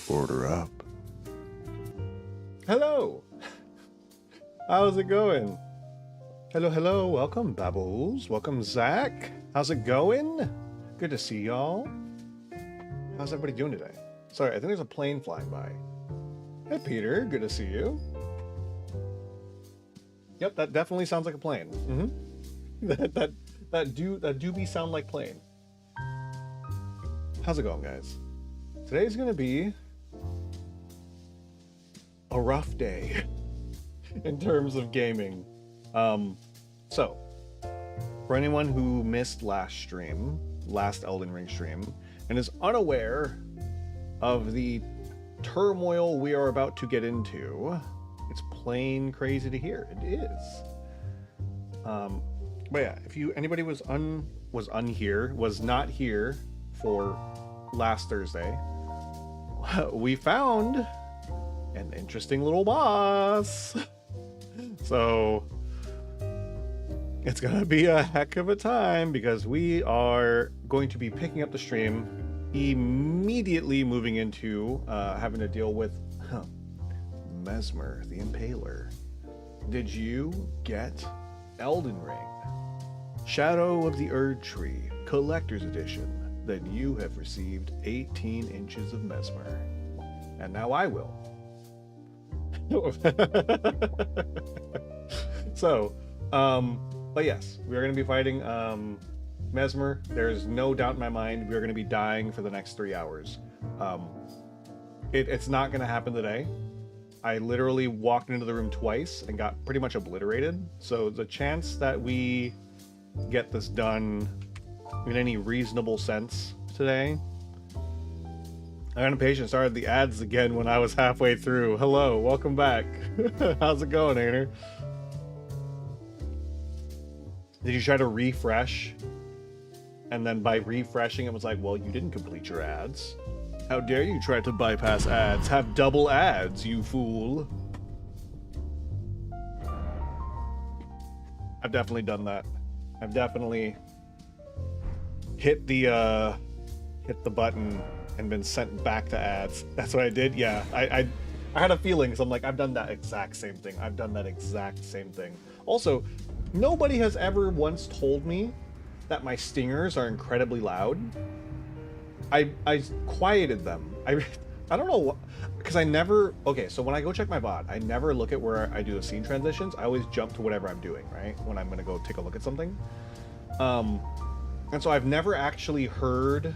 Order up. Hello! How's it going? Hello, hello. Welcome, Babbles. Welcome, Zach. How's it going? Good to see y'all. How's everybody doing today? Sorry, I think there's a plane flying by. Hey, Peter. Good to see you. Yep, that definitely sounds like a plane. that do be sound like plane. How's it going, guys? Today's gonna be a rough day in terms of gaming. So for anyone who missed last Elden Ring stream, and is unaware of the turmoil we are about to get into, it's plain crazy to hear. It is. But yeah, if anybody was not here for last Thursday, we found an interesting little boss. So it's gonna be a heck of a time because we are going to be picking up the stream, immediately moving into having to deal with Mesmer the Impaler. Did you get Elden Ring Shadow of the Erd Tree Collector's Edition? Then you have received 18 inches of Mesmer. And now I will. So, but yes, we're going to be fighting Mesmer. There's no doubt in my mind we're going to be dying for the next 3 hours. It's not going to happen today. I literally walked into the room twice and got pretty much obliterated. So the chance that we get this done in any reasonable sense today. I got impatient, started the ads again when I was halfway through. Hello, welcome back. How's it going, Ainer? Did you try to refresh? And then by refreshing, it was like, well, you didn't complete your ads. How dare you try to bypass ads? Have double ads, you fool. I've definitely done that. I've definitely hit the button and been sent back to ads. That's what I did. Yeah, I had a feeling, because I'm like, I've done that exact same thing. I've done that exact same thing. Also, nobody has ever once told me that my stingers are incredibly loud. I quieted them. I don't know what, because I never, okay, so when I go check my VOD, I never look at where I do the scene transitions. I always jump to whatever I'm doing, right? When I'm gonna go take a look at something. And so I've never actually heard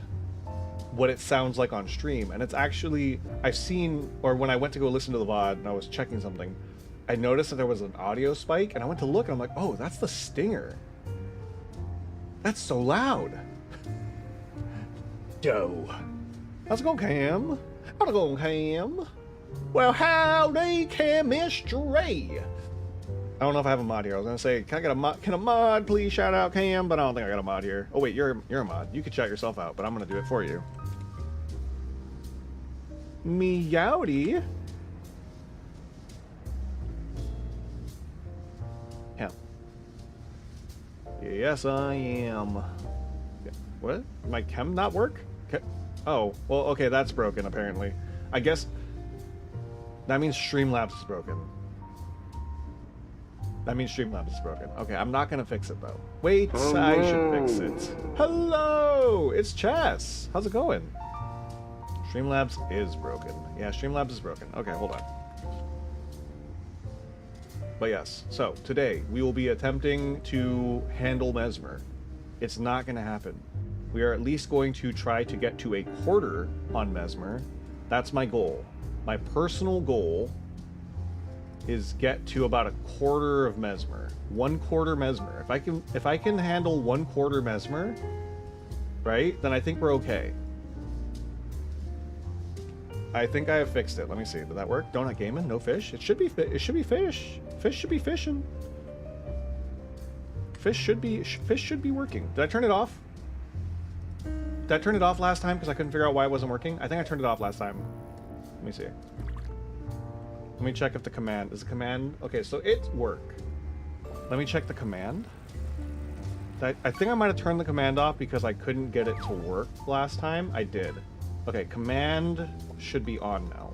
what it sounds like on stream. And it's actually, I've seen, or when I went to go listen to the VOD and I was checking something, I noticed that there was an audio spike and I went to look and I'm like, oh, that's the stinger. That's so loud. Doe. How's it going, Cam? How's it going, Cam? Well, howdy, chemistry. I don't know if I have a mod here. I was gonna say, can a mod please shout out Cam? But I don't think I got a mod here. Oh wait, you're a mod. You can shout yourself out, but I'm gonna do it for you. Meowdy. Yeah. Yes, I am. What? My chem not work? Oh, well, okay, that's broken apparently. I guess that means Streamlabs is broken. That means Streamlabs is broken. Okay, I'm not gonna fix it though. Wait, hello. I should fix it. Hello, it's Chess. How's it going? Streamlabs is broken. Yeah, Streamlabs is broken. Okay, hold on. But yes, so today we will be attempting to handle Mesmer. It's not gonna happen. We are at least going to try to get to a quarter on Mesmer. That's my goal. My personal goal is get to about a quarter of Mesmer. 1/4 Mesmer. If I can handle 1/4 Mesmer, right, then I think we're okay. I think I have fixed it. Let me see. Did that work? Donut gaming? No fish? It should be fish. Fish should be fishing. Fish should be working. Did I turn it off? Did I turn it off last time because I couldn't figure out why it wasn't working? I think I turned it off last time. Let me see. Let me check if the command... Is the command... Okay, so it worked. Let me check the command. I think I might have turned the command off because I couldn't get it to work last time. I did. Okay, command should be on now.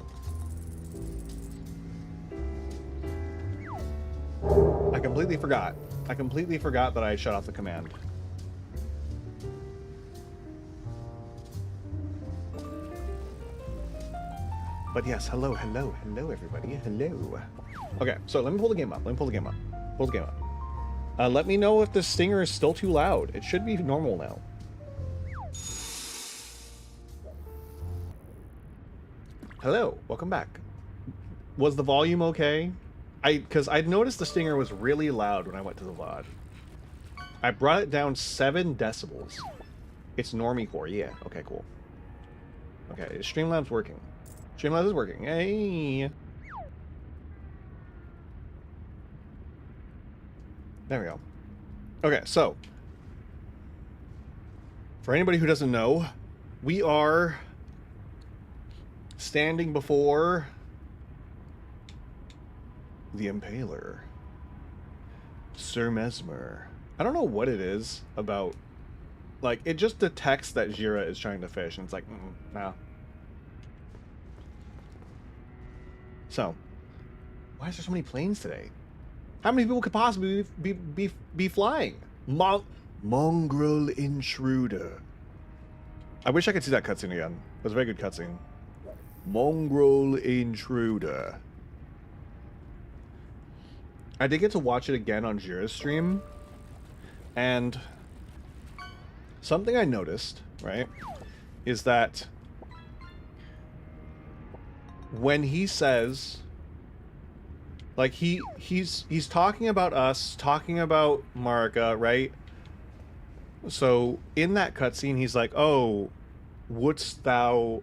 I completely forgot. I completely forgot that I had shut off the command. But yes, hello, hello, hello, everybody. Hello. Okay, so let me pull the game up. Let me pull the game up. Pull the game up. Let me know if the stinger is still too loud. It should be normal now. Hello, welcome back. Was the volume okay? Because I'd noticed the stinger was really loud when I went to the VOD. I brought it down 7 decibels. It's normie core, yeah. Okay, cool. Okay, Streamlabs working. Streamlabs is working. Hey! There we go. Okay, so for anybody who doesn't know, we are standing before the Impaler. Sir Mesmer. I don't know what it is about, like, it just detects that Jira is trying to fish, and it's like, no. So, why is there so many planes today? How many people could possibly be flying? Mongrel Intruder. I wish I could see that cutscene again. It was a very good cutscene. Mongrel Intruder. I did get to watch it again on Jira's stream, and something I noticed, right, is that when he says, like, he's talking about us, talking about Marika, right? So in that cutscene, he's like, "Oh, wouldst thou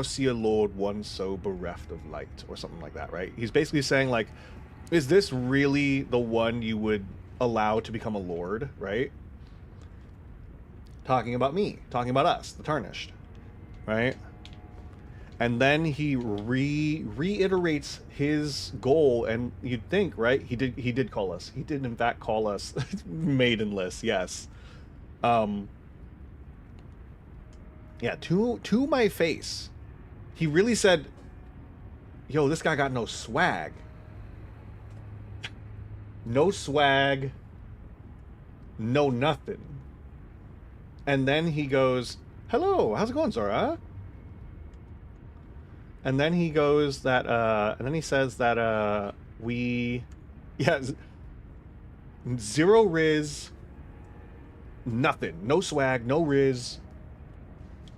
see a lord one so bereft of light," or something like that, right? He's basically saying, like, is this really the one you would allow to become a lord, right? Talking about me, talking about us, the Tarnished, right? And then he reiterates his goal, and you'd think, right? He did call us. He did in fact call us maidenless, yes. Yeah, to my face. He really said, "Yo, this guy got no swag." No swag. No nothing. And then he goes, "Hello, how's it going, Zora?" And then he goes that, and then he says that, yeah, 0 riz, nothing. No swag, no riz,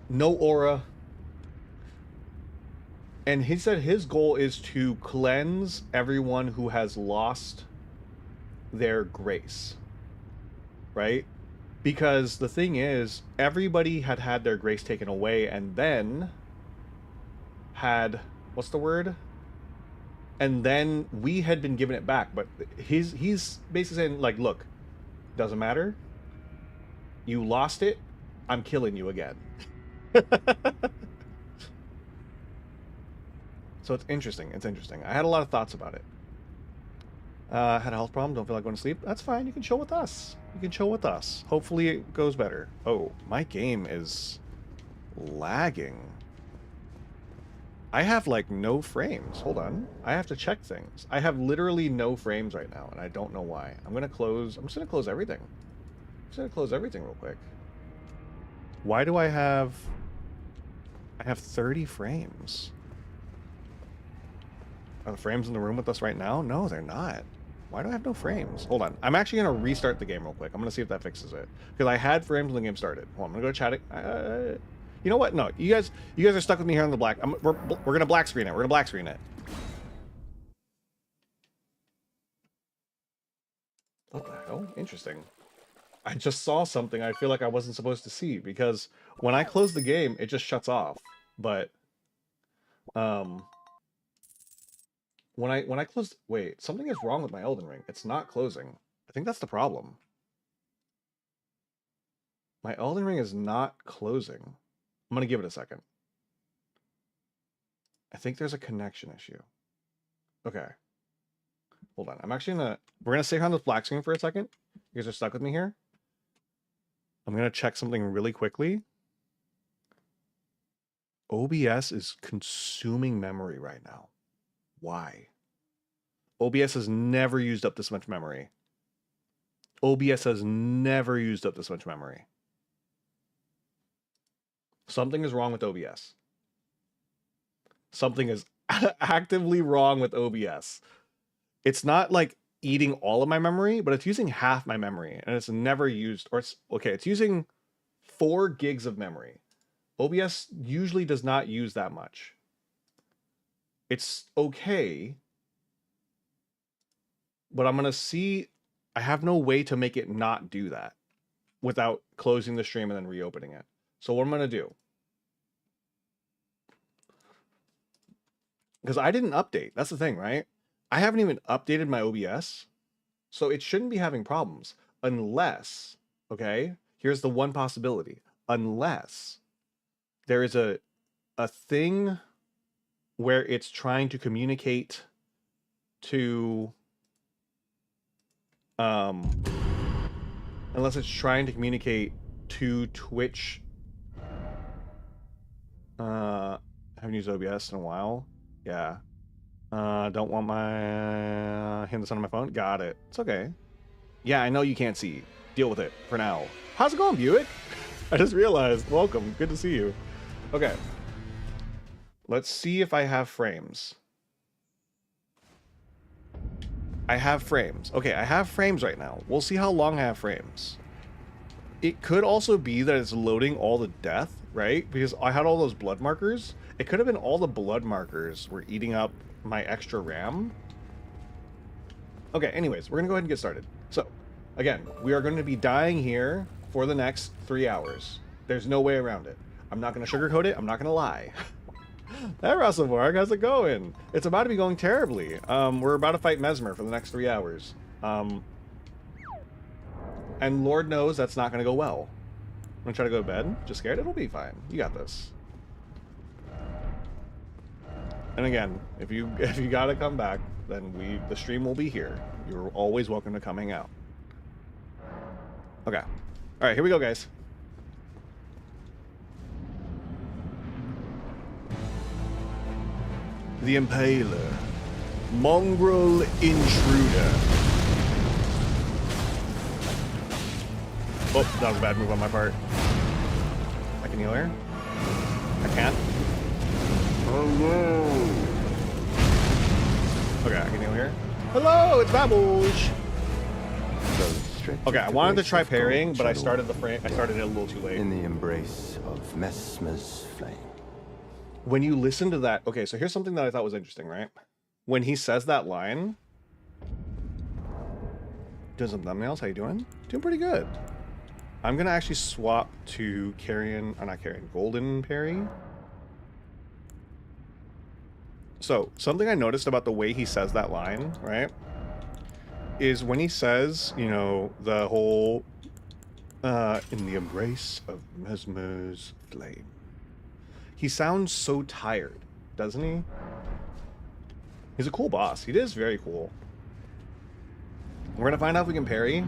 no aura. And he said his goal is to cleanse everyone who has lost their grace, right? Because the thing is, everybody had their grace taken away, and then had, what's the word? And then we had been given it back. But he's basically saying, like, look, doesn't matter. You lost it. I'm killing you again. So it's interesting. It's interesting. I had a lot of thoughts about it. Had a health problem. Don't feel like going to sleep. That's fine. You can chill with us. You can chill with us. Hopefully it goes better. Oh, my game is lagging. I have, like, no frames. Hold on. I have to check things. I have literally no frames right now, and I don't know why. I'm just gonna close everything. I'm just gonna close everything real quick. Why do I have 30 frames? Are the frames in the room with us right now? No, they're not. Why do I have no frames? Hold on. I'm actually going to restart the game real quick. I'm going to see if that fixes it. Because I had frames when the game started. Hold on, I'm going to go chat it. You know what? No, you guys are stuck with me here on the black. We're going to black screen it. We're going to black screen it. What the hell? Interesting. I just saw something I feel like I wasn't supposed to see, because when I close the game, it just shuts off. But when I close, wait, something is wrong with my Elden Ring. It's not closing. I think that's the problem. My Elden Ring is not closing. I'm gonna give it a second. I think there's a connection issue. Okay. Hold on. We're gonna stay on this black screen for a second. You guys are stuck with me here. I'm gonna check something really quickly. OBS is consuming memory right now. Why? OBS has never used up this much memory. OBS has never used up this much memory. Something is wrong with OBS. Something is actively wrong with OBS. It's not like eating all of my memory, but it's using half my memory, and it's never used, or it's okay, it's using 4 gigs of memory. OBS usually does not use that much. It's okay, but I'm gonna see. I have no way to make it not do that without closing the stream and then reopening it. So what I'm gonna do, because I didn't update, that's the thing, right? I haven't even updated my OBS, so it shouldn't be having problems unless, okay, here's the one possibility, unless there is a thing where it's trying to communicate to unless it's trying to communicate to Twitch. Haven't used OBS in a while. Yeah. Don't want my hand this on my phone. Got it. It's okay. Yeah, I know you can't see. Deal with it for now. How's it going, Buick? I just realized. Welcome. Good to see you. Okay. Let's see if I have frames. I have frames. Okay, I have frames right now. We'll see how long I have frames. It could also be that it's loading all the death, right? Because I had all those blood markers. It could have been all the blood markers were eating up my extra RAM. Okay, anyways, we're gonna go ahead and get started. So, again, we are going to be dying here for the next 3 hours. There's no way around it. I'm not gonna sugarcoat it. I'm not gonna lie. Hey, Russellvarg, how's it going? It's about to be going terribly. We're about to fight Mesmer for the next 3 hours. And Lord knows that's not gonna go well. I'm gonna try to go to bed. Just scared? It'll be fine. You got this. And again, if you gotta come back, then the stream will be here. You're always welcome to come hang out. Okay. Alright, here we go, guys. The Impaler. Mongrel Intruder. Oh, that was a bad move on my part. I can heal her? I can't? Hello. Okay, I can heal here. Hello, it's Babush. Okay, I wanted to try parrying, but I started it a little too late. In the embrace of Mesmer's flame. When you listen to that, okay, so here's something that I thought was interesting, right? When he says that line, doing some thumbnails, how you doing? Doing pretty good. I'm gonna actually swap to Golden Parry. So, something I noticed about the way he says that line, right, is when he says, you know, the whole, in the embrace of Mesmer's flame. He sounds so tired, doesn't he? He's a cool boss. He is very cool. We're gonna find out if we can parry.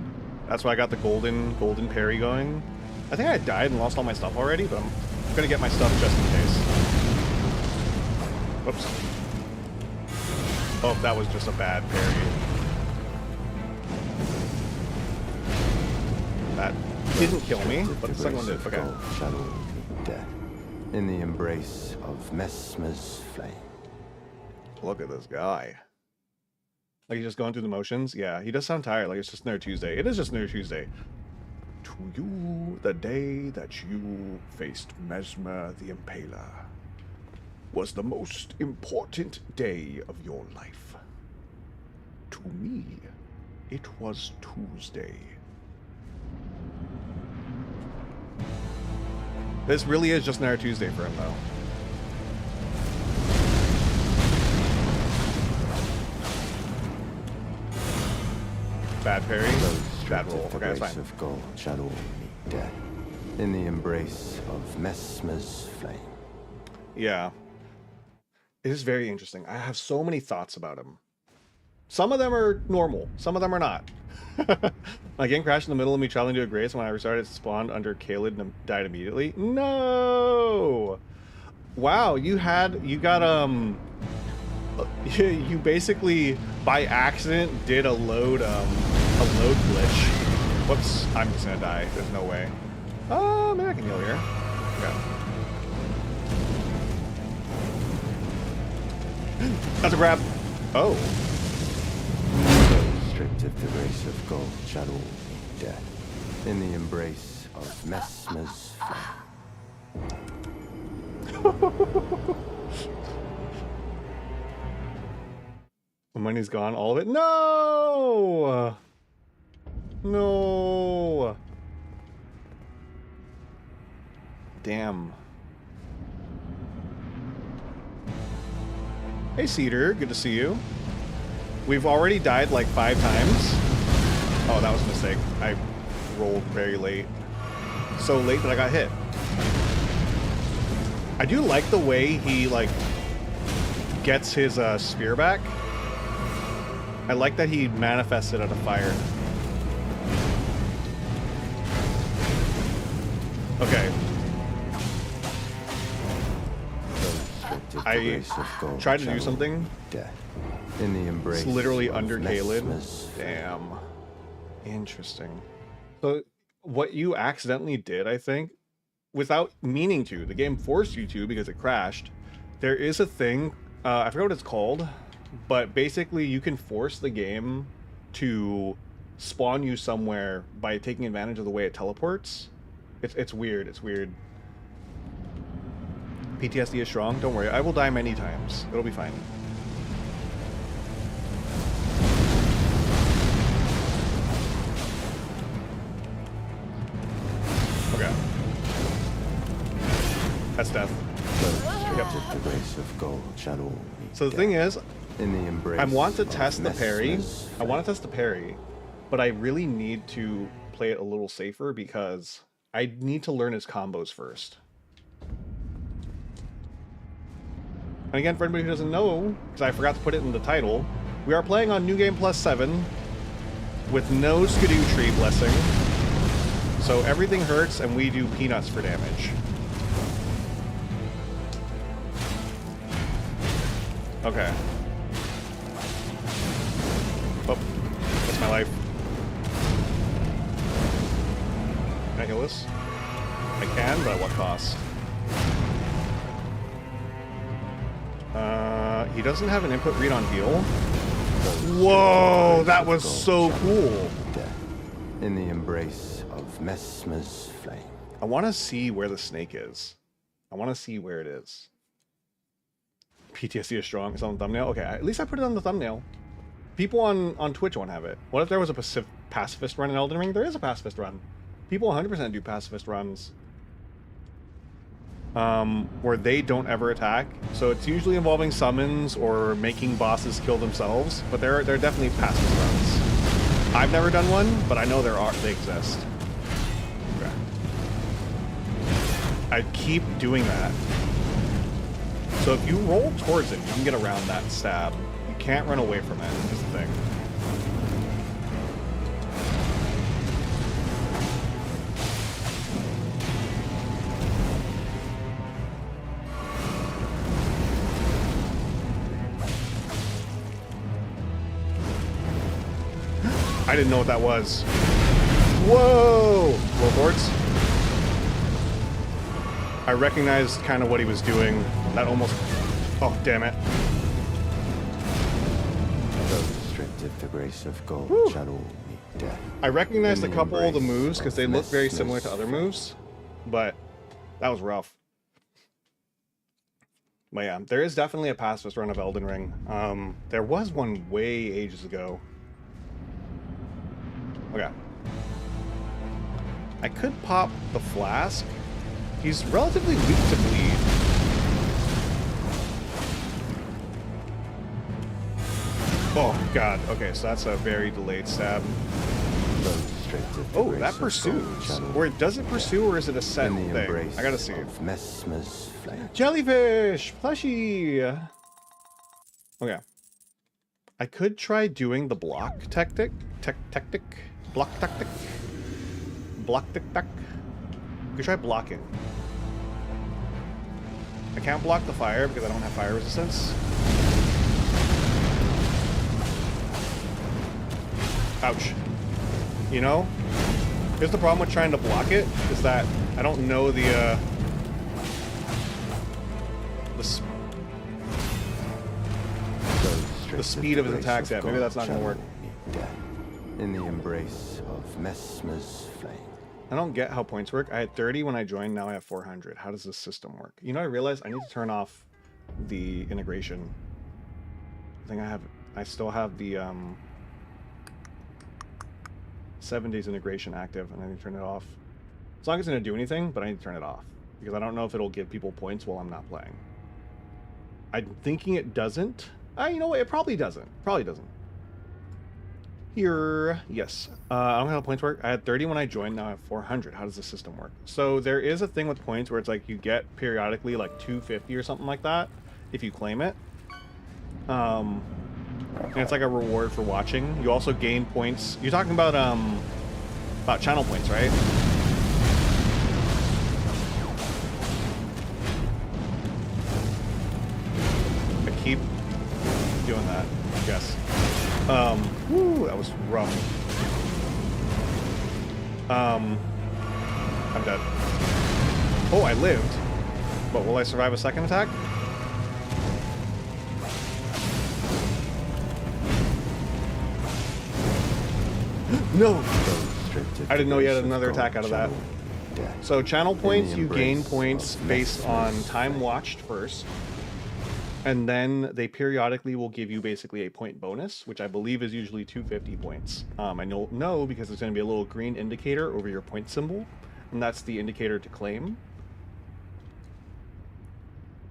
That's why I got the golden parry going. I think I died and lost all my stuff already, but I'm gonna get my stuff just in case. Whoops. Oh, that was just a bad parry. That didn't kill me, but the second one did. Okay. Death. In the embrace of Mesmer's flame. Look at this guy. Like he's just going through the motions. Yeah, he does sound tired. Like it's just another Tuesday. It is just another Tuesday. To you, the day that you faced Mesmer the Impaler was the most important day of your life. To me, it was Tuesday. This really is just another Tuesday for him, though. Bad parry, bad roll. Okay, that's fine. Of gold shall all meet death in the embrace of Mesmer's flame. Yeah. It is very interesting. I have so many thoughts about him. Some of them are normal. Some of them are not. My game crashed in the middle of me traveling to a grace. When I restarted, it spawned under Caled and died immediately. No! wow, you got you basically by accident did a load glitch. Whoops, I'm just gonna die. There's no way. Oh, maybe I can heal here. Okay. That's a grab. Oh. So stripped of the race of gold shall all meet death in the embrace of Mesmer's The money's gone, all of it. No! No! Damn. Hey, Cedar. Good to see you. We've already died like 5 times. Oh, that was a mistake. I rolled very late. So late that I got hit. I do like the way he, like, gets his spear back. I like that he manifested out of fire. Okay. I tried to do something. In the embrace. It's literally under Caelid. Mesmer's Damn. Interesting. So what you accidentally did, I think, without meaning to, the game forced you to because it crashed. There is a thing, I forgot what it's called, but basically you can force the game to spawn you somewhere by taking advantage of the way it teleports. It's weird. It's weird. PTSD is strong. Don't worry. I will die many times. It'll be fine. Okay. That's death. Yep. The race of gold shall all meet So the thing is, in the embrace I want to of test the parry. Mesmer's I want to test the parry, but I really need to play it a little safer because I need to learn his combos first. And again, for anybody who doesn't know, because I forgot to put it in the title, we are playing on New Game Plus 7 with no Skidoo Tree Blessing. So everything hurts and we do peanuts for damage. Okay. Oh, that's my life. Can I heal this? I can, but at what cost? He doesn't have an input read on heal. Whoa, that was so cool. In the embrace of Mesmer's flame. I want to see where the snake is. I want to see where it is. PTSD is strong. It's on the thumbnail. Okay, at least I put it on the thumbnail. People on Twitch won't have it. What if there was a pacifist run in Elden Ring? There is a pacifist run. People 100% do pacifist runs. Where they don't ever attack. So it's usually involving summons or making bosses kill themselves. But they're definitely pacifist runs. I've never done one, but I know they exist. Okay. I keep doing that. So if you roll towards it, you can get around that stab. You can't run away from it, is the thing. I didn't know what that was. Whoa! Raecords. I recognized kind of what he was doing. That almost... Oh, damn it. Stripped of the grace of gold shall all meet death. I recognized a couple of the moves because they look very similar to other moves, but that was rough. But yeah, there is definitely a pacifist run of Elden Ring. There was one way ages ago. Okay. I could pop the flask. He's relatively weak to bleed. Oh god, okay, so that's a very delayed stab. Oh, that pursues. Or does it pursue, or is it a set thing? I gotta see. Jellyfish! Plushy! Okay. I could try doing the block tactic. Block tactic. Block tic tac. We could try blocking. I can't block the fire because I don't have fire resistance. Ouch. You know? Here's the problem with trying to block it, is that I don't know the speed of his attacks yet. Maybe that's not going to work. In the embrace of Mesmer's flame. I don't get how points work. I had 30 when I joined, now I have 400. How does this system work? You know, I realized I need to turn off the integration. I think I still have the 7 days integration active, and I need to turn it off. As long as it's going to do anything, but I need to turn it off. Because I don't know if it'll give people points while I'm not playing. I'm thinking it doesn't. You know what? It probably doesn't. Probably doesn't. Here, yes. I don't know how points work. I had 30 when I joined, now I have 400. How does the system work? So there is a thing with points where it's like you get periodically like 250 or something like that if you claim it. And it's like a reward for watching. You also gain points. You're talking about channel points, right? I keep doing that, I guess. Woo, that was rough. I'm dead. Oh, I lived. But will I survive a second attack? No! I didn't know you had another attack out of that. So channel points, you gain points based on time watched first. And then they periodically will give you basically a point bonus, which I believe is usually 250 points. I know because there's going to be a little green indicator over your point symbol, and that's the indicator to claim.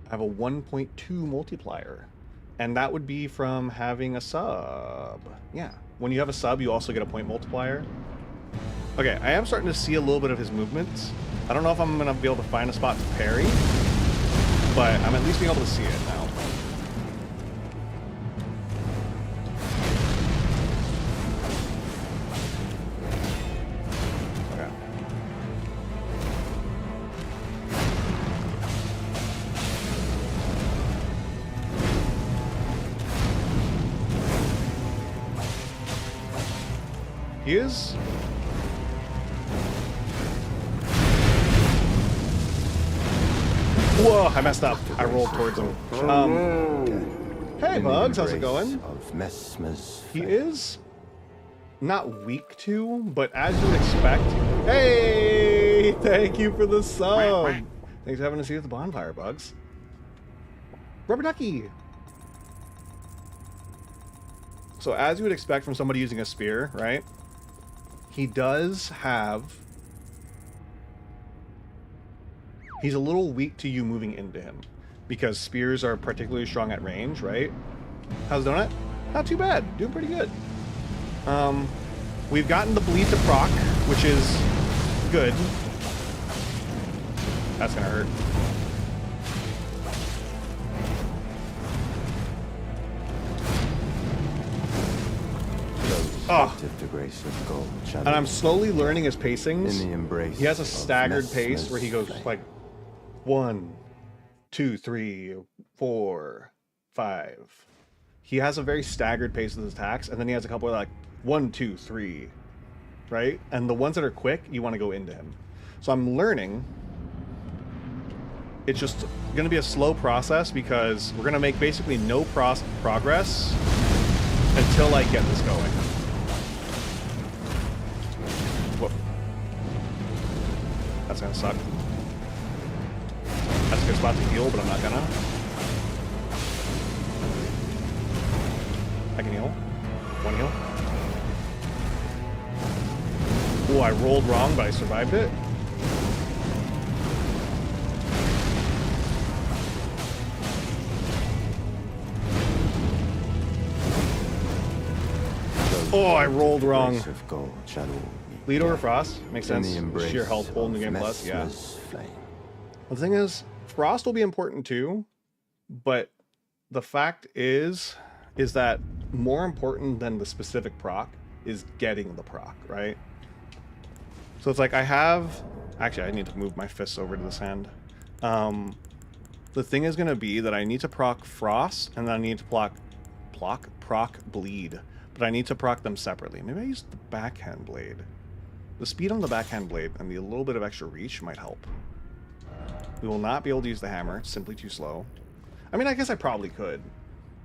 I have a 1.2 multiplier, and that would be from having a sub. Yeah, when you have a sub, you also get a point multiplier. Okay, I am starting to see a little bit of his movements. I don't know if I'm going to be able to find a spot to parry, but I'm at least being able to see it now. He is. Whoa, I messed up. I rolled towards him. Hey, Bugs, how's it going? He is not weak to, but as you would expect. Hey, thank you for the sub. Thanks for having us here at the bonfire, Bugs. Rubber ducky. So as you would expect from somebody using a spear, right? He does have... He's a little weak to you moving into him, because spears are particularly strong at range, right? How's Donut? Not too bad. Doing pretty good. We've gotten the bleed to proc, which is good. That's gonna hurt. Oh. And I'm slowly learning his pacings. He has a staggered pace where he goes like 1, 2, 3, 4, 5. He has a very staggered pace with his attacks, and then he has a couple of like 1, 2, 3, right? And the ones that are quick, you want to go into him. So I'm learning. It's just going to be a slow process because we're going to make basically no progress until I get this going. Whoa. That's gonna suck. That's a good spot to heal, but I'm not gonna. I can heal. One heal. Oh, I rolled wrong, but I survived it. Oh, I rolled wrong. Lead over Frost. Makes sense. Sheer health pull in the game plus. Yeah. The thing is, Frost will be important too, but the fact is that more important than the specific proc is getting the proc, right? So it's like I have... Actually, I need to move my fists over to this hand. the thing is going to be that I need to proc Frost, and then I need to proc Bleed. But I need to proc them separately. Maybe I use the backhand blade. The speed on the backhand blade and the little bit of extra reach might help. We will not be able to use the hammer. It's simply too slow. I mean, I guess I probably could.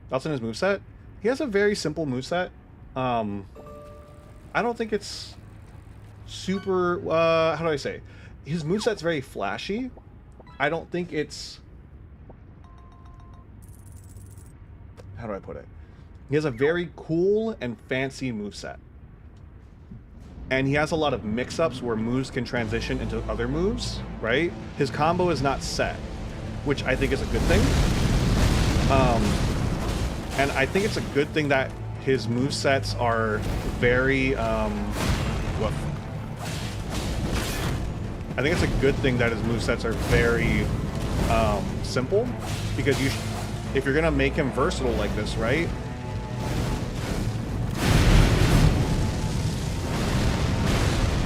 That's in his moveset. He has a very simple moveset. I don't think it's super... how do I say? His moveset's very flashy. I don't think it's... How do I put it? He has a very cool and fancy moveset. And he has a lot of mix-ups where moves can transition into other moves, right? His combo is not set, which I think is a good thing. And I think it's a good thing that his movesets are very... woof. I think it's a good thing that his movesets are very simple, because if you're going to make him versatile like this, right?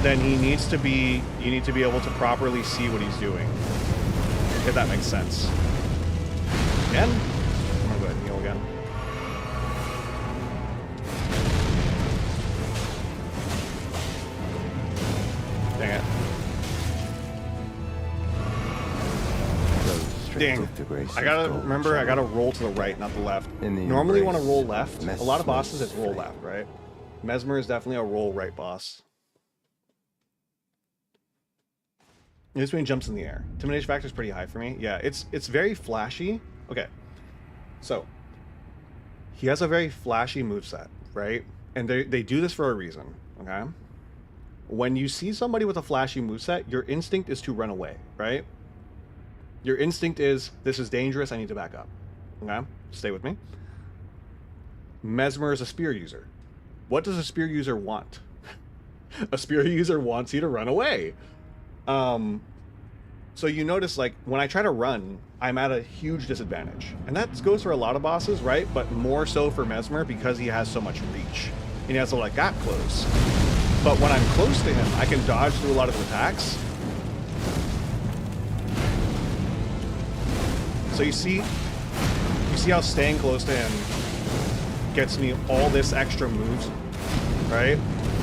Then you need to be able to properly see what he's doing, if that makes sense. Again? I'm gonna go ahead and heal again. Dang it. Dang. I gotta remember, I gotta roll to the right, not the left. Normally you want to roll left. A lot of bosses, it's roll left, right? Mesmer is definitely a roll right boss. This when he jumps in the air. Intimidation factor is pretty high for me. Yeah, it's very flashy. Okay, so he has a very flashy moveset, right? And they do this for a reason, okay? When you see somebody with a flashy moveset, your instinct is to run away, right? Your instinct is, this is dangerous, I need to back up. Okay? Stay with me. Mesmer is a spear user. What does a spear user want? A spear user wants you to run away. So you notice, like, when I try to run, I'm at a huge disadvantage. And that goes for a lot of bosses, right? But more so for Mesmer because he has so much reach. And he has a lot of gap close. But when I'm close to him, I can dodge through a lot of his attacks. So you see how staying close to him gets me all this extra moves, right?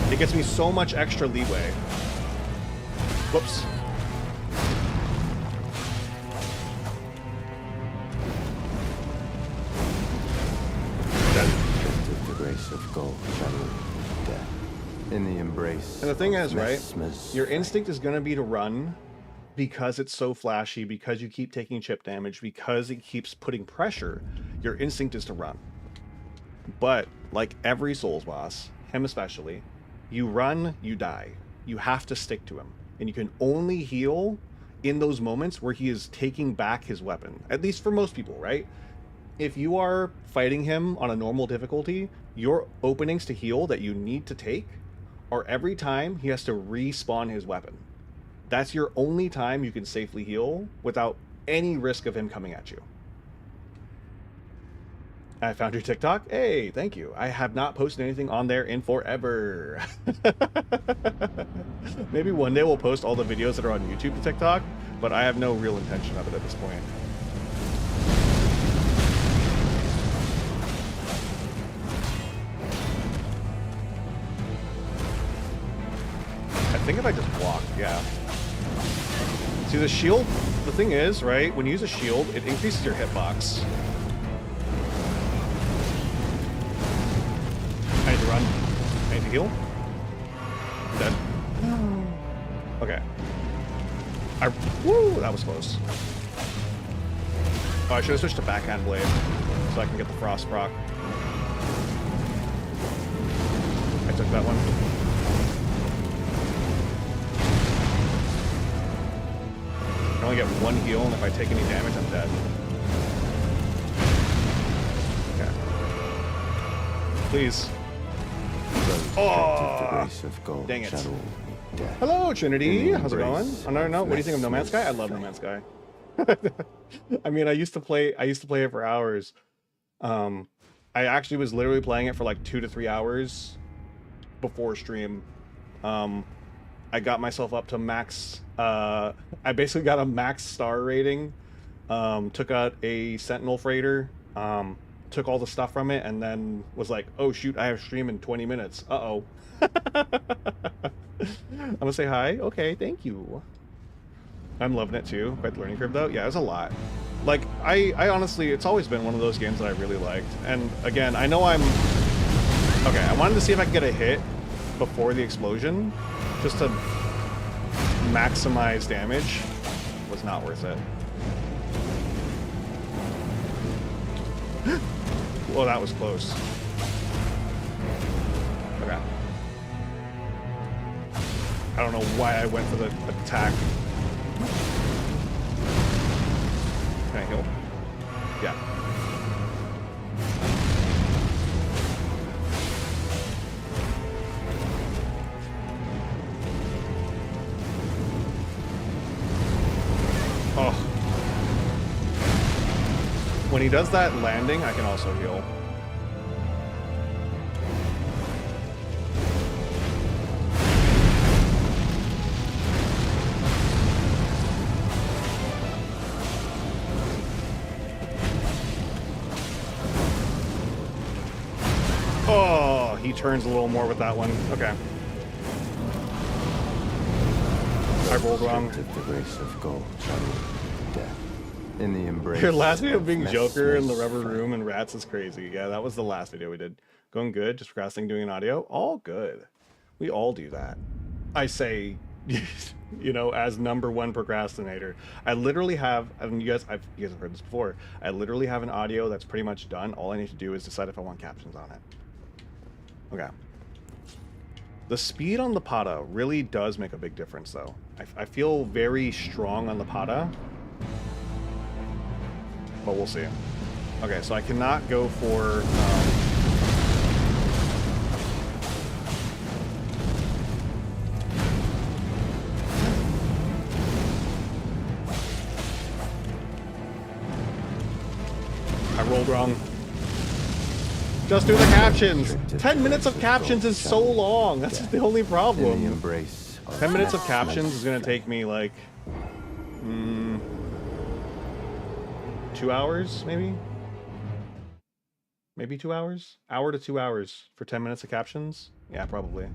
It gets me so much extra leeway. Whoops. The grace of gold, shadow, death. In the embrace. And the thing is, right? Your strength. instinct is going to be to run because it's so flashy, because you keep taking chip damage, because it keeps putting pressure. Your instinct is to run. But like every Souls boss, him especially, you run, you die. You have to stick to him. And you can only heal in those moments where he is taking back his weapon. At least for most people, right? If you are fighting him on a normal difficulty, your openings to heal that you need to take are every time he has to respawn his weapon. That's your only time you can safely heal without any risk of him coming at you. I found your TikTok. Hey, thank you. I have not posted anything on there in forever. Maybe one day we'll post all the videos that are on YouTube to TikTok, but I have no real intention of it at this point. I think if I just block, yeah. See, the shield, the thing is, right, when you use a shield, it increases your hitbox. I need to run. I need to heal. Dead. Okay. Woo, that was close. Oh, I should have switched to backhand blade so I can get the frost proc. I took that one. I can only get one heal, and if I take any damage, I'm dead. Okay. Please. Oh! Dang it. Hello, Trinity. How's it going? On another note, what do you think of No Man's Sky? I love No Man's Sky. I mean, I used to play it for hours. I actually was literally playing it for like 2 to 3 hours before stream. I got myself up to max. I basically got a max star rating took out a Sentinel freighter, took all the stuff from it, and then was like, oh shoot, I have stream in 20 minutes. Uh-oh. I'm gonna say hi. Okay, thank you. I'm loving it too. Quite the learning curve though. Yeah, it's a lot. Like, I honestly, it's always been one of those games that I really liked. And again, I know I'm... Okay, I wanted to see if I could get a hit before the explosion, just to maximize damage. Was not worth it. Well, that was close. Okay. I don't know why I went for the attack. Can I heal? Yeah. Oh. When he does that landing, I can also heal. Oh, he turns a little more with that one. Okay. I rolled wrong. The grace of gold, death. In the embrace. Your last video of being mess, Joker in the mess, rubber fight. room and rats is crazy. Yeah, that was the last video we did. Going good, just procrastinating doing an audio. All good. We all do that. I say, you know, as #1 procrastinator. I literally have, and you guys have heard this before. I literally have an audio that's pretty much done. All I need to do is decide if I want captions on it. Okay. The speed on the Pata really does make a big difference, though. I feel very strong on the Pata. But we'll see. Okay, so I cannot go for... I rolled wrong. Just do the captions! 10 minutes of captions is so long! That's the only problem. 10 minutes of captions is gonna take me like... 2 hours, maybe? Maybe 2 hours? Hour to 2 hours for 10 minutes of captions? Yeah, probably.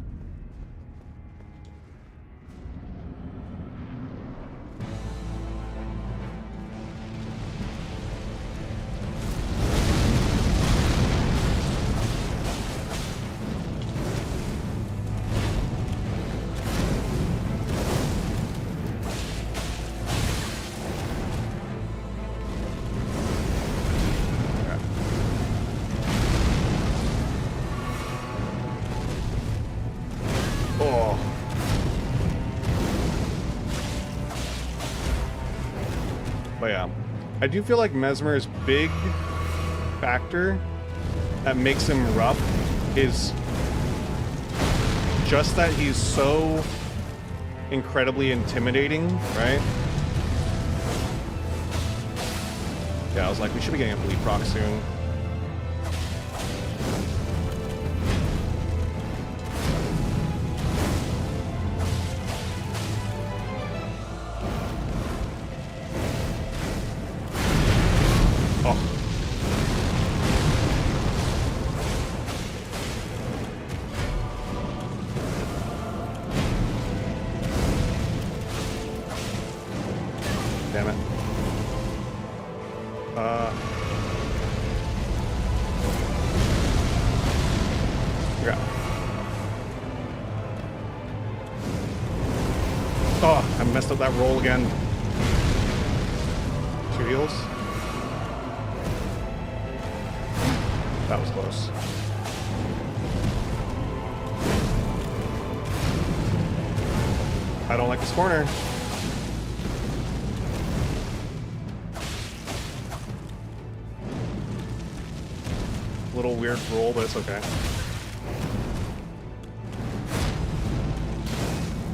But yeah, I do feel like Mesmer's big factor that makes him rough is just that he's so incredibly intimidating, right? Yeah, I was like, we should be getting a bleed proc soon. Damn it. Yeah. Oh, I messed up that roll again. 2 heals. That was close. I don't like this corner. Little weird roll, but it's okay.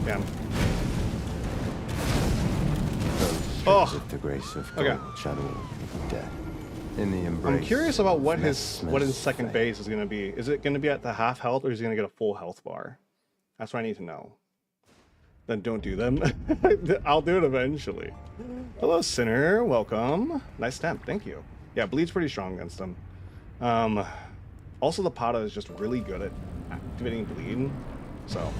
Damn. Oh. The grace of Okay. shadow death. In the embrace. I'm curious about what mess, his second fight. base is going to be. Is it going to be at the half health, or is he going to get a full health bar? That's what I need to know. then don't do them. I'll do it eventually. Hello, Sinner. Welcome. Nice temp. Thank you. Yeah, Bleed's pretty strong against them. Also, the Pata is just really good at activating Bleed. So,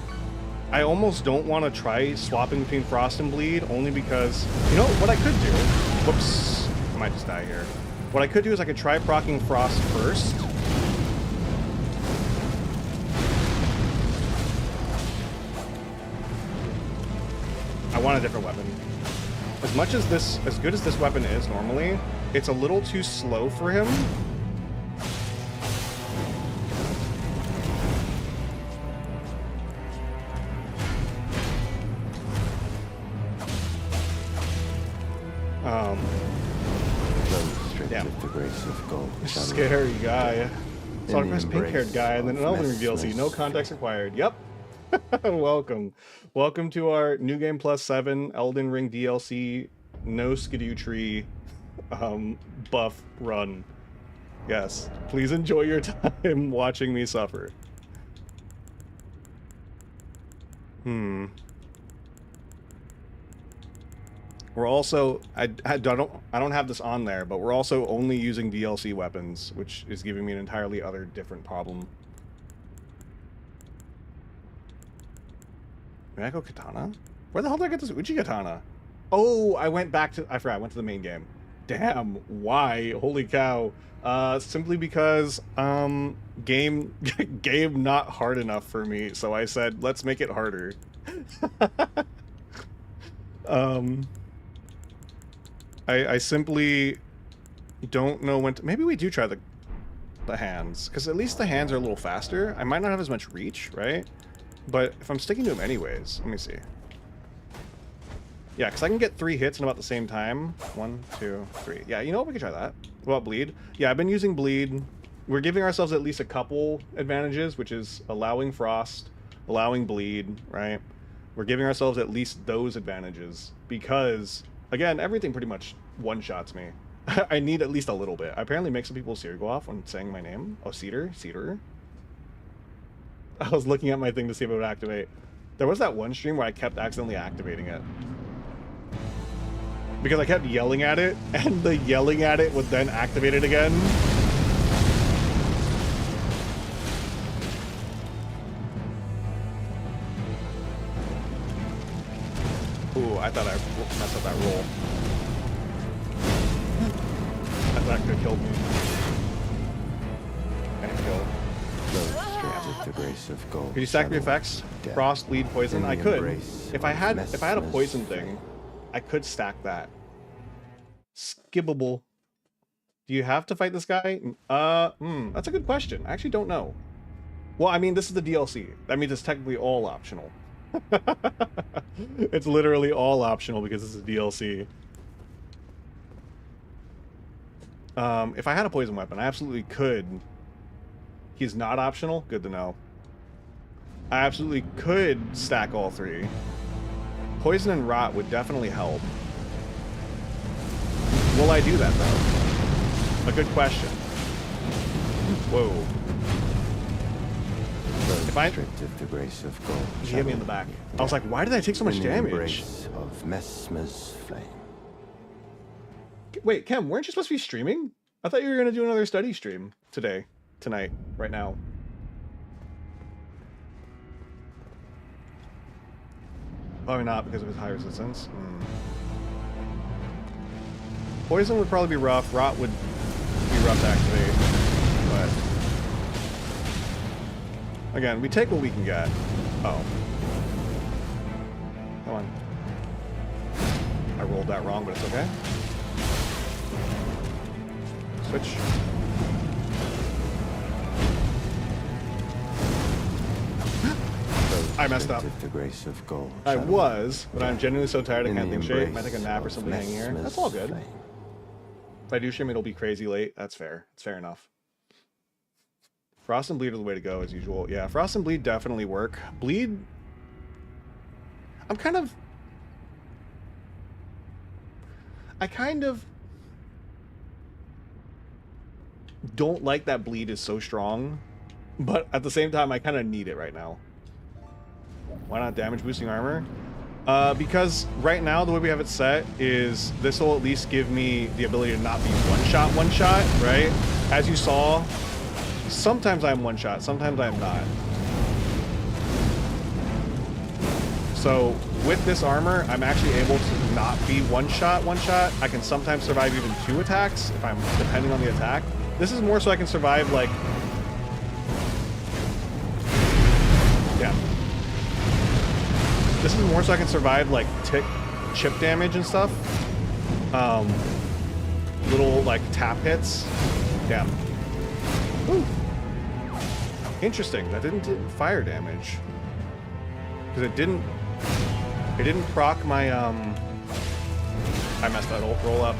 I almost don't want to try swapping between Frost and Bleed, only because, you know, what I could do... Whoops. I might just die here. What I could do is I could try proccing Frost first. I want a different weapon. As good as this weapon is normally, it's a little too slow for him. Damn. The grace of gold. Scary guy. So I press pink-haired guy, and then an Elden DLC. No context required. Yep. Welcome. Welcome to our New Game Plus 7 Elden Ring DLC no skidoo tree buff run. Yes. Please enjoy your time watching me suffer. We're also I don't have this on there, but we're also only using DLC weapons, which is giving me an entirely other different problem. Raecords Katana? Where the hell did I get this Uchi Katana? Oh, I forgot, I went to the main game. Damn, why? Holy cow. Simply because, game not hard enough for me, so I said, let's make it harder. I simply don't know when to... Maybe we do try the hands, because at least the hands are a little faster. I might not have as much reach, right? But if I'm sticking to them anyways, let me see. Yeah, because I can get 3 hits in about the same time. 1, 2, 3. Yeah, you know what? We could try that. What about Bleed? Yeah, I've been using Bleed. We're giving ourselves at least a couple advantages, which is allowing Frost, allowing Bleed, right? We're giving ourselves at least those advantages because, again, everything pretty much one-shots me. I need at least a little bit. I apparently make some people Seer go off when saying my name. Oh, Cedar? I was looking at my thing to see if it would activate. There was that one stream where I kept accidentally activating it. Because I kept yelling at it, and the yelling at it would then activate it again. Ooh, I thought I messed up that roll. I thought it could have killed me. And killed. The grace of gold. Could you stack the effects? Frost, Bleed, Poison? I could. If I had a poison thing, I could stack that. Skippable. Do you have to fight this guy? That's a good question. I actually don't know. Well, I mean, this is the DLC. That means it's technically all optional. It's literally all optional because this is DLC. If I had a poison weapon, I absolutely could. He's not optional? Good to know. I absolutely could stack all 3. Poison and Rot would definitely help. Will I do that, though? A good question. Whoa. If I... The grace of gold. He hit me in the back. I was like, why did I take so much damage? Of Mesmer's flame. Wait, Kem, weren't you supposed to be streaming? I thought you were going to do another study stream today. Tonight. Right now. Probably not because of his high resistance. Poison would probably be rough. Rot would be rough to activate. But again, we take what we can get. Oh. Come on. I rolled that wrong, but it's okay. Switch. I messed up. The grace of gold. I was, but I'm genuinely so tired I can't think straight. Might take a nap or something hanging here. That's all good. If I do stream, it'll be crazy late. That's fair. It's fair enough. Frost and Bleed are the way to go as usual. Yeah, Frost and Bleed definitely work. Bleed... I kind of don't like that Bleed is so strong, but at the same time, I kind of need it right now. Why not damage boosting armor? Because right now the way we have it set is this will at least give me the ability to not be one shot, right? As you saw, sometimes I'm one shot, sometimes I'm not. So with this armor, I'm actually able to not be one shot. I can sometimes survive even 2 attacks if I'm depending on the attack. This is more so I can survive like, yeah. This is more so I can survive like chip damage and stuff. Little like tap hits. Damn. Ooh. Interesting. That didn't do fire damage. Because it didn't proc my I messed that roll up.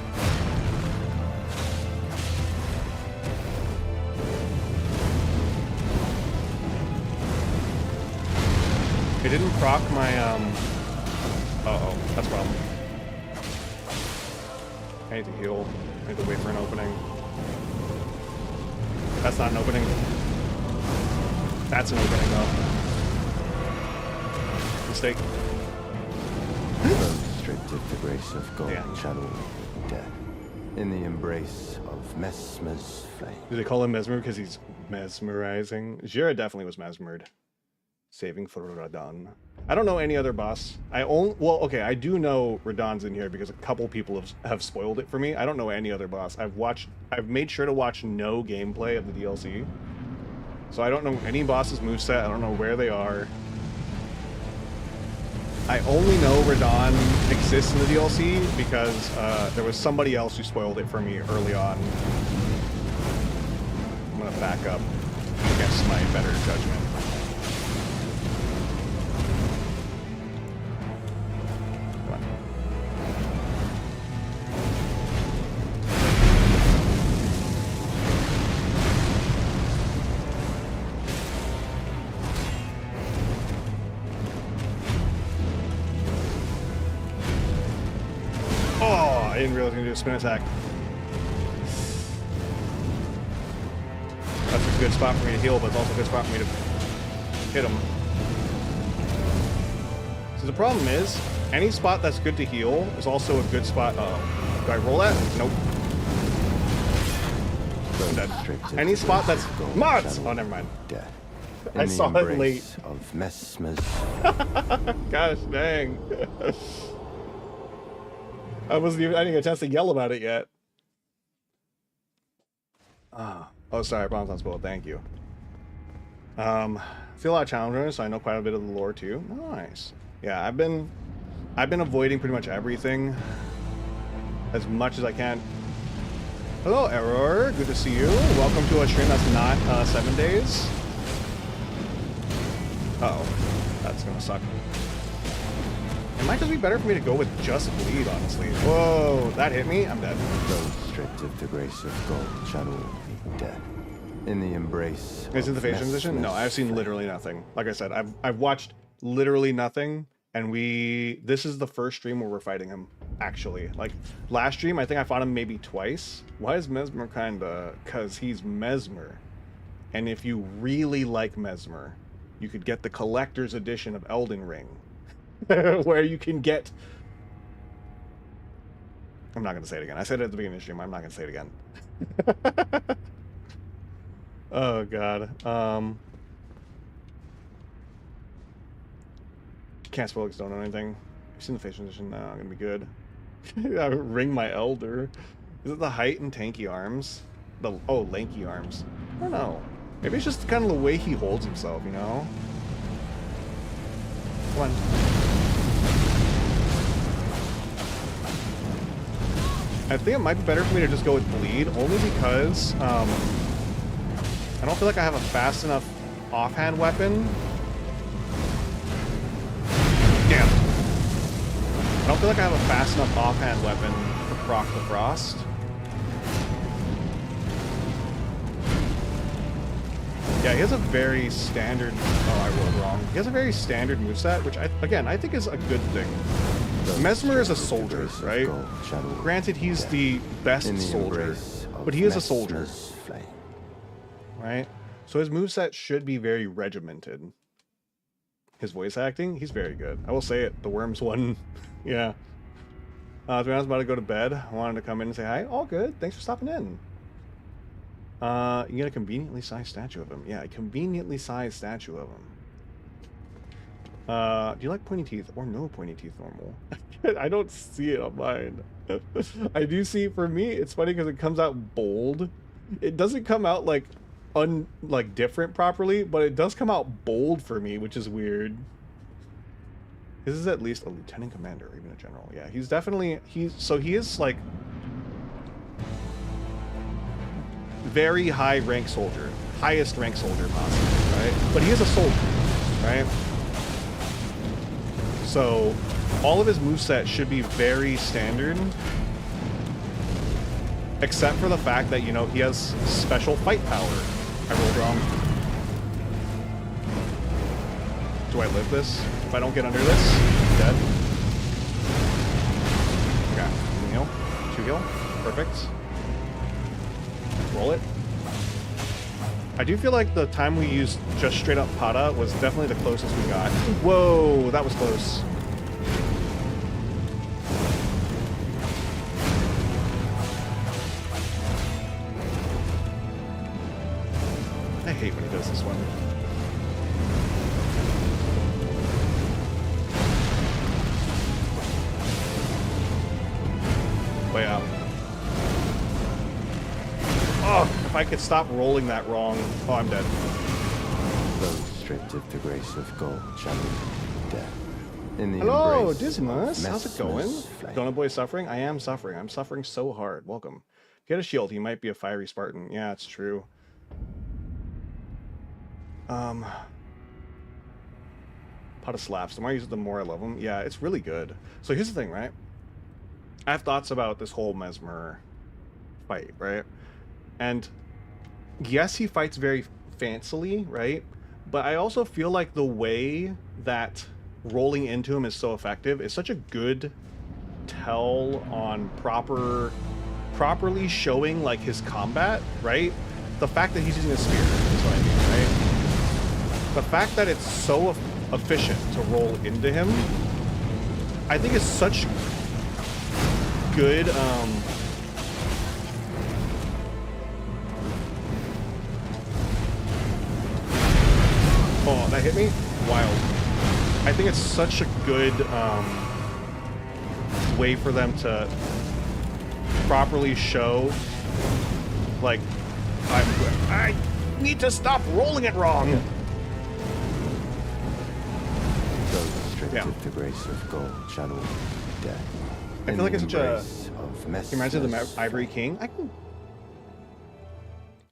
It didn't proc my uh-oh, that's a problem. I need to heal. I need to wait for an opening. That's not an opening. That's an opening though. Mistake. Stripped of the grace of God, Damn. shadow, death, in the embrace of Mesmer's flame. Do they call him Mesmer because he's mesmerizing? Jira definitely was mesmered. Saving for Radon. I don't know any other boss. Well, okay, I do know Radon's in here because a couple people have spoiled it for me. I don't know any other boss. I've made sure to watch no gameplay of the DLC. So I don't know any boss's moveset. I don't know where they are. I only know Radon exists in the DLC because there was somebody else who spoiled it for me early on. I'm gonna back up against my better judgment. Come on. Oh, I didn't realize I was gonna do a spin attack. That's a good spot for me to heal, but it's also a good spot for me to hit him. So the problem is, any spot that's good to heal is also a good spot. Do I roll that? Nope. I'm dead. Any spot that's mods. Oh, never mind. Death. I saw it late. Of Mesmer's. Gosh dang. I didn't get a chance to yell about it yet. Oh, sorry, Bombs on spoiled. Thank you. I feel a lot of challengers, so I know quite a bit of the lore too. Nice. Yeah, I've been avoiding pretty much everything as much as I can. Hello, Error. Good to see you. Welcome to a stream that's not 7 days. Uh-oh. That's gonna suck. It might just be better for me to go with just bleed, honestly. Whoa, that hit me. I'm dead. Those stripped of the grace of God, shadow, death, in the embrace. Is it the of phase transition? No, I've seen literally nothing. Like I said, I've watched literally nothing, and this is the first stream where we're fighting him. Actually, like last stream, I think I fought him maybe twice. Why is Mesmer kinda? Cause he's Mesmer, and if you really like Mesmer, you could get the collector's edition of Elden Ring. Where you can get... I'm not going to say it again. I said it at the beginning of the stream. I'm not going to say it again. Oh, God. Can't spoil because don't know anything. You've seen the face transition? No, I'm going to be good. I ring my elder. Is it the height and tanky arms? Oh, lanky arms. I don't know. Maybe it's just kind of the way he holds himself, you know? Come on. I think it might be better for me to just go with bleed, only because I don't feel like I have a fast enough offhand weapon. Damn. I don't feel like I have a fast enough offhand weapon to proc the frost. Yeah, he has a very standard... Oh, I rolled wrong. He has a very standard moveset, which, I think is a good thing. Mesmer is a soldier, right? Granted, he's the best soldier, but he is a soldier. Right? So his moveset should be very regimented. His voice acting, he's very good. I will say it. The Worms one, yeah. To be honest, I'm about to go to bed. I wanted to come in and say hi. All good. Thanks for stopping in. You get a conveniently sized statue of him. Yeah, a conveniently sized statue of him. Do you like pointy teeth or no pointy teeth normal? I don't see it on mine. I do see, for me, it's funny because it comes out bold. It doesn't come out like different properly, but it does come out bold for me, which is weird. This is at least a lieutenant commander or even a general. Yeah, he's definitely, he is like very high rank soldier, highest rank soldier possible, right? But he is a soldier, right? So all of his moveset should be very standard, except for the fact that, you know, he has special fight power. I rolled wrong. Do I live this? If I don't get under this, I'm dead. Okay, 1 heal, 2 heal, perfect. Roll it. I do feel like the time we used just straight up Pata was definitely the closest we got. Whoa, that was close. I hate when he does this one. Way out. Oh, if I could stop rolling that wrong. Oh, I'm dead. Those stripped of the grace of gold shall meet death. In the Hello, embrace Dismas. of How's it going? Messmer's flame. Donut Boy suffering? I am suffering. I'm suffering so hard. Welcome. Get a shield. He might be a fiery Spartan. Yeah, it's true. Pot of slaps. The more I use it, the more I love him. Yeah, it's really good. So here's the thing, right? I have thoughts about this whole Mesmer fight, right? And yes, he fights very fancily, right? But I also feel like the way that rolling into him is so effective is such a good tell on properly showing like his combat, right? The fact that he's using a spear is what I mean, right? The fact that it's so efficient to roll into him, I think is such good oh, that hit me? Wild. I think it's such a good way for them to properly show, like, I need to stop rolling it wrong. Those stripped of the grace of gold shall all meet death. I feel like it's such a... It reminds me of the Ivory King.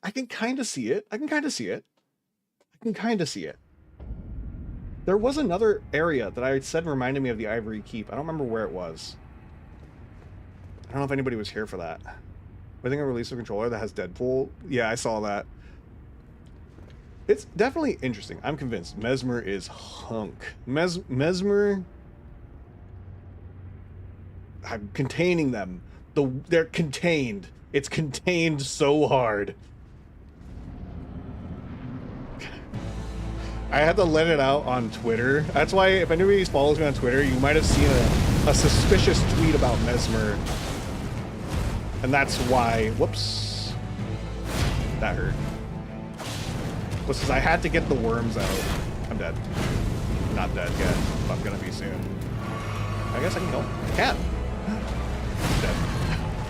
I can kind of see it. I can kind of see it. There was another area that I said reminded me of the Ivory Keep. I don't remember where it was. I don't know if anybody was here for that. I think I released a controller that has Deadpool. Yeah, I saw that. It's definitely interesting. I'm convinced. Mesmer is hunk. Mesmer... I'm containing them. They're contained. It's contained so hard. I had to let it out on Twitter. That's why if anybody follows me on Twitter, you might have seen a suspicious tweet about Mesmer. And that's why, whoops, that hurt. Was because I had to get the worms out. I'm dead. Not dead yet, but I'm gonna be soon. I guess I can help. I can. Dead.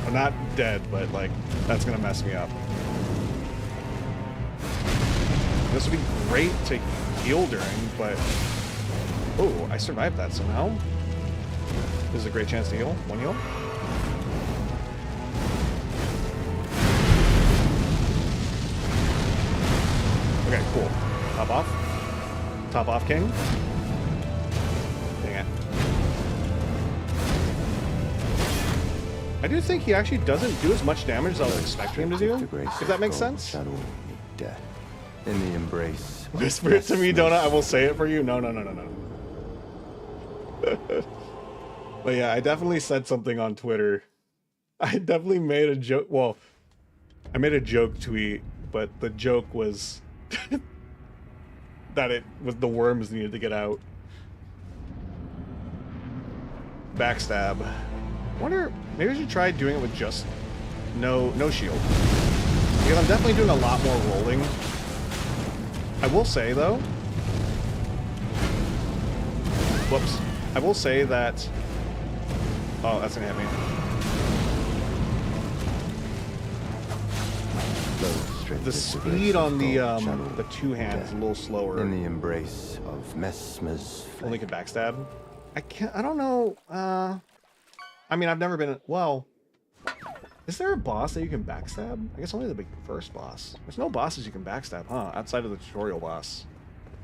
I'm not dead, but like, that's gonna mess me up. This would be great to heal during, but... Oh, I survived that somehow. This is a great chance to heal. 1 heal. Okay, cool. Top off. Top off, King. Dang it. I do think he actually doesn't do as much damage as I was expecting him to do, if that makes sense. In the embrace. Whisper it to me, Donut. I will say it for you. No. But yeah, I definitely said something on Twitter. I definitely made a joke. Well, I made a joke tweet, but the joke was that it was the worms needed to get out. backstab. Wonder, maybe I should try doing it with just no shield. Because I'm definitely doing a lot more rolling. I will say though, whoops. I will say that, oh, that's gonna hit me. The speed on the two hands is a little slower. In the embrace of Mesmer's flame. Only can backstab. I don't know. I mean, I've never been. Well, is there a boss that you can backstab? I guess only the big first boss. There's no bosses you can backstab, huh? Outside of the tutorial boss,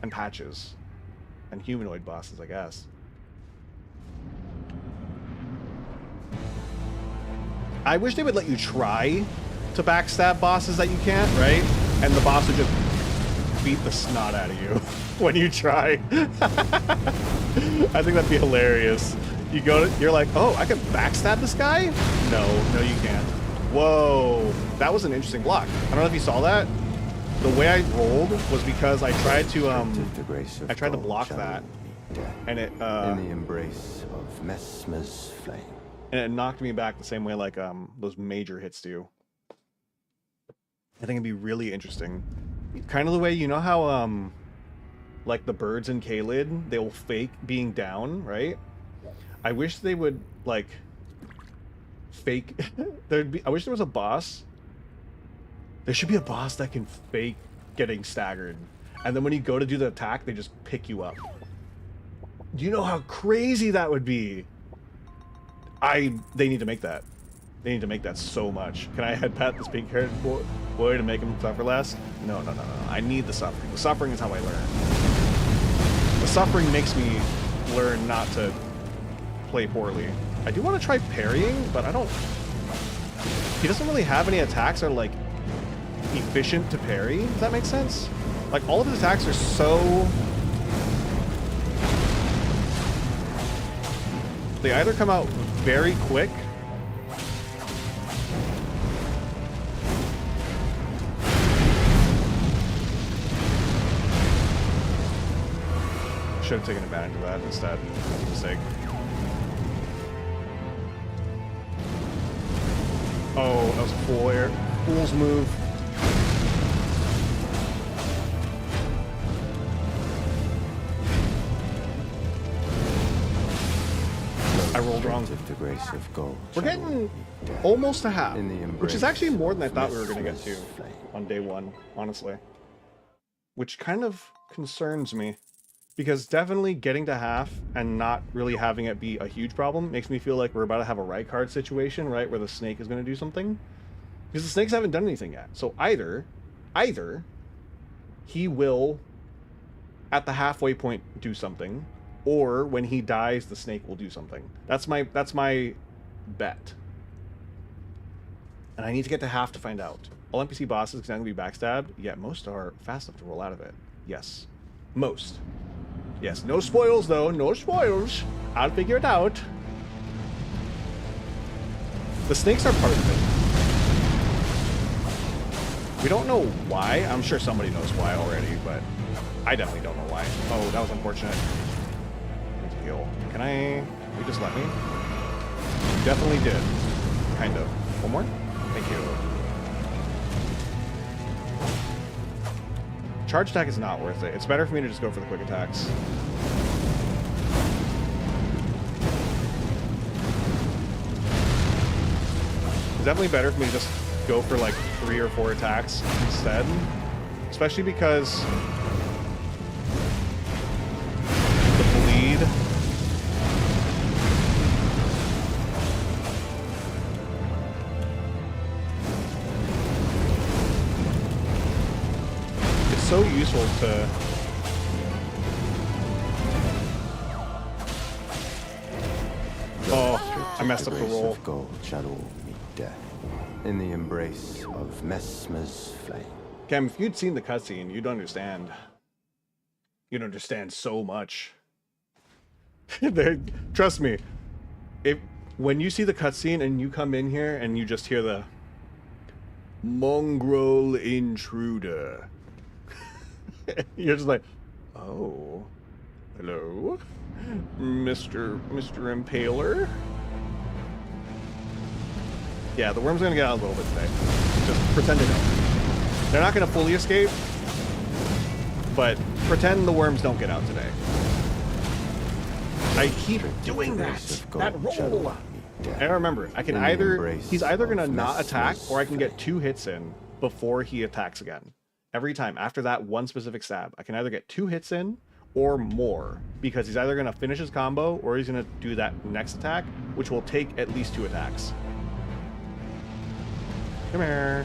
and patches, and humanoid bosses, I guess. I wish they would let you try to backstab bosses that you can't, right? And the boss would just beat the snot out of you when you try. I think that'd be hilarious. You go to, you're like, oh, I can backstab this guy? No, you can't. Whoa, that was an interesting block. I don't know if you saw that. The way I rolled was because I tried to block that, and it in the embrace of Mesmer's flame. And it knocked me back the same way like those major hits do. I think it'd be really interesting. Kind of the way, you know how like the birds in Caelid, they will fake being down, right? I wish they would like fake I wish there was a boss. There should be a boss that can fake getting staggered. And then when you go to do the attack, they just pick you up. Do you know how crazy that would be? They need to make that. They need to make that so much. Can I head pat this pink-haired boy to make him suffer less? No. I need the suffering. The suffering is how I learn. The suffering makes me learn not to play poorly. I do want to try parrying, but I don't... He doesn't really have any attacks that are, like, efficient to parry. Does that make sense? Like, all of his attacks are so... They either come out very quick, should have taken advantage of that instead. That's a mistake. Oh, that was a fool's move. I rolled wrong. The grace of gold. We're getting almost to half, which is actually more than I thought we were going to get to on day one, honestly. Which kind of concerns me. Because definitely getting to half and not really having it be a huge problem makes me feel like we're about to have a Raecords situation, right? Where the snake is going to do something. Because the snakes haven't done anything yet. So either he will, at the halfway point, do something, or when he dies, the snake will do something. That's my bet. And I need to get to half to find out. All NPC bosses can be backstabbed, yet most are fast enough to roll out of it. Yes. Most. Yes, no spoils though, no spoils. I'll figure it out. The snakes are part of it. We don't know why. I'm sure somebody knows why already, but I definitely don't know why. Oh, that was unfortunate. I need to heal. Can you just let me? You definitely did. Kind of. One more? Thank you. Charge attack is not worth it. It's better for me to just go for the quick attacks. It's definitely better for me to just go for like 3 or 4 attacks instead. Especially because the bleed. So useful to I messed up the roll. Of gold shall all meet death in the embrace of Mesmer's flame. Cam, if you'd seen the cutscene, you'd understand. You'd understand so much. Trust me, when you see the cutscene and you come in here and you just hear the mongrel intruder. You're just like, oh, Hello, Mr. Impaler. Yeah, the worm's gonna get out a little bit today. Just pretend they don't. They're not gonna fully escape, but pretend the worms don't get out today. I keep doing that. That roll. And remember, I can he's either gonna not attack, or I can get 2 hits in before he attacks again. Every time after that one specific stab, I can either get 2 hits in or more, because he's either gonna finish his combo or he's gonna do that next attack, which will take at least 2 attacks. Come here.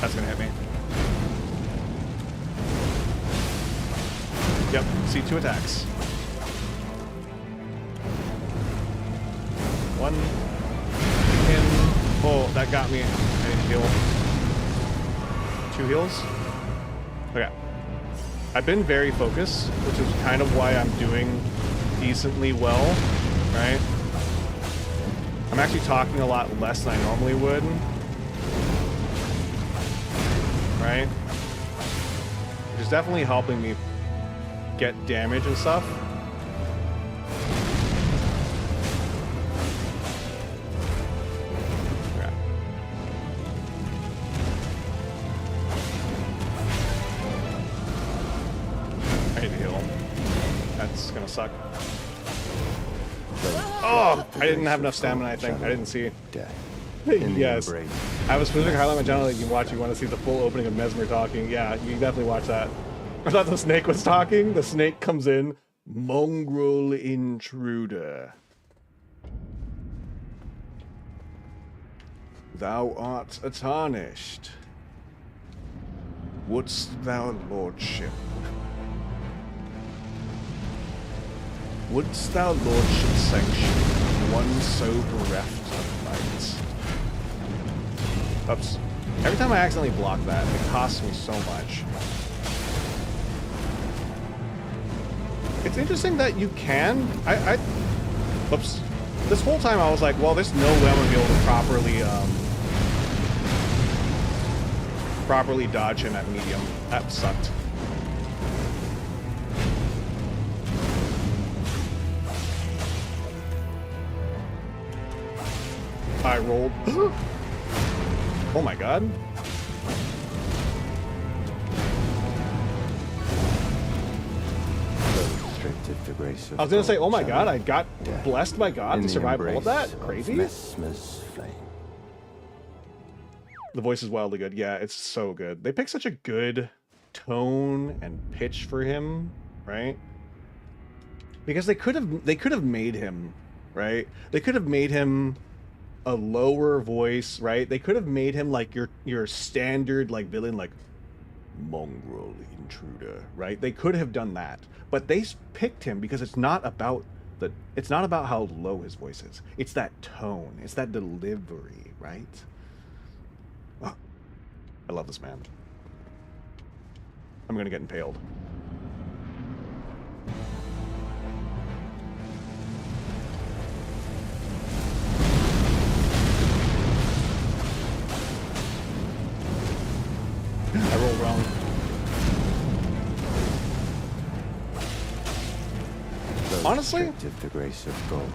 That's gonna hit me. Yep, see 2 attacks. 1 in. Oh, that got me. I need to heal. 2 heals. Okay. I've been very focused, which is kind of why I'm doing decently well, right? I'm actually talking a lot less than I normally would. Right? Which is definitely helping me get damage and stuff. Yeah. I need to heal. That's gonna suck. Oh! I didn't have enough stamina, I think. I didn't see. Yes. I have a specific highlight on my channel that you can watch if you want to see the full opening of Mesmer talking. Yeah, you can definitely watch that. I thought the snake was talking. The snake comes in. Mongrel intruder. Thou art tarnished. Wouldst thou lordship? Wouldst thou lordship sanction one so bereft of light? Oops. Every time I accidentally block that, it costs me so much. It's interesting that you can. Oops. This whole time I was like, well, there's no way I'm gonna be able to properly dodge him at medium. That sucked. I rolled. Oh my god. I was gonna say, oh my god, I got blessed by God to survive all of that? Crazy? The voice is wildly good. Yeah, it's so good. They picked such a good tone and pitch for him, right? Because they could have made him, right? They could have made him a lower voice, right? They could have made him like your standard like villain, like mongrel intruder, right? They could have done that, but they picked him because it's not about how low his voice is. It's that tone. It's that delivery, right? Oh, I love this man. I'm gonna get impaled. I rolled wrong. Honestly,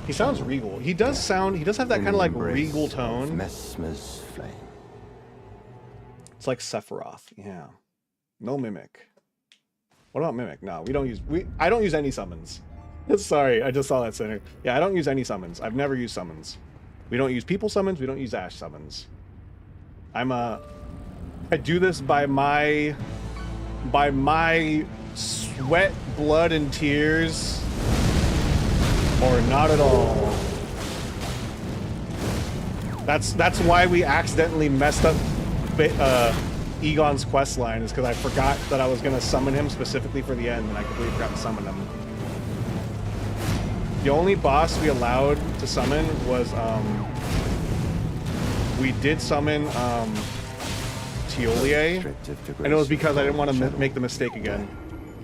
he sounds regal. He does have that kind of like regal tone. It's like Sephiroth, yeah. No mimic. What about mimic? No, I don't use any summons. Sorry, I just saw that center. Yeah, I don't use any summons. I've never used summons. We don't use people summons, we don't use Ash summons. I do this by my sweat, blood, and tears, or not at all. That's why we accidentally messed up Egon's quest line, is because I forgot that I was gonna summon him specifically for the end, and I completely forgot to summon him. The only boss we allowed to summon was we did summon Keiowe, and it was because I didn't want to make the mistake again.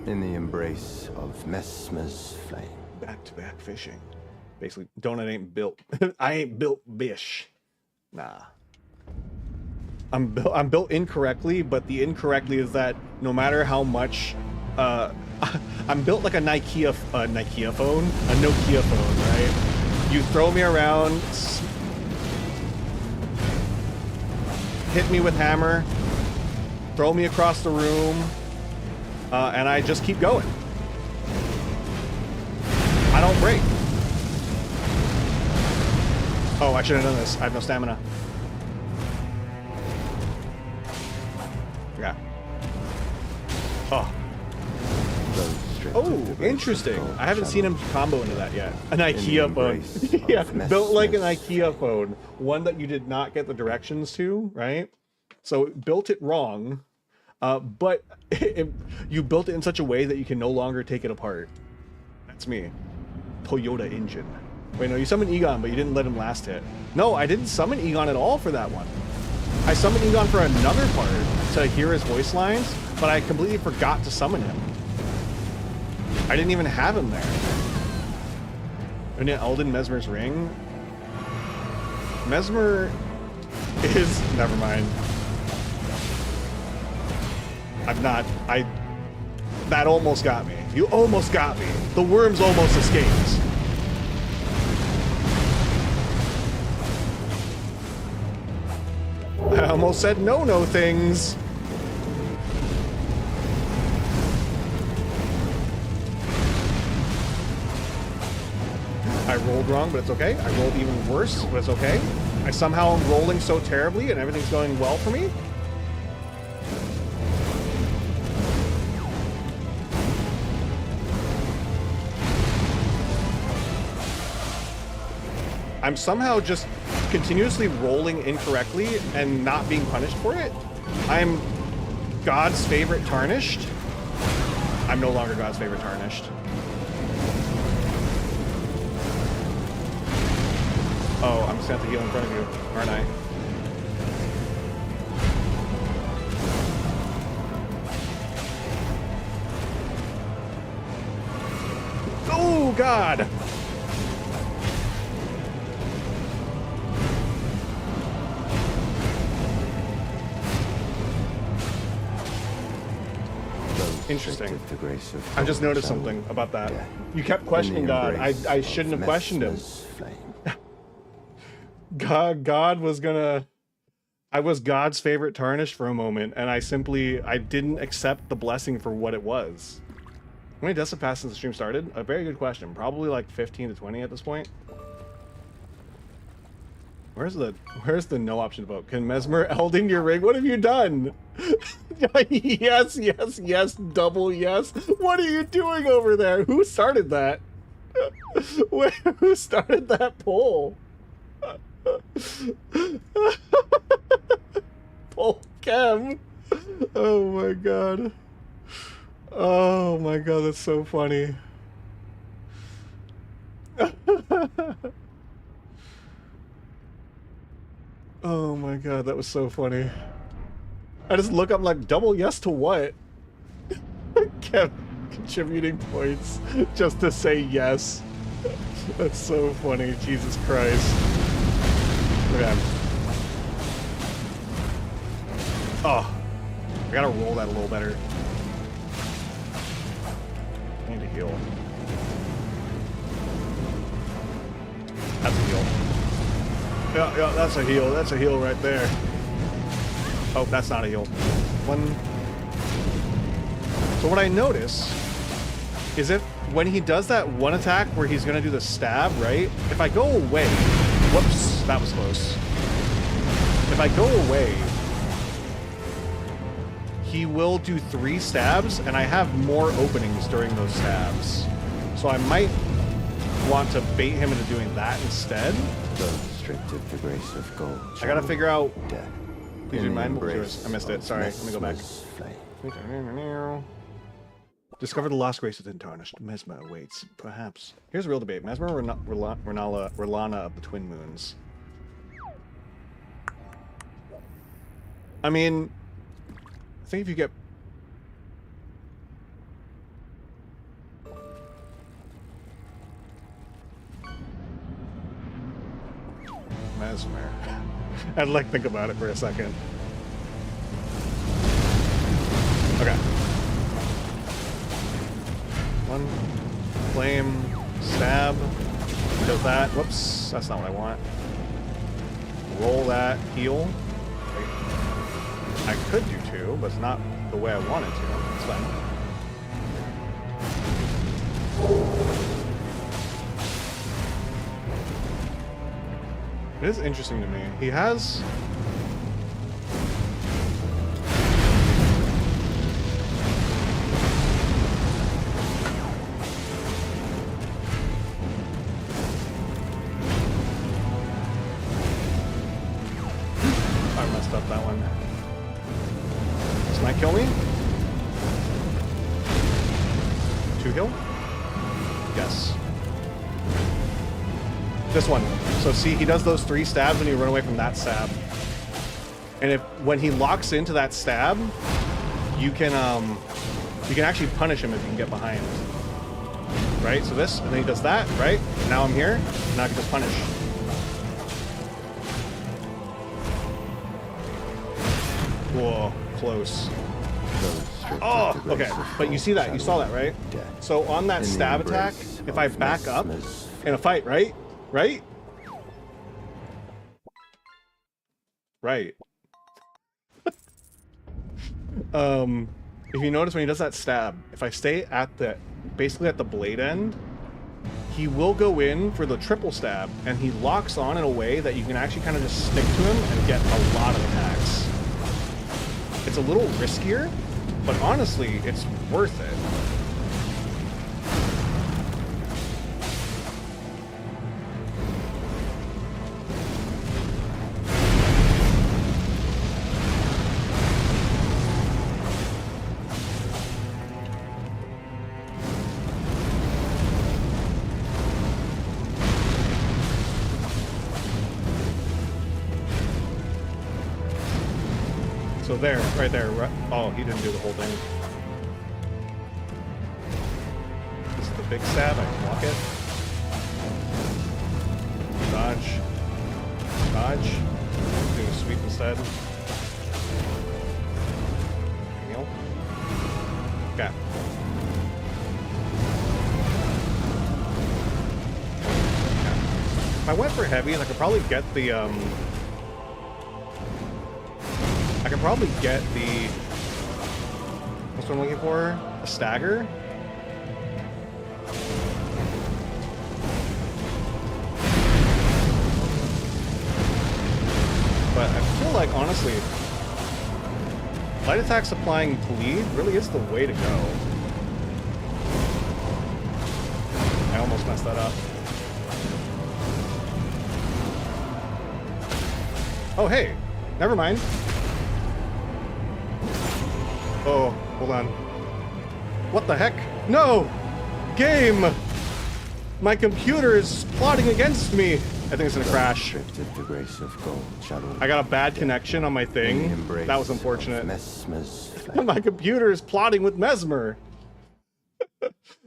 In the embrace of Mesmer's flame. Back-to-back fishing. Basically, donut ain't built. I ain't built bish. Nah. I'm built incorrectly, but the incorrectly is that no matter how much, I'm built like a Nokia phone, right? You throw me around, hit me with hammer, throw me across the room, and I just keep going. I don't break. Oh, I should have done this. I have no stamina. Yeah. Oh. Oh, interesting. I haven't seen him combo into that yet. An IKEA phone. Yeah, built like an IKEA phone. One that you did not get the directions to, right? So it built it wrong, but you built it in such a way that you can no longer take it apart. That's me. Toyota engine. Wait, no, you summoned Egon, but you didn't let him last hit. No, I didn't summon Egon at all for that one. I summoned Egon for another part to hear his voice lines, but I completely forgot to summon him. I didn't even have him there. And then Elden Mesmer's ring. Mesmer is... Never mind. That almost got me. You almost got me. The worms almost escaped. I almost said no things. I rolled wrong, but it's okay. I rolled even worse, but it's okay. I somehow am rolling so terribly and everything's going well for me. I'm somehow just continuously rolling incorrectly and not being punished for it. I'm God's favorite tarnished. I'm no longer God's favorite tarnished. Oh, I'm just gonna have to heal in front of you, aren't I? Oh, God! Interesting. I just noticed something about that. You kept questioning God. I shouldn't have questioned him. God was gonna... I was God's favorite tarnished for a moment, and I didn't accept the blessing for what it was. How many deaths have passed since the stream started? A very good question. Probably like 15 to 20 at this point. Where's the no option vote? Can Mesmer Elden your ring? What have you done? Yes, yes, yes, double yes. What are you doing over there? Who started that? Who started that poll? Poll Chem. Oh my god. Oh my god, that's so funny. Oh my god, that was so funny. I just look up like, double yes to what? Kept contributing points just to say yes. That's so funny, Jesus Christ. Okay. Oh, I gotta roll that a little better. I need to heal. That's a heal. Yeah, that's a heal. That's a heal right there. Oh, that's not a heal. One. So what I notice is when he does that one attack where he's gonna do the stab, right? If I go away, whoops, that was close. If I go away, he will do 3 stabs, and I have more openings during those stabs. So I might want to bait him into doing that instead. The grace of gold. I gotta figure out. Death. Please remind me. I missed it. Sorry. Let me go back. Discover the lost grace within tarnished. Mesmer awaits. Perhaps. Here's a real debate. Mesmer or R'Lana of the Twin Moons? I mean, I think if you get... Mesmer. I'd like think about it for a second. Okay. One flame stab. Does that. Whoops, that's not what I want. Roll that heal. I could do two, but it's not the way I wanted to. It's fine. It is interesting to me. He has... I messed up that one. Does that kill me? 2 heal? Yes. This one. So see, he does those 3 stabs when you run away from that stab. And when he locks into that stab, you can actually punish him if you can get behind. Right? So this, and then he does that, right? Now I'm here, and now I can just punish. Whoa, close. Oh, okay. But you see that, you saw that, right? So on that stab attack, if I back up in a fight, right? Right? Right. If you notice when he does that stab, if I stay at basically at the blade end, he will go in for the triple stab, and he locks on in a way that you can actually kind of just stick to him and get a lot of attacks. It's a little riskier, but honestly, it's worth it. So there, right there. Oh, he didn't do the whole thing. This is the big stab. I can block it. Dodge. Dodge. Do a sweep instead. Heal. Okay. If I went for heavy, I could probably get the what's what I'm looking for? A stagger? But I feel like, honestly, light attacks applying bleed really is the way to go. I almost messed that up. Oh, hey, never mind. Oh, hold on. What the heck? No! Game! My computer is plotting against me! I think it's gonna crash. I got a bad connection on my thing. That was unfortunate. My computer is plotting with Mesmer!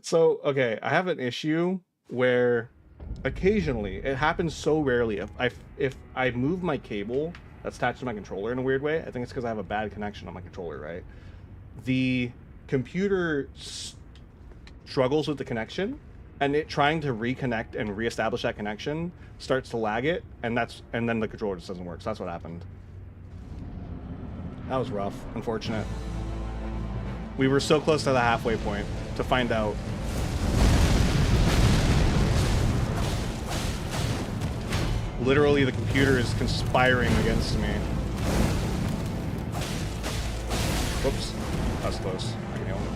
So, okay, I have an issue where occasionally, it happens so rarely, if I move my cable that's attached to my controller in a weird way, I think it's because I have a bad connection on my controller, right? The computer struggles with the connection, and it trying to reconnect and reestablish that connection starts to lag it, and then the controller just doesn't work. So that's what happened. That was rough, unfortunate. We were so close to the halfway point to find out. Literally, the computer is conspiring against me. Whoops. That's close. I can heal him.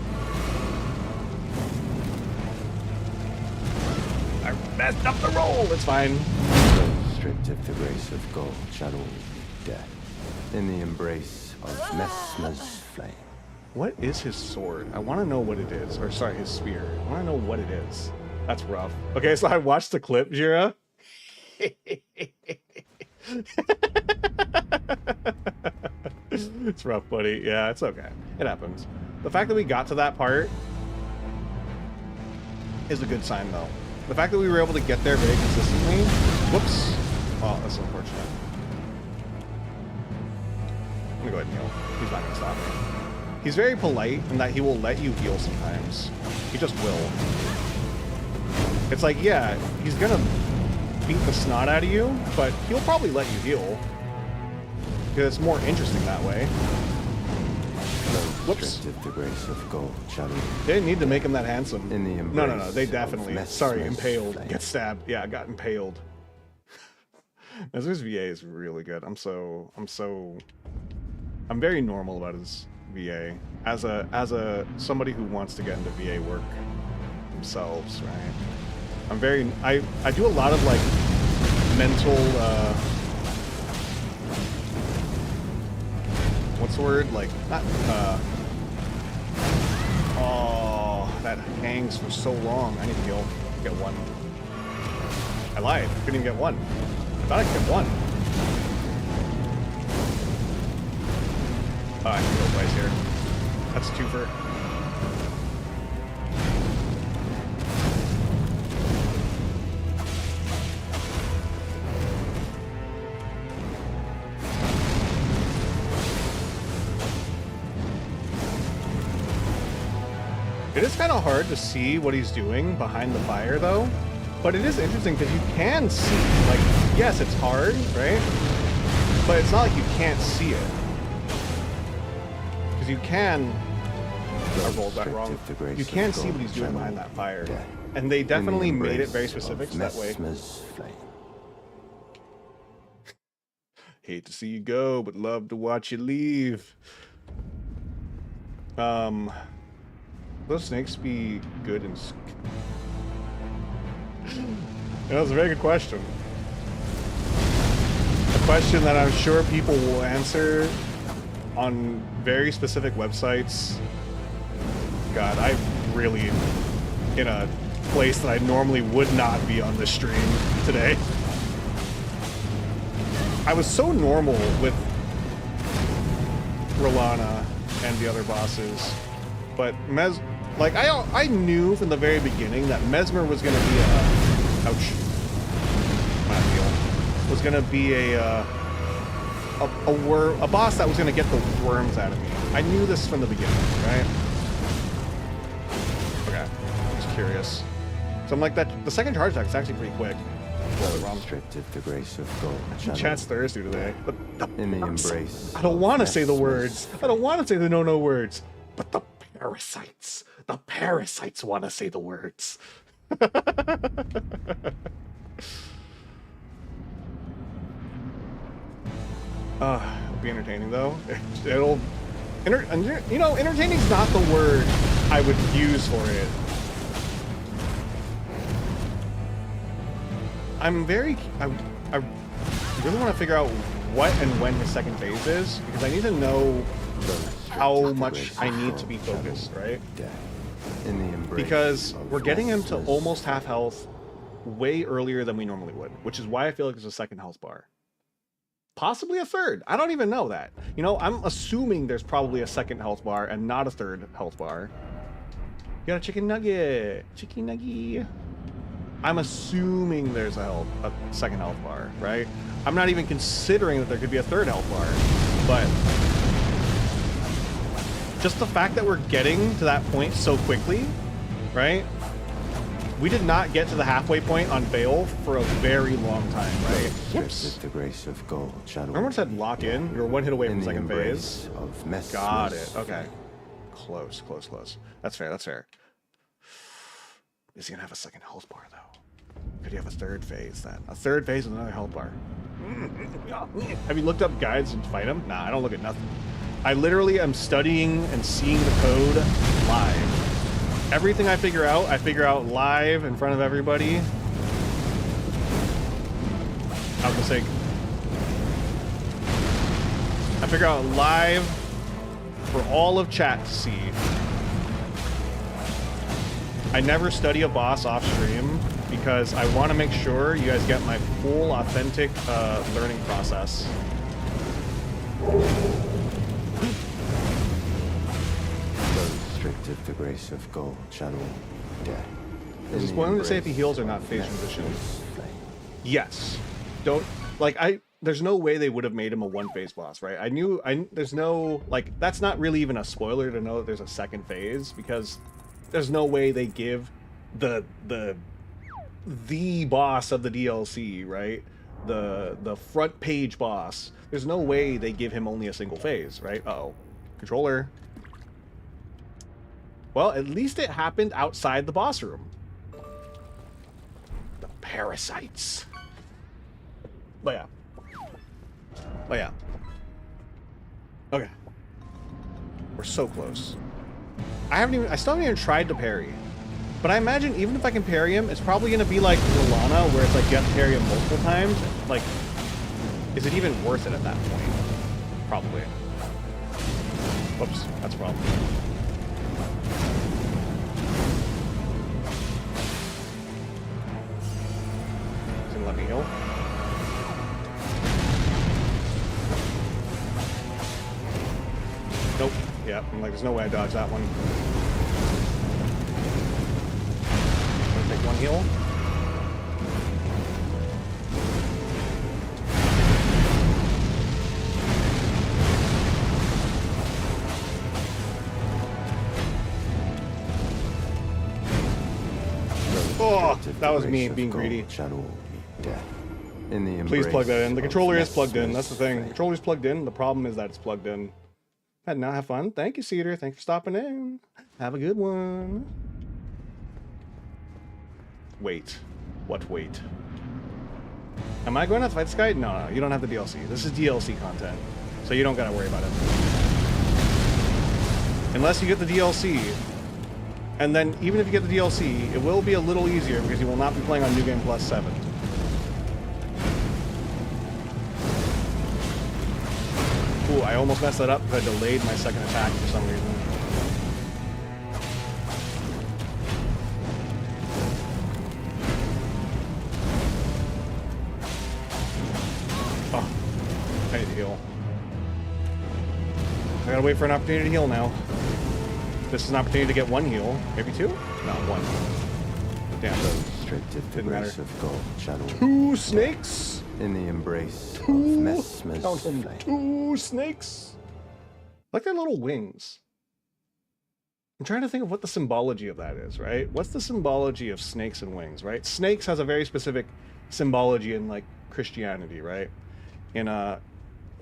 I messed up the roll! It's fine. So stripped of the grace of gold, shadow, death, in the embrace of Mesmer's flame. What is his sword? I want to know what it is. Or sorry, his spear. I want to know what it is. That's rough. Okay, so I watched the clip, Jira. It's rough, buddy. Yeah, it's okay. It happens. The fact that we got to that part is a good sign, though. The fact that we were able to get there very consistently. Whoops. Oh, that's unfortunate. I'm gonna go ahead and heal. He's not gonna stop me. He's very polite in that he will let you heal sometimes. He just will. It's like, yeah, he's gonna beat the snot out of you, but he'll probably let you heal. Because it's more interesting that way. Whoops. The grace of gold, shall we? They didn't need to make him that handsome. In the No, they definitely. Sorry, mesmer's impaled. flame. Get stabbed. Yeah, I got impaled. Mesmer's VA is really good. I'm very normal about his VA. As a somebody who wants to get into VA work themselves, right? I do a lot of like mental what's the word? Like not oh, that hangs for so long. I need to heal. Get one. I lied. Couldn't even get one. I thought I could get one. Oh, I can go twice here. That's a twofer. It is kind of hard to see what he's doing behind the fire, though. But it is interesting because you can see. Like, yes, it's hard, right? But it's not like you can't see it. Because you can... I rolled that wrong. You can see what he's doing behind that fire. And they definitely made it very specific that way. Hate to see you go, but love to watch you leave. Will snakes be good in... That was a very good question. A question that I'm sure people will answer on very specific websites. God, I'm really in a place that I normally would not be on this stream today. I was so normal with Rolana and the other bosses, but like I knew from the very beginning that Mesmer was going to be ouch, was going to be a boss that was going to get the worms out of me. I knew this from the beginning, right? Okay, just curious. So I'm like that. The second charge attack is actually pretty quick. The grace of gold. Chat's thirsty today, but in the embrace. I don't want to say the words. I don't want to say the no words. But the parasites want to say the words. It'll be entertaining though. Entertaining's not the word I would use for it. I really want to figure out what and when his second phase is, because I need to know how much I need to be focused, right? Because we're getting him to almost half health way earlier than we normally would, which is why I feel like there's a second health bar. Possibly a third. I don't even know that. You know, I'm assuming there's probably a second health bar and not a third health bar. You got a chicken nugget. Chicken nugget. I'm assuming there's a second health bar, right? I'm not even considering that there could be a third health bar, but just the fact that we're getting to that point so quickly, right? We did not get to the halfway point on Bale for a very long time, right? Whoops. The grace of gold. Remember when it said lock in? You were one hit away from second phase. Got it. Okay. Close. That's fair. Is he gonna have a second health bar though? Could he have a third phase then? A third phase with another health bar. Have you looked up guides and fight him? Nah, I don't look at nothing. I literally am studying and seeing the code live. Everything I figure out live in front of everybody. I was gonna say, I figure out live for all of chat to see. I never study a boss off stream because I want to make sure you guys get my full, authentic learning process. Restricted the grace of gold, channel death. I just wanted to say if he heals or not phase transition. Yes. like there's no way they would have made him a one-phase boss, right? There's no, like, that's not really even a spoiler to know that there's a second phase, because there's no way they give the boss of the DLC, right? The front page boss. There's no way they give him only a single phase, right? Uh-oh. Controller. Well, at least it happened outside the boss room. The parasites. But yeah. Okay. We're so close. I still haven't even tried to parry. But I imagine even if I can parry him, it's probably gonna be like Lana, where it's like you have to parry him multiple times. Like, is it even worth it at that point? Probably. Whoops, that's a problem. He's gonna let me heal. Nope. Yeah, I'm like, there's no way I dodge that one. Gonna take one heal. Oh, that was me being greedy. Please plug that in. The controller is plugged in. That's the thing. The controller is plugged in. The problem is that it's plugged in. And now have fun. Thank you, Cedar. Thanks for stopping in. Have a good one. Wait. What wait? Am I going to fight this guy? No, you don't have the DLC. This is DLC content. So you don't gotta worry about it. Unless you get the DLC. And then, even if you get the DLC, it will be a little easier because you will not be playing on New Game Plus 7. Ooh, I almost messed that up because I delayed my second attack for some reason. Oh, I need to heal. I gotta wait for an opportunity to heal now. This is an opportunity to get one heal. Maybe two? No, one. Damn. Didn't matter. Two snakes? In the embrace of Messmer's flame. Two snakes? I like their little wings. I'm trying to think of what the symbology of that is, right? What's the symbology of snakes and wings, right? Snakes has a very specific symbology in, like, Christianity, right? In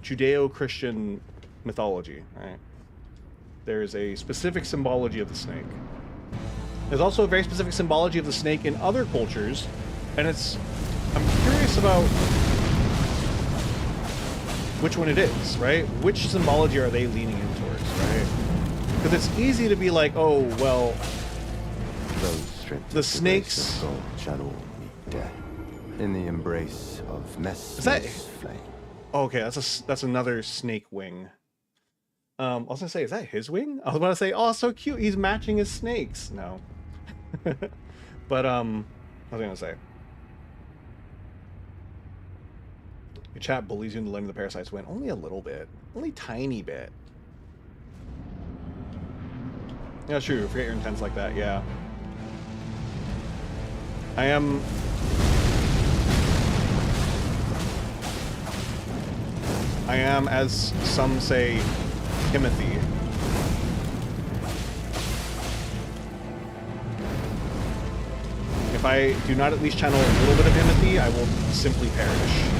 Judeo-Christian mythology, right? There is a specific symbology of the snake. There's also a very specific symbology of the snake in other cultures, and I'm curious about which one it is, right? Which symbology are they leaning in towards, right? Because it's easy to be like, oh, well, the snakes shall all meet death in the embrace of Messmer's flame. Oh, okay, that's another snake wing. I was gonna say, is that his wing? I was about to say, oh, so cute, he's matching his snakes. No. But, I was gonna say. Your chat bullies you into letting the parasites win. Only a little bit. Only a tiny bit. Yeah, true. Forget your intents like that, yeah. I am as some say, Timothy. If I do not at least channel a little bit of Timothy, I will simply perish.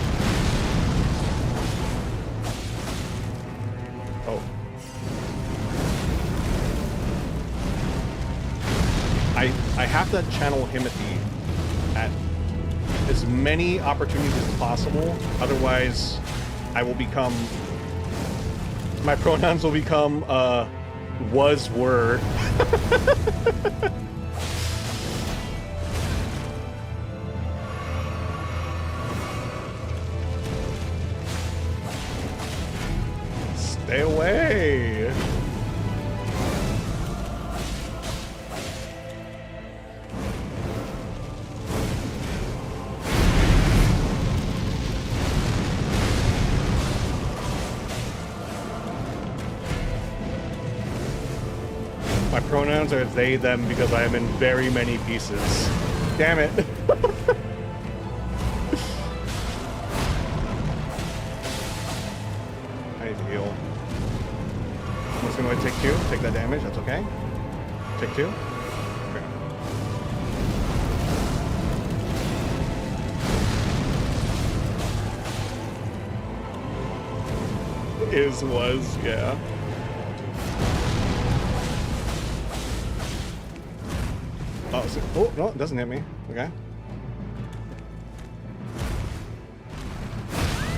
Oh. I have to channel Timothy at as many opportunities as possible, otherwise I will become... my pronouns will become, was, were. Stay away! My pronouns are they, them, because I am in very many pieces. Damn it. ahead, take 2. Take that damage. That's okay. Take 2. Okay. Was, yeah. Oh, so, oh, no, it doesn't hit me. Okay.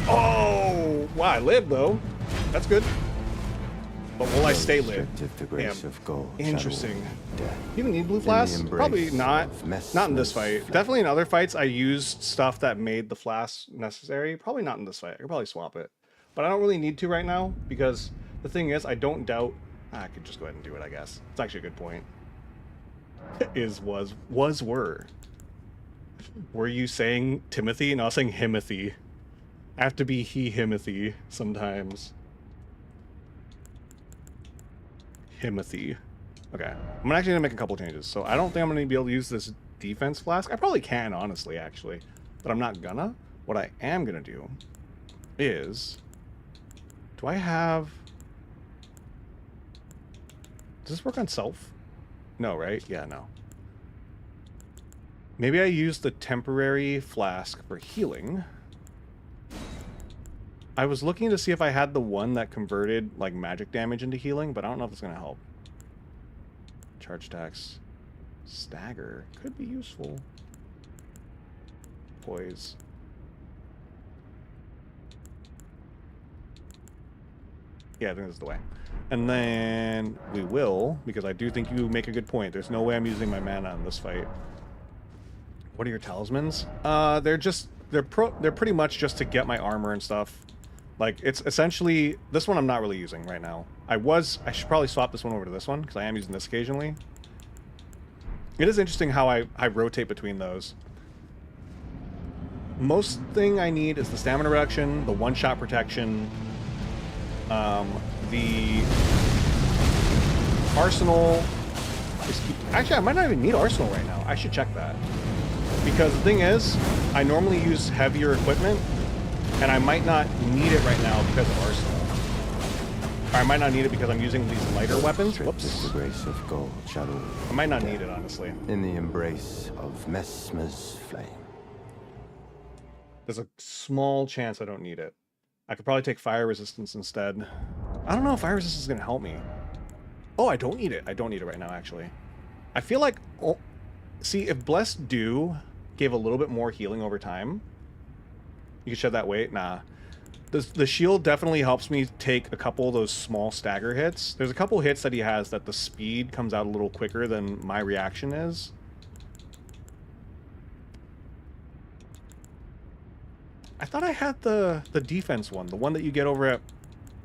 Oh, wow, I lived though. That's good. But will I stay lit? Damn. Interesting. You even need blue flasks? Probably not. Not in this fight. Definitely in other fights I used stuff that made the flasks necessary. Probably not in this fight. I could probably swap it. But I don't really need to right now because the thing is, I don't doubt. I could just go ahead and do it, I guess. It's actually a good point. Were. Were you saying Timothy? No, I was saying Himothy. I have to be Himothy sometimes. Himothy. Okay. I'm actually gonna make a couple changes. So I don't think I'm gonna be able to use this defense flask. I probably can, honestly, actually. But I'm not gonna. What I am gonna do is... Do I have... Does this work on self? No, right? Yeah, no. Maybe I use the temporary flask for healing. I was looking to see if I had the one that converted like magic damage into healing, but I don't know if it's going to help. Charge attacks. Stagger. Could be useful. Poise. Yeah, I think this is the way. And then we will, because I do think you make a good point. There's no way I'm using my mana in this fight. What are your talismans? They're pretty much just to get my armor and stuff. Like, it's essentially... This one I'm not really using right now. I should probably swap this one over to this one, because I am using this occasionally. It is interesting how I rotate between those. Most thing I need is the stamina reduction, the one-shot protection, the arsenal is... Actually, I might not even need arsenal right now. I should check that. Because the thing is, I normally use heavier equipment, and I might not need it right now because of arsenal. Or I might not need it because I'm using these lighter weapons. Whoops. The grace of gold shadow. I might not need it, honestly. In the embrace of Mesmer's flame. There's a small chance I don't need it. I could probably take fire resistance instead. I don't know if fire resistance is going to help me. Oh, I don't need it. I don't need it right now, actually. I feel like... Oh, see, if Blessed Dew gave a little bit more healing over time... You can shed that weight? Nah. The shield definitely helps me take a couple of those small stagger hits. There's a couple hits that he has that the speed comes out a little quicker than my reaction is. I thought I had the defense one, the one that you get over at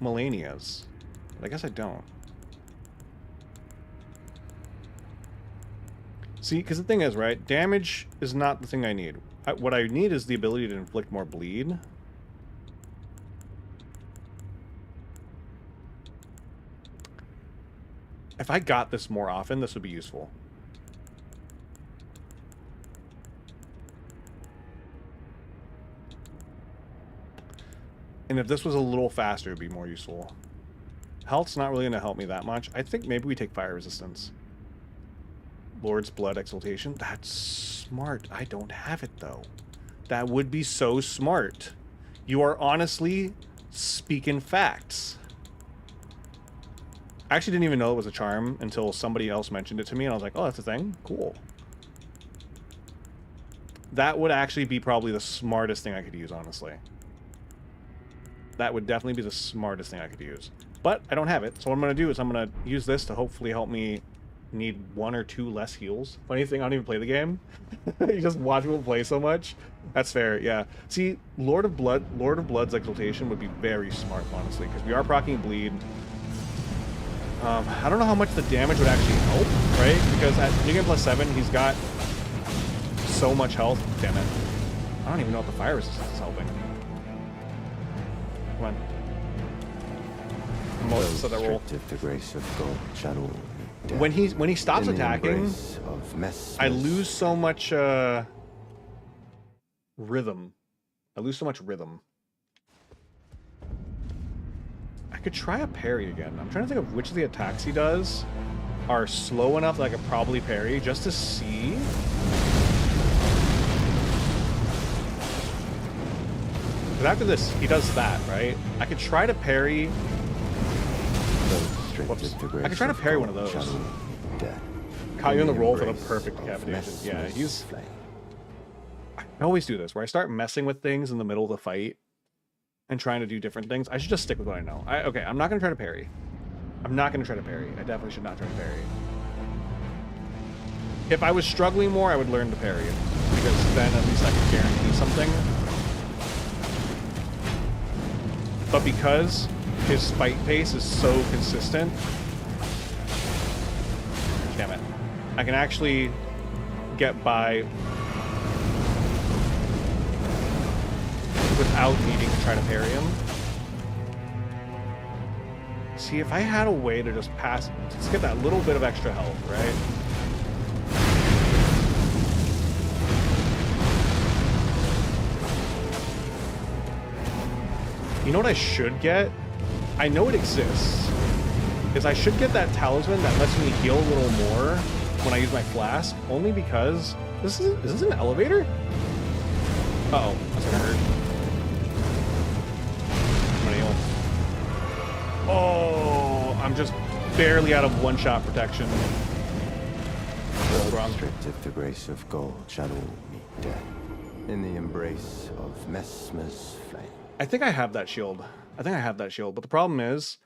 Melania's. But I guess I don't. See, because the thing is, right, damage is not the thing I need. What I need is the ability to inflict more bleed. If I got this more often, this would be useful. And if this was a little faster, it would be more useful. Health's not really going to help me that much. I think maybe we take fire resistance. Lord's Blood Exaltation. That's smart. I don't have it, though. That would be so smart. You are honestly speaking facts. I actually didn't even know it was a charm until somebody else mentioned it to me, and I was like, oh, that's a thing? Cool. That would actually be probably the smartest thing I could use, honestly. That would definitely be the smartest thing I could use. But I don't have it, so what I'm going to do is I'm going to use this to hopefully help me need 1 or 2 less heals. Funny thing, I don't even play the game. You just watch people play so much. That's fair, yeah. See, Lord of Blood's Exaltation would be very smart, honestly, because we are proccing bleed. I don't know how much the damage would actually help, right? Because at New Game Plus 7, he's got so much health. Damn it. I don't even know if the fire resistance is helping. Come on. Most of that roll. The grace of gold shadow. When he stops attacking, I lose so much rhythm. I lose so much rhythm. I could try a parry again. I'm trying to think of which of the attacks he does are slow enough that I could probably parry just to see. Because after this, he does that, right? I could try to parry. Whoops. I could try to parry one of those. Caught you in the roll for the perfect decapitation. Yeah, he's... I always do this, where I start messing with things in the middle of the fight and trying to do different things. I should just stick with what I know. Okay, I'm not going to try to parry. I'm not going to try to parry. I definitely should not try to parry. If I was struggling more, I would learn to parry it, because then at least I could guarantee something. But because his fight pace is so consistent, damn it, I can actually get by without needing to try to parry him. See, if I had a way to just pass, just get that little bit of extra health, right? You know what I should get? I know it exists. Is I should get that talisman that lets me heal a little more when I use my flask, only because is this an elevator? Uh-oh, that's what I heard. I'm gonna heal. Oh, I'm just barely out of one-shot protection. Stripped of the grace of gold shall all meet death in the embrace of Mesmer's flame. I think I have that shield. But the problem is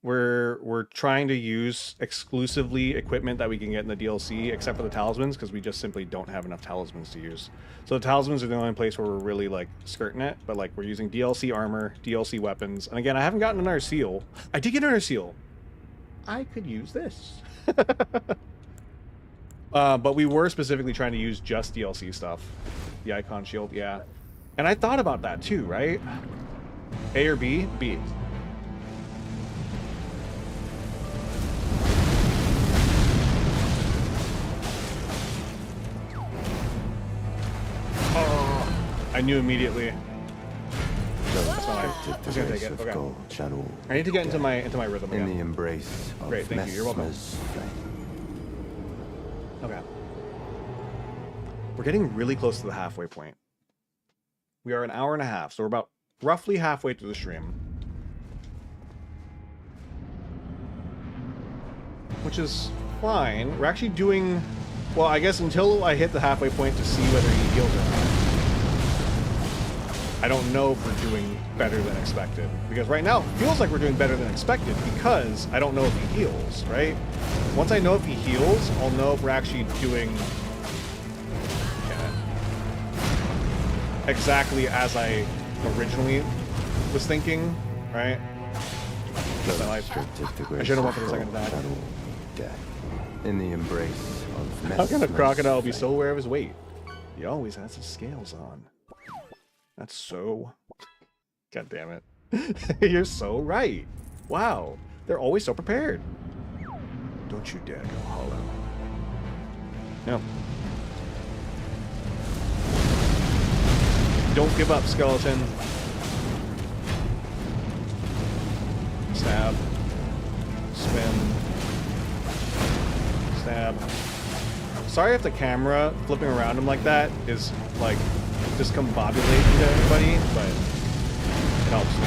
we're trying to use exclusively equipment that we can get in the DLC, except for the talismans, because we just simply don't have enough talismans to use. So the talismans are the only place where we're really like skirting it, but like we're using DLC armor, DLC weapons, and again, I haven't gotten another seal. I did get another seal. I could use this. But we were specifically trying to use just DLC stuff. The icon shield, yeah. And I thought about that too, right? A or B? B. Oh, I knew immediately. That's fine. I'm just gonna take it. Okay. I need to get into my rhythm again. In the embrace of Great, thank you. You're welcome. Okay. We're getting really close to the halfway point. We are an hour and a half, so we're about roughly halfway through the stream. Which is fine. We're actually doing... Well, I guess until I hit the halfway point to see whether he heals or not. I don't know if we're doing better than expected. Because right now, it feels like we're doing better than expected because I don't know if he heals, right? Once I know if he heals, I'll know if we're actually doing... exactly as I originally was thinking, right? I should have went for the second attack. In the embrace of How can a crocodile be so aware of his weight? He always has his scales on. That's so... God damn it. You're so right. Wow. They're always so prepared. Don't you dare go hollow. No. Don't give up, skeleton. Stab. Spin. Stab. Sorry if the camera flipping around him like that is like discombobulating to everybody, but it helps me.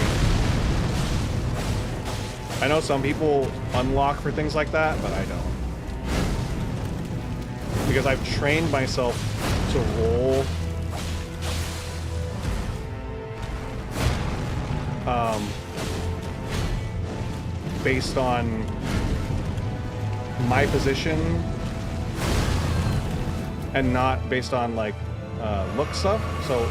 I know some people unlock for things like that, but I don't. Because I've trained myself to roll based on my position and not based on like look stuff. So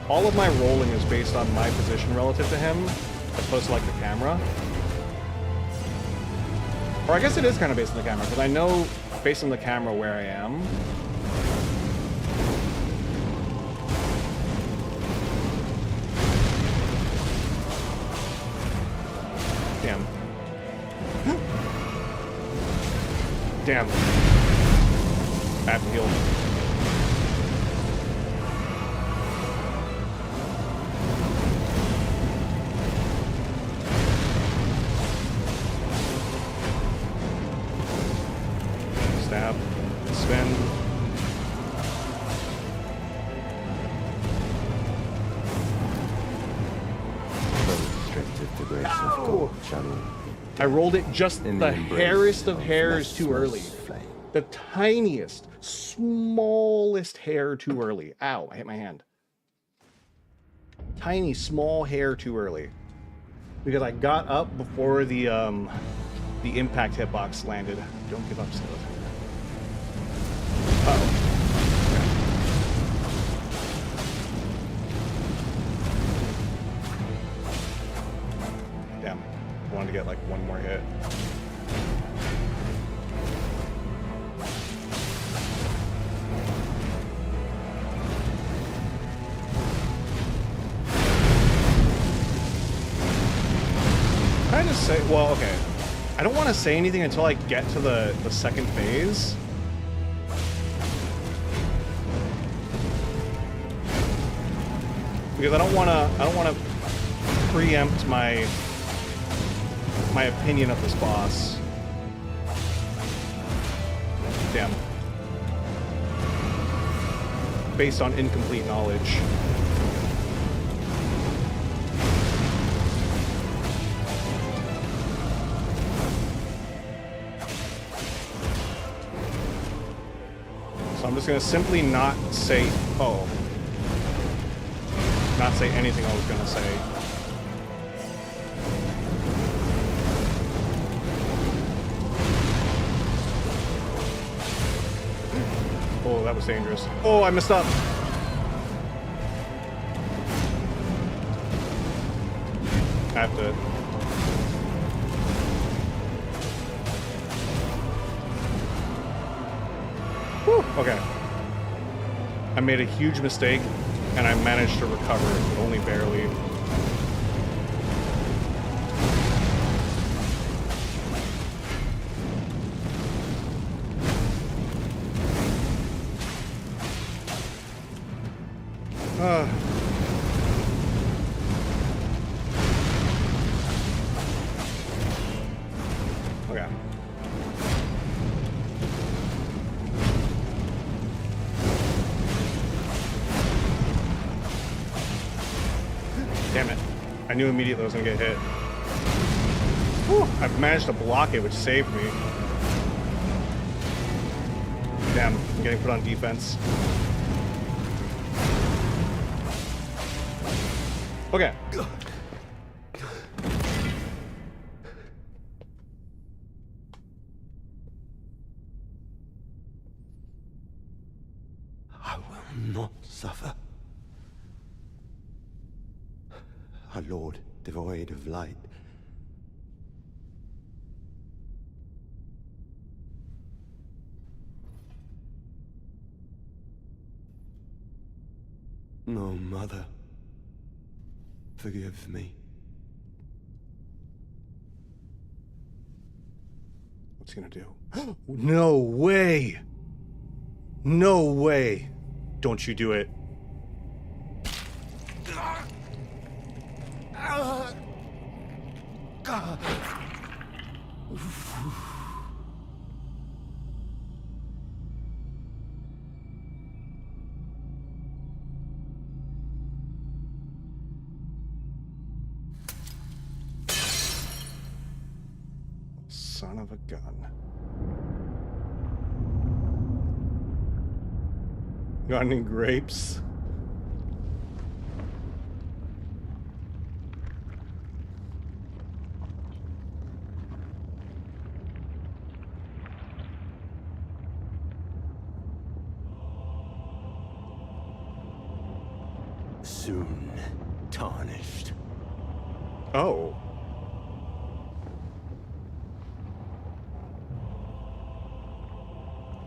all of my rolling is based on my position relative to him as opposed to like the camera. Or I guess it is kind of based on the camera because I know based on the camera where I am. Damn. Damn. I have to heal. grace of God shall all I rolled it just in the embrace hairest of hairs too early. flame. The tiniest, smallest hair too early. Ow, I hit my hand. Tiny, small hair too early. Because I got up before the impact hitbox landed. Don't give up, Skeleton. Uh-oh. Damn. I wanted to get like one more hit. Kind of say, well, okay. I don't want to say anything until I get to the second phase. Because I don't want to preempt my opinion of this boss. Damn. Based on incomplete knowledge. So I'm just gonna simply not say, not say anything I was gonna say. Oh, that was dangerous. Oh, I messed up. I have to. Whew, okay. I made a huge mistake, and I managed to recover, but only barely. Okay. Damn it. I knew immediately I was going to get hit. Whew, I've managed to block it, which saved me. Damn, I'm getting put on defense. Okay. I will not suffer. A lord devoid of light. No, mother. Forgive me. What's he gonna do? No way! No way! Don't you do it. Son of a gun. Got any grapes? Soon tarnished. Oh.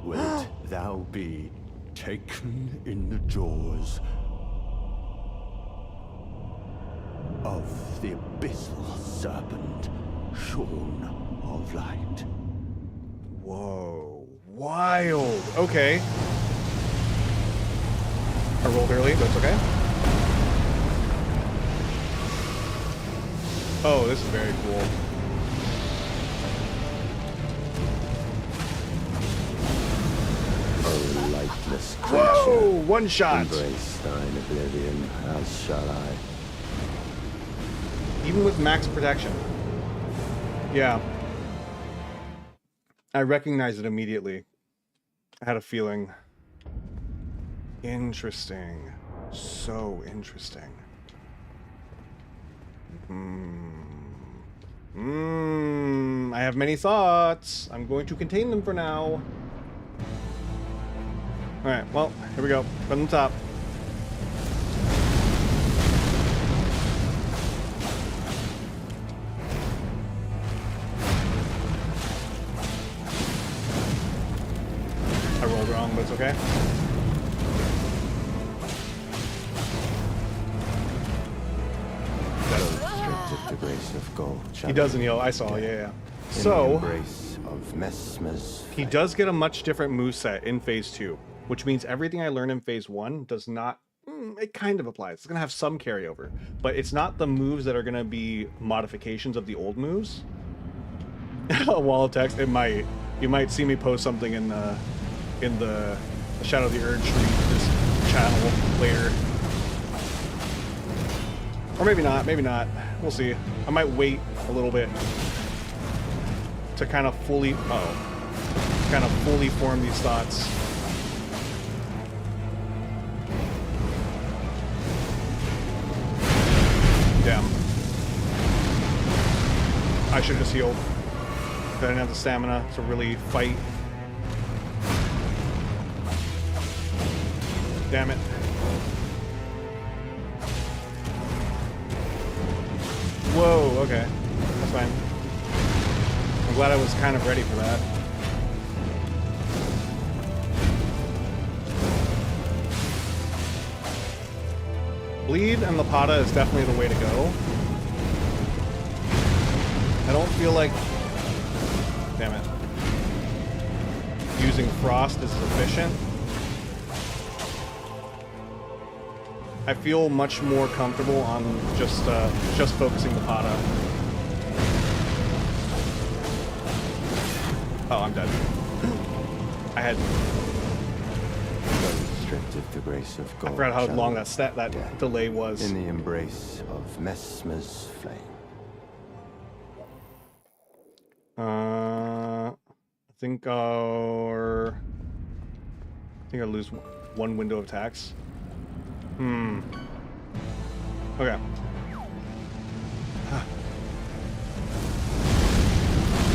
Wilt thou be taken in the jaws of the abyssal serpent, shorn of light? Whoa. Wild. Okay. I rolled early, but it's okay. Oh, this is very cool. O lightless creature, Whoa! One shot! embrace thine oblivion, as shall I. even with max protection. Yeah. I recognized it immediately. I had a feeling. Interesting. So interesting. I have many thoughts. I'm going to contain them for now. Alright, well, here we go. From the top. I rolled wrong, but it's okay. The grace of gold. He doesn't heal. I saw. Yeah. So he does get a much different moveset in phase 2, which means everything I learned in phase 1 does not. It kind of applies. It's gonna have some carryover, but it's not the moves that are gonna be modifications of the old moves. A wall of text. It might. You might see me post something in the Shadow of the Urge this channel later. Or maybe not, maybe not. We'll see. I might wait a little bit to kind of fully form these thoughts. Damn. I should have just healed. I didn't have the stamina to really fight. Damn it. Whoa, okay. That's fine. I'm glad I was kind of ready for that. Bleed and Lapata is definitely the way to go. I don't feel like... Damn it. Using Frost is sufficient. I feel much more comfortable on just focusing the Pata. Oh, I'm dead. I had. The grace of God. I forgot how long that delay was. In the embrace of Mesmer's flame. I think I'll lose one window of attacks. Okay.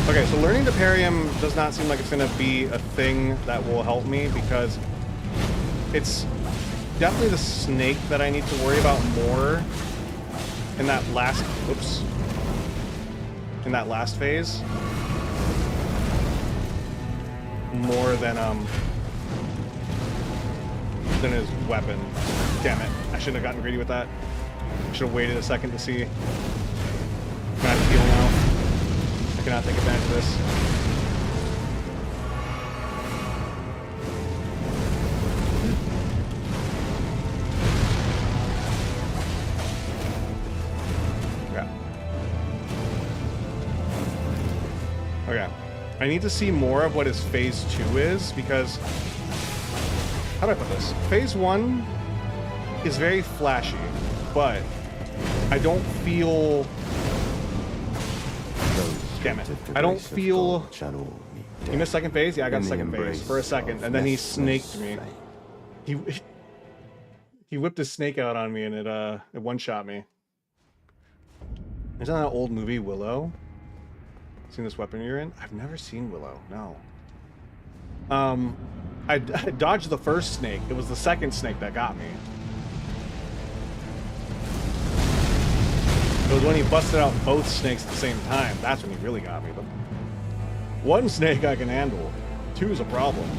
Okay, so learning to Perium does not seem like it's going to be a thing that will help me because it's definitely the snake that I need to worry about more in that last... Oops. In that last phase. More than his weapon. Damn it. I shouldn't have gotten greedy with that. I should have waited a second to see. I'm gonna have to heal now. I cannot take advantage of this. Okay. Okay. I need to see more of what his phase 2 is because... How do I put this? Phase 1 is very flashy, but I don't feel... Damn it. I don't feel... You missed second phase? Yeah, I got second phase for a second, and then he snaked me. He whipped his snake out on me, and it one-shot me. Isn't that an old movie, Willow? Seen this weapon you're in? I've never seen Willow, no. I dodged the first snake. It was the second snake that got me. It was when he busted out both snakes at the same time. That's when he really got me. But one snake I can handle. Two is a problem.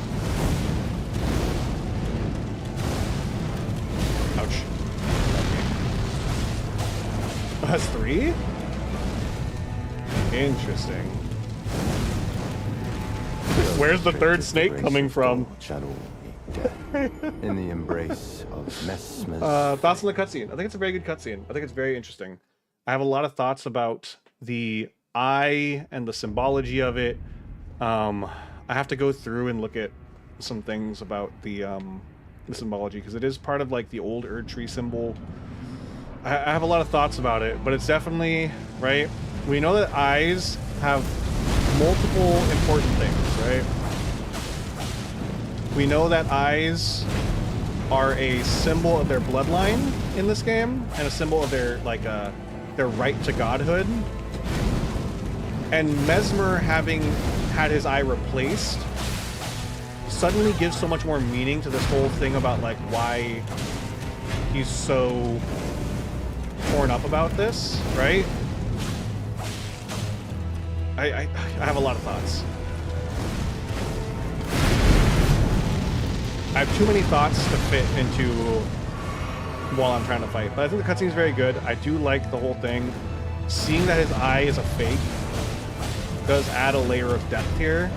Ouch. That's 3? Interesting. Where's the third snake coming from? In the embrace of Mesmer's thoughts on the cutscene. I think it's a very good cutscene. I think it's very interesting. I have a lot of thoughts about the eye and the symbology of it. I have to go through and look at some things about the symbology because it is part of like the old Erd Tree symbol I have a lot of thoughts about it, but it's definitely, right? We know that eyes have multiple important things, right? We know that eyes are a symbol of their bloodline in this game, and a symbol of their, like, their right to godhood. And Mesmer having had his eye replaced suddenly gives so much more meaning to this whole thing about, like, why he's so torn up about this, right? I have a lot of thoughts. I have too many thoughts to fit into while I'm trying to fight, but I think the cutscene is very good. I do like the whole thing. Seeing that his eye is a fake does add a layer of depth here.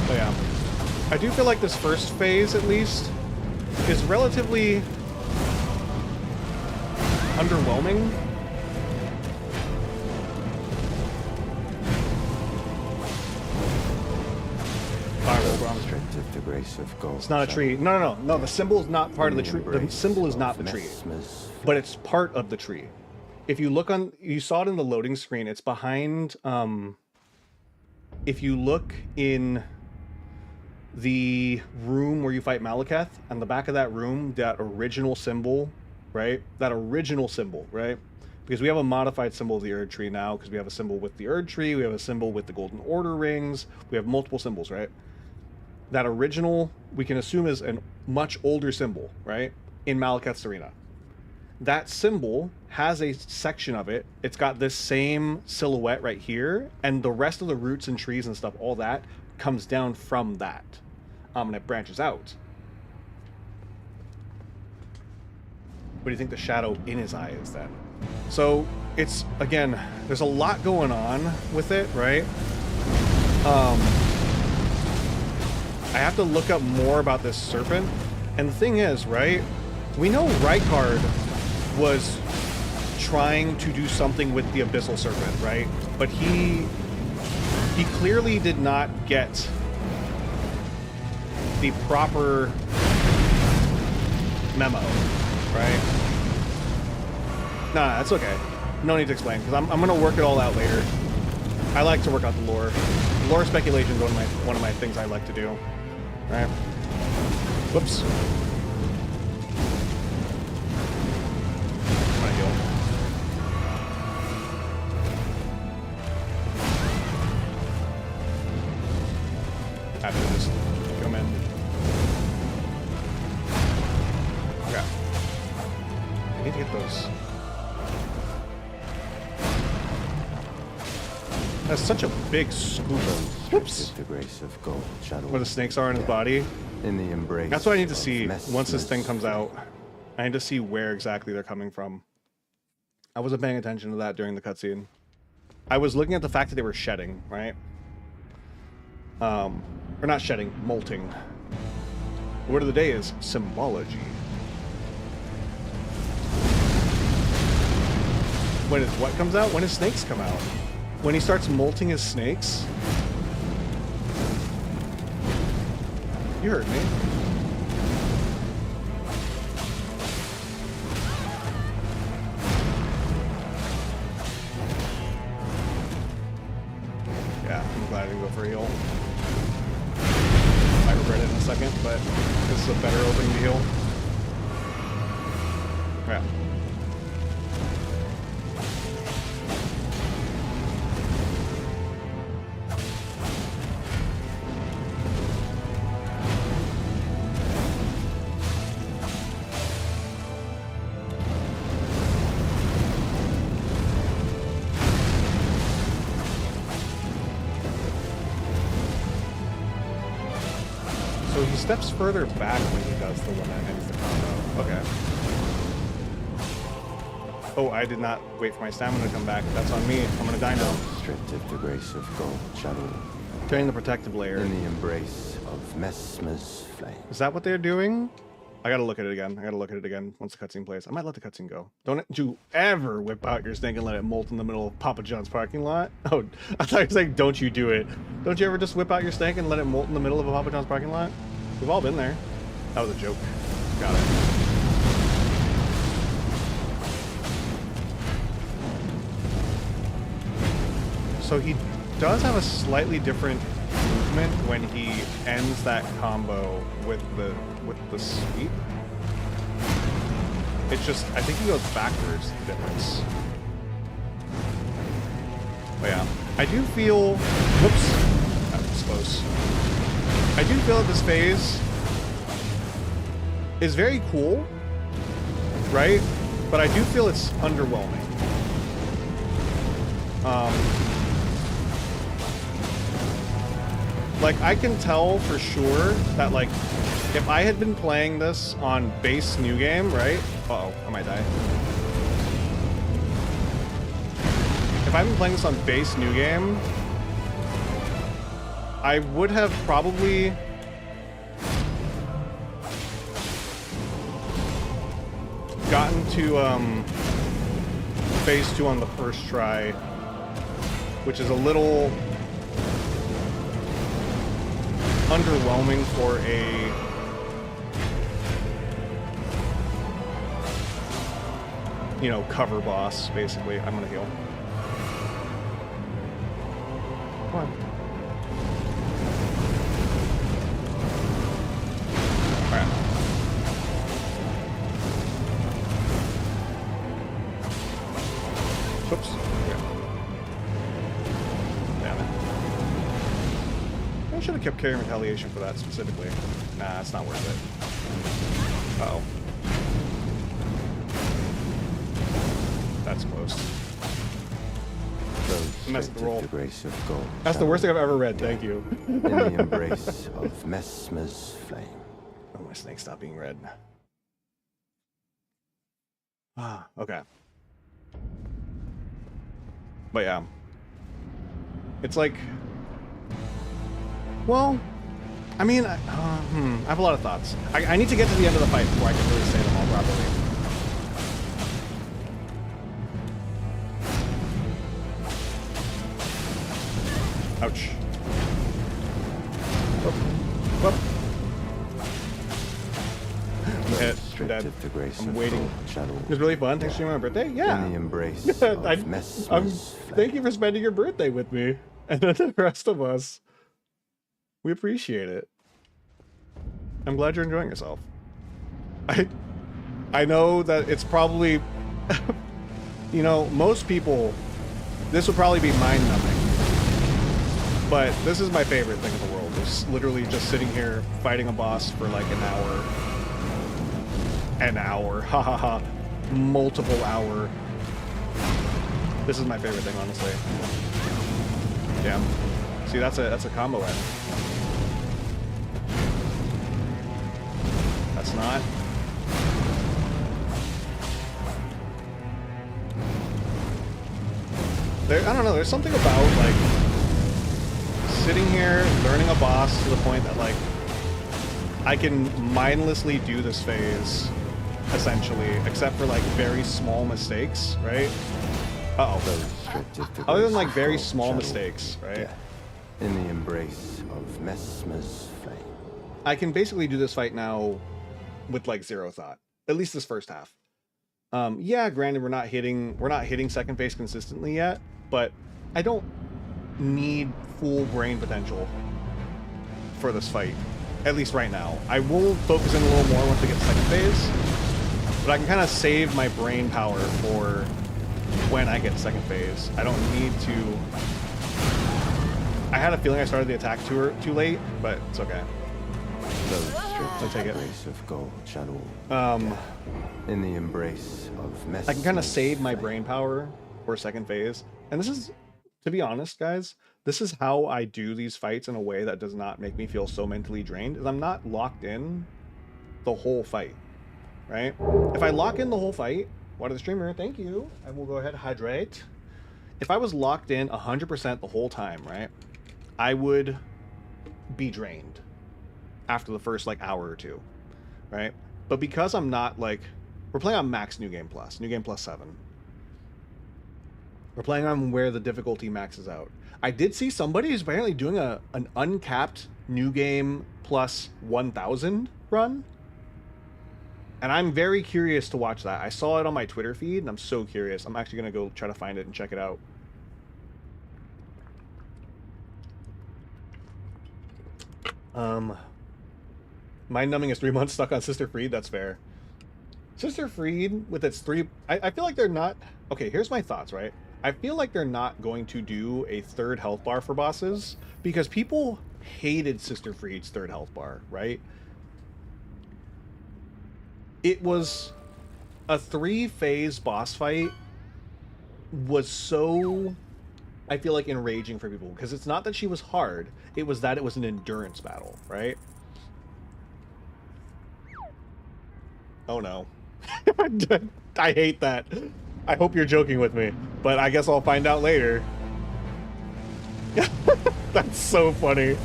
Oh yeah. I do feel like this first phase, at least, is relatively underwhelming. The grace of gold. It's not a tree. No. The symbol is not part of the tree. The symbol is not the tree, but it's part of the tree. If you look on, you saw it in the loading screen. It's behind. If you look in the room where you fight Malekith, on the back of that room, that original symbol, right? That original symbol, right? Because we have a modified symbol of the Erd tree now, because we have a symbol with the Erd tree, we have a symbol with the Golden Order rings, we have multiple symbols, right? That original, we can assume, is a much older symbol, right? In Malekith's arena. That symbol has a section of it. It's got this same silhouette right here, and the rest of the roots and trees and stuff, all that, comes down from that. And it branches out. What do you think the shadow in his eye is then? So, it's, again, there's a lot going on with it, right? I have to look up more about this serpent. And the thing is, right, we know Raecords was trying to do something with the abyssal serpent, right? But he clearly did not get the proper memo, right? Nah, that's okay. No need to explain, because I'm going to work it all out later. I like to work out the lore. Lore speculation is one of my things I like to do. Right. Whoops. I'm gonna heal. Have to just come in. Okay. I need to get those. That's such a big scoop of, whoops, the grace of gold, where the snakes are in his body. In the embrace. That's what I need to see once this thing comes out. I need to see where exactly they're coming from. I wasn't paying attention to that during the cutscene. I was looking at the fact that they were shedding, right? Or not shedding, molting. The word of the day is symbology. When is what comes out? When his snakes come out? When he starts molting his snakes? You heard me. Yeah, I'm glad I didn't go for a heal. I regret it in a second, but this is a better opening to heal. Yeah. Steps further back when he does the one that ends the combo. Okay. Oh, I did not wait for my stamina to come back. That's on me. I'm gonna die now. Stripped of the grace of gold, shadow. Turning the protective layer. In the embrace of Mesmer's flame. Is that what they're doing? I gotta look at it again. I gotta look at it again once the cutscene plays. I might let the cutscene go. Don't you ever whip out your snake and let it molt in the middle of Papa John's parking lot. Oh, I thought you were saying, don't you do it. Don't you ever just whip out your snake and let it molt in the middle of a Papa John's parking lot? We've all been there. That was a joke. Got it. So he does have a slightly different movement when he ends that combo with the sweep. It's just, I think he goes backwards, the difference. But yeah, I do feel, whoops, that was close. I do feel that this phase is very cool, right? But I do feel it's underwhelming. Like, I can tell for sure that, like, if I had been playing this on base new game, right? Uh-oh, I might die. If I've been playing this on base new game, I would have probably gotten to phase 2 on the first try, which is a little underwhelming for a cover boss, basically. I'm gonna heal. Come on. Alright. Oops. Yeah. Damn it. I should have kept carrying retaliation for that specifically. Nah, it's not worth it. Uh-oh. That's close. Messed the roll. That's the worst thing I've ever read, thank you. In the embrace of Mesmer's flame. Oh, my snake stopped being red. Ah, okay. But yeah. It's like... Well, I mean, I have a lot of thoughts. I need to get to the end of the fight before I can really say them all properly. Ouch. Whoop. Whoop. Hit. Dead. I'm waiting. It was really fun. Thanks for my birthday. Yeah. In the embrace of thank you for spending your birthday with me and the rest of us. We appreciate it. I'm glad you're enjoying yourself. I know that it's probably, most people, this would probably be mind-numbing. But this is my favorite thing in the world. It's literally just sitting here fighting a boss for like an hour. An hour. Ha ha ha. Multiple hour. This is my favorite thing, honestly. Yeah. See, that's a combo end. That's not. I don't know, there's something about, like, sitting here, learning a boss to the point that, like, I can mindlessly do this phase, essentially, except for, like, very small mistakes, right? Uh-oh. Other than, like, very small mistakes, right? In the embrace of Mesmer's flame. I can basically do this fight now with, like, zero thought. At least this first half. Yeah, granted, we're not hitting second phase consistently yet, but I don't need full brain potential for this fight, at least right now. I will focus in a little more once we get to second phase, but I can kind of save my brain power for when I get to second phase. I don't need to... I had a feeling I started the attack too late, but it's okay. I'll take it. In the embrace of Mesmer's I can kind of save my brain power for second phase, and this is, to be honest, guys, this is how I do these fights in a way that does not make me feel so mentally drained, is I'm not locked in the whole fight, right? If I lock in the whole fight, water the streamer, thank you. I will go ahead and hydrate. If I was locked in 100% the whole time, right, I would be drained after the first, like, hour or two, right? But because I'm not like, we're playing on max New Game Plus 7. We're playing on where the difficulty maxes out. I did see somebody who's apparently doing an uncapped New Game Plus 1000 run. And I'm very curious to watch that. I saw it on my Twitter feed, and I'm so curious. I'm actually going to go try to find it and check it out. Mind numbing is 3 months stuck on Sister Freed. That's fair. Sister Freed with its 3... I feel like they're not... Okay, here's my thoughts, right? I feel like they're not going to do a 3rd health bar for bosses because people hated Sister Freed's 3rd health bar, right? It was a 3-phase boss fight was so, I feel like, enraging for people because it's not that she was hard, it was that it was an endurance battle, right? Oh no. I hate that. I hope you're joking with me, but I guess I'll find out later. That's so funny.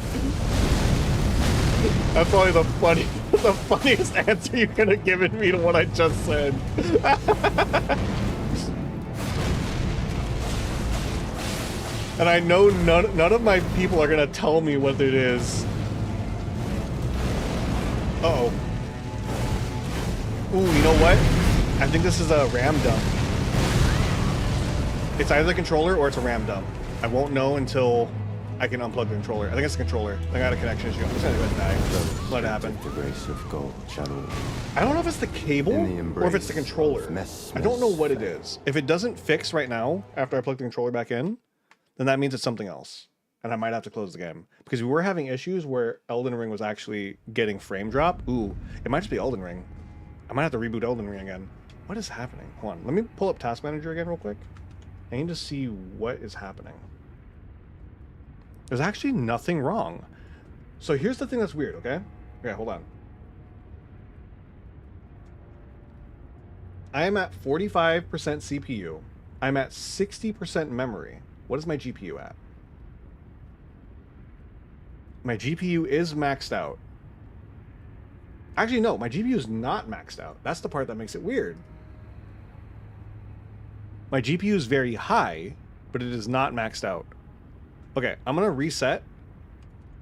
That's probably the funniest answer you could have given me to what I just said. And I know none of my people are gonna tell me what it is. Uh-oh. Ooh, you know what? I think this is a RAM dump. It's either the controller or it's a RAM dump. I won't know until I can unplug the controller. I think it's the controller. I got a connection issue. I'm just gonna go die. Let it happen. I don't know if it's the cable or if it's the controller. I don't know what it is. If it doesn't fix right now after I plug the controller back in, then that means it's something else. And I might have to close the game. Because we were having issues where Elden Ring was actually getting frame drop. Ooh, it might just be Elden Ring. I might have to reboot Elden Ring again. What is happening? Hold on. Let me pull up Task Manager again real quick. I need to see what is happening. There's actually nothing wrong. So here's the thing that's weird, okay? Okay, hold on. I am at 45% CPU. I'm at 60% memory. What is my GPU at? My GPU is maxed out. Actually, no, my GPU is not maxed out. That's the part that makes it weird. My GPU is very high, but it is not maxed out. Okay, I'm gonna reset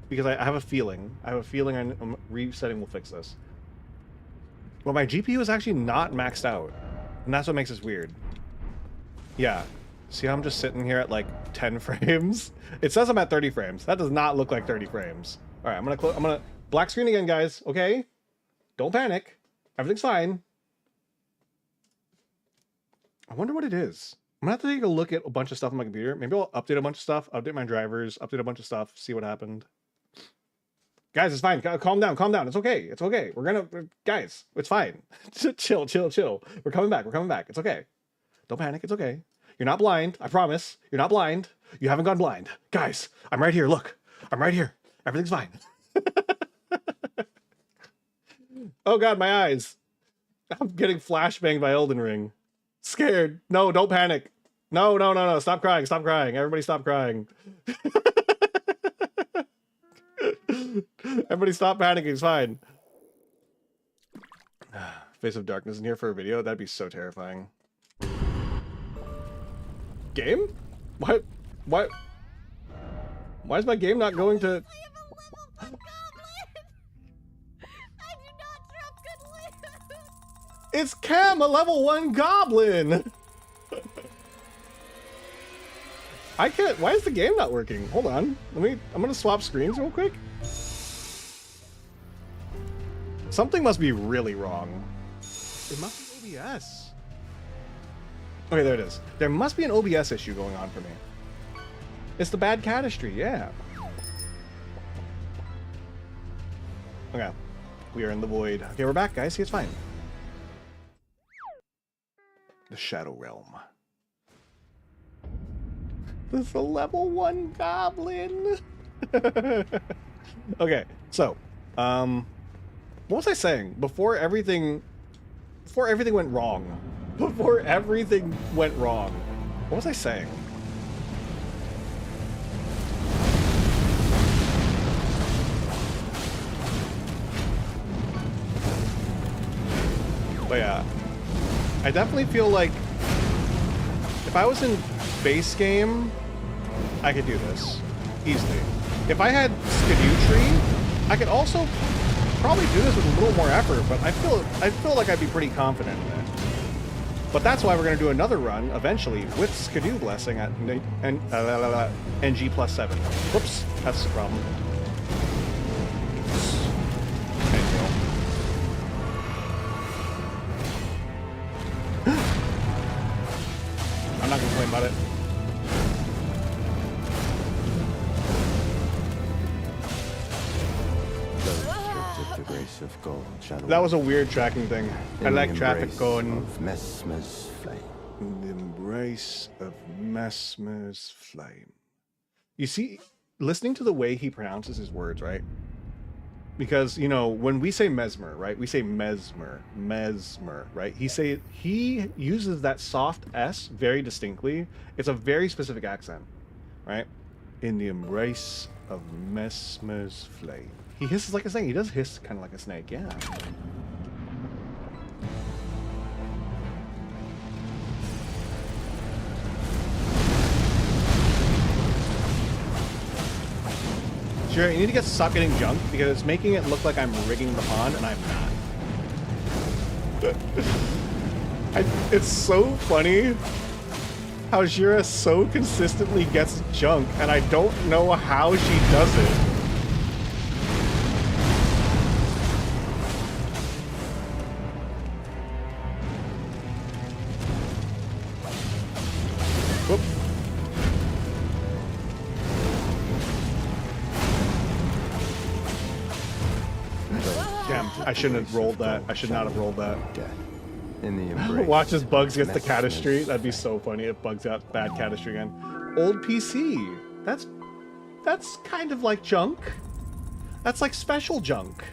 because I have a feeling. I'm resetting will fix this. Well, my GPU is actually not maxed out, and that's what makes this weird. Yeah, see how I'm just sitting here at like 10 frames? It says I'm at 30 frames. That does not look like 30 frames. All right, I'm gonna black screen again, guys. Okay, don't panic. Everything's fine. I wonder what it is. I'm gonna have to take a look at a bunch of stuff on my computer. Maybe I'll update a bunch of stuff, update my drivers, update a bunch of stuff, see what happened. Guys, it's fine. Calm down, calm down. It's okay. It's okay. Guys, it's fine. Chill, chill, chill. We're coming back. We're coming back. It's okay. Don't panic. It's okay. You're not blind. I promise. You're not blind. You haven't gone blind. Guys, I'm right here. Look. I'm right here. Everything's fine. Oh God, my eyes. I'm getting flashbanged by Elden Ring. Scared. No, don't panic. No, no, no, no. Stop crying. Stop crying. Everybody stop crying. Everybody stop panicking. It's fine. Face of Darkness in here for a video? That'd be so terrifying. Game? What? What? Why is my game not going to... It's Cam, a level 1 goblin! I can't... Why is the game not working? Hold on. I'm gonna swap screens real quick. Something must be really wrong. It must be OBS. Okay, there it is. There must be an OBS issue going on for me. It's the bad catistry, yeah. Okay. We are in the void. Okay, we're back, guys. See, it's fine. The Shadow Realm. This is a level 1 goblin. Okay, so, what was I saying? Before everything went wrong. Before everything went wrong. What was I saying? I definitely feel like if I was in base game, I could do this easily. If I had Skidoo Tree, I could also probably do this with a little more effort, but I feel like I'd be pretty confident in it. But that's why we're going to do another run eventually with Skidoo Blessing at NG plus 7. Whoops, that's the problem. I'm not going to complain about it. The grace of gold shall That was a weird tracking thing. I like traffic going. Of Mesmer's flame. In the embrace of Mesmer's flame. You see, listening to the way he pronounces his words, right? Because, you know, when we say mesmer, right? We say mesmer, right? He uses that soft S very distinctly. It's a very specific accent, right? In the embrace of Mesmer's flame. He hisses like a snake. He does hiss kind of like a snake, yeah. Sure, you need to stop getting junk because it's making it look like I'm rigging the pond, and I'm not. It's so funny how Jira so consistently gets junk, and I don't know how she does it. Whoop. Damn, I shouldn't have rolled that. I should not have rolled that. In the embrace. Watch as Bugs gets the Catastry. That'd be so funny if Bugs got bad Catastry again. Old PC. That's kind of like junk. That's like special junk.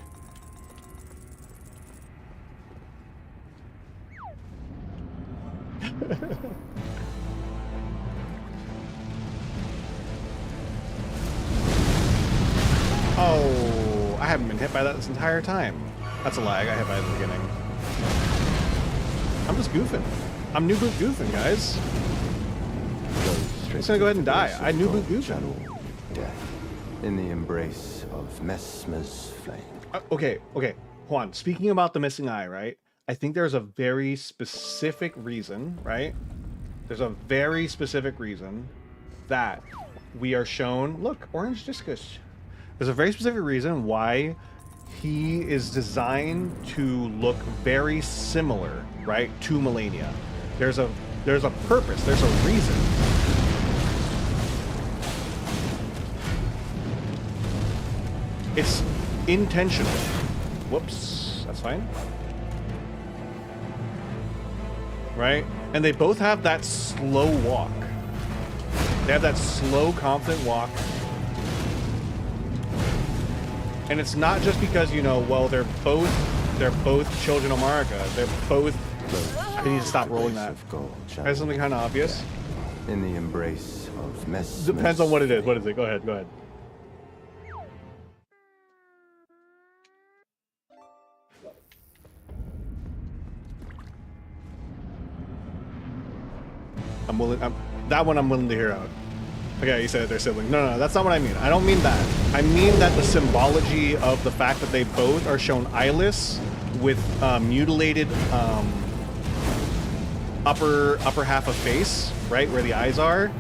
Oh, I haven't been hit by that this entire time. That's a lie. I got hit by it at the beginning. I'm just goofing. I'm new boot goofing, guys. I'm just gonna go ahead and die. I new boot goofing. In the embrace of Mesmer's flame. Okay, Juan, speaking about the missing eye, right? I think there's a very specific reason, right? There's a very specific reason that we are shown, look, orange discus. There's a very specific reason why he is designed to look very similar, right, to Melania. There's a purpose, there's a reason. It's intentional. Whoops, that's fine. Right? And they both have that slow walk. They have that slow, confident walk. And it's not just because, you know, well, they're both children of Marika. They're both. I need to stop rolling that. That's something kind of obvious. In the embrace of Mesmer's. Depends on what it is. What is it? Go ahead. Go ahead. I'm willing. That one I'm willing to hear out. Okay, you said they're siblings. No, that's not what I mean. I don't mean that. I mean that the symbology of the fact that they both are shown eyeless with mutilated upper half of face, right, where the eyes are.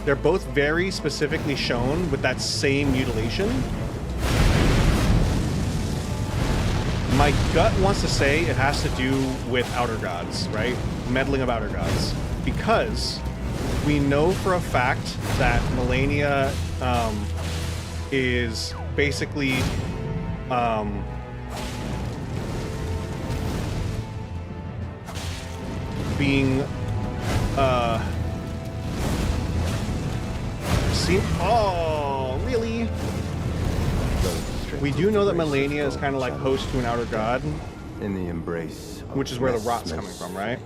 They're both very specifically shown with that same mutilation. My gut wants to say it has to do with outer gods, right? Meddling of outer gods. Because we know for a fact that Melania is basically being seen. Oh, really? We do know that Melania is kind of like host to an outer god, in the embrace, which is where the rot's coming from, right?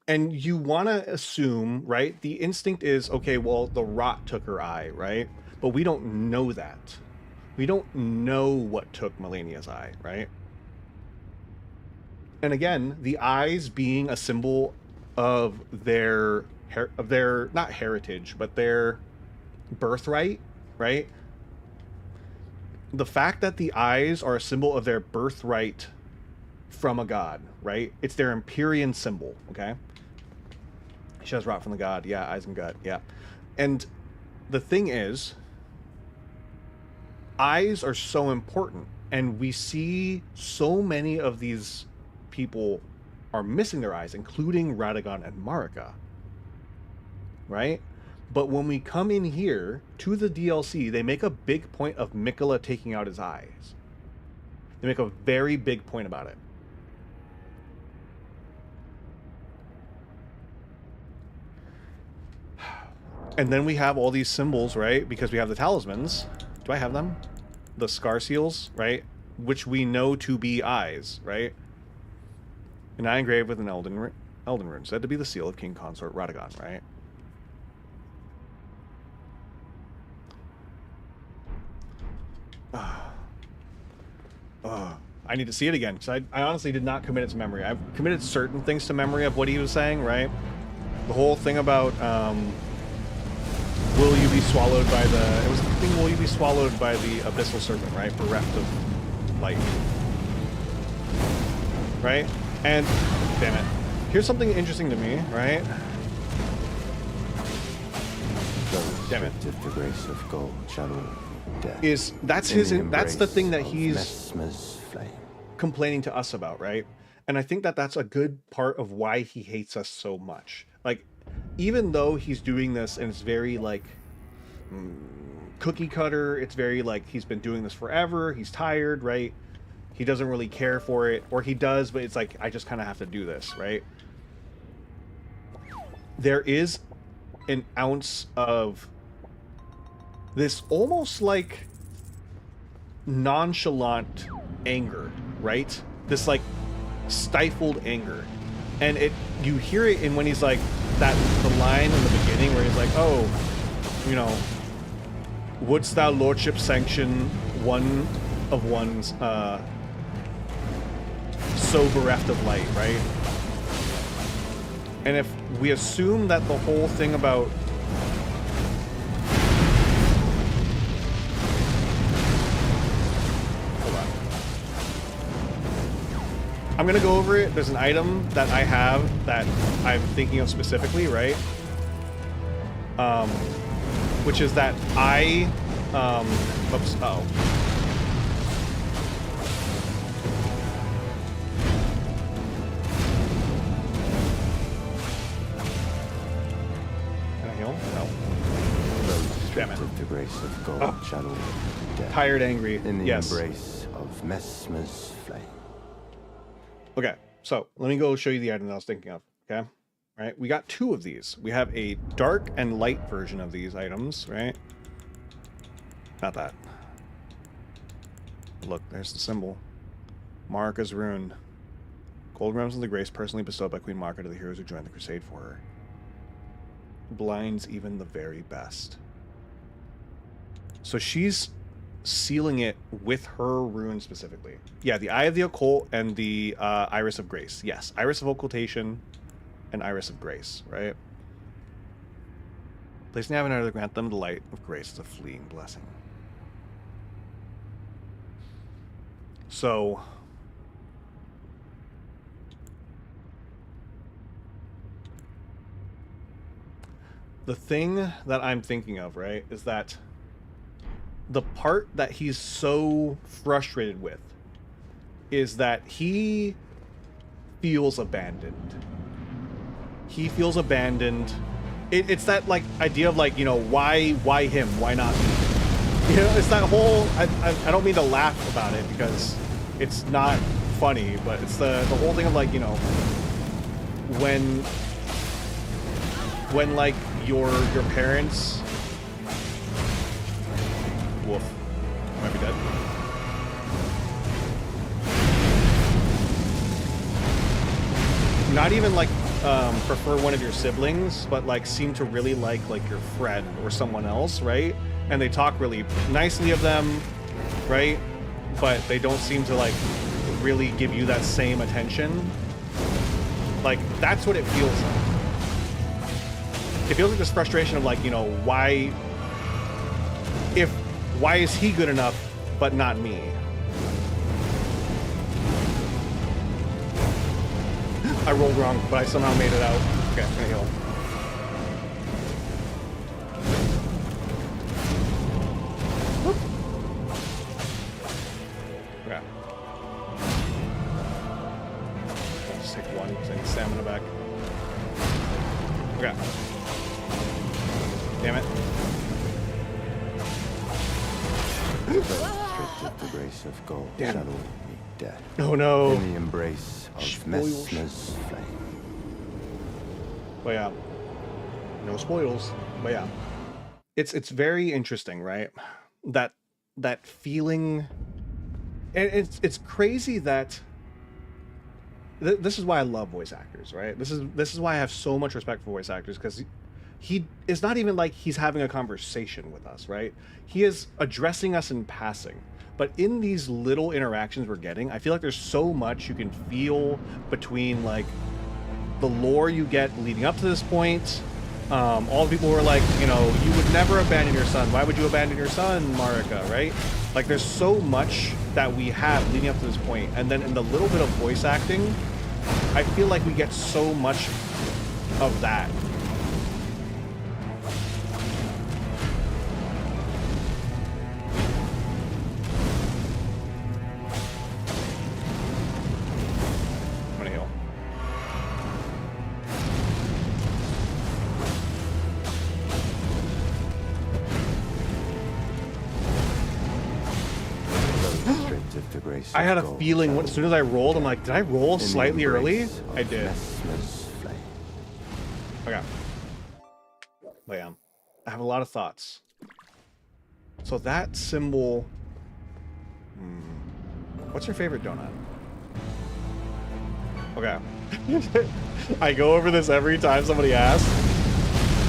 And you want to assume, right? The instinct is, okay, well, the rot took her eye, right? But we don't know that. We don't know what took Melania's eye, right? And again, the eyes being a symbol of their not heritage, but their birthright, right? The fact that the eyes are a symbol of their birthright from a god, right? It's their Empyrean symbol, okay? She has rot from the god, yeah, eyes and gut, yeah. And the thing is, eyes are so important, and we see so many of these people are missing their eyes, including Radagon and Marika, right? But when we come in here to the DLC, they make a big point of Mikola taking out his eyes. They make a very big point about it. And then we have all these symbols, right? Because we have the talismans. Do I have them? The scar seals, right? Which we know to be eyes, right? An eye engraved with an Elden rune, said to be the seal of King Consort Radagon, right? I need to see it again, because I honestly did not commit it to memory. I've committed certain things to memory of what he was saying, right? The whole thing about, will you be swallowed by the... It was the thing, will you be swallowed by the abyssal serpent, right? Bereft of light. Right? And, damn it. Here's something interesting to me, right? Damn it. If the grace of gold shall all death. That's the thing that he's complaining to us about, right? And I think that that's a good part of why he hates us so much. Like, even though he's doing this and it's very like cookie cutter, it's very like he's been doing this forever, he's tired, right? He doesn't really care for it, or he does, but it's like, I just kind of have to do this, right? There is an ounce of this almost like nonchalant anger, right? This like stifled anger. And you hear it in when he's like, the line in the beginning where he's like, oh, you know, wouldst thou lordship sanction one of one's so bereft of light, right? And if we assume that the whole thing about I'm gonna go over it. There's an item that I have that I'm thinking of specifically, right? Which is that oops, uh-oh. Can I heal? No. Damn it. The grace of gold shall all death. Tired, angry. In the yes. embrace of Mesmer's flame. Okay, so let me go show you the item that I was thinking of, okay? Right, we got two of these. We have a dark and light version of these items, right? Not that. Look, there's the symbol. Marika's rune. Gold realms of the grace personally bestowed by Queen Marika to the heroes who joined the crusade for her. Blinds even the very best. So she's sealing it with her rune specifically. Yeah, the Eye of the Occult and the Iris of Grace. Yes, Iris of Occultation and Iris of Grace, right? Place in the Avatar to grant them the light of grace as a fleeting blessing. So the thing that I'm thinking of, right, is that the part that he's so frustrated with is that he feels abandoned. He feels abandoned. It's that like idea of like, you know, why him? Why not me? You know, it's that whole, I don't mean to laugh about it because it's not funny, but it's the whole thing of like, you know, when like your parents, woof, might be dead. Not even like prefer one of your siblings, but like seem to really like your friend or someone else, right? And they talk really nicely of them, right? But they don't seem to like really give you that same attention. Like, that's what it feels like. It feels like this frustration of like, you know, why is he good enough but not me? I rolled wrong, but I somehow made it out. Okay, I'm gonna heal. Okay. I'll just take one because I need stamina back. Okay. Damn it. Restricted the grace of gold shall all meet death. Oh no. In the embrace of Messmer's flame. But yeah. No spoils. But yeah. It's very interesting, right? That feeling, and it's crazy that this is why I love voice actors, right? This is why I have so much respect for voice actors, because it's not even like he's having a conversation with us, right? He is addressing us in passing. But in these little interactions we're getting, I feel like there's so much you can feel between like the lore you get leading up to this point. All the people who are like, you know, you would never abandon your son. Why would you abandon your son, Marika, right? Like there's so much that we have leading up to this point. And then in the little bit of voice acting, I feel like we get so much of that. I had a feeling as soon as I rolled, I'm like, did I roll slightly early? I did. Okay. But yeah, I have a lot of thoughts. So that symbol. What's your favorite donut? Okay. I go over this every time somebody asks.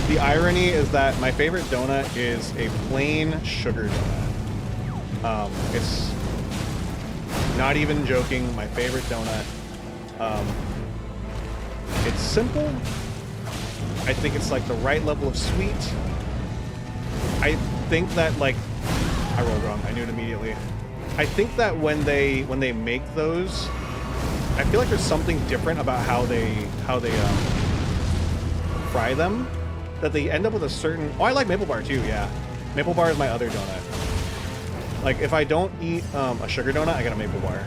The irony is that my favorite donut is a plain sugar donut. It's not even joking, my favorite donut. It's simple. I think it's like the right level of sweet. I think that like I rolled wrong. I knew it immediately. I think that when they make those, I feel like there's something different about how they fry them, that they end up with a certain. Oh, I like maple bar too. Yeah, maple bar is my other donut. Like, if I don't eat a sugar donut, I get a maple bar.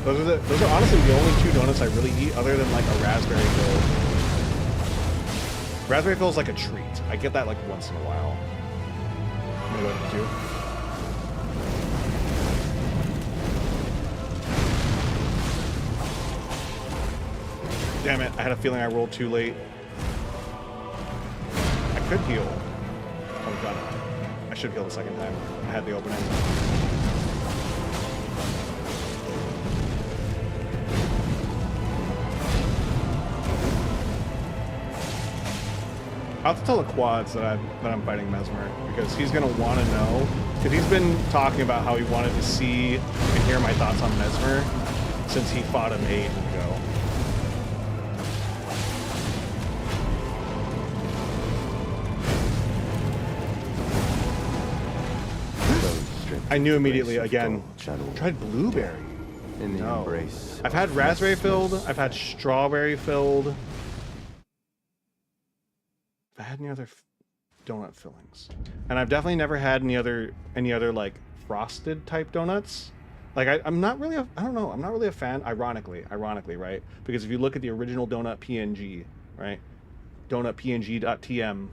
Those are honestly the only two donuts I really eat, other than like a raspberry fill. Raspberry fill is like a treat. I get that like once in a while. I'm gonna go to two. Damn it! I had a feeling I rolled too late. Could heal. Oh god. I should heal the second time. I had the opening. I'll have to tell the quads that I'm fighting Mesmer, because he's gonna want to know. Because he's been talking about how he wanted to see and hear my thoughts on Mesmer since he fought him ages ago. I knew immediately. Again, tried blueberry. In the embrace. I've had raspberry filled. I've had strawberry filled. Have I had any other donut fillings? And I've definitely never had any other like frosted type donuts. Like I'm not really. I don't know. I'm not really a fan. Ironically, right? Because if you look at the original donut PNG, right? Donutpng.tm.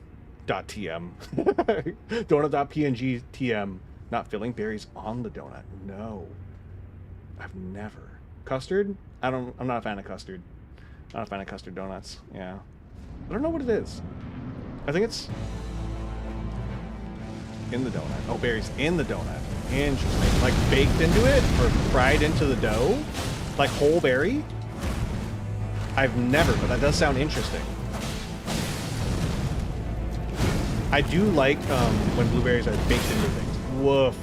Donut.png tm. Not filling berries on the donut. No. I've never. Custard? I'm not a fan of custard. Not a fan of custard donuts. Yeah. I don't know what it is. I think it's in the donut. Oh, berries in the donut. Interesting. Like baked into it or fried into the dough? Like whole berry? I've never, but that does sound interesting. I do like when blueberries are baked into things. Woof.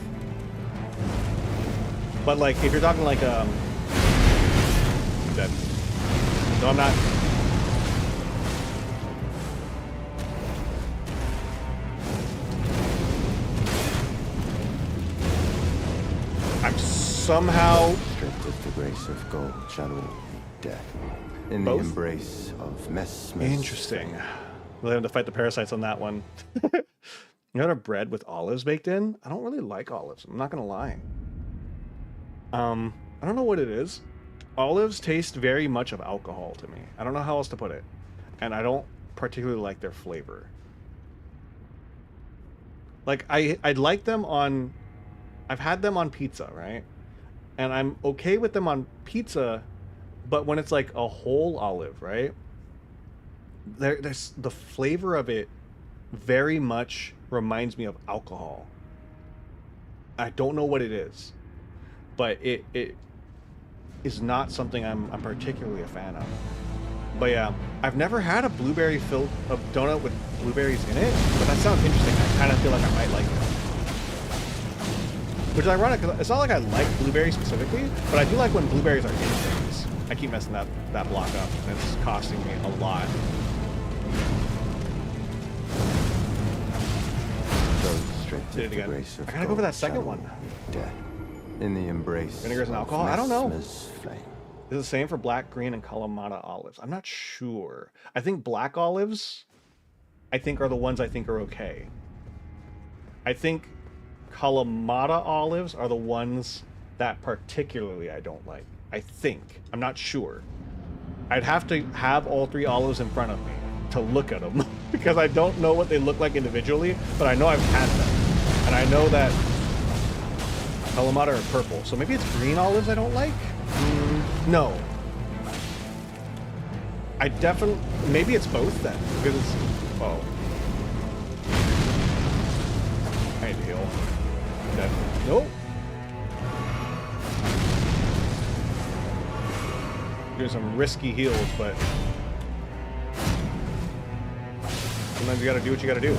But like, if you're talking like dead. No, I'm not. I'm somehow stripped of the grace of gold, shadow, death. In the Both? embrace of mesmer. Interesting. We'll have to fight the parasites on that one. You got a bread with olives baked in? I don't really like olives. I'm not gonna lie. I don't know what it is. Olives taste very much of alcohol to me. I don't know how else to put it. And I don't particularly like their flavor. Like, I'd like them on... I've had them on pizza, right? And I'm okay with them on pizza, but when it's like a whole olive, right? There's the flavor of it very much reminds me of alcohol. I don't know what it is, but it is not something I'm particularly a fan of. But yeah, I've never had a donut with blueberries in it, but that sounds interesting. I kind of feel like I might like it. Which is ironic, because it's not like I like blueberries specifically, but I do like when blueberries are in things. I keep messing that block up, and it's costing me a lot. Did it again. I gotta go for that second one. Death. In the embrace. Vinegars and alcohol? I don't know. Flame. Is it the same for black, green, and Kalamata olives? I'm not sure. I think black olives, are the ones I think are okay. I think Kalamata olives are the ones that particularly I don't like. I think. I'm not sure. I'd have to have all three olives in front of me to look at them because I don't know what they look like individually, but I know I've had them. And I know that Kalamata are purple, so maybe it's green olives I don't like? No. I definitely... Maybe it's both then, because it's... Oh. I need to heal. Dead. Nope. Doing some risky heals, but... Sometimes you gotta do what you gotta do.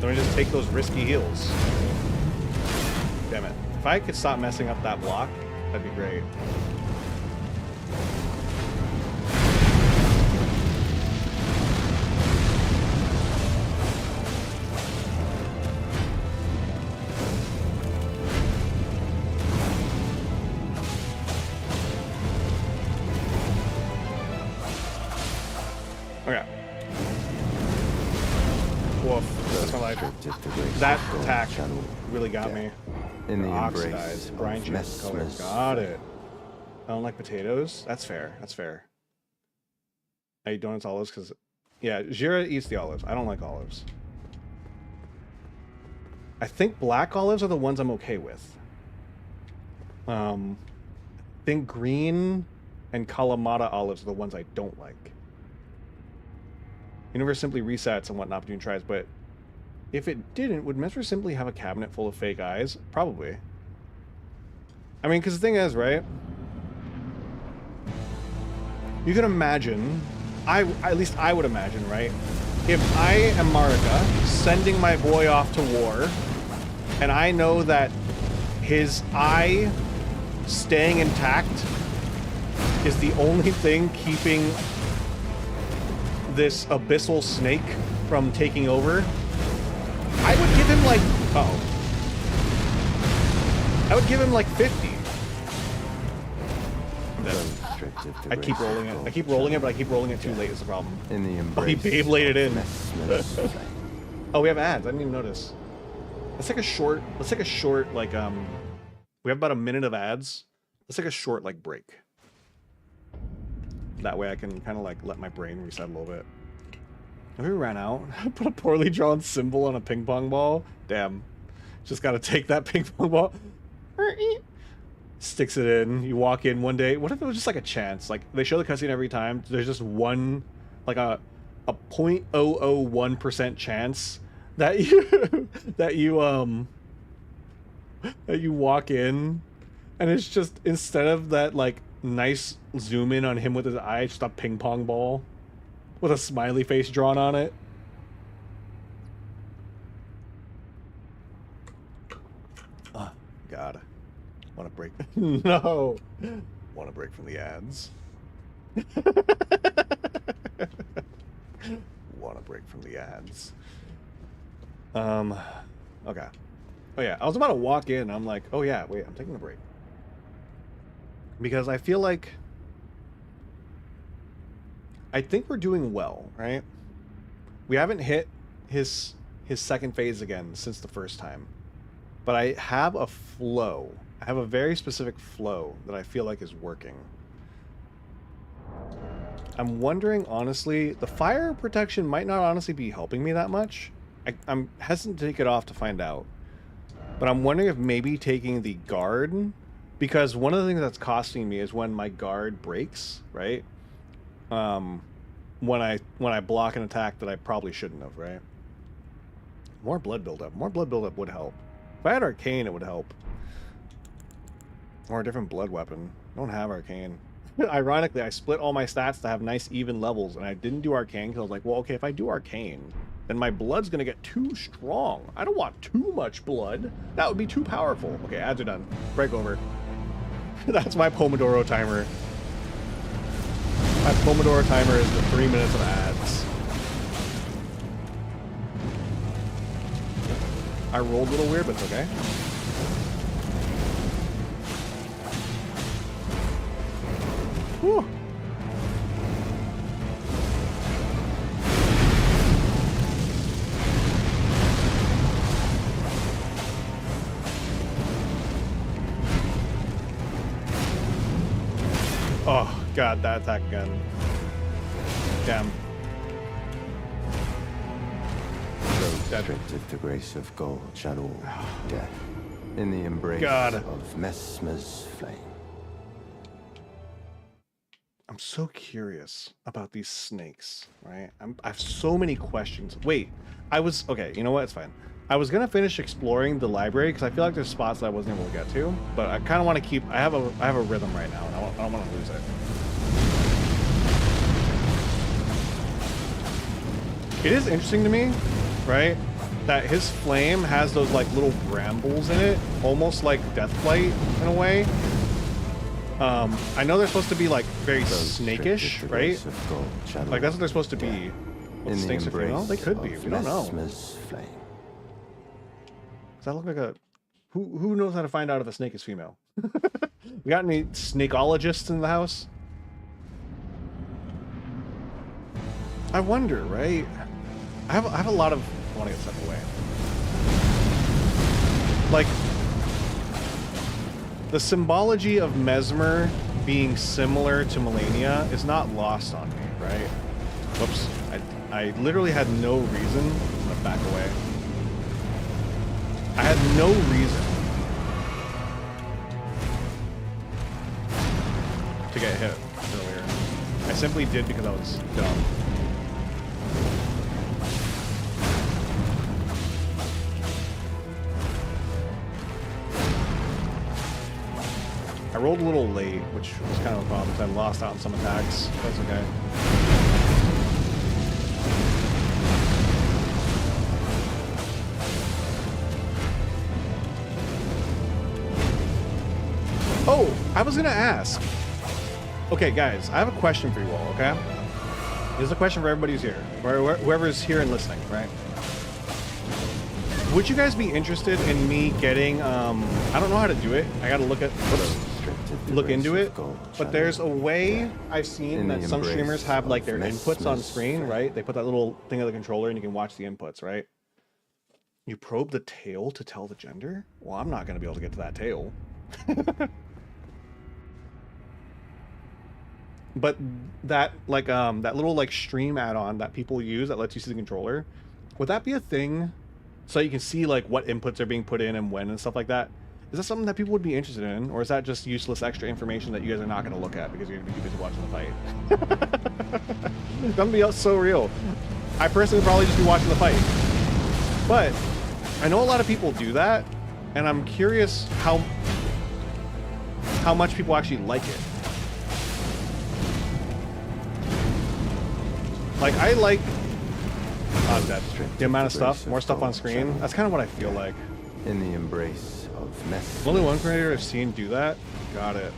Don't just take those risky heals. Damn it. If I could stop messing up that block, that'd be great. Okay. Woof. That's my life. That attack really got me. In the Oxidized. embrace Brine of juice color. mesmer. Got it. I don't like potatoes. That's fair. That's fair. I eat donuts, olives, because... Yeah, Jira eats the olives. I don't like olives. I think black olives are the ones I'm okay with. I think green and Kalamata olives are the ones I don't like. Universe simply resets and whatnot between tries, but if it didn't, would Mesmer simply have a cabinet full of fake eyes? Probably. I mean, because the thing is, right? You can imagine, at least I would imagine, right? If I am Marika, sending my boy off to war, and I know that his eye staying intact is the only thing keeping this abyssal snake from taking over, I would give him like... Uh-oh. I would give him like 50. I keep rolling it. I keep rolling it, but I keep rolling it too late is the problem. In the Oh, he embrace Beybladed in. mesmer. Oh, we have ads. I didn't even notice. Let's take a short, like, we have about a minute of ads. Let's take a short, like, break. That way I can kind of, like, let my brain reset a little bit. Have we ran out? Put a poorly drawn symbol on a ping pong ball? Damn. Just gotta take that ping pong ball. Sticks it in. You walk in one day. What if it was just, like, a chance? Like, they show the cutscene every time. There's just one, like, a 0.001% chance that you that you walk in and it's just, instead of that like nice zoom in on him with his eye, just a ping pong ball with a smiley face drawn on it. break. No. Want to break from the ads. Want to break from the ads. Okay. Oh yeah, I was about to walk in. I'm like, oh yeah, wait, I'm taking a break. Because I feel like I think we're doing well, right? We haven't hit his second phase again since the first time. But I have a flow. I have a very specific flow that I feel like is working. I'm wondering, honestly, the fire protection might not honestly be helping me that much. I'm hesitant to take it off to find out. But I'm wondering if maybe taking the guard, because one of the things that's costing me is when my guard breaks, right? When I block an attack that I probably shouldn't have, right? More blood buildup. More blood buildup would help. If I had arcane, it would help. Or a different blood weapon. I don't have arcane. Ironically, I split all my stats to have nice even levels, and I didn't do arcane because I was like, well, okay, if I do arcane, then my blood's gonna get too strong. I don't want too much blood. That would be too powerful. Okay, ads are done. Break over. That's my Pomodoro timer. My Pomodoro timer is the 3 minutes of ads. I rolled a little weird, but it's okay. Whew. Oh, God, that attack again. Damn. Restricted to grace of gold, shadow, death. In the embrace of Mesmer's flame. I'm so curious about these snakes, right? I have so many questions. Wait, okay, you know what? It's fine. I was gonna finish exploring the library because I feel like there's spots that I wasn't able to get to, but I kind of want to keep. I have a rhythm right now, and I don't want to lose it. It is interesting to me, right, that his flame has those like little brambles in it, almost like Deathblight in a way. I know they're supposed to be like very snakish, right? Like that's what they're supposed to be. Well, the snakes are female? They could be. We don't know. Does that look like a... Who knows how to find out if a snake is female? We got any snakeologists in the house? I wonder, right? I have a lot of... I want to get stuff away. Like... The symbology of Mesmer being similar to Melania is not lost on me, right? Whoops. I literally had no reason. I'm gonna back away. I had no reason to get hit earlier. I simply did because I was dumb. I rolled a little late, which was kind of a problem because I lost out on some attacks. That's okay. Oh, I was gonna ask. Okay, guys, I have a question for you all, okay? This is a question for everybody who's here, or whoever's here and listening, right? Would you guys be interested in me getting, I don't know how to do it. I gotta look into it, but there's a way I've seen that some streamers have like their inputs on screen, right? They put that little thing of the controller and you can watch the inputs, right? You probe the tail to tell the gender? Well, I'm not gonna be able to get to that tail. But that like that little like stream add-on that people use that lets you see the controller, would that be a thing? So you can see like what inputs are being put in and when and stuff like that. Is that something that people would be interested in, or is that just useless extra information that you guys are not going to look at because you're going to be too busy watching the fight? It's going to be so real. I personally would probably just be watching the fight, but I know a lot of people do that, and I'm curious how much people actually like it. Like I like the amount of stuff, more stuff on screen. That's kind of what I feel like. In the embrace of Only one creator I've seen do that. Got it.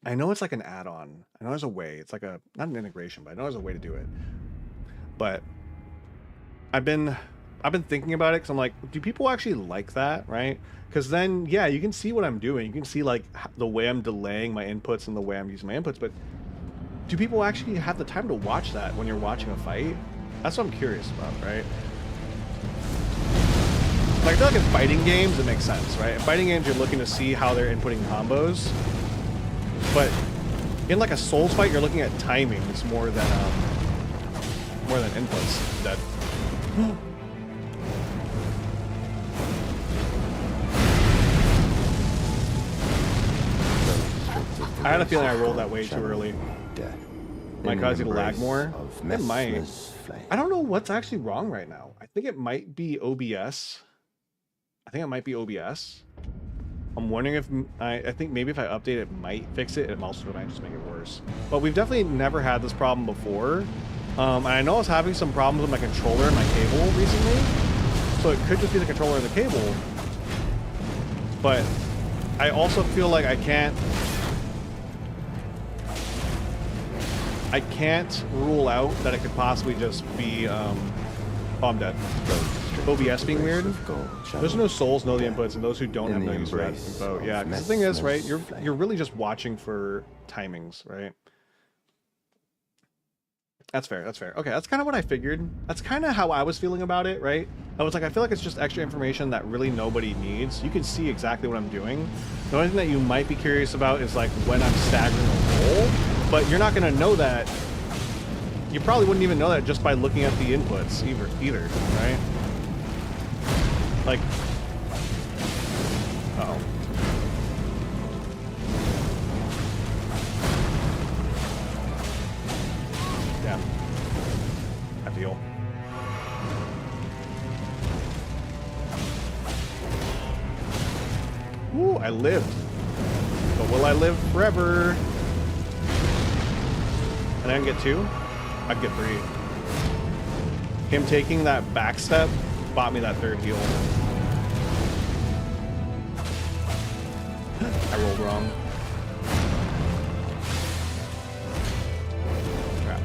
I know it's like an add-on. I know there's a way. It's like a, not an integration, but I know there's a way to do it. But I've been thinking about it because I'm like, do people actually like that, right? Because then, yeah, you can see what I'm doing. You can see like the way I'm delaying my inputs and the way I'm using my inputs. But do people actually have the time to watch that when you're watching a fight? That's what I'm curious about, right? Like, I feel like in fighting games, it makes sense, right? In fighting games, you're looking to see how they're inputting combos. But in like a Souls fight, you're looking at timings more than inputs. That I had a feeling I rolled that way too early. Might cause you to lag more. It might. I don't know what's actually wrong right now. I think it might be OBS. I think it might be OBS. I'm wondering if I think maybe if I update it might fix it. It also might just make it worse. But we've definitely never had this problem before. And I know I was having some problems with my controller and my cable recently. So it could just be the controller and the cable. But I also feel like I can't rule out that it could possibly just be oh, I'm dead. OBS being weird. Those who know Souls know the inputs, and those who don't have no use for that info. Yeah, because the thing is, right, you're really just watching for timings, right? That's fair, that's fair. Okay, that's kind of what I figured. That's kind of how I was feeling about it, right? I was like, I feel like it's just extra information that really nobody needs. You can see exactly what I'm doing. The only thing that you might be curious about is like when I'm staggering a roll, but you're not going to know that. You probably wouldn't even know that just by looking at the inputs either, right? Like, uh-oh. Damn. I feel. Ooh, I lived. But will I live forever? And I didn't get 2? I'd get 3. Him taking that back step bought me that 3rd heal. I rolled wrong. Crap.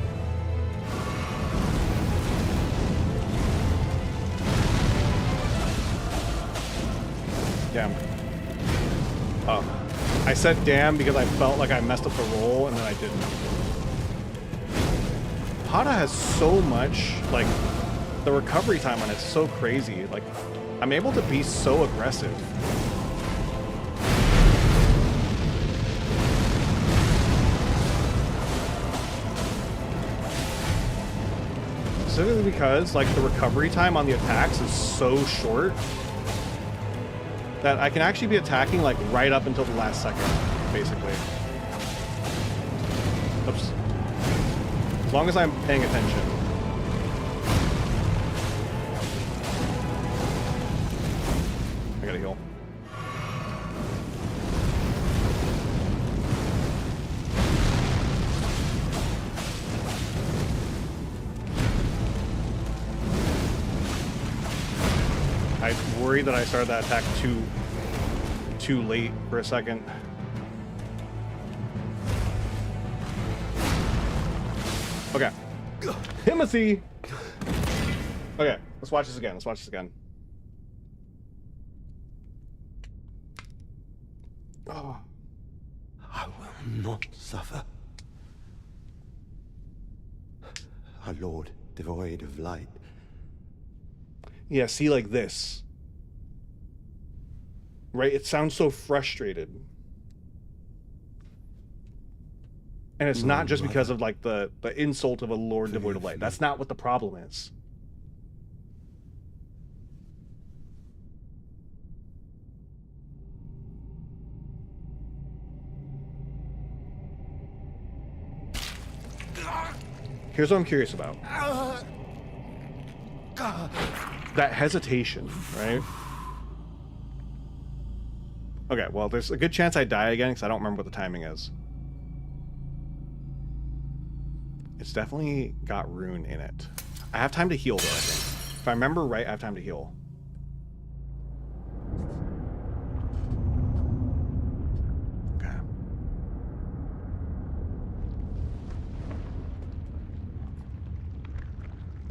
Damn. Oh. I said damn because I felt like I messed up the roll and then I didn't. Hada has so much, like, the recovery time on it's so crazy. Like, I'm able to be so aggressive. Specifically because, like, the recovery time on the attacks is so short that I can actually be attacking, like, right up until the last second, basically. Oops. As long as I'm paying attention. I gotta heal. I worry that I started that attack too late for a second. Okay. Timothy! Okay, let's watch this again. Let's watch this again. Oh. I will not suffer. A lord devoid of light. Yeah, see, like this. Right? It sounds so frustrated. And it's not just because of, like, the insult of a lord devoid of light. That's not what the problem is. Here's what I'm curious about. That hesitation, right? Okay, well, there's a good chance I die again because I don't remember what the timing is. It's definitely got rune in it. I have time to heal, though, I think. If I remember right, I have time to heal.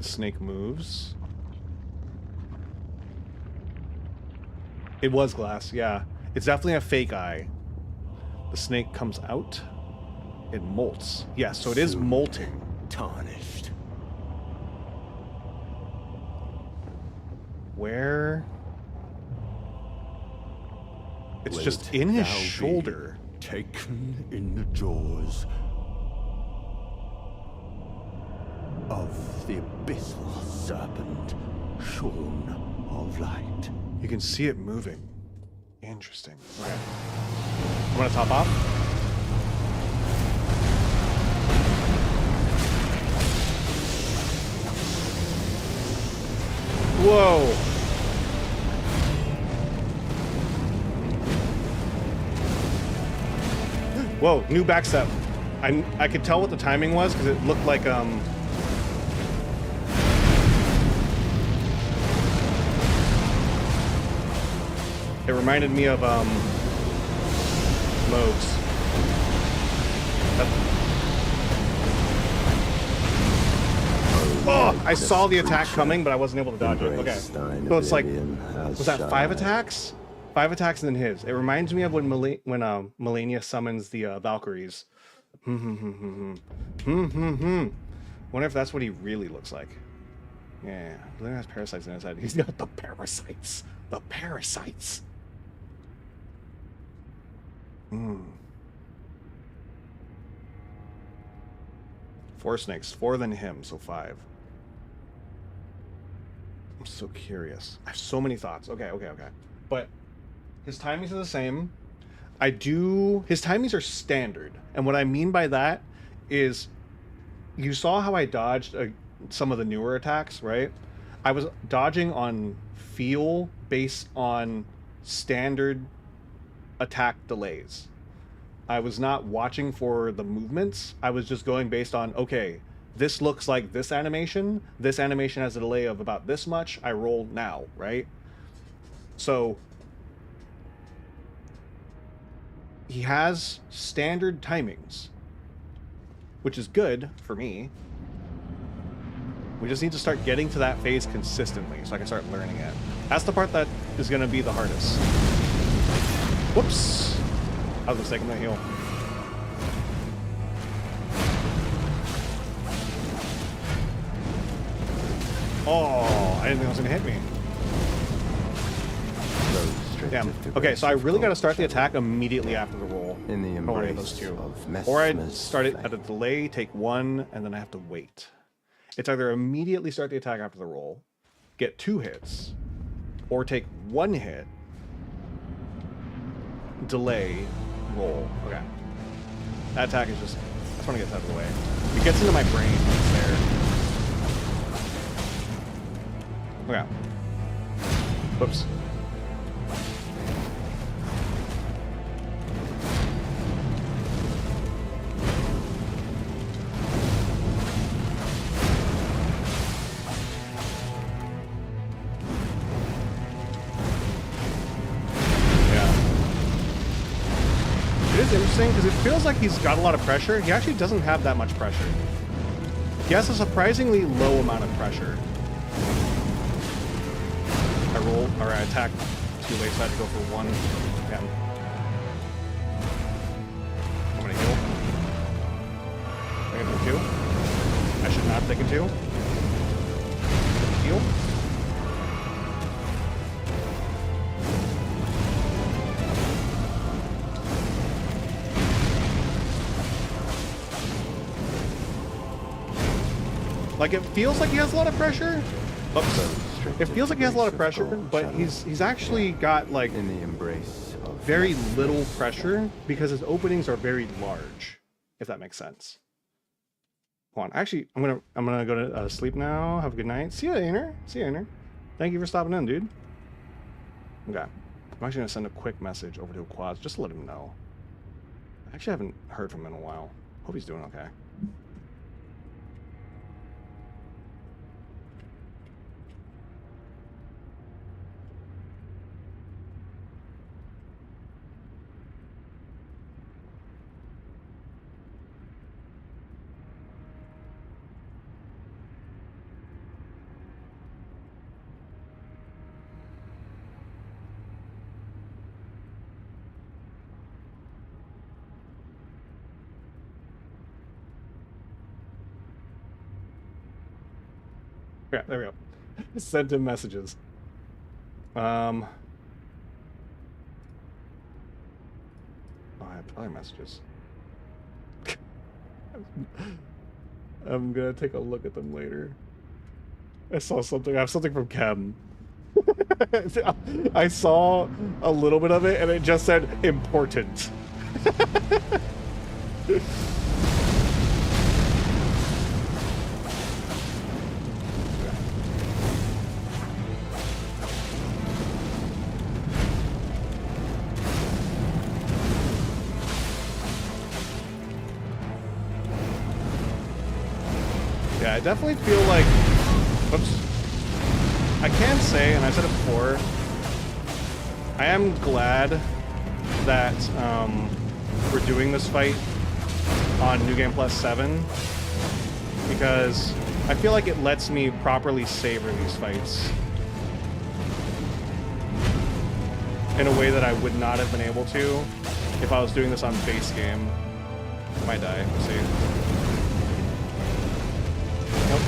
the snake moves. It was glass, yeah. It's definitely a fake eye. The snake comes out. It molts. Yeah, so it is molting. Tarnished. Where? It's Wilt just in his thou be shoulder. Taken in the jaws of the abyssal serpent, shorn of light. You can see it moving. Interesting. Okay. I'm gonna top off. Whoa! Whoa, new backstep. I could tell what the timing was because it looked like it reminded me of Mogs. Oh, I saw the attack coming, but I wasn't able to dodge it. Okay, so it's like, was that 5 attacks? 5 attacks and then his. It reminds me of when Melania summons the Valkyries. Wonder if that's what he really looks like. Yeah, Look has parasites in his head. He's got the parasites. The parasites. 4 snakes. 4 than him, so 5. I'm so curious. I have so many thoughts. Okay. But his timings are the same. His timings are standard. And what I mean by that is, you saw how I dodged some of the newer attacks, right? I was dodging on feel based on standard attack delays. I was not watching for the movements. I was just going based on, okay, this looks like this animation. This animation has a delay of about this much. I roll now, right? So he has standard timings, which is good for me. We just need to start getting to that phase consistently so I can start learning it. That's the part that is going to be the hardest. Whoops. I was mistaken that heal. Oh, I didn't think it was going to hit me. Damn. Okay, so I really got to start the attack immediately after the roll. In the Or embrace those two. of Or I Messmer's start it flame. at a delay, take 1, and then I have to wait. It's either immediately start the attack after the roll, get 2 hits, or take 1 hit, delay, roll. Okay. That attack is just, I just want to get that out of the way. It gets into my brain. It's there. Okay. Whoops. Interesting because it feels like he's got a lot of pressure. He actually doesn't have that much pressure. He has a surprisingly low amount of pressure. I attacked too late, so I had to go for 1. Yeah. I'm gonna heal. I can do 2. I should not have taken 2. Heal. Like, it feels like he has a lot of pressure. Oops. It feels like he has a lot of pressure, but he's actually got, like, In the embrace of very little pressure because his openings are very large, if that makes sense. Hold on. Actually, I'm gonna go to sleep now. Have a good night. See you, Ainer. See you, Ainer. Thank you for stopping in, dude. Okay. I'm actually gonna send a quick message over to Quaz just to let him know. I actually haven't heard from him in a while. Hope he's doing okay. Yeah, there we go. Sent him messages. Oh, I have other messages. I'm gonna take a look at them later. I saw something. I have something from Chem. I saw a little bit of it, and it just said important. Yeah, I definitely feel like, oops, I can say, and I said it before, I am glad that we're doing this fight on New Game Plus 7, because I feel like it lets me properly savor these fights in a way that I would not have been able to if I was doing this on base game. I might die, we'll see. Nope.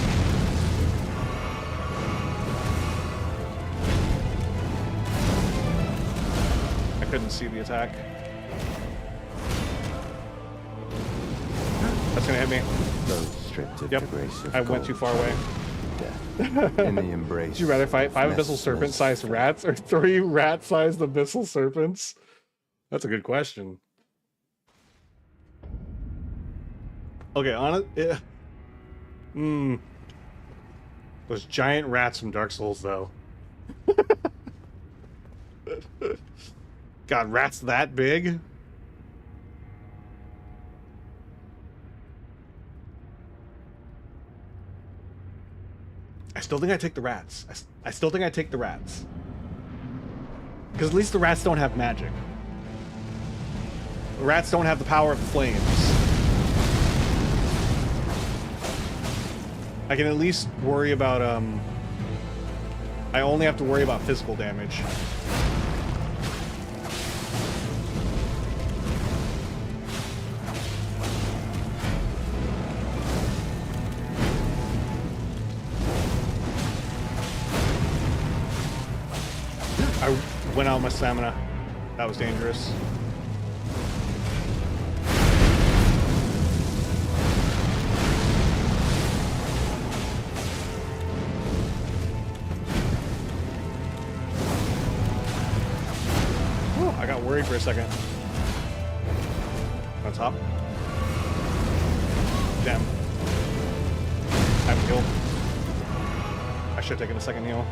I couldn't see the attack. That's gonna hit me. Yep. I went too far away. In the embrace. Would you rather fight 5 abyssal serpent-sized rats or 3 rat-sized abyssal serpents? That's a good question. Okay, on it. Those giant rats from Dark Souls, though. God, rats that big? I still think I take the rats. I still think I take the rats. Because at least the rats don't have magic. The rats don't have the power of the flames. I can at least worry about, I only have to worry about physical damage. I went out my stamina. That was dangerous. Oh, I got worried for a second. On top. Damn. I have a heal. I should have taken a second heal.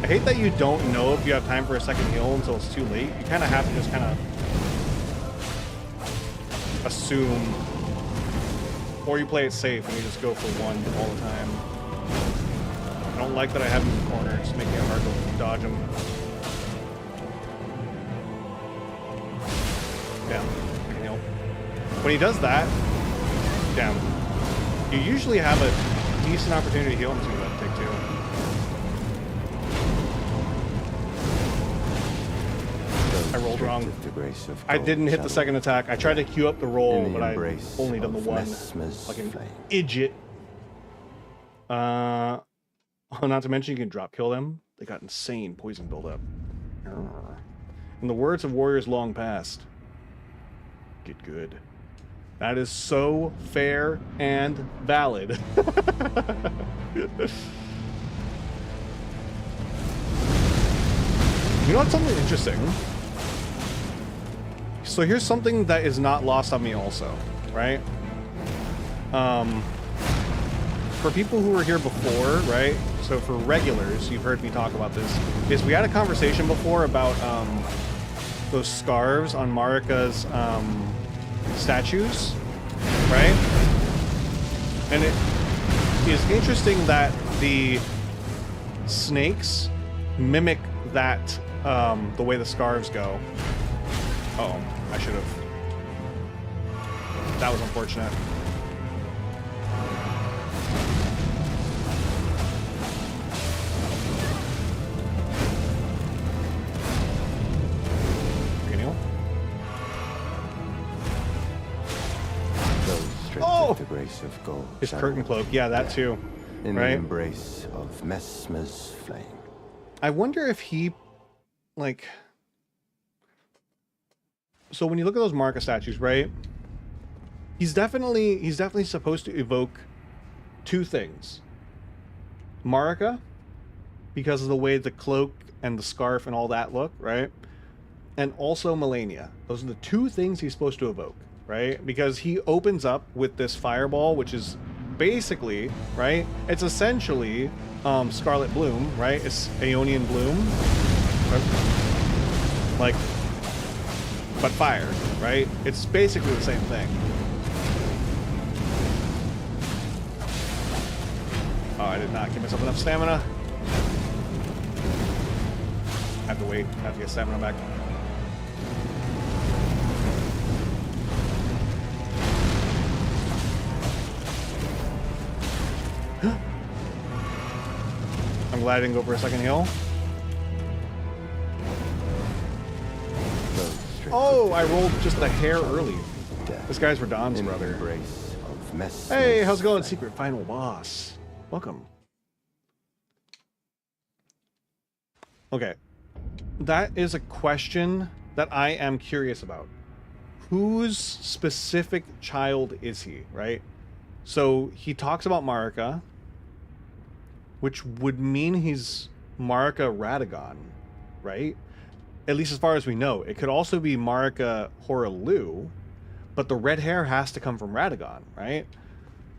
I hate that you don't know if you have time for a second heal until it's too late. You kind of have to just kind of assume, or you play it safe and you just go for one all the time. I don't like that I have him in the corner. It's making it hard to dodge him. Yeah, I can heal. When he does that, damn, you usually have a decent opportunity to heal him too, but take 2. I rolled wrong. I didn't hit the second attack. I tried to queue up the roll, but I only done the one. Like an idiot. Oh, not to mention you can drop kill them. They got insane poison buildup. In the words of warriors long past, get good. That is so fair and valid. You know what's something interesting? So here's something that is not lost on me also, right? For people who were here before, right? So for regulars, you've heard me talk about this, is we had a conversation before about those scarves on Marika's statues, right? And it is interesting that the snakes mimic that, the way the scarves go. Uh-oh, I should have. That was unfortunate. Oh! The grace of gold. His curtain cloak, yeah, that too. In right? the embrace of Mesmer's flame. I wonder if he, like... So when you look at those Marika statues, right? He's definitely supposed to evoke two things. Marika, because of the way the cloak and the scarf and all that look, right? And also Melania. Those are the two things he's supposed to evoke, right? Because he opens up with this fireball, which is basically, right? It's essentially Scarlet Bloom, right? It's Aeonian Bloom. Like, but fire, right? It's basically the same thing. Oh, I did not give myself enough stamina. I have to wait. I have to get stamina back. I'm glad I didn't go for a second heal. Oh, I rolled just a hair early. This guy's Radahn's brother. Hey, how's it going, Secret Final Boss? Welcome. Okay. That is a question that I am curious about. Whose specific child is he, right? So he talks about Marika, which would mean he's Marika Radagon, right? At least as far as we know. It could also be Marika Hoarah, but the red hair has to come from Radagon, right?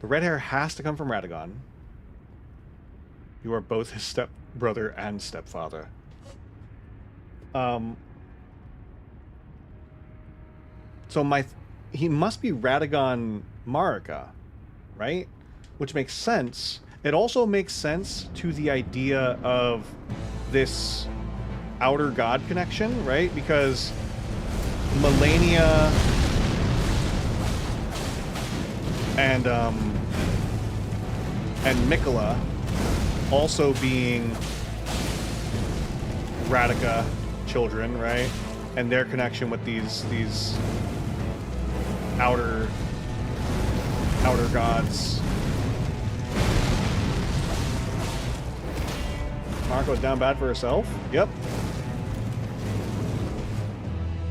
The red hair has to come from Radagon. You are both his stepbrother and stepfather. So he must be Radagon Marika, right? Which makes sense. It also makes sense to the idea of this outer god connection, right? Because Melania and Mikola also being Radika children, right? And their connection with these outer gods. Mariko's down bad for herself? Yep.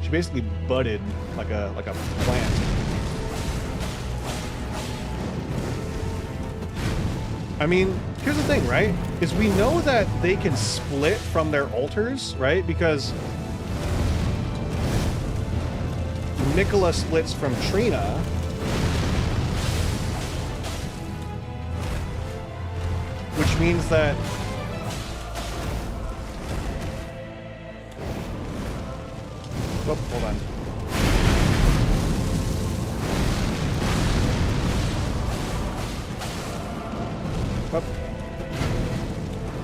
She basically budded like a plant. I mean, here's the thing, right? Is we know that they can split from their altars, right? Because Mikola splits from Trina. Which means that oh, hold on. Oh.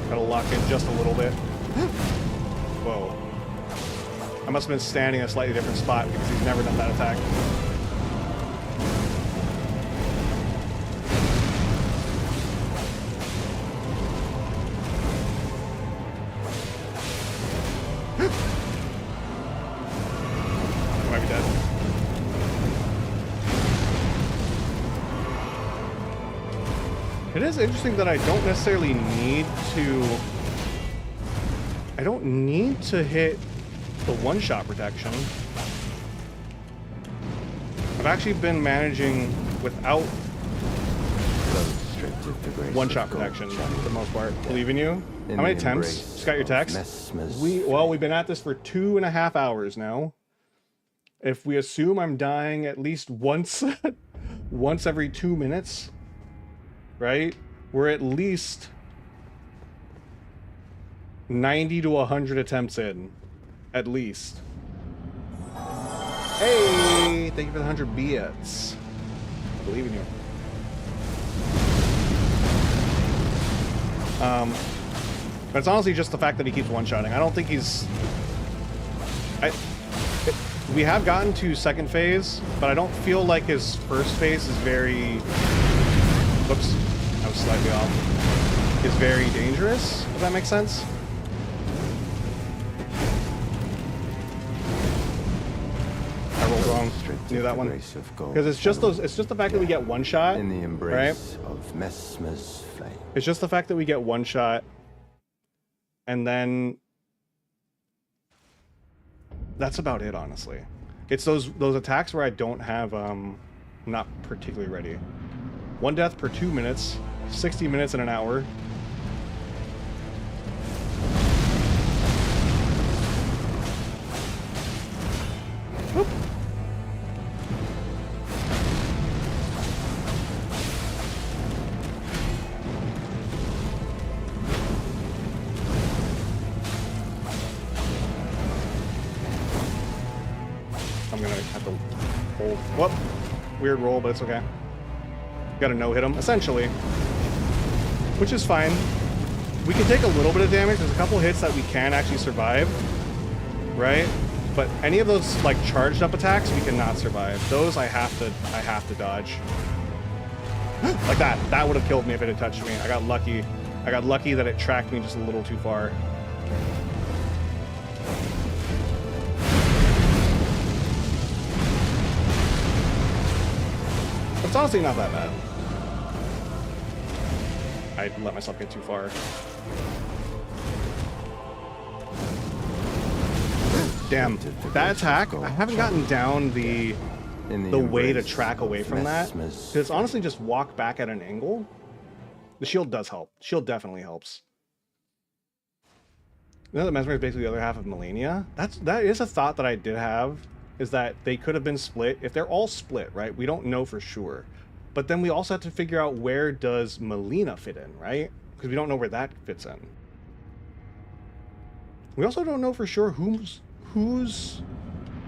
Gotta lock in just a little bit. Whoa. I must have been standing in a slightly different spot because he's never done that attack. It is interesting that I don't necessarily need to... I don't need to hit the one-shot protection. I've actually been managing without one-shot protection for the most part. Believe in you. How many attempts? Just got your text? We've been at this for 2.5 hours now. If we assume I'm dying at least once, once every 2 minutes, right? We're at least 90 to 100 attempts in. At least. Hey! Thank you for the 100 bits. I believe in you. But it's honestly just the fact that he keeps one-shotting. I don't think he's... we have gotten to second phase, but I don't feel like his first phase is very... Whoops. I was slightly off. Is very dangerous, if that makes sense. I rolled wrong. wrong. Knew that one. Because it's just those. It's just the fact that we get one shot. In the embrace of Messmer's flame. It's just the fact that we get one shot, and then that's about it, honestly. It's those attacks where I don't have not particularly ready. 1 death per 2 minutes, 60 minutes in an hour. Whoop. I'm gonna have to hold. Whoop. Weird roll, but it's okay. Gotta no-hit him, essentially. Which is fine. We can take a little bit of damage. There's a couple hits that we can actually survive. Right? But any of those like charged up attacks we cannot survive. Those I have to dodge. Like that. That would have killed me if it had touched me. I got lucky. I got lucky that it tracked me just a little too far. It's honestly not that bad. I let myself get too far. Damn, that attack, I haven't gotten down the way to track away from that. Because it's honestly just walk back at an angle. The shield does help. Shield definitely helps. You know that Mesmer is basically the other half of Melania? That is a thought that I did have, is that they could have been split. If they're all split, right? We don't know for sure. But then we also have to figure out where does Melina fit in, right? Because we don't know where that fits in. We also don't know for sure whose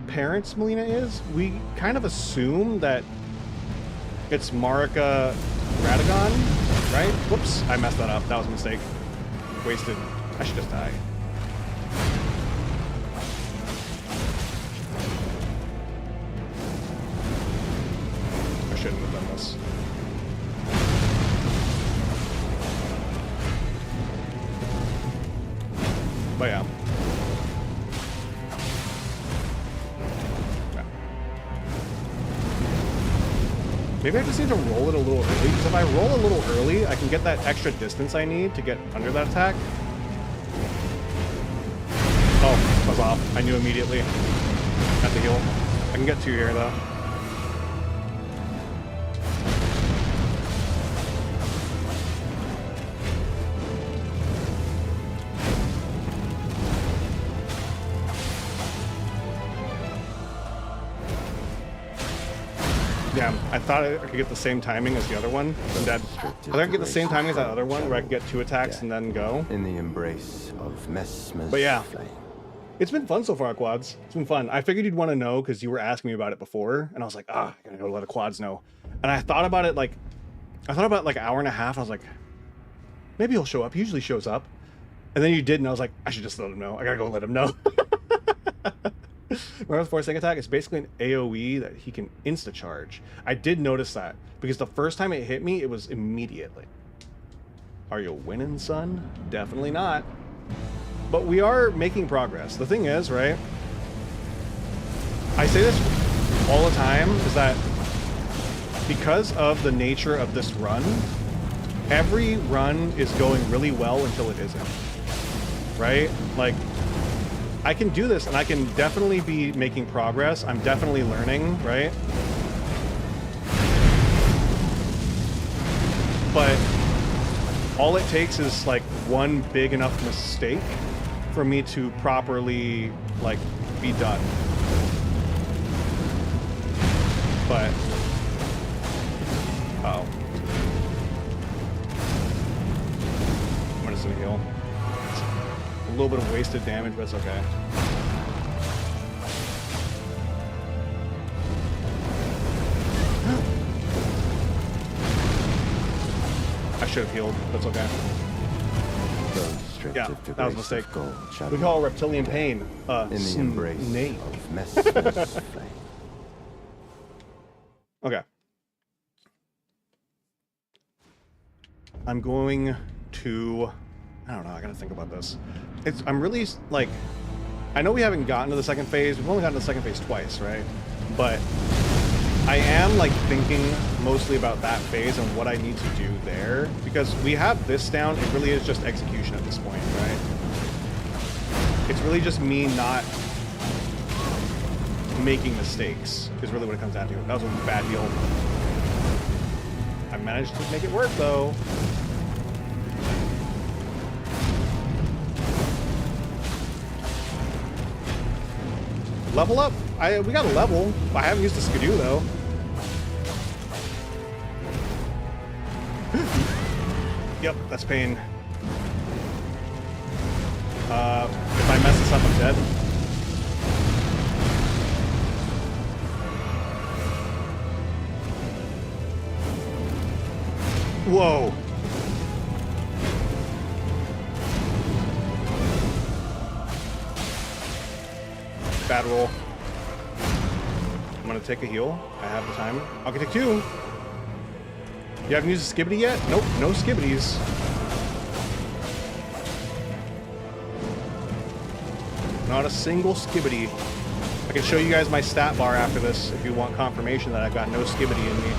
parents Melina is. We kind of assume that it's Marika Radagon, right? Whoops, I messed that up. That was a mistake. Wasted. I should just die. I shouldn't have done this. But yeah. Maybe I just need to roll it a little early, because if I roll a little early, I can get that extra distance I need to get under that attack. Oh, I was off. I knew immediately. At the heal. I can get 2 here, though. Yeah, I thought I could get the same timing as the other one. I'm dead. I think I could get the same timing as that other one, where I could get 2 attacks and then go. In the embrace of Messmer's But yeah, flame. It's been fun so far, Quads. It's been fun. I figured you'd want to know because you were asking me about it before, and I was like, I gotta go let the Quads know. And I thought about it like an hour and a half. I was like, maybe he'll show up. He usually shows up. And then you did, and I was like, I should just let him know. I gotta go let him know. Remember the forcing attack? It's basically an AoE that he can insta-charge. I did notice that, because the first time it hit me, it was immediately. Are you winning, son? Definitely not. But we are making progress. The thing is, right? I say this all the time, is that because of the nature of this run, every run is going really well until it isn't. Right? Like, I can do this, and I can definitely be making progress. I'm definitely learning, right? But all it takes is, like, one big enough mistake for me to properly, like, be done. But... Uh-oh. I'm just gonna heal. A little bit of wasted damage, but it's okay. I should have healed. That's okay. Yeah, that was a mistake. We call it reptilian pain. In the embrace snake. of Messmer's flame. Okay. I'm going to... I don't know, I gotta think about this. I'm really, like... I know we haven't gotten to the second phase. We've only gotten to the second phase twice, right? but I am like thinking mostly about that phase and what I need to do there, because we have this down. It really is just execution at this point, right? It's really just me not making mistakes is really what it comes down to. That was a bad deal. I managed to make it work though. Level up. We got a level. I haven't used the skidoo though. Yep, that's pain. If I mess this up, I'm dead. Whoa. Bad roll. I'm gonna take a heal. I have the time. I can take 2. You haven't used a skibbity yet? Nope, no skibbities. Not a single skibbity. I can show you guys my stat bar after this if you want confirmation that I've got no skibbity in me.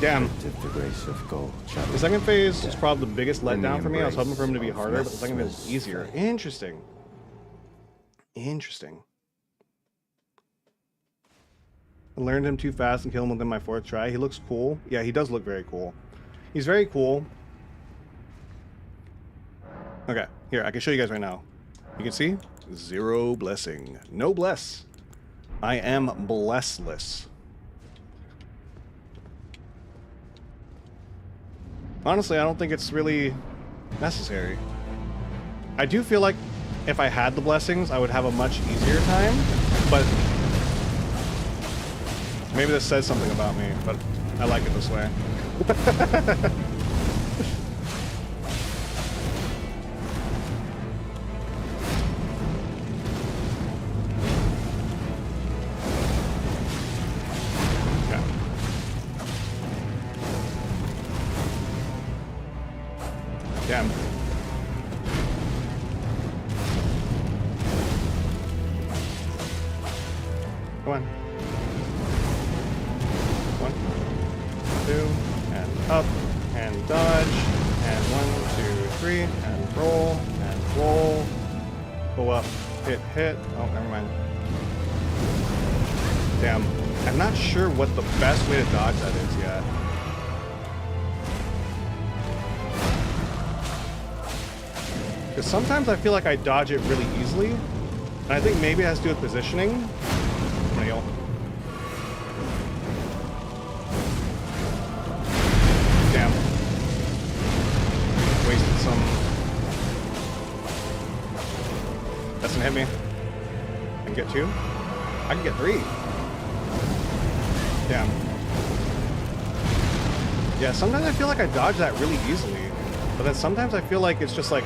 Damn. The second phase is probably the biggest letdown for me. I was hoping for him to be harder, but the second phase is easier. Interesting. Interesting. I learned him too fast and killed him within my 4th try. He looks cool. Yeah, he does look very cool. He's very cool. Okay, here, I can show you guys right now. You can see? 0 blessing. No bless. I am blessless. Honestly, I don't think it's really necessary. I do feel like if I had the blessings, I would have a much easier time, but maybe this says something about me, but I like it this way. Damn. Come on. 1, 2, and up, and dodge, and 1, 2, 3, and roll, go up, hit, oh, never mind. Damn. I'm not sure what the best way to dodge that is yet. Because sometimes I feel like I dodge it really easily, and I think maybe it has to do with positioning. Nail. Damn. Wasted some. That's gonna hit me. I can get 2. I can get 3. Damn. Yeah, sometimes I feel like I dodge that really easily, but then sometimes I feel like it's just like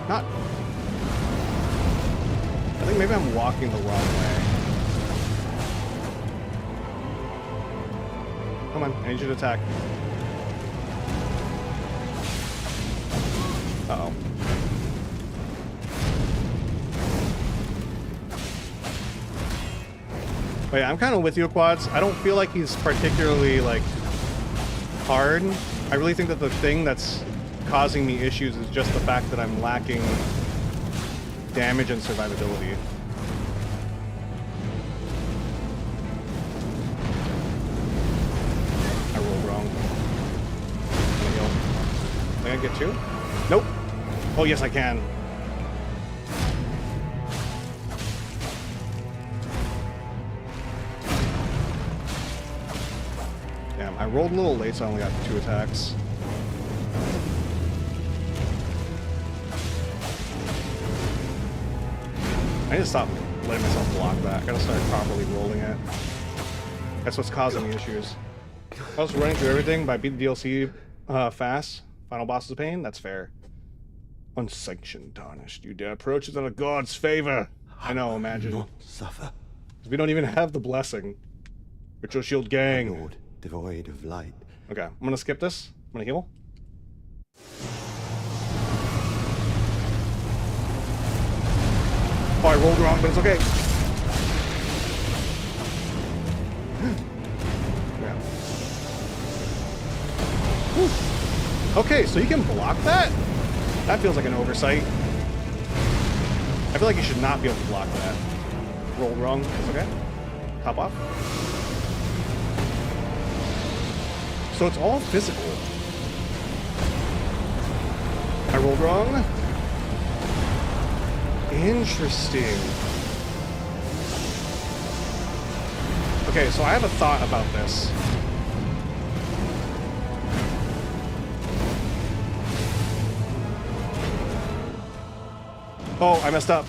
not. I think maybe I'm walking the wrong way. Come on, I need you to attack. Uh-oh. But yeah, I'm kind of with you, Quads. I don't feel like he's particularly, like, hard. I really think that the thing that's causing me issues is just the fact that I'm lacking damage and survivability. I rolled wrong. Can I get 2? Nope. Oh, yes, I can. Damn, I rolled a little late, so I only got 2 attacks. I need to stop letting myself block that. I gotta start properly rolling it. That's what's causing me issues. I was running through everything, but I beat the DLC fast. Final boss is a pain. That's fair. Unsanctioned, tarnished. You dare approach without a god's favor. I know, imagine. Not suffer. We don't even have the blessing. Ritual shield gang. Lord, devoid of light. Okay, I'm gonna skip this. I'm gonna heal. Oh, I rolled wrong, but it's okay. Yeah. Whew. Okay, so you can block that? That feels like an oversight. I feel like you should not be able to block that. Rolled wrong, it's okay. Top off. So it's all physical. I rolled wrong. Interesting. Okay, so I have a thought about this. Oh, I messed up.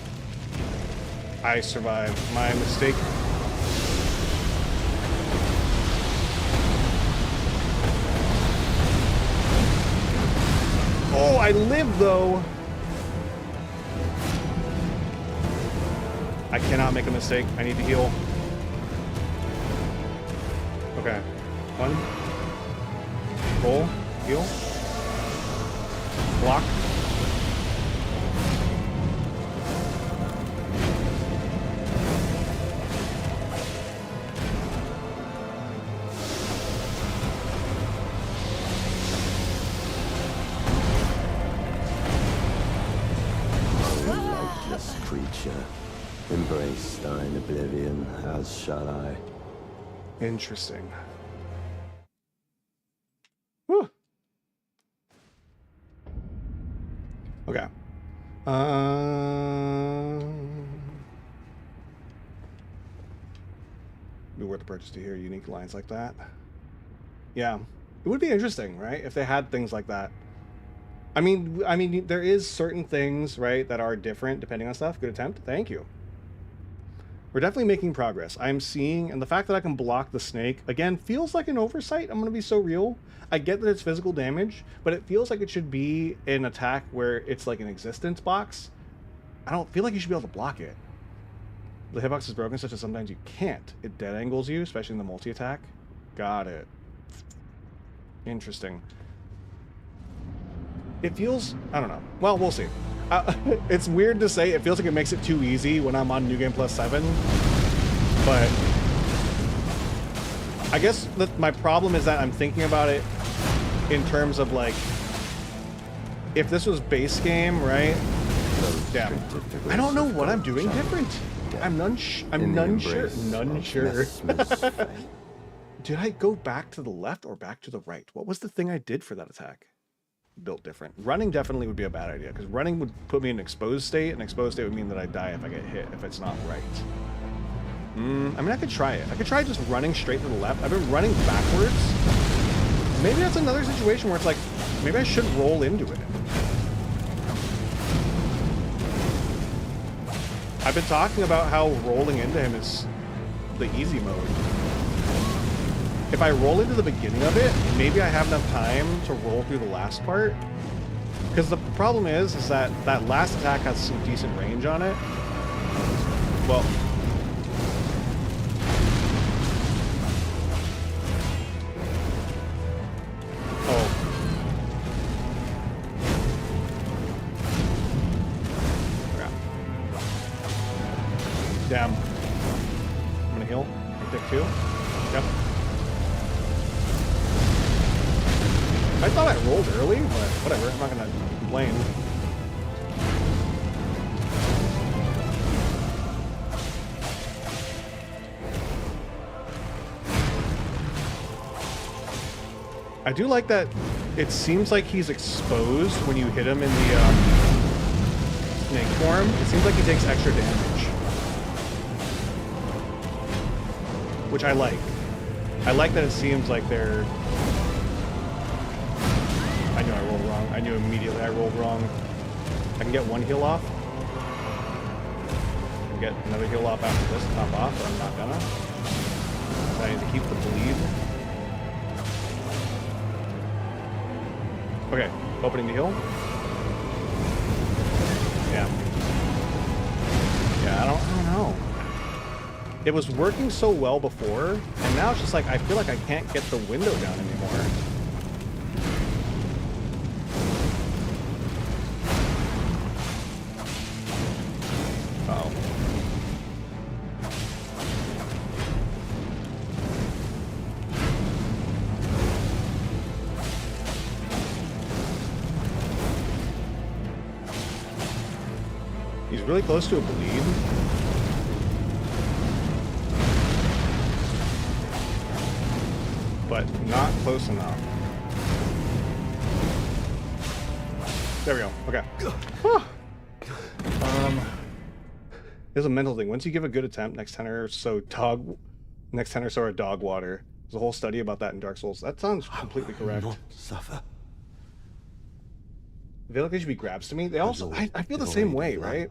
I survived. My mistake. Oh, I live though. I cannot make a mistake. I need to heal. Okay. One. Roll. Heal. Block. Creature, embrace thine oblivion, as shall I. Interesting. Whew. Okay. Be worth the purchase to hear unique lines like that. Yeah, it would be interesting, right? If they had things like that. I mean, there is certain things, right, that are different depending on stuff. Good attempt. Thank you. We're definitely making progress. I'm seeing, and the fact that I can block the snake, again, feels like an oversight. I'm going to be so real. I get that it's physical damage, but it feels like it should be an attack where it's like an existence box. I don't feel like you should be able to block it. The hitbox is broken such that sometimes you can't. It dead angles you, especially in the multi-attack. Got it. Interesting. It feels, I don't know. Well, we'll see. It's weird to say. It feels like it makes it too easy when I'm on New Game Plus 7. But I guess my problem is that I'm thinking about it in terms of like, if this was base game, right? Damn. I don't know what I'm doing different. I'm none sure. Did I go back to the left or back to the right? What was the thing I did for that attack? Built different. Running definitely would be a bad idea, because running would put me in an exposed state, and exposed state would mean that I die if I get hit, if it's not right. I mean, I could try it. I could try just running straight to the left. I've been running backwards. Maybe that's another situation where it's like, maybe I should roll into it. I've been talking about how rolling into him is the easy mode. If I roll into the beginning of it, maybe I have enough time to roll through the last part. Because the problem is that that last attack has some decent range on it. Well, oh. Okay. Damn. I'm gonna heal. I take 2. Yep. I thought I rolled early, but whatever, I'm not gonna complain. I do like that it seems like he's exposed when you hit him in the snake form. It seems like he takes extra damage. Which I like. I like that it seems like they're... I knew I rolled wrong. I knew immediately I rolled wrong. I can get 1 heal off. I can get another heal off after this, top off, but I'm not gonna. So I need to keep the bleed. Okay, opening the heal. Yeah. Yeah, I don't know. It was working so well before, and now it's just like I feel like I can't get the window down anymore. Uh-oh. He's really close to a bleed. But not close enough. There we go. Okay. Here's a mental thing. Once you give a good attempt, next 10 or so are dog water. There's a whole study about that in Dark Souls. That sounds completely correct. Not suffer. I feel like they should be grabs to me. They also, I feel the same way, right?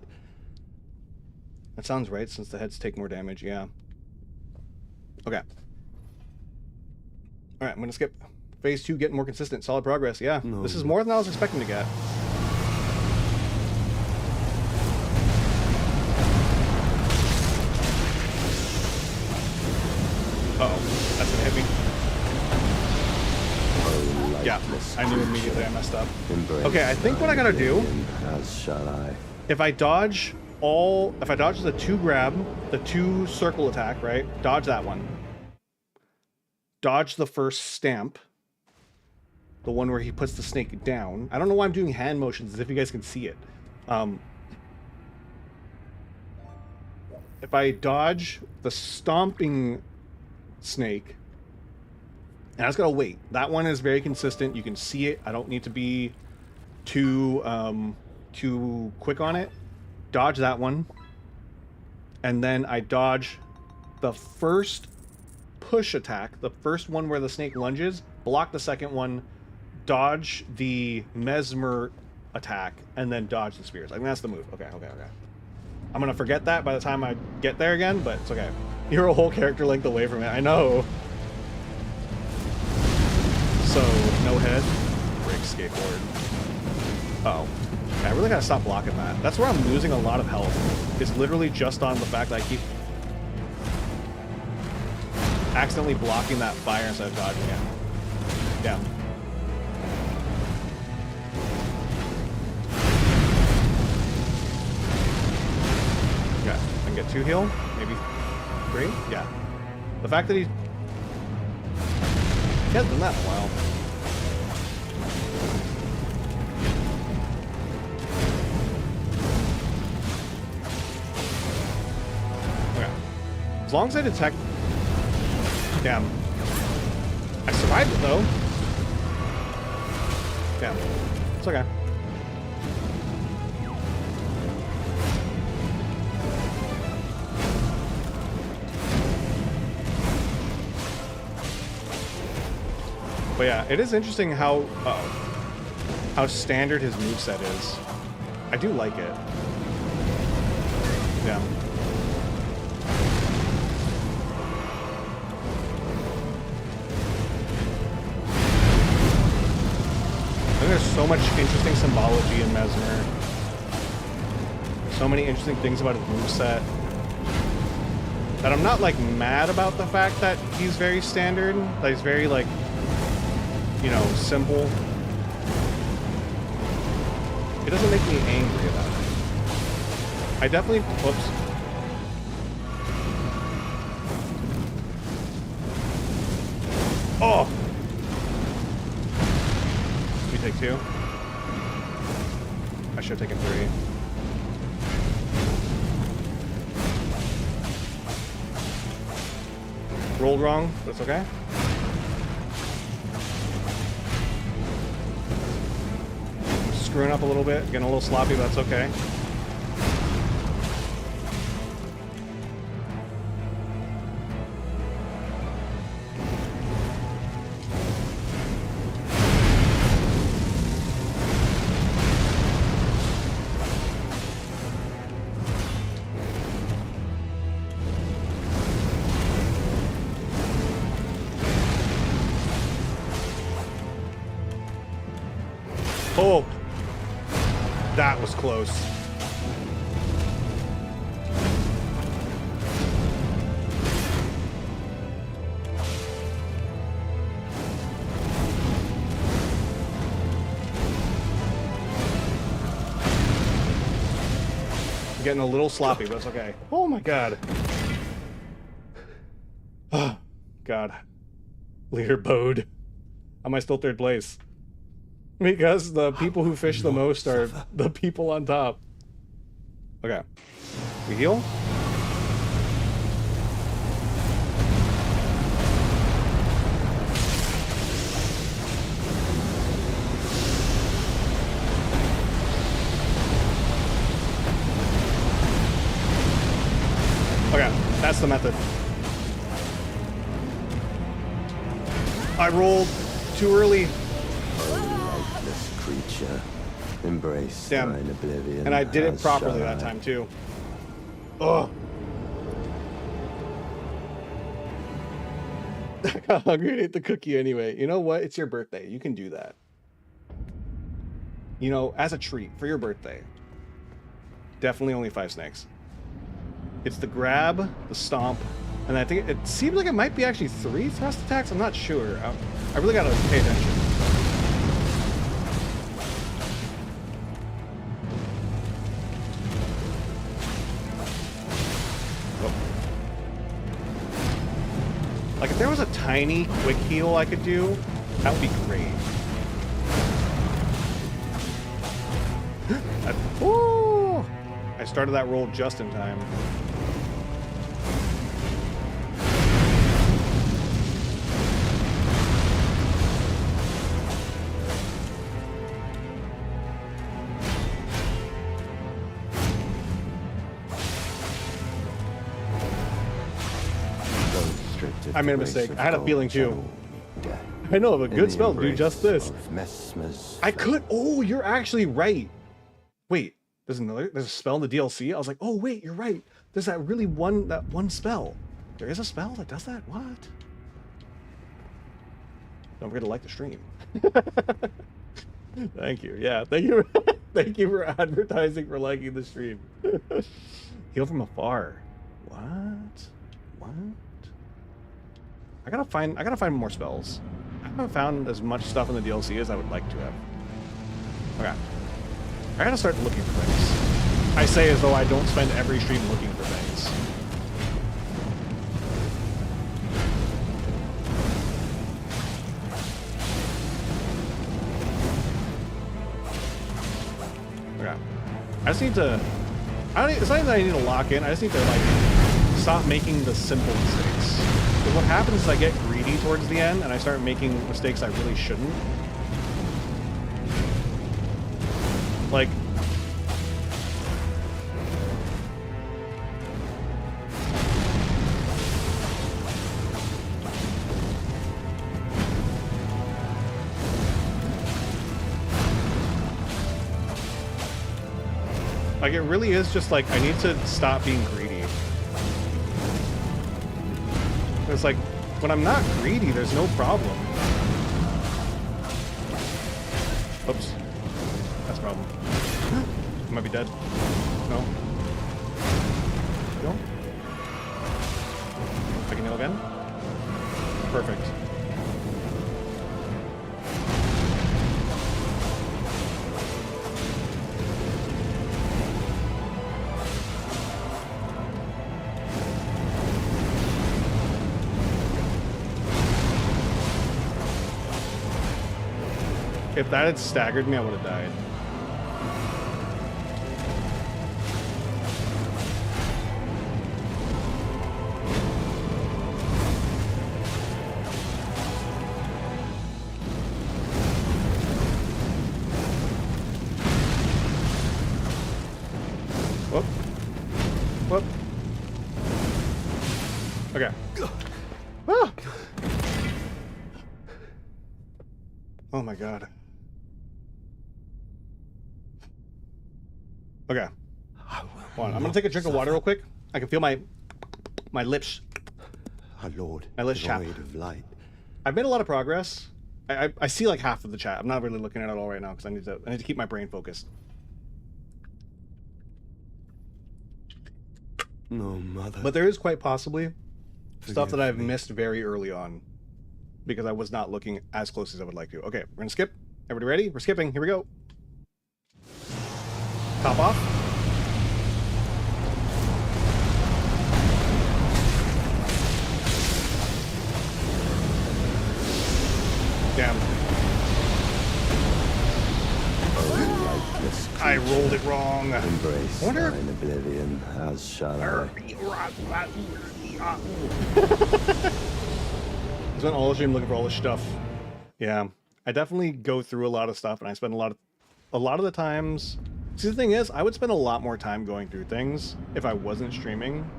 That sounds right, since the heads take more damage, yeah. Okay. Alright, I'm gonna skip. Phase 2, getting more consistent. Solid progress, yeah. No. This is more than I was expecting to get. Uh-oh, that's gonna hit me. Yeah, I knew immediately I messed up. Okay, I think what I gotta do, as shall I. if I dodge the 2 grab, the 2 circle attack, right? Dodge that one. Dodge the first stamp. The one where he puts the snake down. I don't know why I'm doing hand motions, as if you guys can see it. If I dodge the stomping snake, and I just gotta wait. That one is very consistent. You can see it. I don't need to be too quick on it. Dodge that one. And then I dodge the first push attack, the first one where the snake lunges, block the second one, dodge the mesmer attack, and then dodge the spears. I think that's the move. Okay. I'm gonna forget that by the time I get there again, but it's okay. You're a whole character length away from it. I know. So, no head. Break skateboard. Uh-oh. I really gotta stop blocking that. That's where I'm losing a lot of health. It's literally just on the fact that I keep accidentally blocking that fire instead of dodging it. Yeah. Okay, I can get 2 heal, maybe 3. Yeah. The fact that he hasn't done that in a while. Okay. As long as I detect. Damn. I survived it though. Damn. It's okay. But yeah, it is interesting how standard his moveset is. I do like it. Yeah. I think there's so much interesting symbology in Mesmer. So many interesting things about his moveset. That I'm not like mad about the fact that he's very standard. That he's very like, you know, simple. It doesn't make me angry about it. I definitely, whoops. Oh! We take 2. I should have taken 3. Rolled wrong, but it's okay. Screwing up a little bit, getting a little sloppy, but that's okay. Oh! That was close. getting a little sloppy, but it's okay. Oh my god. Oh, god. Leaderboard. Am I still third place? Because the people who fish the most are the people on top. Okay. We heal? Okay, that's the method. I rolled too early. Lifeless creature, embrace thine oblivion. And I did it properly that time too. Ugh. I got hungry and ate the cookie anyway. You know what? It's your birthday. You can do that. You know, as a treat for your birthday. Definitely only 5 snakes. It's the grab, the stomp, and I think it seems like it might be actually 3 thrust attacks. I'm not sure. I really gotta pay attention. Oh. Like if there was a tiny quick heal I could do, that would be great. Woo! I started that roll just in time. I made a mistake. I had a feeling too. I know of a good spell to do just this. I could. Oh, you're actually right. Wait, there's a spell in the DLC. I was like, oh wait, you're right. There's that one spell. There is a spell that does that. What? Don't forget to like the stream. Thank you. Yeah, thank you. Thank you for advertising for liking the stream. Heal from afar. What? What? I gotta find more spells. I haven't found as much stuff in the DLC as I would like to have. Okay. I gotta start looking for things. I say as though I don't spend every stream looking for things. Okay. I just need to... it's not that I need to lock in, I just need to, like, stop making the simple mistakes. Because what happens is I get greedy towards the end, and I start making mistakes I really shouldn't. Like... Like, it really is just like, I need to stop being greedy. It's like, when I'm not greedy, there's no problem. Oops. That's a problem. I might be dead. No. No? I can heal again? Perfect. If that had staggered me, I would have died. Whoop. Whoop. Okay. Ah! Oh my god. Okay. Hold on. I'm gonna take a drink of water real quick. I can feel my lips. Our Lord, my lips chapped. of light. I've made a lot of progress. I see like half of the chat. I'm not really looking at it all right now because I need to keep my brain focused. No, mother. But there is quite possibly stuff that I've missed very early on because I was not looking as close as I would like to. Okay, we're gonna skip. Everybody ready? We're skipping. Here we go. Top off. I rolled it wrong. Embrace Wonder- thine oblivion, as shall I. I spent all the stream looking for all this stuff. Yeah, I definitely go through a lot of stuff, and I spend a lot of the times. See, the thing is, I would spend a lot more time going through things if I wasn't streaming.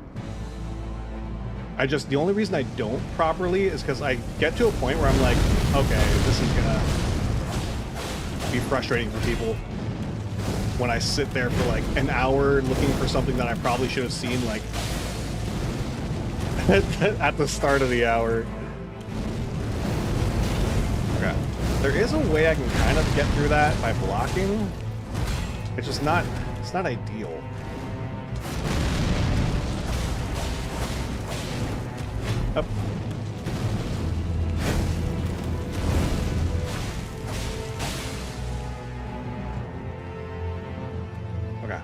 The only reason I don't properly is because I get to a point where I'm like, okay, this is gonna be frustrating for people when I sit there for like an hour looking for something that I probably should have seen like at the start of the hour. Okay. There is a way I can kind of get through that by blocking. It's just not, it's not ideal. Up. Okay.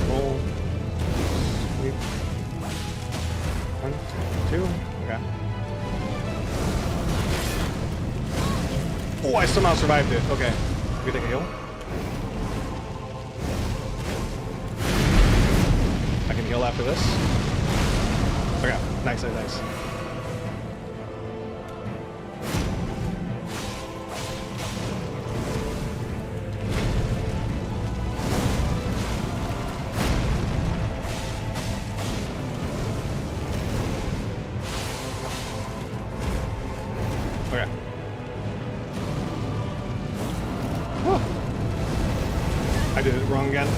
Roll. Sweep. 1, 2. Okay. Oh, I somehow survived it. Okay. We take a heal. I can heal after this. Okay. Nice, nice, nice. Okay. Whew. I did it wrong again.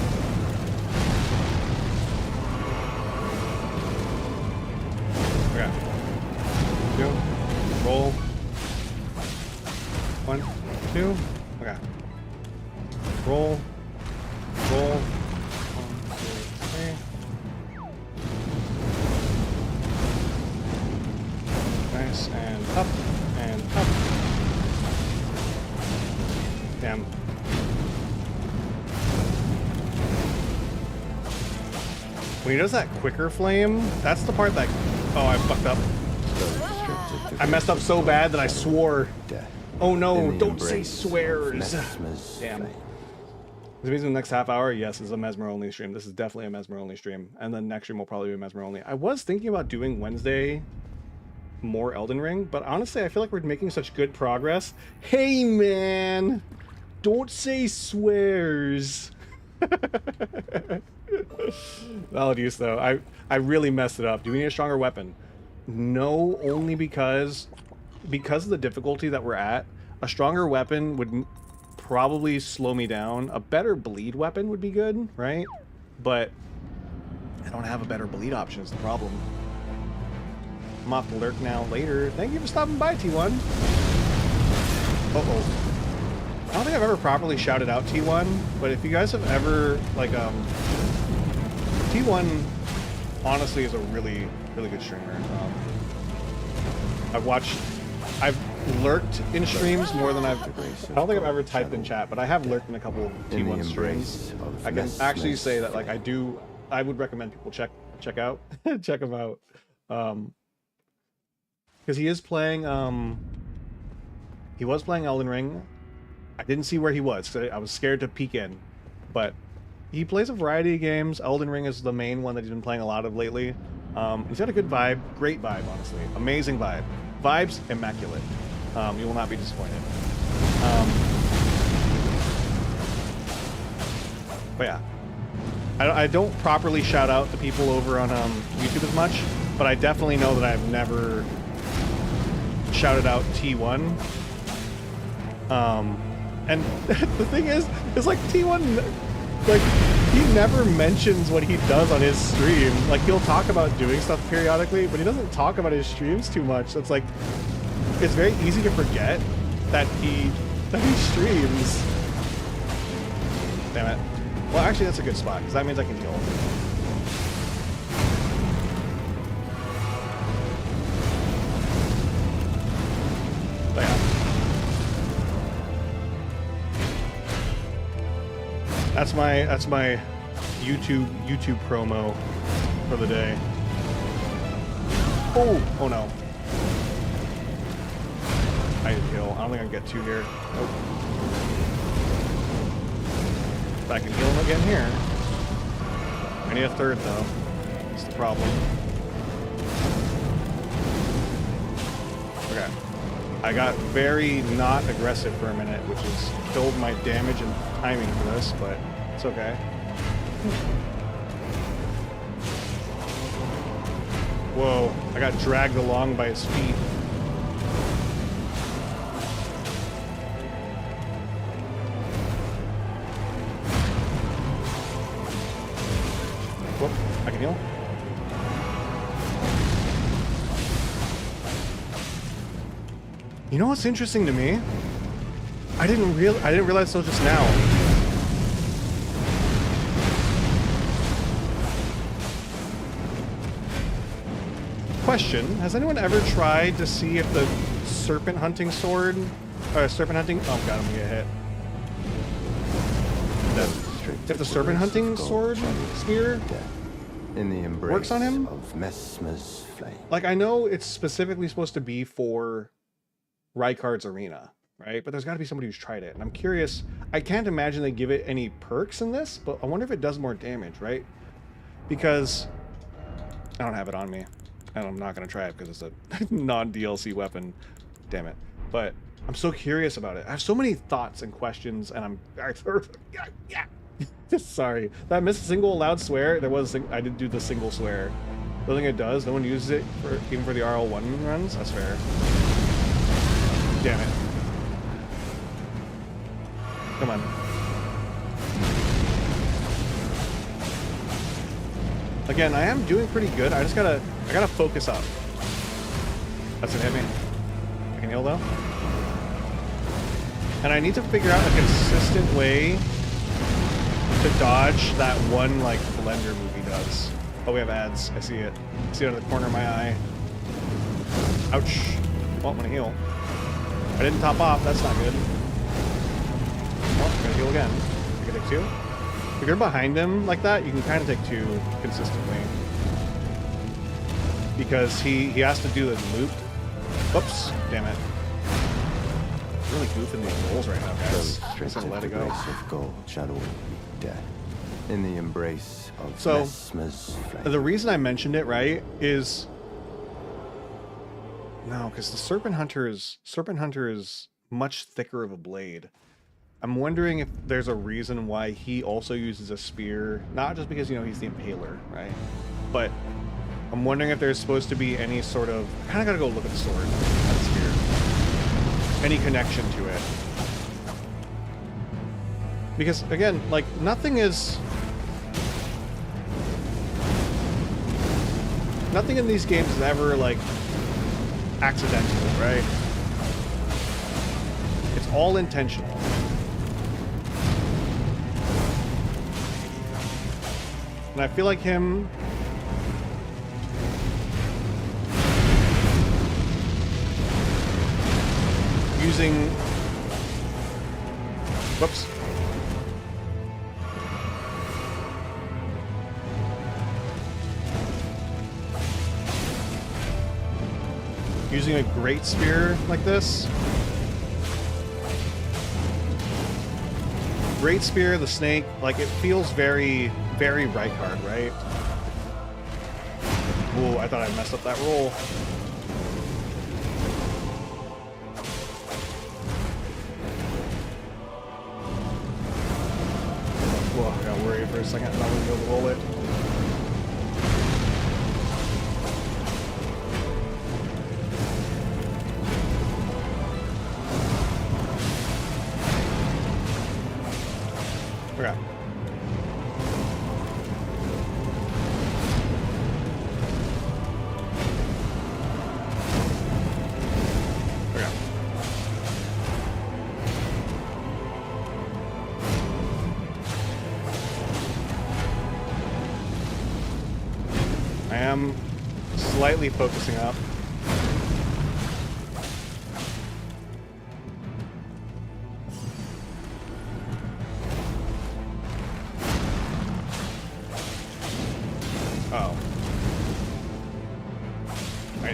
Okay. 2. Roll. 1, 2. Okay. Roll. Roll. 1, 2, 3. Nice. And up. And up. Damn. When he does that quicker flame, that's the part that... Oh, I fucked up. I messed up so bad that I swore. Oh no, don't say swears. Damn. This means in the next half hour, yes, it's a Mesmer only stream. This is definitely a Mesmer only stream. And then next stream will probably be Mesmer only. I was thinking about doing Wednesday more Elden Ring, but honestly, I feel like we're making such good progress. Hey man, don't say swears. Valid use though. I really messed it up. Do we need a stronger weapon? No, only because of the difficulty that we're at, a stronger weapon would probably slow me down. A better bleed weapon would be good, right? But I don't have a better bleed option is the problem. I'm off to lurk now later. Thank you for stopping by, T1. Uh-oh. I don't think I've ever properly shouted out T1, but if you guys have ever, like, T1 honestly is a really, really good streamer. I've lurked in streams more than I don't think I've ever typed in chat, but I have lurked in a couple T1 streams. I can actually say that, like, I would recommend people check out, check him out. Because he is playing, he was playing Elden Ring. I didn't see where he was, so I was scared to peek in, but he plays a variety of games. Elden Ring is the main one that he's been playing a lot of lately. He's got a good vibe, great vibe, honestly. Amazing vibe. Vibes, immaculate. You will not be disappointed. But yeah. I don't properly shout out the people over on YouTube as much, but I definitely know that I've never shouted out T1. And the thing is like T1, like, he never mentions what he does on his stream. Like, he'll talk about doing stuff periodically, but he doesn't talk about his streams too much. So it's like, it's very easy to forget that he streams. Damn it. Well, actually, that's a good spot, because that means I can heal. But yeah. That's my YouTube promo for the day. Oh no. I need to heal. I don't think I can get 2 here. Nope. But I can heal him again here. I need a 3rd though. That's the problem. Okay. I got very not aggressive for a minute, which has killed my damage and timing for this, but it's okay. Whoa, I got dragged along by his feet. Whoop, I can heal. You know what's interesting to me? I didn't realize till just now. Question: has anyone ever tried to see if the serpent hunting sword, serpent hunting? Oh god, I'm gonna get hit. If the serpent hunting sword spear in the embrace works on him, of Messmer's flame. Like I know it's specifically supposed to be for Raecords Arena, right? But there's got to be somebody who's tried it, and I'm curious. I can't imagine they give it any perks in this, but I wonder if it does more damage, right? Because I don't have it on me, and I'm not gonna try it because it's a non-DLC weapon. Damn it! But I'm so curious about it. I have so many thoughts and questions, and yeah. Sorry, did I miss a single loud swear? There was I did do the single swear. I don't think it does. No one uses it even for the RL1 runs. That's fair. Damn it. Come on. Again, I am doing pretty good. I gotta focus up. That's gonna hit me. I can heal though. And I need to figure out a consistent way to dodge that one like Blender movie does. Oh, we have ads. I see it. I see it on the corner of my eye. Ouch. Well, I'm gonna heal. I didn't top off. That's not good. Well, I'm gonna heal again. I can take 2. If you're behind him like that, you can kind of take 2 consistently. Because he has to do the loop. Oops. Damn it. I'm really goofing these rolls right now, guys. I'm just gonna let it go. Of gold, shadow, death. In the embrace of Messmer's flame. The reason I mentioned it, right, is no, because the Serpent Hunter is much thicker of a blade. I'm wondering if there's a reason why he also uses a spear, not just because, you know, he's the Impaler, right? But I'm wondering if there's supposed to be any sort of... I kind of got to go look at the sword, at the spear. Any connection to it. Because, again, like, nothing in these games is ever, like, accidental, right? It's all intentional. And I feel like him using... Whoops. Using a great spear like this. Great spear, the snake, like it feels very, very Raecords, right? Ooh, I thought I messed up that roll. Whoa, I got worried for a second. I thought we were going to roll it. Okay. Okay. I am slightly focusing up. I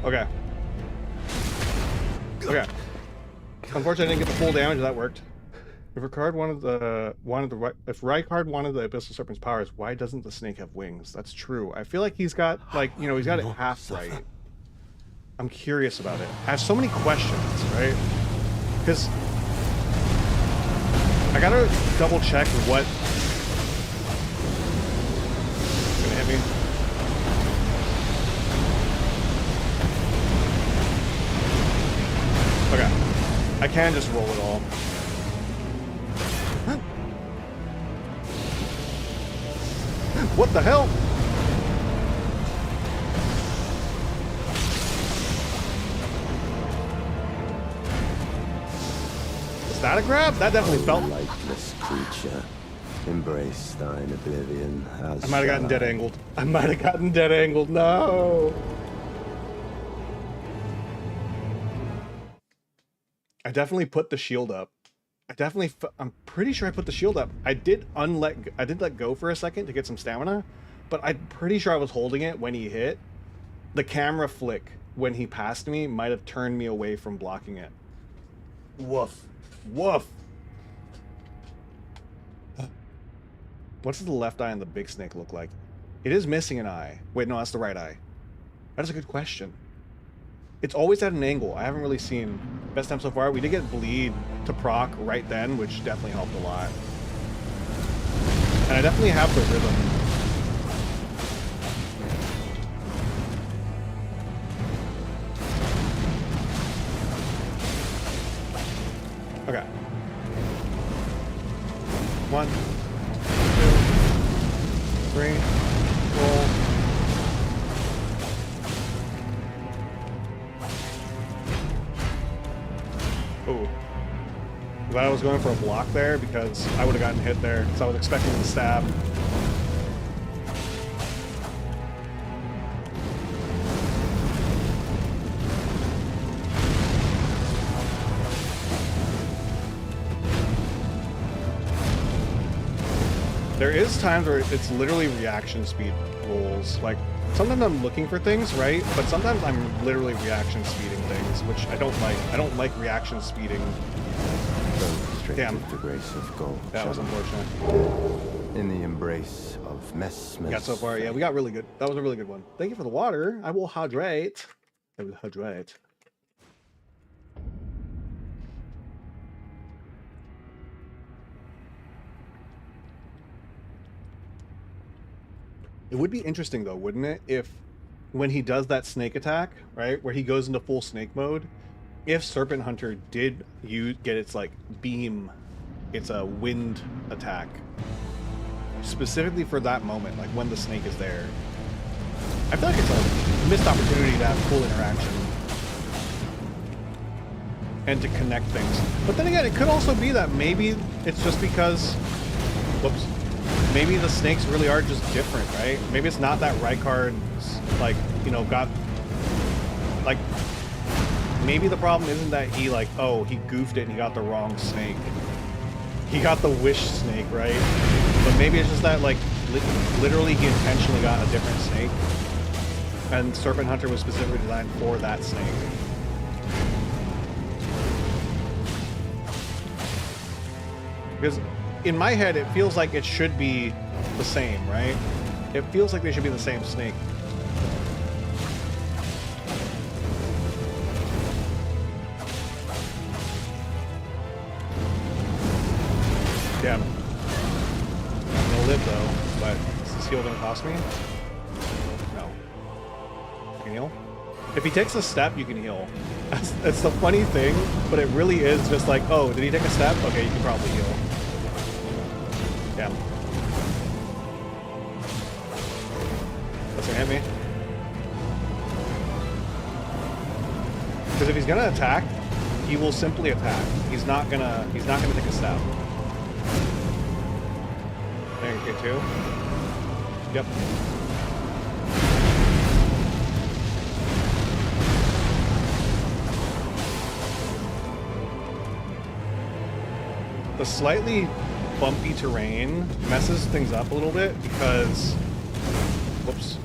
Okay. Okay. Unfortunately, I didn't get the full damage. That worked. If Raecords if Raecords wanted the Abyssal Serpent's powers, why doesn't the snake have wings? That's true. I feel like he's got, like, you know, he's got it half right. I'm curious about it. I have so many questions, right? Because I gotta double check what. It's gonna hit me. Okay. I can just roll it all. What the hell? Is that a grab? That definitely felt. Lifeless creature, embrace thine oblivion. As I might have gotten shall dead I. angled. I might have gotten dead angled. No. I definitely put the shield up. I'm pretty sure I put the shield up. I did let go for a second to get some stamina, but I'm pretty sure I was holding it when he hit. The camera flick when he passed me might have turned me away from blocking it. Woof. Woof. What's the left eye on the big snake look like? It is missing an eye. Wait, no, that's the right eye. That is a good question. It's always at an angle. I haven't really seen best time so far. We did get bleed to proc right then, which definitely helped a lot. And I definitely have the rhythm. Okay. 1, 2, 3, roll. Ooh. Glad I was going for a block there because I would have gotten hit there, so I was expecting the stab. There is times where it's literally reaction speed rolls. Like, sometimes I'm looking for things, right? But sometimes I'm literally reaction speeding things, which I don't like. I don't like reaction speeding. Damn. The grace of gold. That was unfortunate. In the embrace of mesmer. Got so far, yeah, we got really good. That was a really good one. Thank you for the water. I will hydrate. I will hydrate. It would be interesting though, wouldn't it, if when he does that snake attack, right, where he goes into full snake mode, if Serpent Hunter did get its like beam, it's a wind attack, specifically for that moment, like when the snake is there. I feel like it's a missed opportunity to have cool interaction and to connect things. But then again, it could also be that maybe it's just because, whoops, maybe the snakes really are just different, right? Maybe it's not that Raecords, like, you know, got, like, maybe the problem isn't that he, like, oh, he goofed it and he got the wrong snake. He got the wish snake, right? But maybe it's just that, like, literally he intentionally got a different snake. And Serpent Hunter was specifically designed for that snake. Because in my head, it feels like it should be the same, right? It feels like they should be the same snake. Damn. I'm gonna live though, but is this heal gonna cost me? No. I can heal? If he takes a step, you can heal. That's the funny thing, but it really is just like, oh, did he take a step? Okay, you can probably heal. Damn. That's gonna hit me. Because if he's gonna attack, he will simply attack. He's not gonna take a step. There you go, too. Yep. The slightly bumpy terrain messes things up a little bit because, whoops.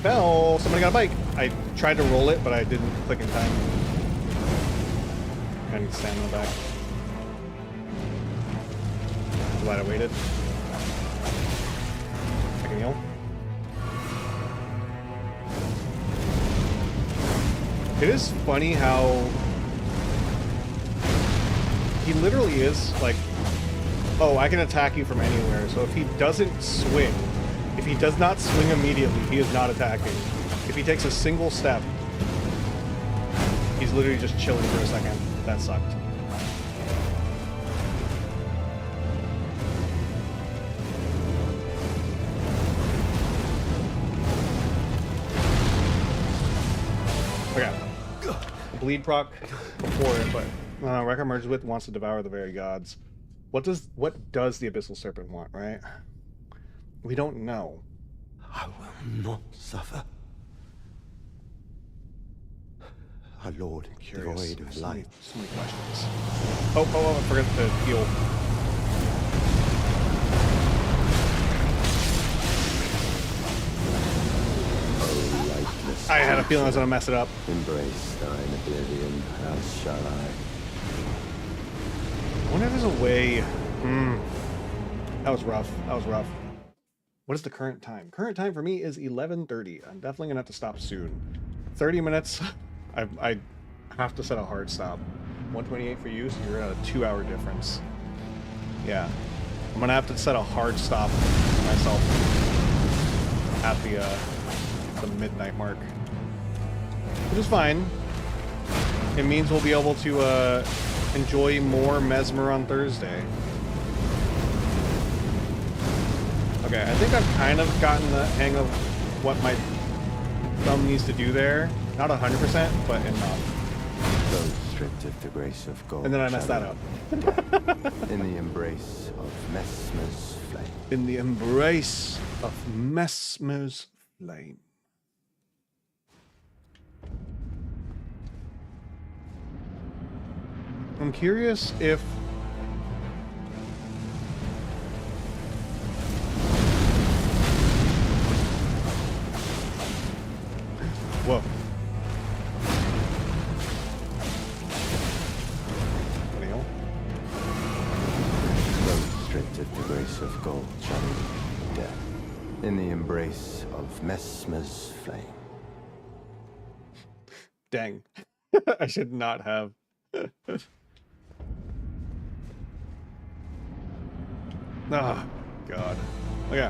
fell. Somebody got a bike. I tried to roll it, but I didn't click in time. I need stamina back. Glad I waited. I can heal. It is funny how he literally is like, oh, I can attack you from anywhere. So if he doesn't swing, if he does not swing immediately, he is not attacking. If he takes a single step, he's literally just chilling for a second. That sucked. Okay. Bleed proc before it, but Raecords merges with wants to devour the very gods. What does the Abyssal Serpent want, right? We don't know. I will not suffer. Our Lord, devoid of light. So many questions. Oh, I forgot to heal. Oh, lightless. I had a feeling I was gonna mess it up. Embrace thine oblivion, as shall I. I wonder if there's a way. That was rough. That was rough. What is the current time? Current time for me is 11:30. I'm definitely gonna have to stop soon. 30 minutes. I have to set a hard stop. 128 for you, so you're at a 2-hour difference. Yeah. I'm gonna have to set a hard stop for myself at the midnight mark. Which is fine. It means we'll be able to enjoy more Mesmer on Thursday. Okay, I think I've kind of gotten the hang of what my thumb needs to do there. Not 100%, but enough. Those stripped of the grace of God. And then I messed that up. In the embrace of Mesmer's flame. In the embrace of Mesmer's flame. I'm curious if whoa. Those stripped of the grace of gold shall meet death in the embrace of Mesmer's flame. Dang. I should not have. Oh, God. Okay.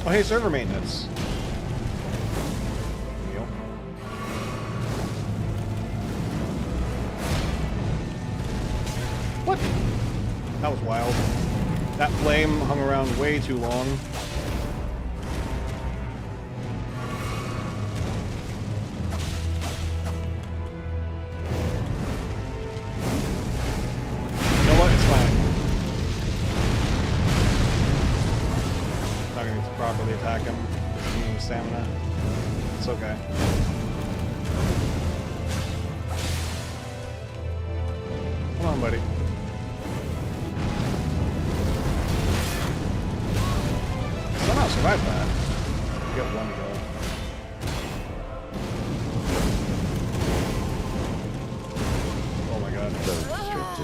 Oh, hey, server maintenance. Heal. What? That was wild. That flame hung around way too long. You know what? It's fine. Not going to properly attack him. Just using stamina. It's okay. Come on, buddy. Somehow survived that. You got one go. Oh my god.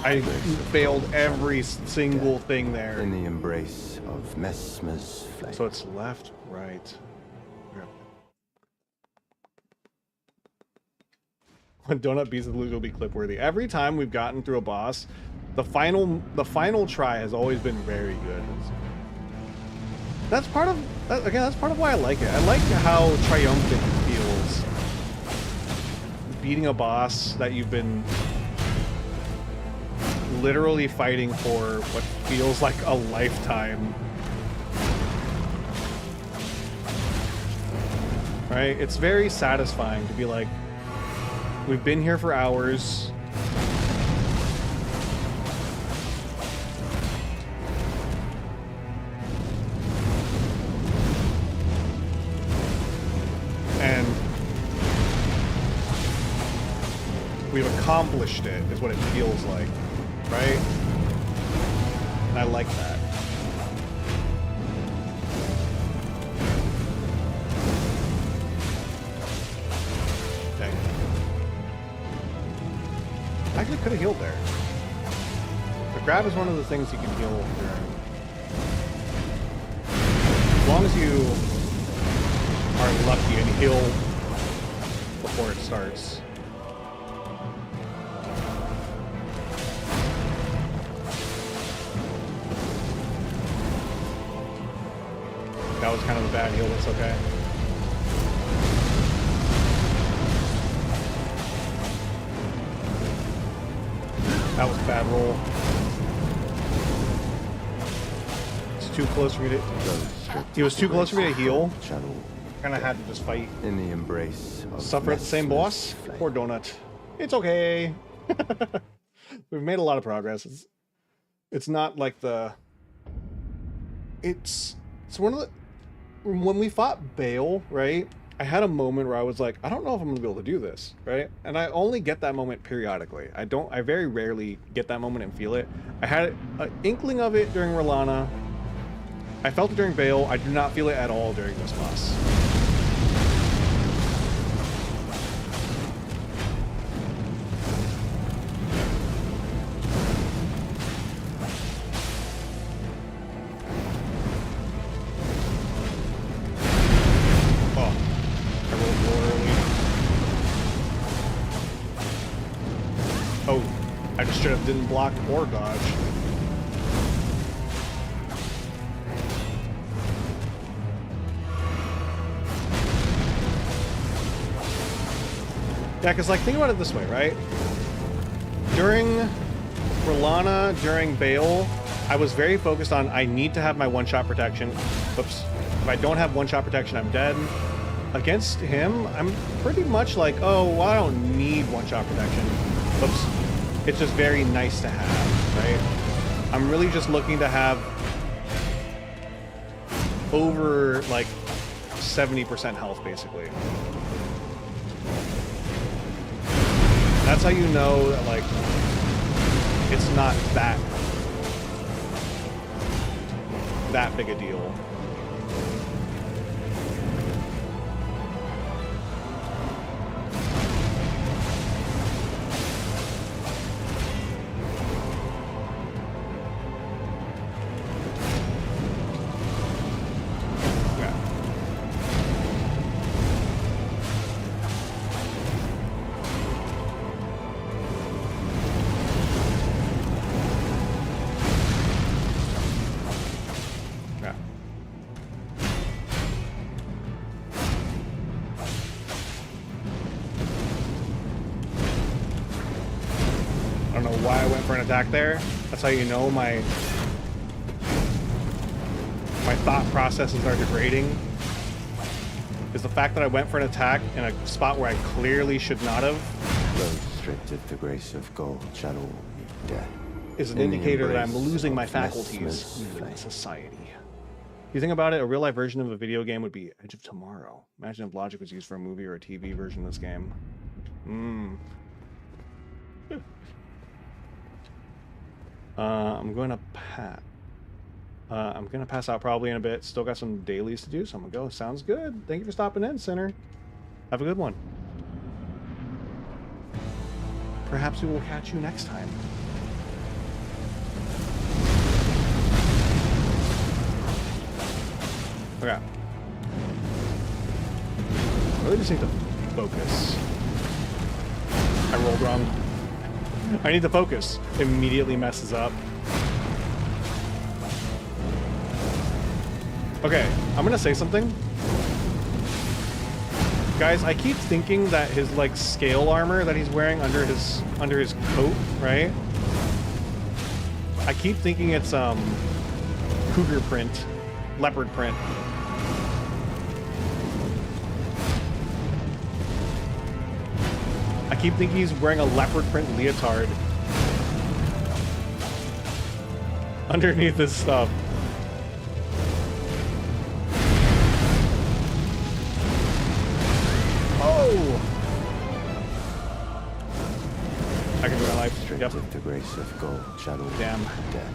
I failed every single thing there. In the embrace of Mesmer's flame. So it's left, right. When Donut beats the loot will be clip worthy. Every time we've gotten through a boss, the final try has always been very good. That's part of that's part of why I like it. I like how triumphant it feels. Beating a boss that you've been literally fighting for what feels like a lifetime. Right? It's very satisfying to be like, we've been here for hours. And we've accomplished it, is what it feels like, right? And I like that. Dang. I actually could have healed there. The grab is one of the things you can heal during. As long as you are lucky and heal before it starts. That was kind of a bad heal, that's okay. That was a bad roll. It's too close for me to... He was too close for me to heal. Kind of had to just fight. In the embrace of Suffer at the same boss? Poor Donut. It's okay. We've made a lot of progress. It's not like the... It's one of the... When we fought Bale, right? I had a moment where I was like, I don't know if I'm gonna be able to do this, right? And I only get that moment periodically. I very rarely get that moment and feel it. I had an inkling of it during Rolana. I felt it during Bale. I do not feel it at all during this boss. Straight up didn't block or dodge. Yeah, because like think about it this way, right? During Rolana, during Bale, I was very focused on I need to have my one-shot protection. Oops. If I don't have one-shot protection, I'm dead. Against him, I'm pretty much like, oh, well, I don't need one-shot protection. Oops. It's just very nice to have, right? I'm really just looking to have over like 70% health, basically. That's how you know that like it's not that big a deal. Attack there. That's how you know my thought processes are degrading. Is the fact that I went for an attack in a spot where I clearly should not have. Those stripped of the grace of gold shall all meet death. Is an indicator that I'm losing my faculties in society. You think about it, a real life version of a video game would be Edge of Tomorrow. Imagine if logic was used for a movie or a TV version of this game. I'm going to pass out probably in a bit. Still got some dailies to do, so I'm gonna go. Sounds good. Thank you for stopping in, Sinner. Have a good one. Perhaps we will catch you next time. Okay. I really just need to focus. I rolled wrong. I need to focus. Immediately messes up. Okay, I'm gonna say something. Guys, I keep thinking that his like scale armor that he's wearing under his coat, right? I keep thinking it's cougar print, leopard print. I keep thinking he's wearing a leopard print leotard underneath this stuff. Oh! life. stripped Yep. of the grace of gold, shadow Damn. death,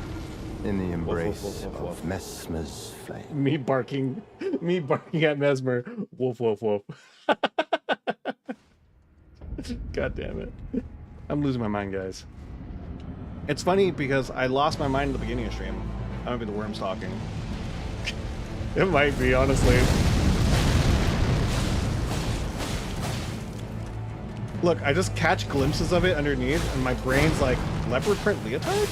in the embrace woof. of Mesmer's flame. Me barking at Mesmer. Woof, woof, woof. God damn it. I'm losing my mind, guys. It's funny because I lost my mind at the beginning of stream. That might be the worms talking. It might be, honestly. Look, I just catch glimpses of it underneath, and my brain's like, leopard print leotard?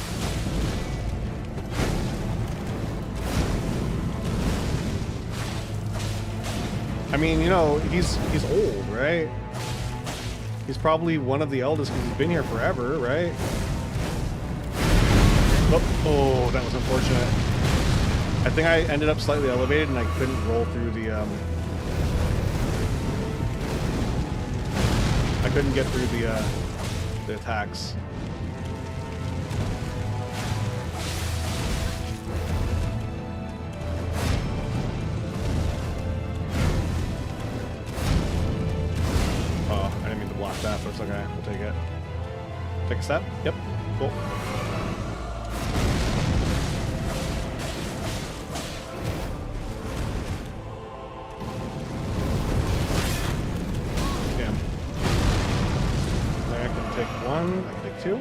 I mean, you know, he's old, right? He's probably one of the eldest because he's been here forever, right? Oh, that was unfortunate. I think I ended up slightly elevated and I couldn't roll through the, I couldn't get through the attacks. Oh, I didn't mean to block that, but it's okay. We'll take it. Take a step. Yep. Cool. One, I can take two.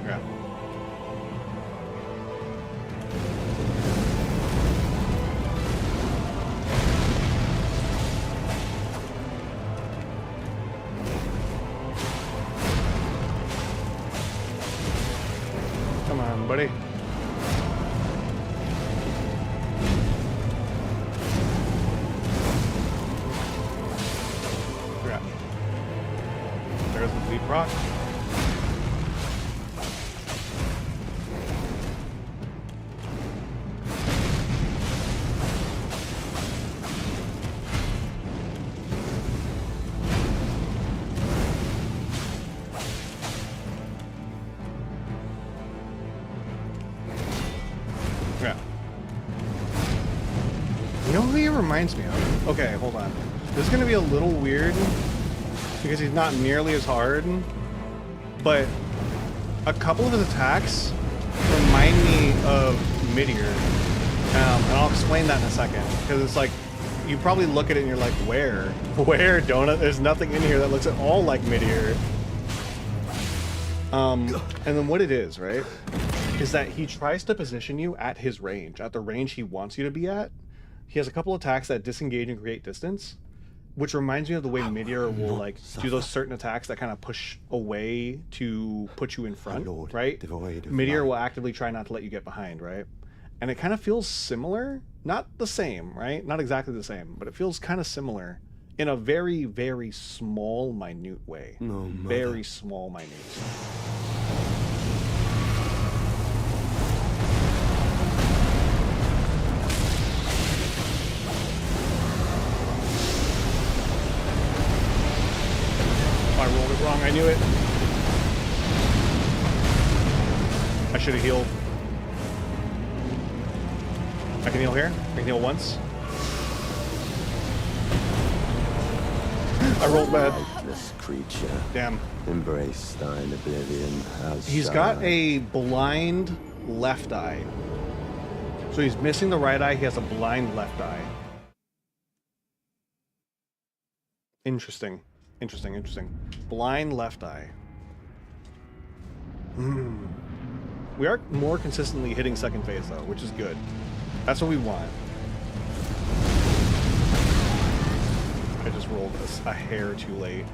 Yeah. Come on, buddy. There's the bleed rock. Yeah. You know who he reminds me of? Okay, hold on. This is gonna be a little weird because he's not nearly as hard, but a couple of his attacks remind me of Meteor, and I'll explain that in a second, because it's like, you probably look at it and you're like, where, Donut? There's nothing in here that looks at all like Meteor. And then what it is, right, is that he tries to position you at his range, at the range he wants you to be at. He has a couple attacks that disengage and create distance, which reminds me of the way Meteor will like do those certain attacks that kind of push away to put you in front, right? Meteor will actively try not to let you get behind, right? And it kind of feels similar, not the same, right? Not exactly the same, but it feels kind of similar in a very, very small, minute way. No, very small, minute. I rolled it wrong, I knew it. I should have healed. I can heal here. I can heal once. I rolled bad. Lifeless creature. Damn. Embrace thine oblivion as He's got a blind left eye. So he's missing the right eye, he has a blind left eye. Interesting. Interesting. Blind left eye. We are more consistently hitting second phase though, which is good. That's what we want. I just rolled this a hair too late.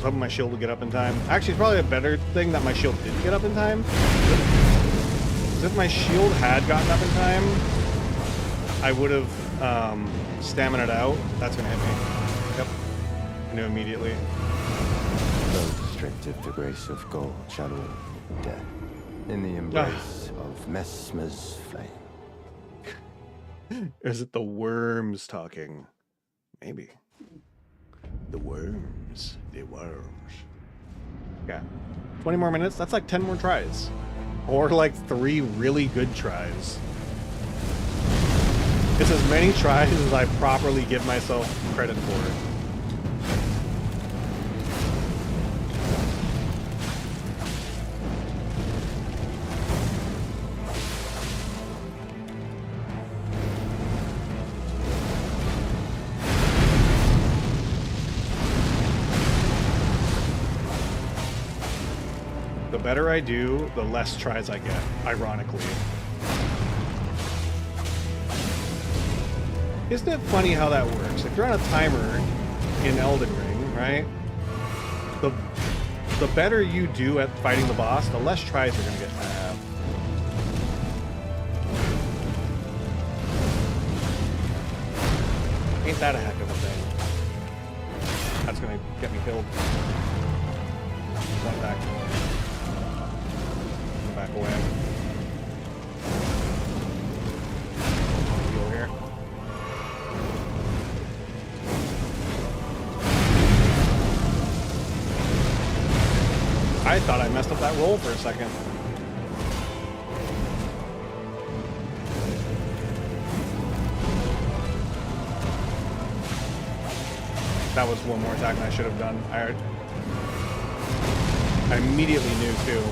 Hoping my shield would get up in time. Actually, it's probably a better thing that my shield didn't get up in time. Because if my shield had gotten up in time, I would have stamina'd out. That's going to hit me. Yep. I knew immediately. Though stripped of the grace of gold, shadow death, in the embrace of Mesmer's flame. Is it the worms talking? Maybe. The worms. The worms. Yeah. 20 more minutes? That's like 10 more tries. Or like 3 really good tries. It's as many tries as I properly give myself credit for. The better I do, the less tries I get, ironically. Isn't it funny how that works? If you're on a timer in Elden Ring, right? The better you do at fighting the boss, the less tries you're gonna get to have. Ain't that a heck of a thing? That's gonna get me killed. Going back. Back away. Heal here. I thought I messed up that roll for a second. That was one more attack than I should have done. I immediately knew too.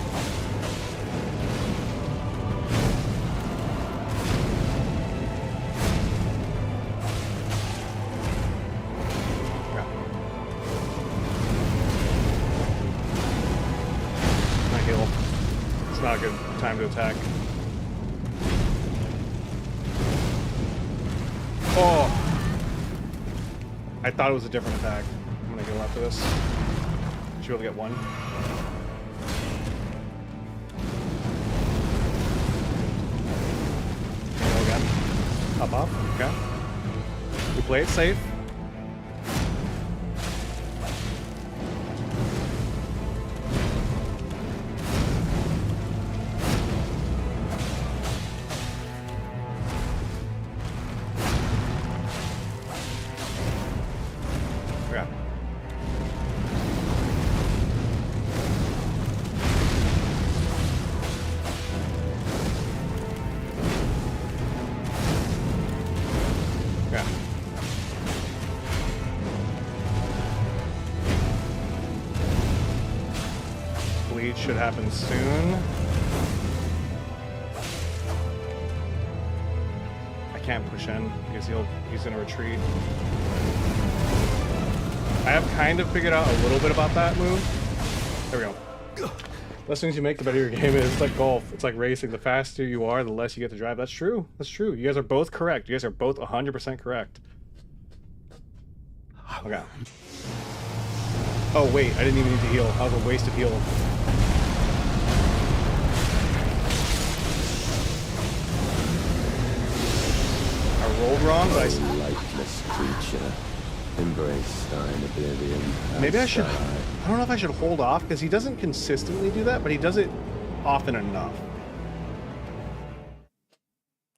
Not a good time to attack. Oh! I thought it was a different attack. I'm gonna go after this. Should be able to get one. Go again. Up, up. Okay. We play it safe. Should happen soon. I can't push in because he's gonna retreat. I have kind of figured out a little bit about that move. There we go. The less things you make, the better your game is. It's like golf. It's like racing. The faster you are, the less you get to drive. That's true. That's true. You guys are both correct. You guys are both 100% correct. Okay. Oh wait, I didn't even need to heal. That was a wasted heal. Rolled wrong, but I... lifeless creature, embrace thine oblivion. Maybe I should... I don't know if I should hold off, because he doesn't consistently do that, but he does it often enough.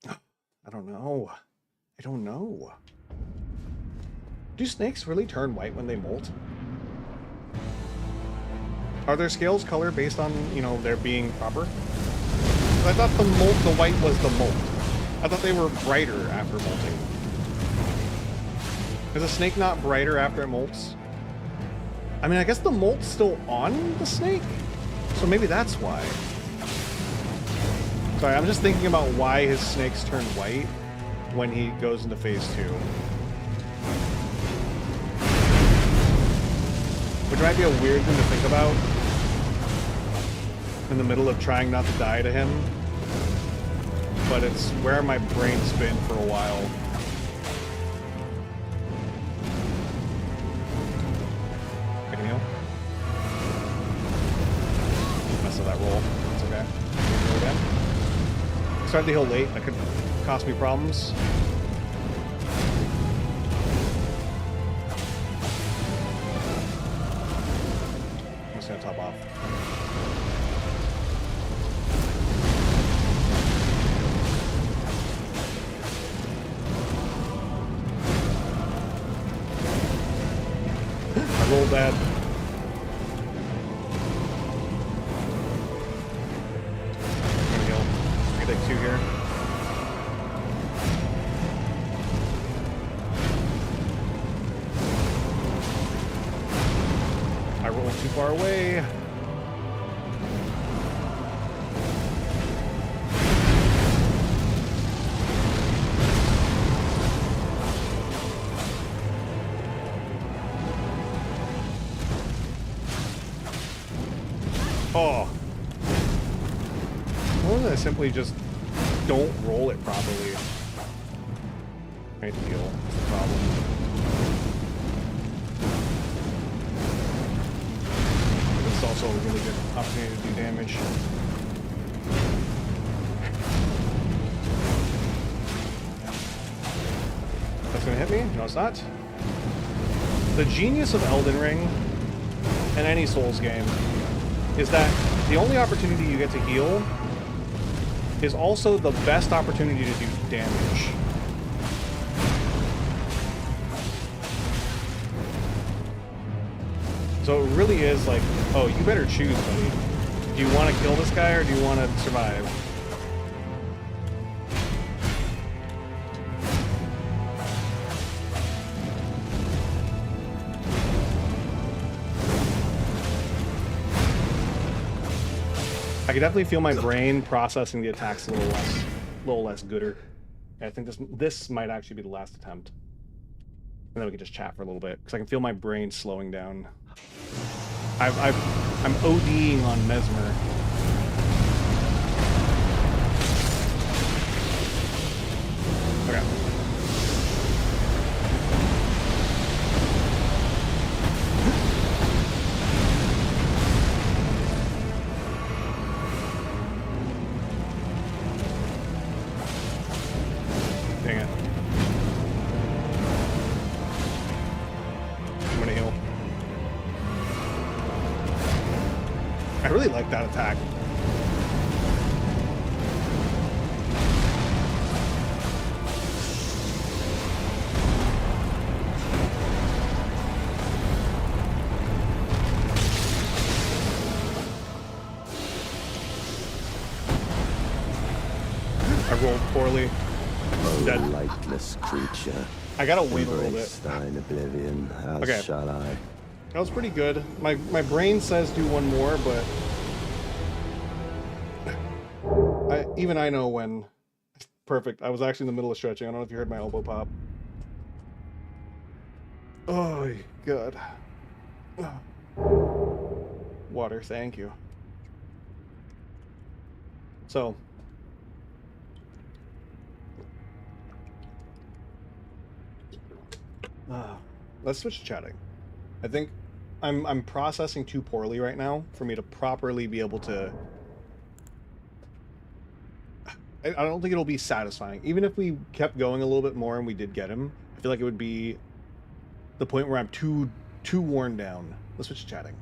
I don't know. I don't know. Do snakes really turn white when they molt? Are their scales color based on, you know, their being proper? I thought the white was the molt. I thought they were brighter after molting. Is a snake not brighter after it molts? I mean, I guess the molt's still on the snake? So maybe that's why. Sorry, I'm just thinking about why his snakes turn white when he goes into phase 2. Which might be a weird thing to think about in the middle of trying not to die to him. But it's where my brain's been for a while. I can heal. Mess up that roll. It's okay. Go again. Started to heal late. That could cost me problems. I'm just gonna top off. bad. There we go. I can take 2 here. I rolled too far away. Oh. Or that I simply just don't roll it properly. Right deal. That's the problem. It's also a really good opportunity to do damage. That's gonna hit me? No, it's not. The genius of Elden Ring and any Souls game is that the only opportunity you get to heal is also the best opportunity to do damage. So it really is like, oh, you better choose, buddy. Do you want to kill this guy or do you want to survive? I can definitely feel my brain processing the attacks a little less gooder. I think this might actually be the last attempt. And then we can just chat for a little bit, because I can feel my brain slowing down. I'm ODing on Mesmer. Okay. Dang it. I'm gonna heal. I really like that attack. I rolled poorly. Dead. Lightless creature. I gotta wait a little Embrace bit. thine oblivion, as Okay. shall I. That was pretty good. My brain says do one more, but even I know when. Perfect. I was actually in the middle of stretching. I don't know if you heard my elbow pop. Oh, God. Water, thank you. So. Let's switch to chatting. I think I'm processing too poorly right now for me to properly be able to. I don't think it'll be satisfying. Even if we kept going a little bit more and we did get him, I feel like it would be the point where I'm too worn down. Let's switch to chatting.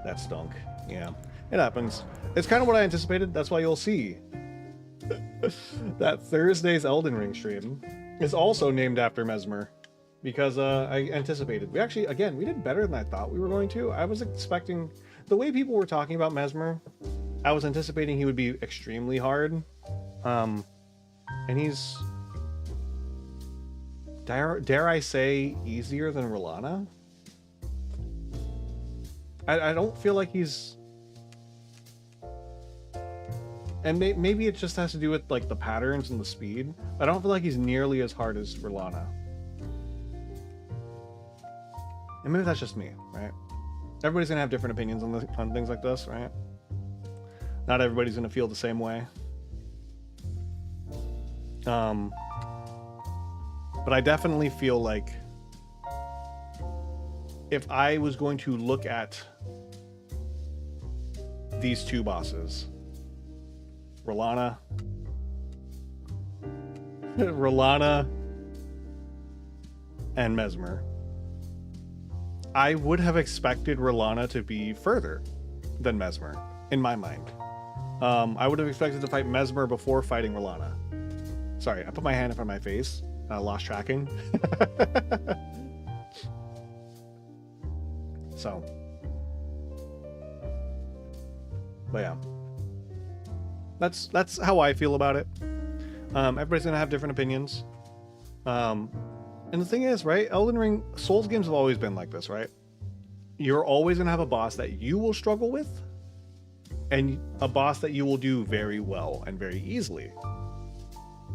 That stunk. Yeah, it happens. It's kind of what I anticipated. That's why you'll see that Thursday's Elden Ring stream is also named after Mesmer, because I anticipated. We actually, again, we did better than I thought we were going to. I was expecting, the way people were talking about Mesmer, I was anticipating he would be extremely hard. And he's, dare I say, easier than Rolana? I don't feel like he's... And maybe it just has to do with like the patterns and the speed. I don't feel like he's nearly as hard as Rolana. And maybe that's just me, right? Everybody's gonna have different opinions on things like this, right? Not everybody's gonna feel the same way. But I definitely feel like if I was going to look at these two bosses, Rolana and Mesmer, I would have expected Rolana to be further than Mesmer, in my mind. I would have expected to fight Mesmer before fighting Rolana. Sorry, I put my hand in front of my face. I lost tracking. So, but yeah, that's how I feel about it. Everybody's gonna have different opinions. And the thing is, right? Elden Ring, Souls games have always been like this, right? You're always gonna have a boss that you will struggle with, and a boss that you will do very well and very easily.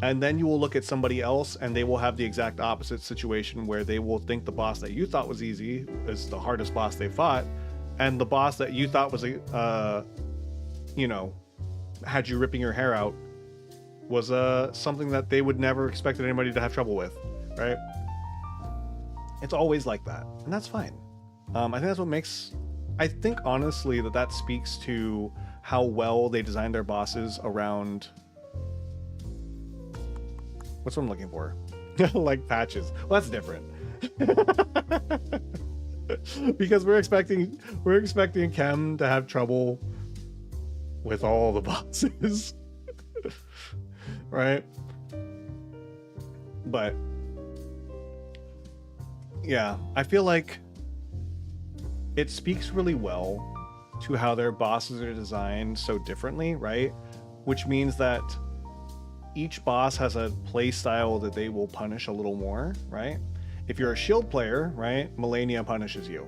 And then you will look at somebody else and they will have the exact opposite situation where they will think the boss that you thought was easy is the hardest boss they fought. And the boss that you thought was, you know, had you ripping your hair out was something that they would never expected anybody to have trouble with, right? It's always like that. And that's fine. I think that's what makes... I think, honestly, that speaks to how well they designed their bosses around... What's what I'm looking for? Like patches. Well, that's different. Because we're expecting Chem to have trouble with all the bosses. Right? But yeah, I feel like it speaks really well to how their bosses are designed so differently, right? Which means that each boss has a play style that they will punish a little more, right? If you're a shield player, right, Malenia punishes you.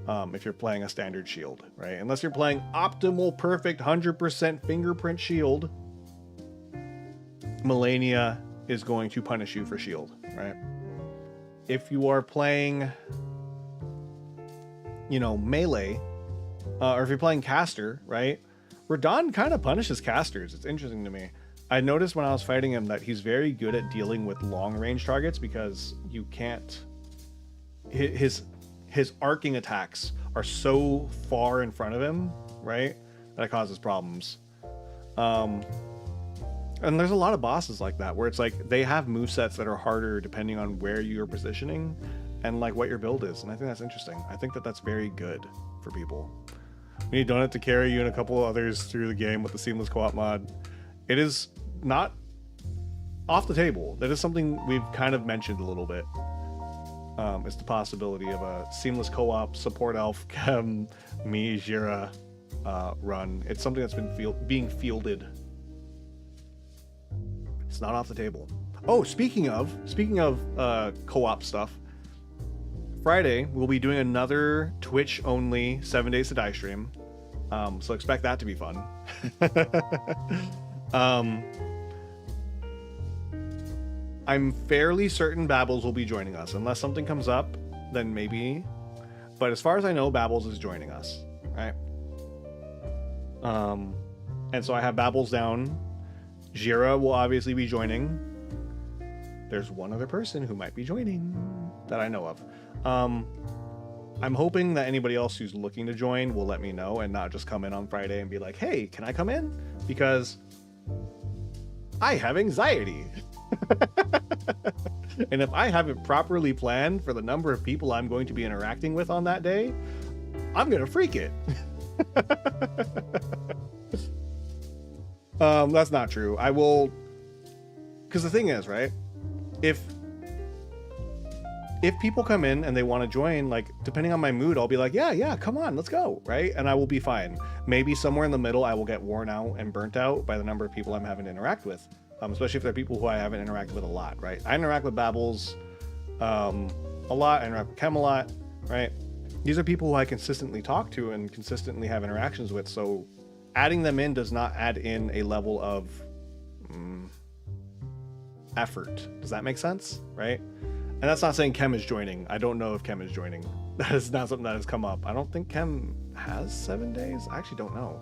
If you're playing a standard shield, right? Unless you're playing optimal, perfect, 100% fingerprint shield, Malenia is going to punish you for shield, right? If you are playing, you know, melee, or if you're playing caster, right? Radahn kind of punishes casters. It's interesting to me. I noticed when I was fighting him that he's very good at dealing with long range targets because you can't... His arcing attacks are so far in front of him, right? That causes problems. And there's a lot of bosses like that where it's like they have movesets that are harder depending on where you're positioning and like what your build is. And I think that's interesting. I think that that's very good for people. We need Donut to carry you and a couple of others through the game with the seamless co-op mod. It is not off the table. That is something we've kind of mentioned a little bit. It's the possibility of a seamless co-op support elf Chem me Jira run. It's something that's been being fielded. It's not off the table. Oh, speaking of co-op stuff, Friday we'll be doing another Twitch only 7 Days to Die stream. So expect that to be fun. I'm fairly certain Babbles will be joining us. Unless something comes up, then maybe. But as far as I know, Babbles is joining us, right? And so I have Babbles down. Jira will obviously be joining. There's one other person who might be joining that I know of. I'm hoping that anybody else who's looking to join will let me know and not just come in on Friday and be like, hey, can I come in? Because I have anxiety. And if I haven't properly planned for the number of people I'm going to be interacting with on that day, I'm gonna freak it. That's not true. I will, because the thing is, right, if people come in and they want to join, like, depending on my mood, I'll be like, yeah, come on, let's go, right? And I will be fine. Maybe somewhere in the middle I will get worn out and burnt out by the number of people I'm having to interact with. Especially if they're people who I haven't interacted with a lot, right? I interact with Babbles a lot. I interact with Chem a lot, right? These are people who I consistently talk to and consistently have interactions with. So adding them in does not add in a level of effort. Does that make sense, right? And that's not saying Chem is joining. I don't know if Chem is joining. That is not something that has come up. I don't think Chem has 7 days. I actually don't know.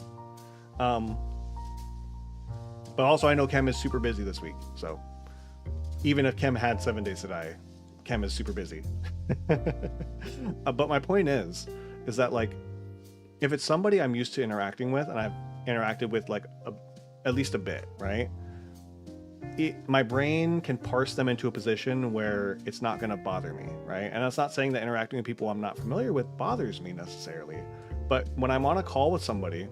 But also I know Chem is super busy this week. So even if Chem had 7 days to die, Chem is super busy. But my point is that, like, if it's somebody I'm used to interacting with and I've interacted with like at least a bit, right? My brain can parse them into a position where it's not going to bother me, right? And that's not saying that interacting with people I'm not familiar with bothers me necessarily. But when I'm on a call with somebody,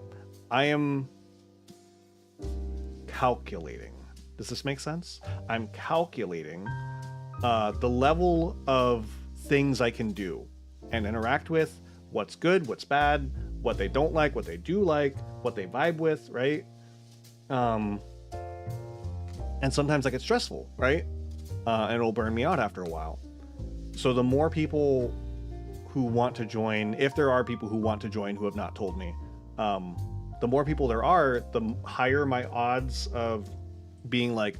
I am calculating. Does this make sense? I'm calculating the level of things I can do and interact with, what's good, what's bad, what they don't like, what they do like, what they vibe with, right? And sometimes that gets stressful, right? And it'll burn me out after a while. So the more people who want to join, if there are people who want to join who have not told me, the more people there are, the higher my odds of being like,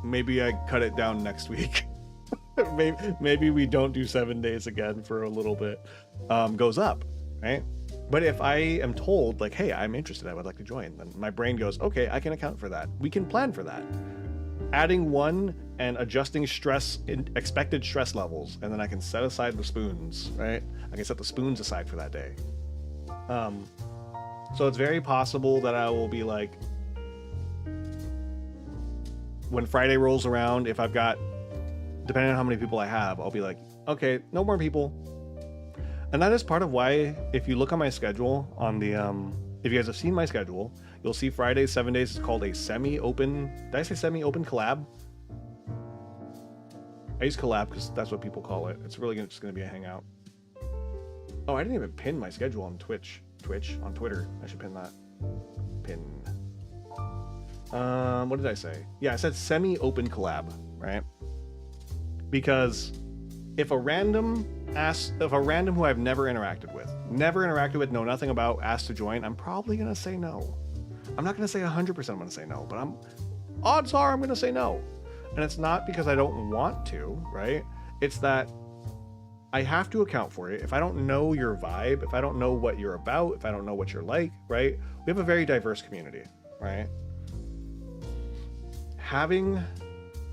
maybe I cut it down next week. maybe we don't do 7 days again for a little bit, goes up, right? But if I am told like, hey, I'm interested, I would like to join, then my brain goes, okay, I can account for that. We can plan for that. Adding one and adjusting expected stress levels, and then I can set aside the spoons, right? I can set the spoons aside for that day. So it's very possible that I will be like, when Friday rolls around, if I've got, depending on how many people I have, I'll be like, okay, no more people. And that is part of why, if you look on my schedule on the, if you guys have seen my schedule, you'll see Fridays, 7 days is called a semi-open, did I say semi-open collab? I use collab because that's what people call it. It's really just going to be a hangout. Oh, I didn't even pin my schedule on Twitch, on Twitter. I should pin that. Pin. What did I say? Yeah, I said semi-open collab, right? Because if a random who I've never interacted with, know nothing about, asks to join, I'm probably going to say no. I'm not going to say 100% I'm going to say no, but odds are I'm going to say no. And it's not because I don't want to, right? It's that I have to account for it. If I don't know your vibe, if I don't know what you're about, if I don't know what you're like, right? We have a very diverse community, right? Having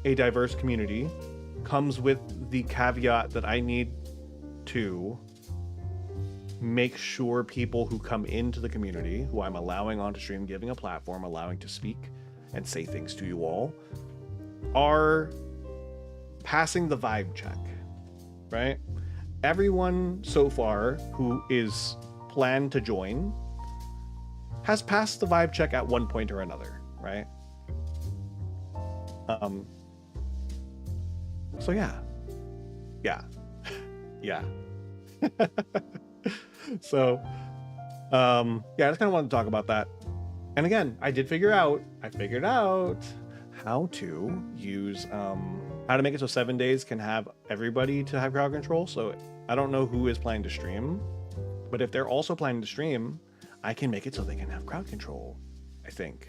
a diverse community comes with the caveat that I need to make sure people who come into the community, who I'm allowing onto stream, giving a platform, allowing to speak and say things to you all, are passing the vibe check, right? Everyone so far who is planned to join has passed the vibe check at one point or another, right? So yeah. So, yeah, I just kind of wanted to talk about that. And again, I figured out how to use, how to make it so 7 days can have everybody to have crowd control. So I don't know who is planning to stream, but if they're also planning to stream, I can make it so they can have crowd control, I think.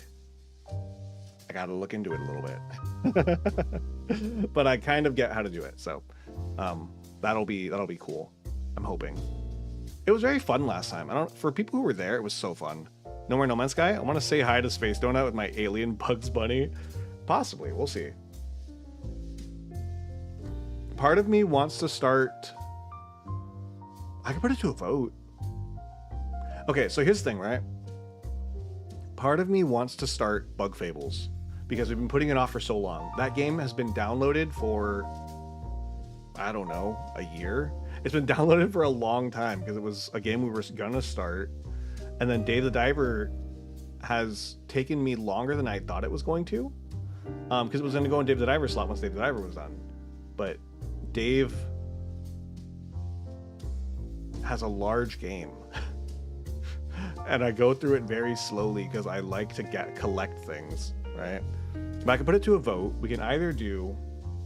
I gotta look into it a little bit. But I kind of get how to do it. So that'll be cool. I'm hoping. It was very fun last time. For people who were there, it was so fun. No More No Man's Sky. I want to say hi to Space Donut with my alien Bugs Bunny. Possibly, we'll see. Part of me wants to start. I can put it to a vote. Okay, so here's the thing, right? Part of me wants to start Bug Fables because we've been putting it off for so long. That game has been downloaded for, I don't know, a year. It's been downloaded for a long time because it was a game we were gonna start, and then Dave the Diver has taken me longer than I thought it was going to, because it was gonna go in Dave the Diver slot once Dave the Diver was done, but Dave has a large game and I go through it very slowly because I like to collect things, right? But I can put it to a vote. We can either do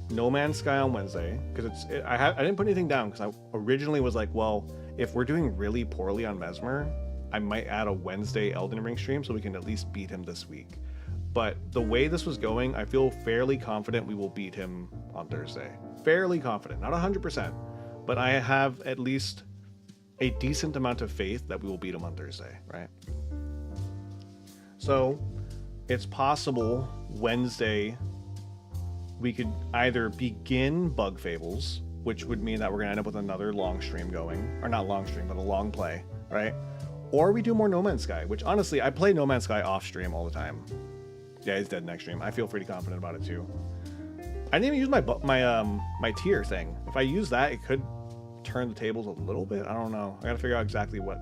No Man's Sky on Wednesday, because I didn't put anything down because I originally was like, well, if we're doing really poorly on Mesmer, I might add a Wednesday Elden Ring stream so we can at least beat him this week. But the way this was going, I feel fairly confident we will beat him on Thursday. Fairly confident, not 100%, but I have at least a decent amount of faith that we will beat him on Thursday, right? So it's possible Wednesday we could either begin Bug Fables, which would mean that we're gonna end up with another long stream going, or not long stream, but a long play, right? Or we do more No Man's Sky, which honestly, I play No Man's Sky off stream all the time. Yeah, he's dead next stream. I feel pretty confident about it too. I didn't even use my tier thing. If I use that, it could turn the tables a little bit. I don't know. I gotta figure out exactly what.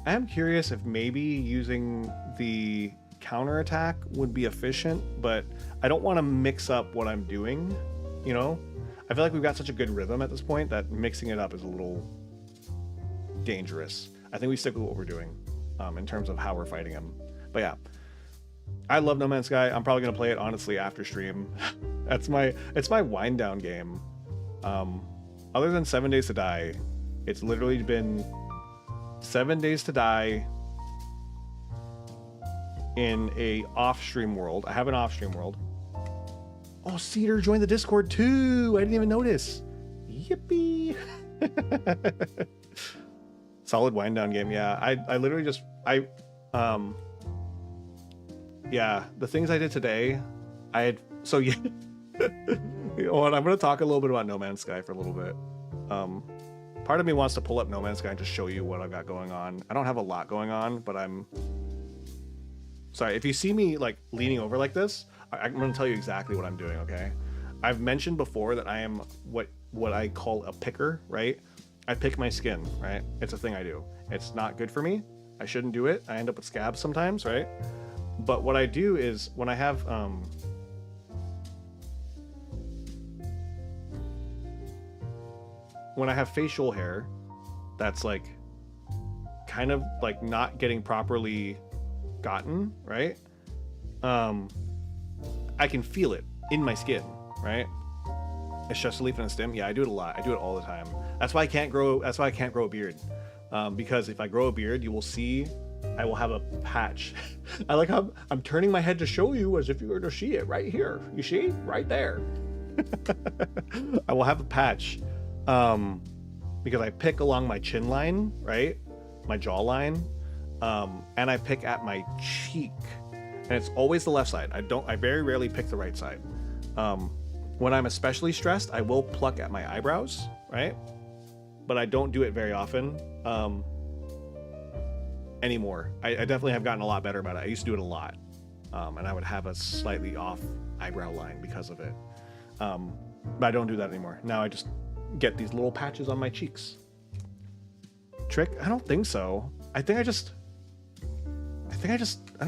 I am curious if maybe using the counterattack would be efficient, but I don't want to mix up what I'm doing, you know? I feel like we've got such a good rhythm at this point that mixing it up is a little dangerous. I think we stick with what we're doing in terms of how we're fighting him. But yeah, I love No Man's Sky. I'm probably going to play it, honestly, after stream. It's my wind down game. Other than 7 Days to Die, it's literally been 7 Days to Die in a off-stream world. I have an off-stream world. Oh, Cedar joined the Discord too. I didn't even notice. Yippee. Solid wind down game. Yeah, I literally just, yeah, the things I did today, so yeah. I'm going to talk a little bit about No Man's Sky for a little bit. Part of me wants to pull up No Man's Sky and just show you what I've got going on. I don't have a lot going on, but sorry, if you see me like leaning over like this, I'm going to tell you exactly what I'm doing, okay? I've mentioned before that I am what I call a picker, right? I pick my skin, right? It's a thing I do. It's not good for me. I shouldn't do it. I end up with scabs sometimes, right? But what I do is when I have facial hair that's like kind of like not getting properly gotten, right? I can feel it in my skin, right? It's just a leaf and a stem. Yeah, I do it a lot. I do it all the time. That's why I can't grow a beard. Because if I grow a beard, you will see I will have a patch. I like how I'm turning my head to show you as if you were to see it right here. You see? Right there. I will have a patch. Because I pick along my chin line, right? My jawline. And I pick at my cheek. And it's always the left side. I very rarely pick the right side. When I'm especially stressed, I will pluck at my eyebrows, right? But I don't do it very often anymore. I definitely have gotten a lot better about it. I used to do it a lot. And I would have a slightly off eyebrow line because of it. But I don't do that anymore. Now I just get these little patches on my cheeks. Trick? I don't think so. I don't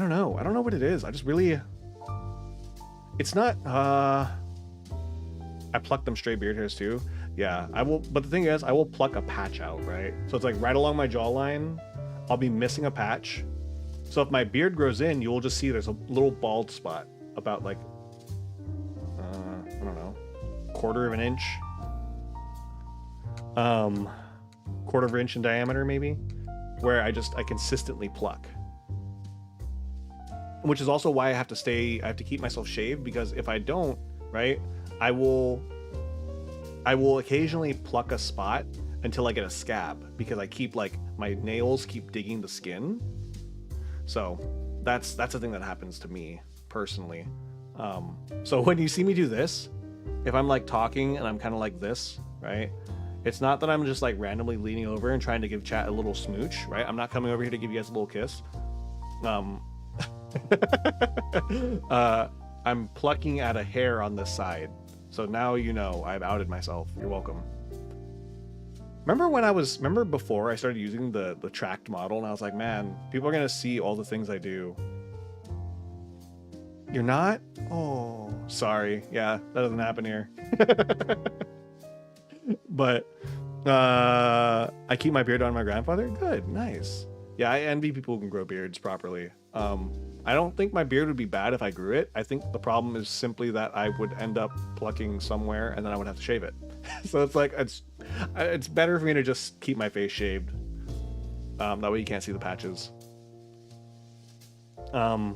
know. I don't know what it is. I just really... It's not... I pluck them stray beard hairs too. Yeah, I will. But the thing is, I will pluck a patch out, right? So it's like right along my jawline, I'll be missing a patch. So if my beard grows in, you will just see there's a little bald spot about like, I don't know, quarter of an inch. Quarter of an inch in diameter maybe, where I consistently pluck. Which is also why I have to keep myself shaved, because if I don't, right, I will occasionally pluck a spot until I get a scab, because I keep like my nails keep digging the skin. So that's the thing that happens to me personally. So when you see me do this, if I'm like talking and I'm kind of like this, right, it's not that I'm just like randomly leaning over and trying to give chat a little smooch, right? I'm not coming over here to give you guys a little kiss. I'm plucking at a hair on this side. So now you know I've outed myself. You're welcome. Remember before I started using the tracked model, and I was like, man, people are gonna see all the things I do. You're not? Oh, sorry. Yeah, that doesn't happen here. But I keep my beard on my grandfather. Good, nice. Yeah, I envy people who can grow beards properly. I don't think my beard would be bad if I grew it. I think the problem is simply that I would end up plucking somewhere and then I would have to shave it. So it's like, it's better for me to just keep my face shaved. That way you can't see the patches. What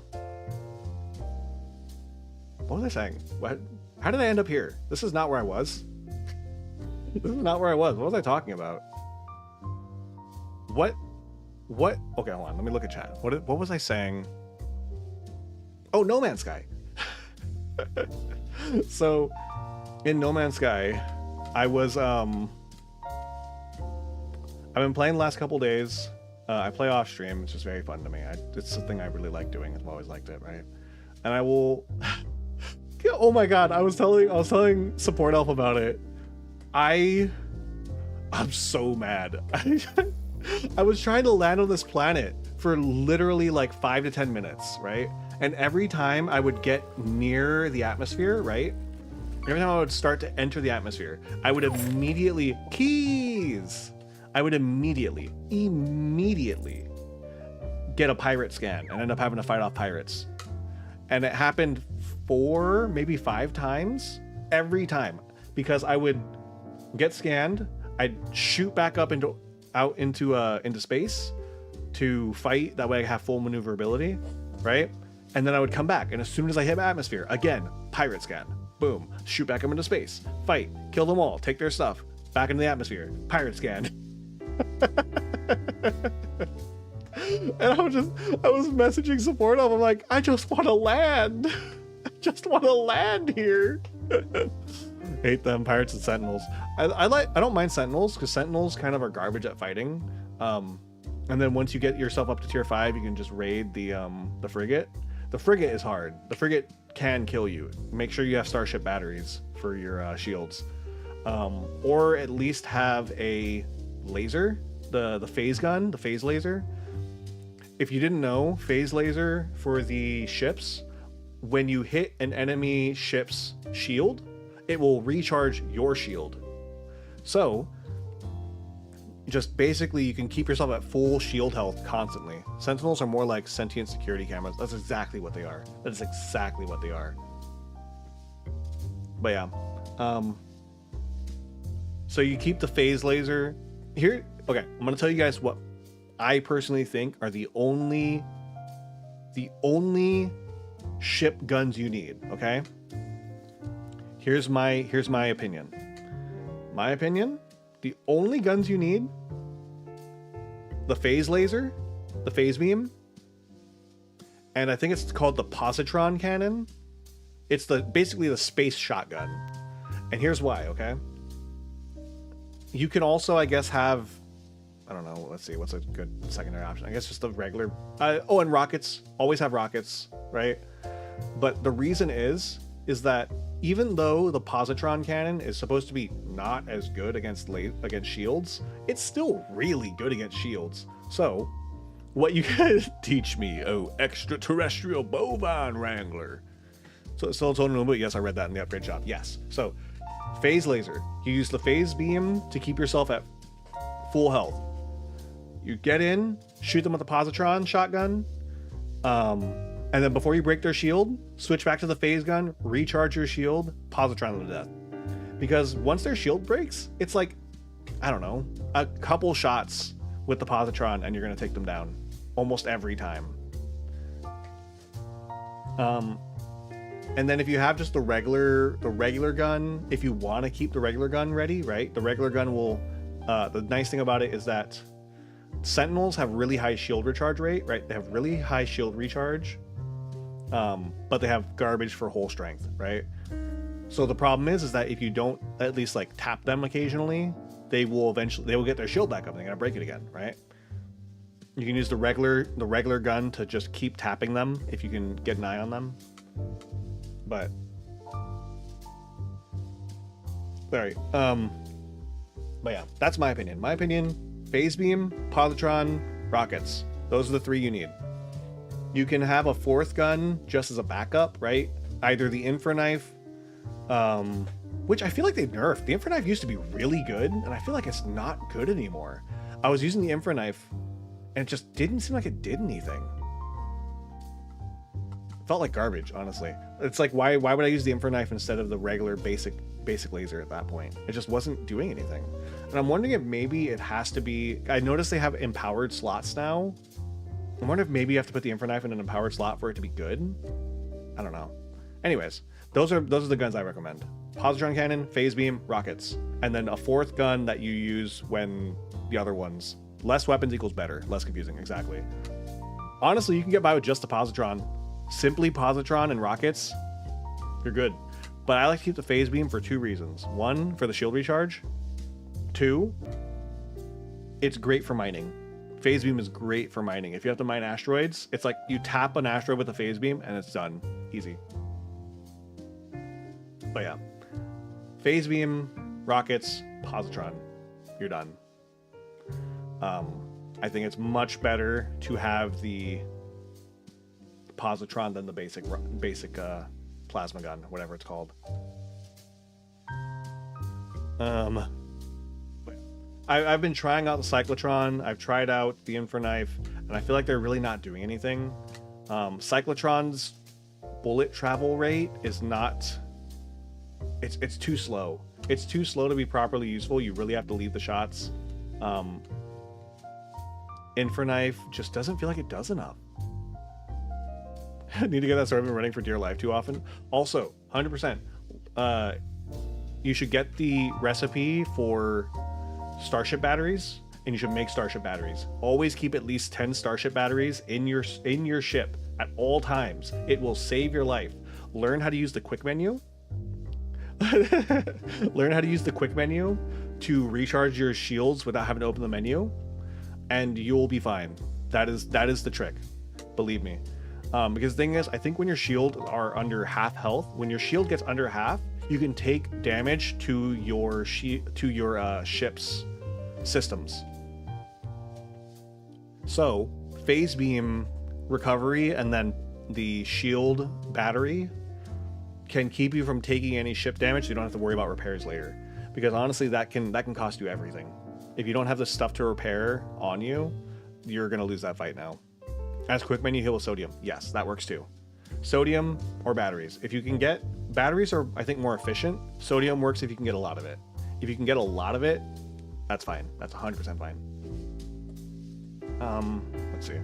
was I saying? How did I end up here? This is not where I was. This is not where I was. What was I talking about? What? Okay, hold on. Let me look at chat. What was I saying? Oh, No Man's Sky. So, in No Man's Sky, I was, I've been playing the last couple days. I play off stream. It's just very fun to me. It's something I really like doing. I've always liked it, right? And I will... Oh my god, I was telling Support Elf about it. I'm so mad. I was trying to land on this planet for literally like 5 to 10 minutes, right? And every time I would get near the atmosphere, right? Every time I would start to enter the atmosphere, I would immediately I would immediately get a pirate scan and end up having to fight off pirates. And it happened 4, maybe 5 times every time, because I would get scanned, I'd shoot back up into space to fight. That way I have full maneuverability, right? And then I would come back, and as soon as I hit atmosphere, again, pirate scan, boom, shoot back up into space, fight, kill them all, take their stuff, back into the atmosphere, pirate scan. And I was messaging support of, I'm like, I just want to land. I just want to land here. Hate them, pirates and sentinels. I don't mind sentinels, because sentinels kind of are garbage at fighting. And then once you get yourself up to tier 5, you can just raid the frigate. The frigate is hard. The frigate can kill you. Make sure you have starship batteries for your shields, or at least have a laser, the phase gun, the phase laser. If you didn't know, phase laser for the ships, when you hit an enemy ship's shield, it will recharge your shield. So just basically you can keep yourself at full shield health constantly. Sentinels are more like sentient security cameras. That's exactly what they are. That is exactly what they are. But yeah, so you keep the phase laser here. Okay, I'm gonna tell you guys what I personally think are the only ship guns you need. Okay, here's my opinion. My opinion, the only guns you need: the phase laser, the phase beam, and I think it's called the positron cannon. It's basically the space shotgun. And here's why, okay? You can also, I guess, have, I don't know, let's see, what's a good secondary option? I guess just the regular, and rockets. Always have rockets, right? But the reason is that even though the positron cannon is supposed to be not as good against shields, it's still really good against shields. So, what you guys teach me, oh extraterrestrial bovine wrangler. So yes, I read that in the upgrade shop. Yes. So, phase laser. You use the phase beam to keep yourself at full health. You get in, shoot them with the positron shotgun, and then before you break their shield, switch back to the phase gun, recharge your shield, positron them to death. Because once their shield breaks, it's like, I don't know, a couple shots with the positron and you're gonna take them down almost every time. And then if you have just the regular gun, if you want to keep the regular gun ready, right? The regular gun will, the nice thing about it is that sentinels have really high shield recharge rate, right? They have really high shield recharge, but they have garbage for whole strength, right? So the problem is that if you don't at least like tap them occasionally, they will get their shield back up and they're gonna break it again, right? You can use the regular gun to just keep tapping them if you can get an eye on them. But sorry. But yeah, that's my opinion. My opinion: phase beam, positron, rockets. Those are the 3 you need. You can have a 4th gun just as a backup, right? Either the infraknife, which I feel like they nerfed. The infraknife used to be really good, and I feel like it's not good anymore. I was using the infraknife, and it just didn't seem like it did anything. Felt like garbage, honestly. It's like, why would I use the infraknife instead of the regular basic laser at that point? It just wasn't doing anything. And I'm wondering if maybe it has to be, I noticed they have empowered slots now. I'm wondering if maybe you have to put the infraknife in an empowered slot for it to be good. I don't know. Anyways, those are the guns I recommend: positron cannon, phase beam, rockets, and then a 4th gun that you use when the other ones. Less weapons equals better, less confusing. Exactly. Honestly, you can get by with just the positron. Simply positron and rockets, you're good. But I like to keep the phase beam for 2 reasons. 1, for the shield recharge. 2, it's great for mining. Phase beam is great for mining. If you have to mine asteroids, it's like you tap an asteroid with a phase beam and it's done. Easy. But yeah, phase beam, rockets, positron, you're done. I think it's much better to have the positron than the basic plasma gun, whatever it's called. I've been trying out the cyclotron. I've tried out the infraknife, and I feel like they're really not doing anything. Cyclotron's bullet travel rate is not. It's too slow. It's too slow to be properly useful. You really have to leave the shots. Infraknife just doesn't feel like it does enough. Need to get that sword. I've been running for dear life too often. Also, 100%. You should get the recipe for starship batteries, and you should make starship batteries. Always keep at least 10 starship batteries in your ship at all times. It will save your life. Learn how to use the quick menu. Learn how to use the quick menu to recharge your shields without having to open the menu, and you'll be fine. That is the trick. Believe me. Because the thing is, I think when your shield are under half health, when your shield gets under half, you can take damage to your ship's systems. So phase beam recovery and then the shield battery can keep you from taking any ship damage, so you don't have to worry about repairs later. Because honestly, that can cost you everything. If you don't have the stuff to repair on you, you're gonna lose that fight now. As quick menu heal with sodium, yes, that works too. Sodium or batteries. If you can get batteries, are I think more efficient. Sodium works if you can get a lot of it. If you can get a lot of it, that's fine. That's 100% fine. Let's see.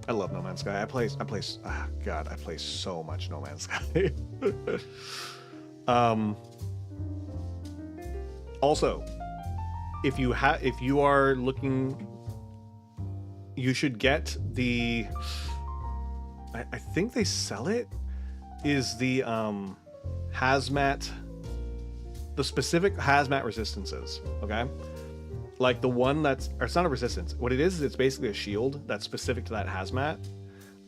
I love No Man's Sky. I play so much No Man's Sky. Also, if you are looking, you should get the, I think they sell it, is the hazmat, the specific hazmat resistances, okay? Like the one that's, or it's not a resistance. What it is it's basically a shield that's specific to that hazmat.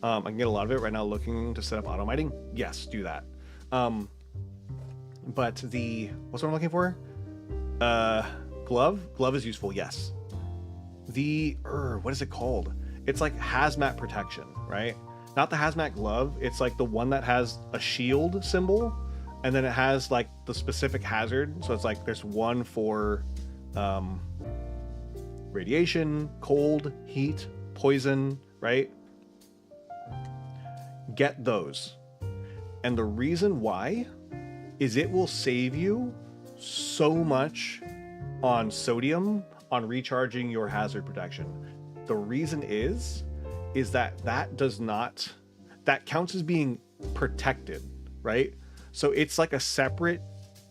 I can get a lot of it right now. Looking to set up auto miting. Yes, do that. But the, what's what I'm looking for? Glove is useful. Yes. The, what is it called? It's like hazmat protection, right? Not the hazmat glove. It's like the one that has a shield symbol, and then it has like the specific hazard. So it's like there's one for radiation, cold, heat, poison, right? Get those. And the reason why is it will save you so much on sodium on recharging your hazard protection. The reason is that does not, that counts as being protected, right? So it's like a separate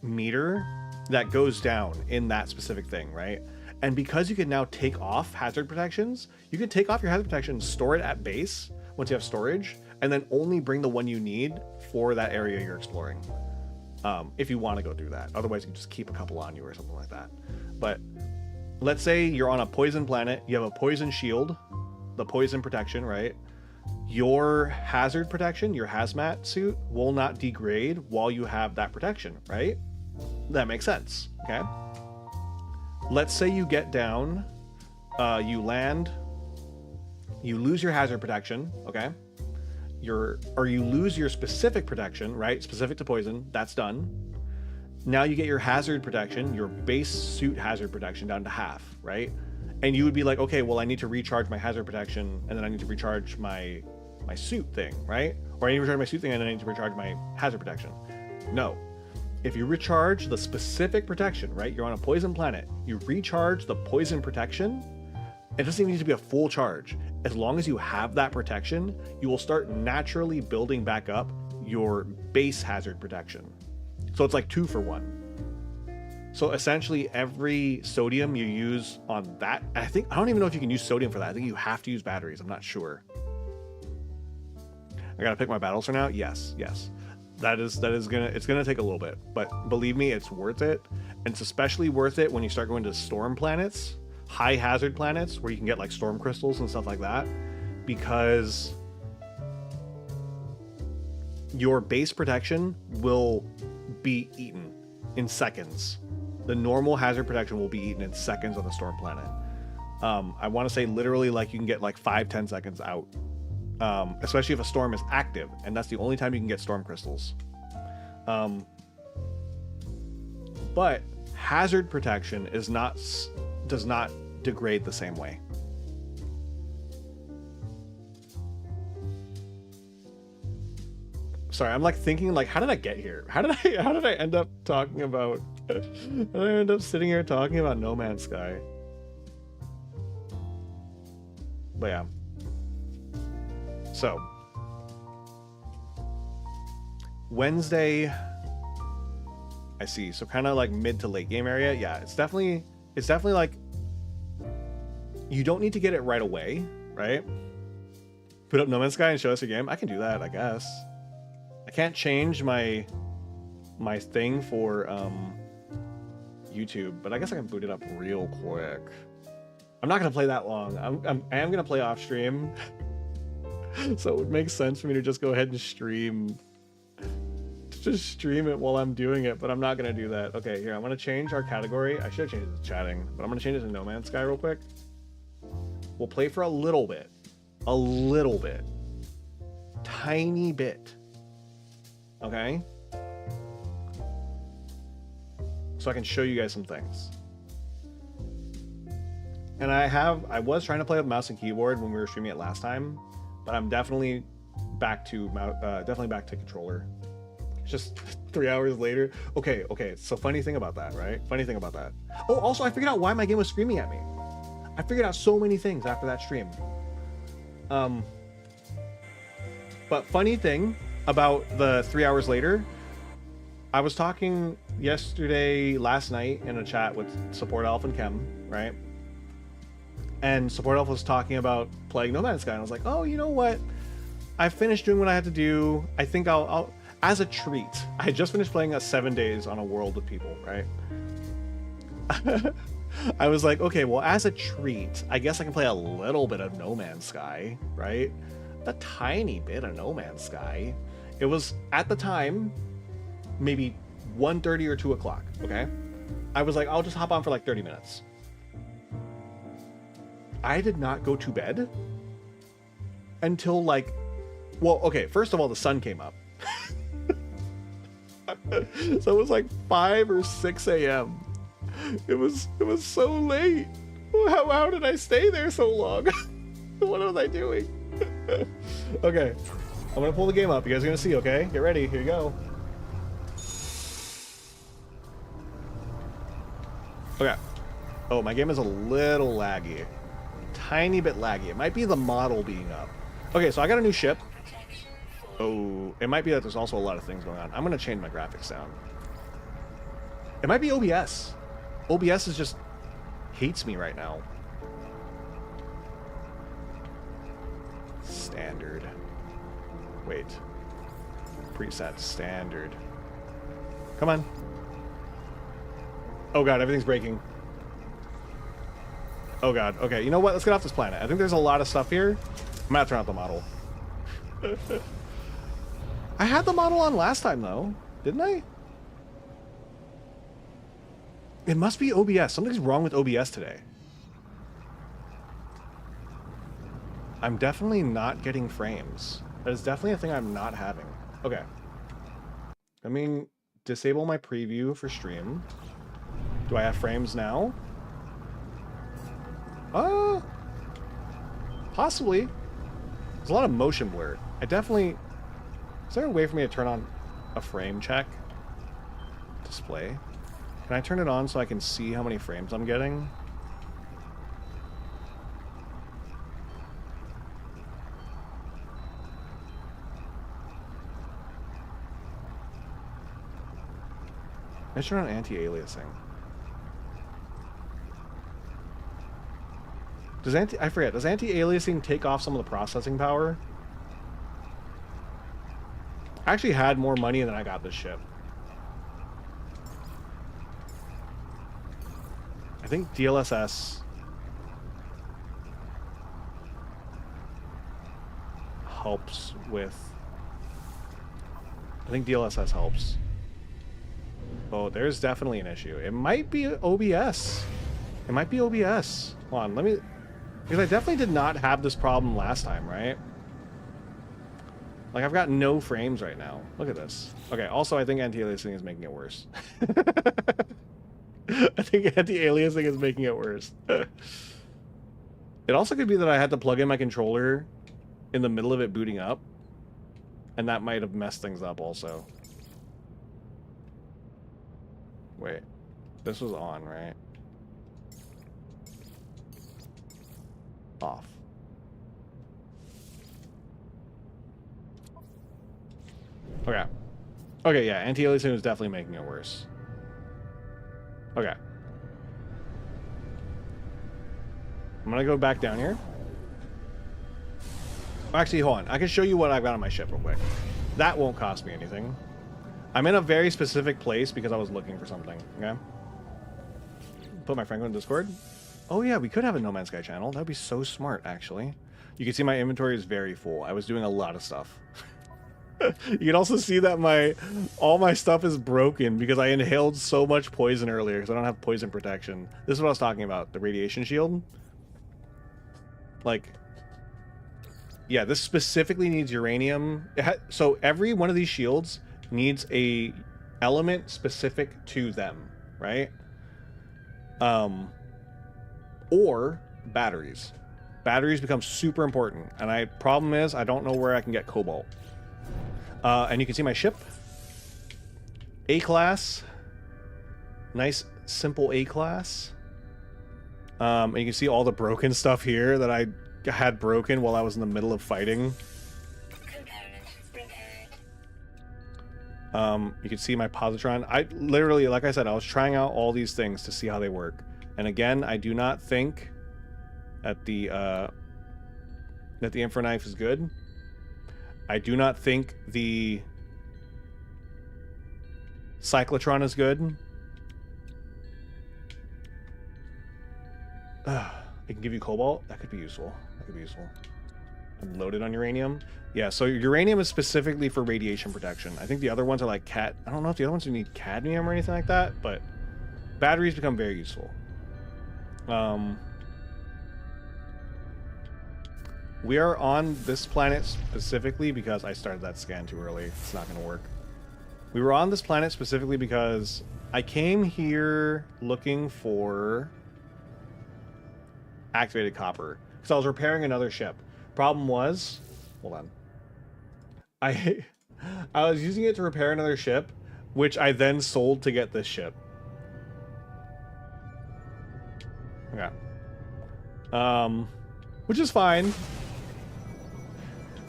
meter that goes down in that specific thing, right? And because you can now take off hazard protections, you can take off your hazard protection, store it at base once you have storage, and then only bring the one you need for that area you're exploring. If you want to go do that. Otherwise, you can just keep a couple on you or something like that. But let's say you're on a poison planet, you have a poison shield, the poison protection, right? Your hazard protection, your hazmat suit will not degrade while you have that protection, right? That makes sense, okay? Let's say you get down, you land, you lose your hazard protection, okay? Or you lose your specific protection, right? Specific to poison, that's done. Now you get your hazard protection, your base suit hazard protection down to half, right? And you would be like, okay, well, I need to recharge my hazard protection, and then I need to recharge my suit thing, right? Or I need to recharge my suit thing, and then I need to recharge my hazard protection. No. If you recharge the specific protection, right? You're on a poison planet. You recharge the poison protection. It doesn't even need to be a full charge. As long as you have that protection, you will start naturally building back up your base hazard protection. So it's like 2 for 1. So essentially every sodium you use on that, I don't even know if you can use sodium for that. I think you have to use batteries. I'm not sure. I gotta pick my battles for now. Yes. It's gonna take a little bit, but believe me, it's worth it. And it's especially worth it when you start going to storm planets, high hazard planets where you can get like storm crystals and stuff like that, because your base protection will be eaten in seconds. The normal hazard protection will be eaten in seconds on the storm planet. I want to say literally like you can get like 5-10 seconds out, especially if a storm is active, and that's the only time you can get storm crystals. But hazard protection does not degrade the same way. Sorry, I'm like thinking like, how did I get here? How did I end up talking about? How did I end up sitting here talking about No Man's Sky? But yeah. So Wednesday, I see. So kind of like mid to late game area. Yeah, it's definitely like you don't need to get it right away, right? Put up No Man's Sky and show us a game. I can do that, I guess. I can't change my thing for YouTube, but I guess I can boot it up real quick. I'm not gonna play that long. I am gonna play off stream, so it would make sense for me to just go ahead and stream it while I'm doing it, but I'm not gonna do that. Okay, here, I'm gonna change our category. I should have changed it to chatting, but I'm gonna change it to No Man's Sky real quick. We'll play for a little bit, tiny bit. Okay, so I can show you guys some things. And I was trying to play with mouse and keyboard when we were streaming it last time, but I'm definitely back to controller. It's just 3 hours later. Okay. So funny thing about that, right? Oh, also I figured out why my game was screaming at me. I figured out so many things after that stream. But funny thing about the 3 hours later, I was talking last night in a chat with Support Elf and Chem, right? And Support Elf was talking about playing No Man's Sky, and I was like, oh, you know what? I finished doing what I had to do. I think I'll as a treat. I had just finished playing 7 days on a world with people, right? I was like, okay, well, as a treat, I guess I can play a little bit of No Man's Sky, right? A tiny bit of No Man's Sky. It was, at the time, maybe 1:30 or 2 o'clock, okay? I was like, I'll just hop on for like 30 minutes. I did not go to bed until like, well, okay, first of all, the sun came up. So it was like 5 or 6 a.m. It was so late. How did I stay there so long? What was I doing? Okay, I'm gonna pull the game up. You guys are gonna see, okay? Get ready, here you go. Okay. Oh, my game is a little laggy. Tiny bit laggy. It might be the model being up. Okay, so I got a new ship. Oh, it might be that there's also a lot of things going on. I'm gonna change my graphics down. It might be OBS. OBS is just hates me right now. Standard. Wait. Preset standard. Come on. Oh god, everything's breaking. Oh god. Okay, you know what? Let's get off this planet. I think there's a lot of stuff here. I'm gonna have to turn off the model. I had the model on last time though, didn't I? It must be OBS. Something's wrong with OBS today. I'm definitely not getting frames. That is definitely a thing I'm not having. Okay. Let me disable my preview for stream. Do I have frames now? Possibly. There's a lot of motion blur. I definitely... Is there a way for me to turn on a frame check? Display. Can I turn it on so I can see how many frames I'm getting? Let's turn on anti-aliasing. I forget, does anti-aliasing take off some of the processing power? I actually had more money than I got this ship. I think DLSS helps with... I think DLSS helps. Oh, there's definitely an issue. It might be OBS. It might be OBS. Hold on, let me... Because I definitely did not have this problem last time, right? Like, I've got no frames right now. Look at this. Okay, also, I think anti-aliasing is making it worse. I think anti-aliasing is making it worse. It also could be that I had to plug in my controller in the middle of it booting up. And that might have messed things up also. Wait. This was on, right? Off. Okay. Okay, yeah, anti-aliasing is definitely making it worse. Okay. I'm gonna go back down here. Actually, hold on. I can show you what I've got on my ship real quick. That won't cost me anything. I'm in a very specific place because I was looking for something, okay? Put my friend on Discord. Oh yeah, we could have a No Man's Sky channel. That'd be so smart, actually. You can see my inventory is very full. I was doing a lot of stuff. You can also see that all my stuff is broken because I inhaled so much poison earlier because I don't have poison protection. This is what I was talking about, the radiation shield. Like, yeah, this specifically needs uranium. So every one of these shields needs a element specific to them, right? Or batteries. Batteries become super important, and problem is I don't know where I can get cobalt. And you can see my ship. A-class. Nice, simple A-class. And you can see all the broken stuff here that I had broken while I was in the middle of fighting. You can see my positron. I literally, like I said, I was trying out all these things to see how they work. And again, I do not think that the infra knife is good. I do not think the cyclotron is good. It can give you cobalt. That could be useful. That could be useful. I'm loaded on uranium. Yeah, so uranium is specifically for radiation protection. I think the other ones are like I don't know if the other ones need cadmium or anything like that, but batteries become very useful. We are on this planet specifically because I started that scan too early. It's not going to work. We were on this planet specifically because I came here looking for activated copper because I was repairing another ship. Problem was, hold on. I was using it to repair another ship, which I then sold to get this ship. Okay. Which is fine.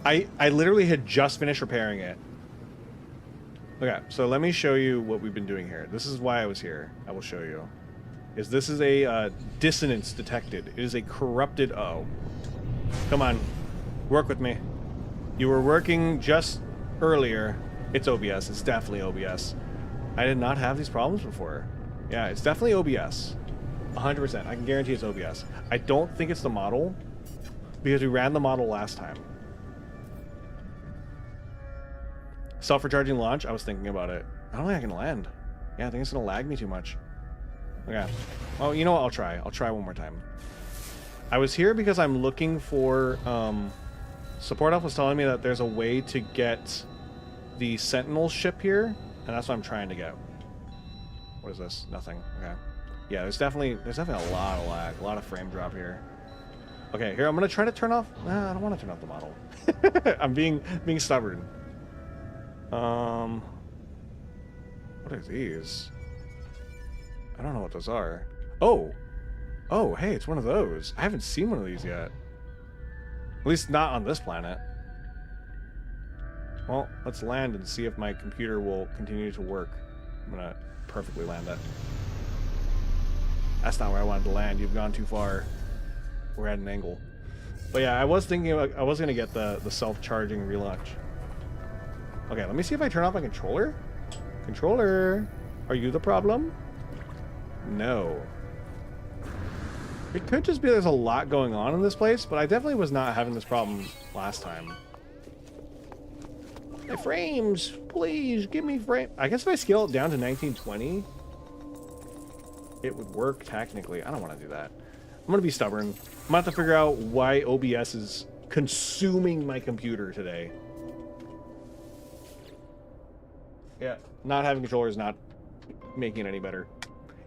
I literally had just finished repairing it. Okay, so let me show you what we've been doing here. This is why I was here. I will show you. This is a dissonance detected. It is a corrupted O. Come on, work with me. You were working just earlier. It's OBS. It's definitely OBS. I did not have these problems before. Yeah, it's definitely OBS. 100%. I can guarantee it's OBS. I don't think it's the model because we ran the model last time. Self-recharging launch, I was thinking about it. I don't think I can land. Yeah, I think it's gonna lag me too much. Okay. Well, you know what? I'll try. I'll try one more time. I was here because I'm looking for... Support Elf was telling me that there's a way to get the Sentinel ship here, and that's what I'm trying to get. What is this? Nothing. Okay. Yeah, there's definitely a lot of lag, a lot of frame drop here. Okay, here I'm gonna try to turn off... Nah, I don't want to turn off the model. I'm being stubborn. What are these? I don't know what those are. Oh! Oh, hey, it's one of those. I haven't seen one of these yet. At least not on this planet. Well, let's land and see if my computer will continue to work. I'm gonna perfectly land it. That's not where I wanted to land. You've gone too far. We're at an angle. But yeah, I was thinking I was gonna get the self-charging relaunch. Okay, let me see if I turn off my controller. Controller, are you the problem? No. It could just be there's a lot going on in this place, but I definitely was not having this problem last time. My frames, please give me frame. I guess if I scale it down to 1920. it would work technically. I don't want to do that. I'm going to be stubborn. I'm going to have to figure out why OBS is consuming my computer today. Yeah, not having controller is not making it any better.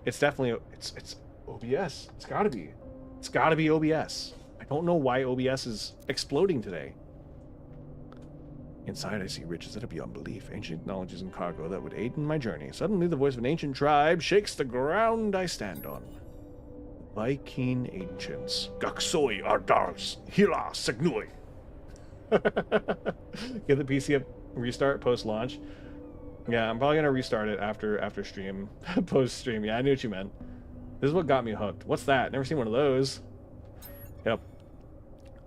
It's definitely, it's OBS. It's got to be. It's got to be OBS. I don't know why OBS is exploding today. Inside, I see riches that are beyond belief, ancient technologies and cargo that would aid in my journey. Suddenly, the voice of an ancient tribe shakes the ground I stand on. Viking ancients. Gaksoi Ardars. Hila Segnui. Get the PC up, restart post-launch. Yeah, I'm probably going to restart it after stream. Post-stream. Yeah, I knew what you meant. This is what got me hooked. What's that? Never seen one of those. Yep.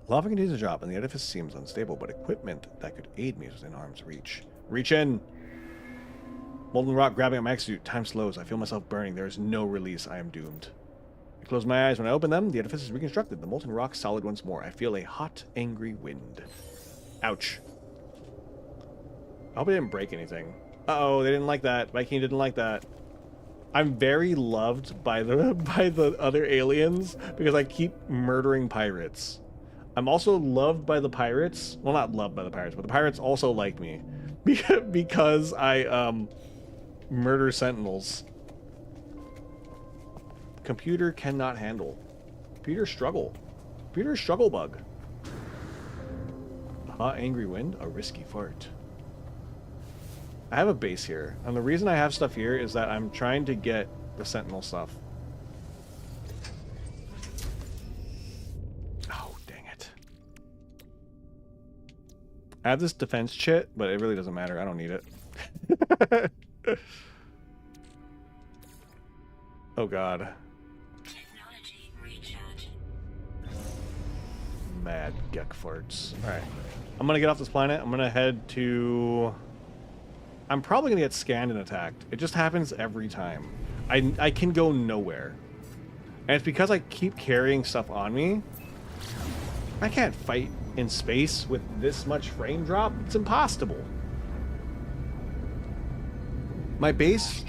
Lava continues to drop, and the edifice seems unstable, but equipment that could aid me is within arm's reach. Reach in! Molten rock grabbing at my exosuit. Time slows. I feel myself burning. There is no release. I am doomed. I close my eyes. When I open them, the edifice is reconstructed. The molten rock solid once more. I feel a hot, angry wind. Ouch. I hope I didn't break anything. Uh-oh, they didn't like that. Viking didn't like that. I'm very loved by the other aliens because I keep murdering pirates. I'm also loved by the pirates. Well, not loved by the pirates, but the pirates also like me because I murder sentinels. Computer cannot handle. Computer struggle. Computer struggle bug. Hot angry wind, a risky fart. I have a base here, and the reason I have stuff here is that I'm trying to get the sentinel stuff. I have this defense chit, but it really doesn't matter. I don't need it. Oh god. Technology recharge. Mad geck farts. Alright. I'm gonna get off this planet. I'm gonna head to... I'm probably gonna get scanned and attacked. It just happens every time. I can go nowhere. And it's because I keep carrying stuff on me. I can't fight in space with this much frame drop. It's impossible. My base...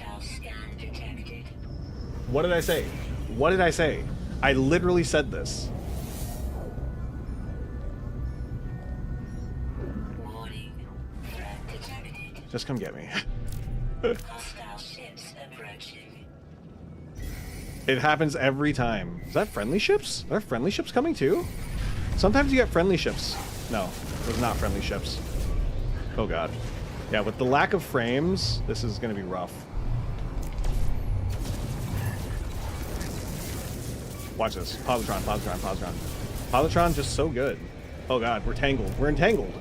What did I say? What did I say? I literally said this. Warning. Threat detected. Just come get me. Hostile ships approaching. It happens every time. Is that friendly ships? Are there friendly ships coming too? Sometimes you get friendly ships. No, there's not friendly ships. Oh god. Yeah, with the lack of frames, this is going to be rough. Watch this. Positron, positron, positron. Positron just so good. Oh god, we're tangled. We're entangled.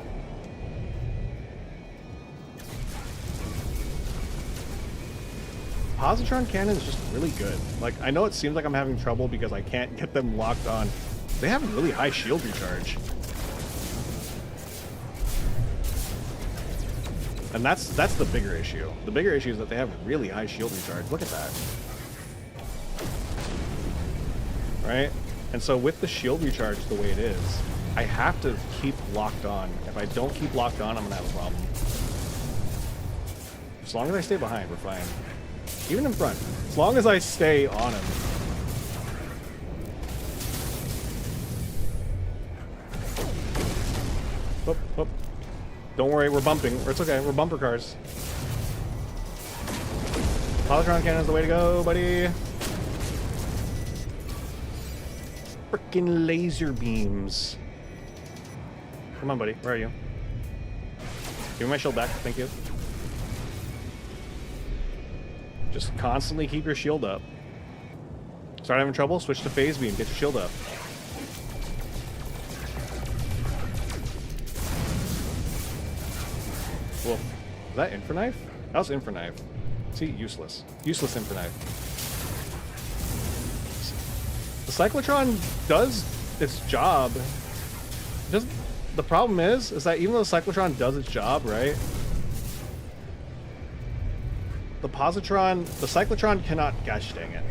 Positron cannon is just really good. Like, I know it seems like I'm having trouble because I can't get them locked on. They have really high shield recharge. And that's the bigger issue. The bigger issue is that they have really high shield recharge. Look at that. Right? And so with the shield recharge the way it is, I have to keep locked on. If I don't keep locked on, I'm gonna have a problem. As long as I stay behind, we're fine. Even in front. As long as I stay on him. Whoop, whoop. Don't worry, we're bumping. It's okay, we're bumper cars. Positron cannon's the way to go, buddy. Frickin' laser beams. Come on, buddy. Where are you? Give me my shield back. Thank you. Just constantly keep your shield up. Start having trouble? Switch to phase beam. Get your shield up. Well, is that Infraknife? That was Infraknife. See, useless. Useless Infraknife. The cyclotron does its job. The problem is that even though the cyclotron does its job, right? The cyclotron cannot, gosh dang it.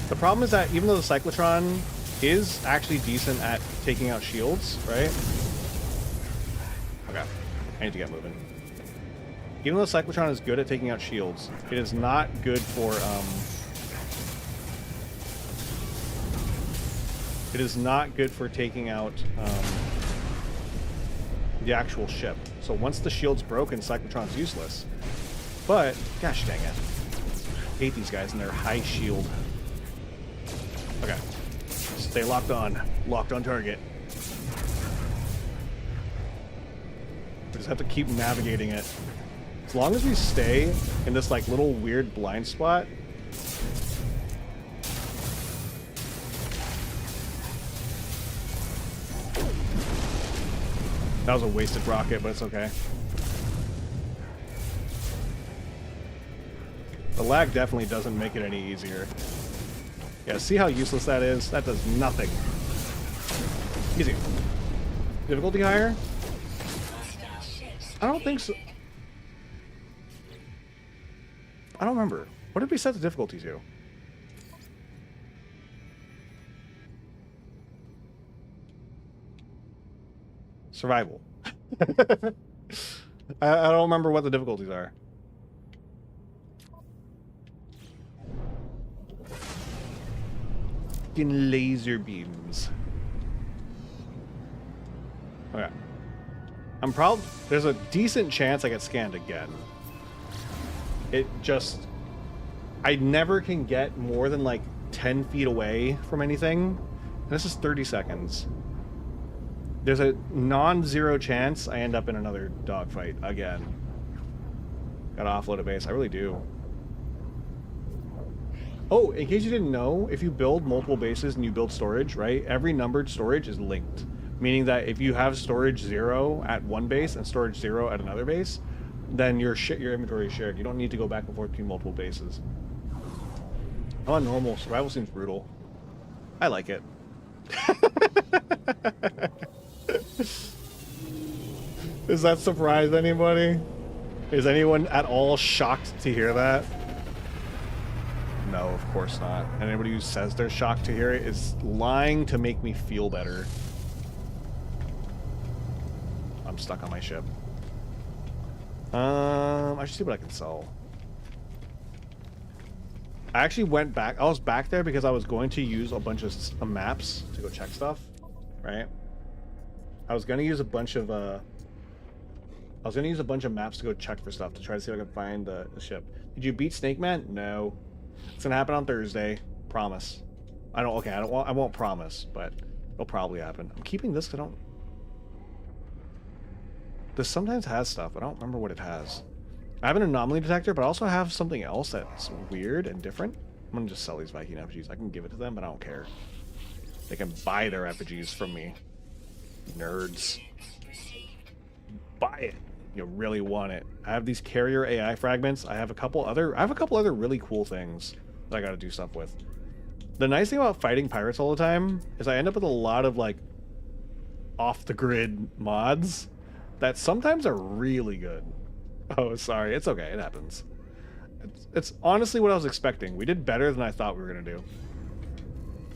The problem is that even though the cyclotron is actually decent at taking out shields, right? Okay, I need to get moving. Even though the cyclotron is good at taking out shields, it is not good for It is not good for taking out the actual ship. So once the shield's broken, Cyclotron's useless. But, gosh dang it. I hate these guys and their high shield. Okay. Stay locked on. Locked on target. We just have to keep navigating it. As long as we stay in this like little weird blind spot. That was a wasted rocket, but it's okay. The lag definitely doesn't make it any easier. Yeah, see how useless that is? That does nothing. Easy. Difficulty higher? I don't think so. I don't remember. What did we set the difficulty to? Survival. I don't remember what the difficulties are. In laser beams. Okay. There's a decent chance I get scanned again. I never can get more than like 10 feet away from anything. And this is 30 seconds. There's a non-zero chance I end up in another dogfight again. Gotta offload a base. I really do. Oh, in case you didn't know, if you build multiple bases and you build storage, right, every numbered storage is linked. Meaning that if you have storage 0 at one base and storage 0 at another base, then your inventory is shared. You don't need to go back and forth between multiple bases. I'm on normal. Survival seems brutal. I like it. Does that surprise anybody? Is anyone at all shocked to hear that? No, of course not. And anybody who says they're shocked to hear it is lying to make me feel better. I'm stuck on my ship. I should see what I can sell. I actually went back. I was back there because I was going to use a bunch of maps to go check stuff, right? I was going to use a bunch of maps to go check for stuff to try to see if I can find the ship. Did you beat Snake Man? No. It's gonna happen on Thursday. Promise. I won't promise, but it'll probably happen. I'm keeping this because this sometimes has stuff. I don't remember what it has. I have an anomaly detector, but I also have something else that's weird and different. I'm gonna just sell these Viking effigies. I can give it to them, but I don't care. They can buy their effigies from me. Nerds. Buy it. You really want it. I have these carrier AI fragments. I have a couple other really cool things that I gotta do stuff with. The nice thing about fighting pirates all the time is I end up with a lot of like off the grid mods that sometimes are really good. Oh, sorry. It's okay. It happens. It's honestly what I was expecting. We did better than I thought we were gonna do.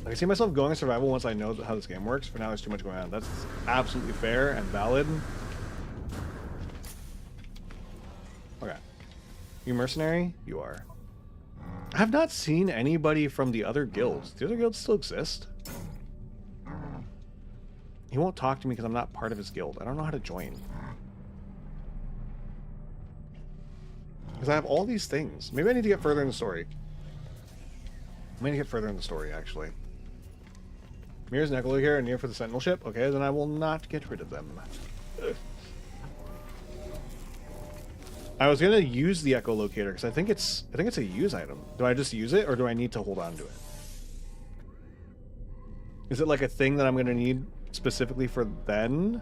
I can see myself going in survival once I know how this game works. For now, there's too much going on. That's absolutely fair and valid. Okay. You mercenary? You are. I have not seen anybody from the other guilds. Do the other guilds still exist? He won't talk to me because I'm not part of his guild. I don't know how to join. Because I have all these things. Maybe I need to get further in the story. I need to get further in the story, actually. Mirrors and Echolo here and near for the Sentinel ship. Okay, then I will not get rid of them. I was gonna use the echolocator because I think it's a use item. Do I just use it or do I need to hold on to it? Is it like a thing that I'm gonna need specifically for then?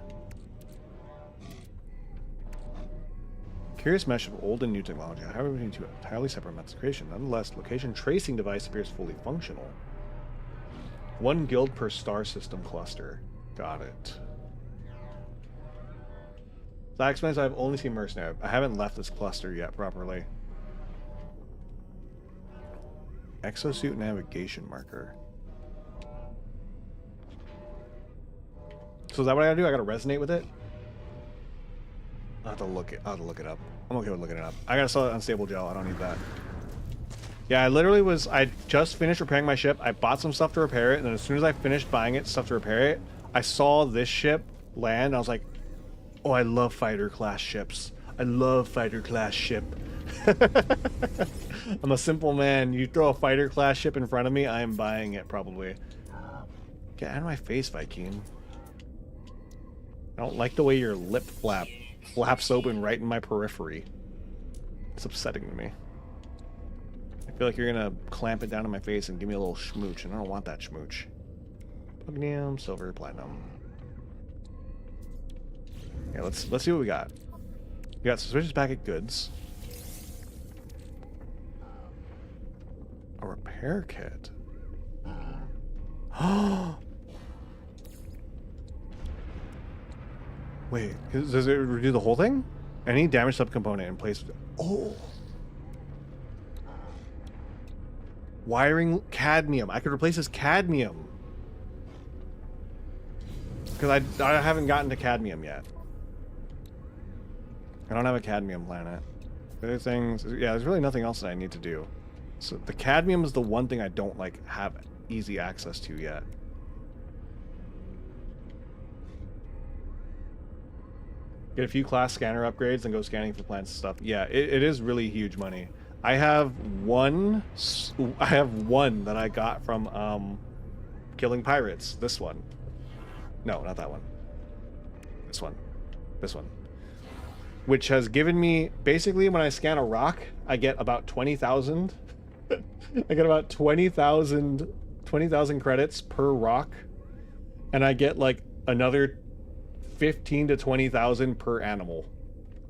Curious mesh of old and new technology. However, between two entirely separate methods of creation. Nonetheless, location tracing device appears fully functional. One guild per star system cluster. Got it. That explains I've only seen mercenary. I haven't left this cluster yet properly. Exosuit navigation marker. So is that what I gotta do? I gotta resonate with it? I'll have to look it up. I'm okay with looking it up. I gotta sell it unstable gel. I don't need that. Yeah, I just finished repairing my ship. I bought some stuff to repair it, and then as soon as I finished buying it, stuff to repair it, I saw this ship land, and I was like, oh, I love fighter class ships. I love fighter class ship. I'm a simple man. You throw a fighter class ship in front of me, I am buying it, probably. Get out of my face, Viking. I don't like the way your lip flaps open right in my periphery. It's upsetting to me. I feel like you're gonna clamp it down in my face and give me a little schmooch, and I don't want that schmooch. Platinum, silver, platinum. Yeah, let's see what we got. We got suspicious packet goods. A repair kit. Wait, does it redo the whole thing? Any damage subcomponent in place. Oh. Wiring cadmium. I could replace this cadmium. Because I haven't gotten to cadmium yet. I don't have a cadmium planet. Other things, yeah, there's really nothing else that I need to do. So the cadmium is the one thing I don't like have easy access to yet. Get a few class scanner upgrades and go scanning for plants and stuff. Yeah, it is really huge money. I have one that I got from killing pirates. This one. No, not that one. This one. This one. Which has given me, basically when I scan a rock, I get about 20,000. I get about 20,000 credits per rock. And I get like another 15 to 20,000 per animal.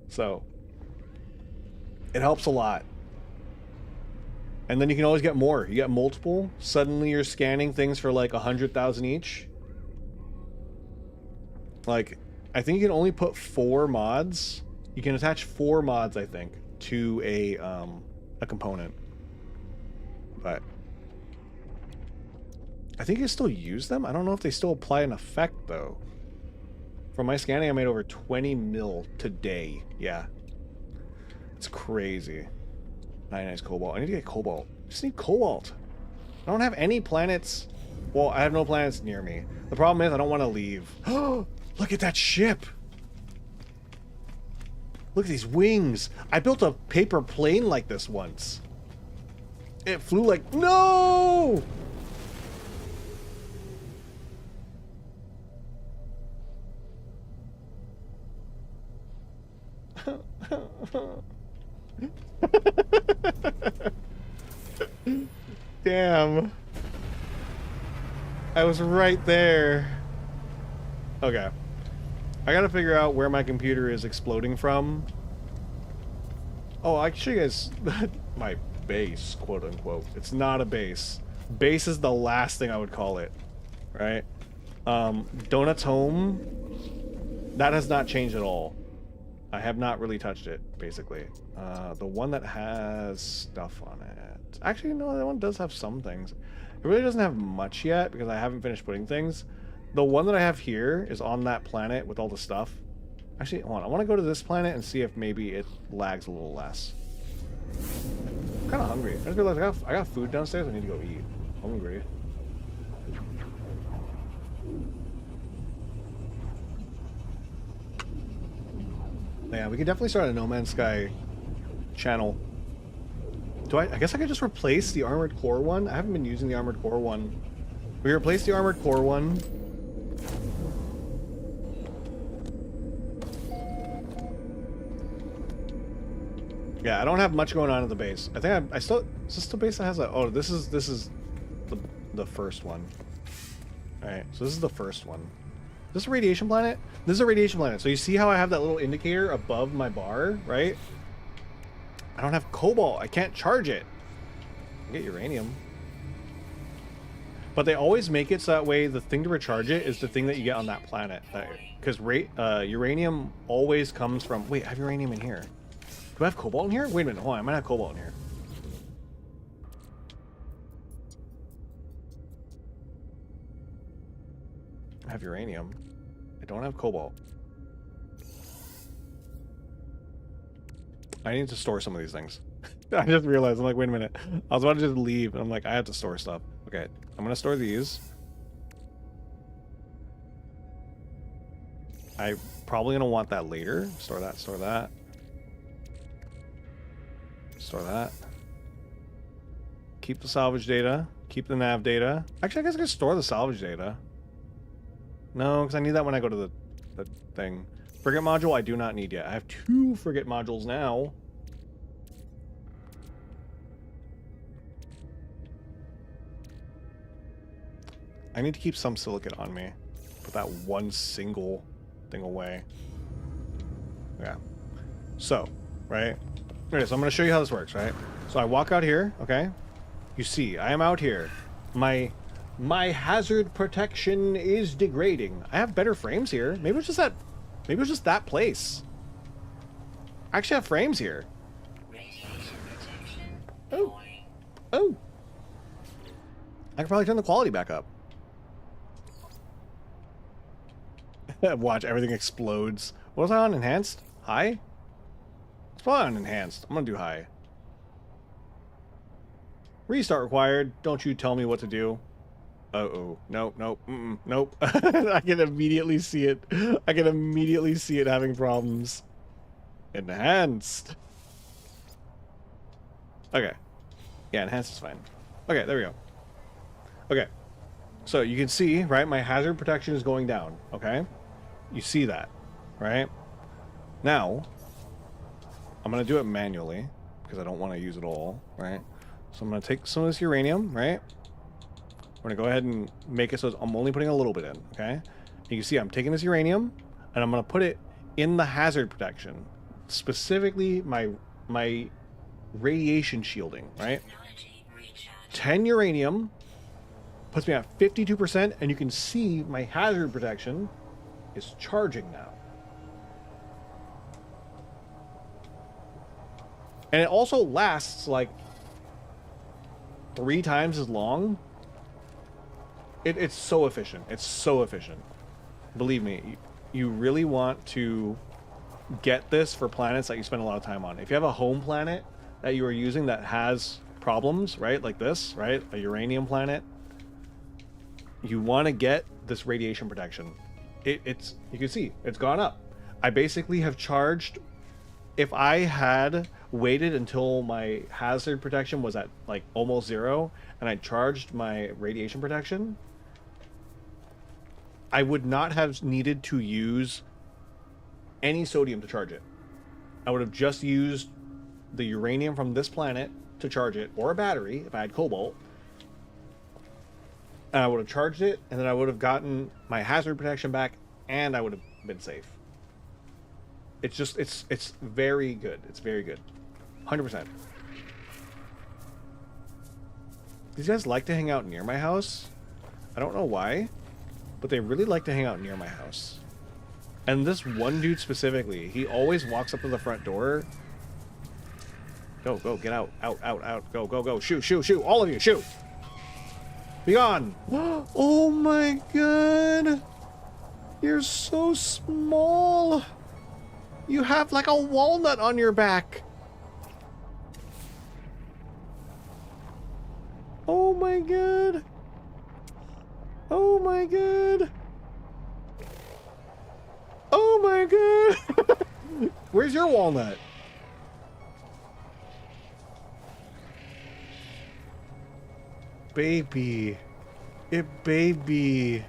So it helps a lot. And then you can always get more. You get multiple. Suddenly you're scanning things for like 100,000 each. Like, I think you can only put 4 mods. You can attach 4 mods, I think, to a component. But I think you can still use them. I don't know if they still apply an effect though. From my scanning, I made over 20 mil today. Yeah, it's crazy. 99 cobalt. I need to get cobalt. I just need cobalt. I don't have any planets. Well, I have no planets near me. The problem is I don't want to leave. Look at that ship. Look at these wings. I built a paper plane like this once. It flew like, no! Damn. I was right there. Okay. I gotta figure out where my computer is exploding from. Oh, I can show you guys my base, quote unquote. It's not a base. Base is the last thing I would call it. Right? Donut's home. That has not changed at all. I have not really touched it, basically. The one that has stuff on it. Actually, no, that one does have some things. It really doesn't have much yet because I haven't finished putting things. The one that I have here is on that planet with all the stuff. Actually, hold on. I want to go to this planet and see if maybe it lags a little less. I'm kind of hungry. I just realized I got food downstairs. I need to go eat. I'm hungry. Yeah, we can definitely start a No Man's Sky channel. I guess I could just replace the Armored Core one. I haven't been using the Armored Core one. We replace the Armored Core one. Yeah, I don't have much going on at the base. I think I still... Is this the base that has a... Oh, this is the first one. Alright, so this is the first one. Is this a radiation planet? This is a radiation planet. So you see how I have that little indicator above my bar, right? I don't have cobalt. I can't charge it. I get uranium. But they always make it so that way the thing to recharge it is the thing that you get on that planet. Because uranium always comes from... Wait, I have uranium in here. Do I have cobalt in here? Wait a minute. Hold on. I might have cobalt in here. I have uranium. I don't have cobalt. I need to store some of these things. I just realized, I'm like, wait a minute. I was about to just leave, and I'm like, I have to store stuff. Okay, I'm gonna store these. I probably gonna want that later. Store that, store that. Store that. Keep the salvage data. Keep the nav data. Actually, I guess I can store the salvage data. No, because I need that when I go to the thing. Frigate module, I do not need yet. I have 2 frigate modules now. I need to keep some silicate on me. Put that one single thing away. Yeah. So, right? Okay, so I'm going to show you how this works, right? So I walk out here, okay? You see, I am out here. My hazard protection is degrading. I have better frames here. Maybe it's just that. Maybe it's just that place. I actually have frames here. Oh. Oh. I could probably turn the quality back up. Watch, everything explodes. What was I on? Enhanced? High? It's probably on enhanced. I'm gonna do high. Restart required. Don't you tell me what to do. Uh-oh. Nope, nope, nope. I can immediately see it. I can immediately see it having problems. Enhanced. Okay. Yeah, enhanced is fine. Okay, there we go. Okay. So you can see, right, my hazard protection is going down, okay? You see that, right? Now, I'm going to do it manually because I don't want to use it all, right? So I'm going to take some of this uranium, right? We're going to go ahead and make it so I'm only putting a little bit in, okay? You can see I'm taking this uranium and I'm going to put it in the hazard protection, specifically my radiation shielding, right? 10 uranium puts me at 52%, and you can see my hazard protection is charging now. And it also lasts like 3 times as long. It's so efficient. It's so efficient. Believe me, you really want to get this for planets that you spend a lot of time on. If you have a home planet that you are using that has problems, right, like this, right, a uranium planet, you want to get this radiation protection. It's you can see it's gone up. I basically have charged. If I had waited until my hazard protection was at like almost 0 and I charged my radiation protection, I would not have needed to use any sodium to charge it. I would have just used the uranium from this planet to charge it, or a battery if I had cobalt, and I would have charged it, and then I would have gotten my hazard protection back, and I would have been safe. It's just, it's very good. It's very good. 100%. These guys like to hang out near my house. I don't know why, but they really like to hang out near my house. And this one dude specifically, he always walks up to the front door. Go, go, get out, out, out, out, go, go, go, shoot, shoot, shoot, all of you, shoot! Be gone! Oh my god! You're so small! You have like a walnut on your back! Oh my god! Oh my god! Oh my god! Where's your walnut? Baby. Baby.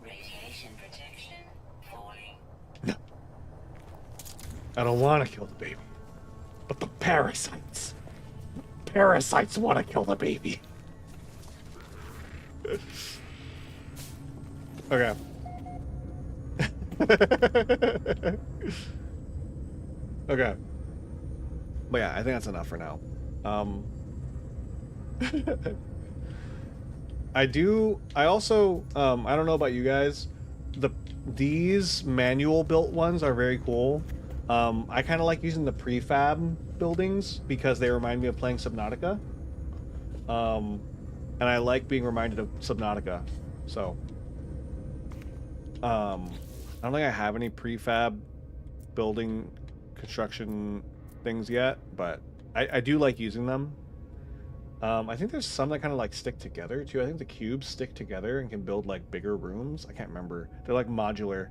Radiation protection falling. No. I don't want to kill the baby. But the parasites. Parasites want to kill the baby. Okay. Okay. But yeah, I think that's enough for now. I also, I don't know about you guys, these manual built ones are very cool. I kind of like using the prefab buildings because they remind me of playing Subnautica. And I like being reminded of Subnautica. So, I don't think I have any prefab building construction things yet, but I do like using them. I think there's some that kind of like stick together too. I think the cubes stick together and can build like bigger rooms. I can't remember. They're like modular.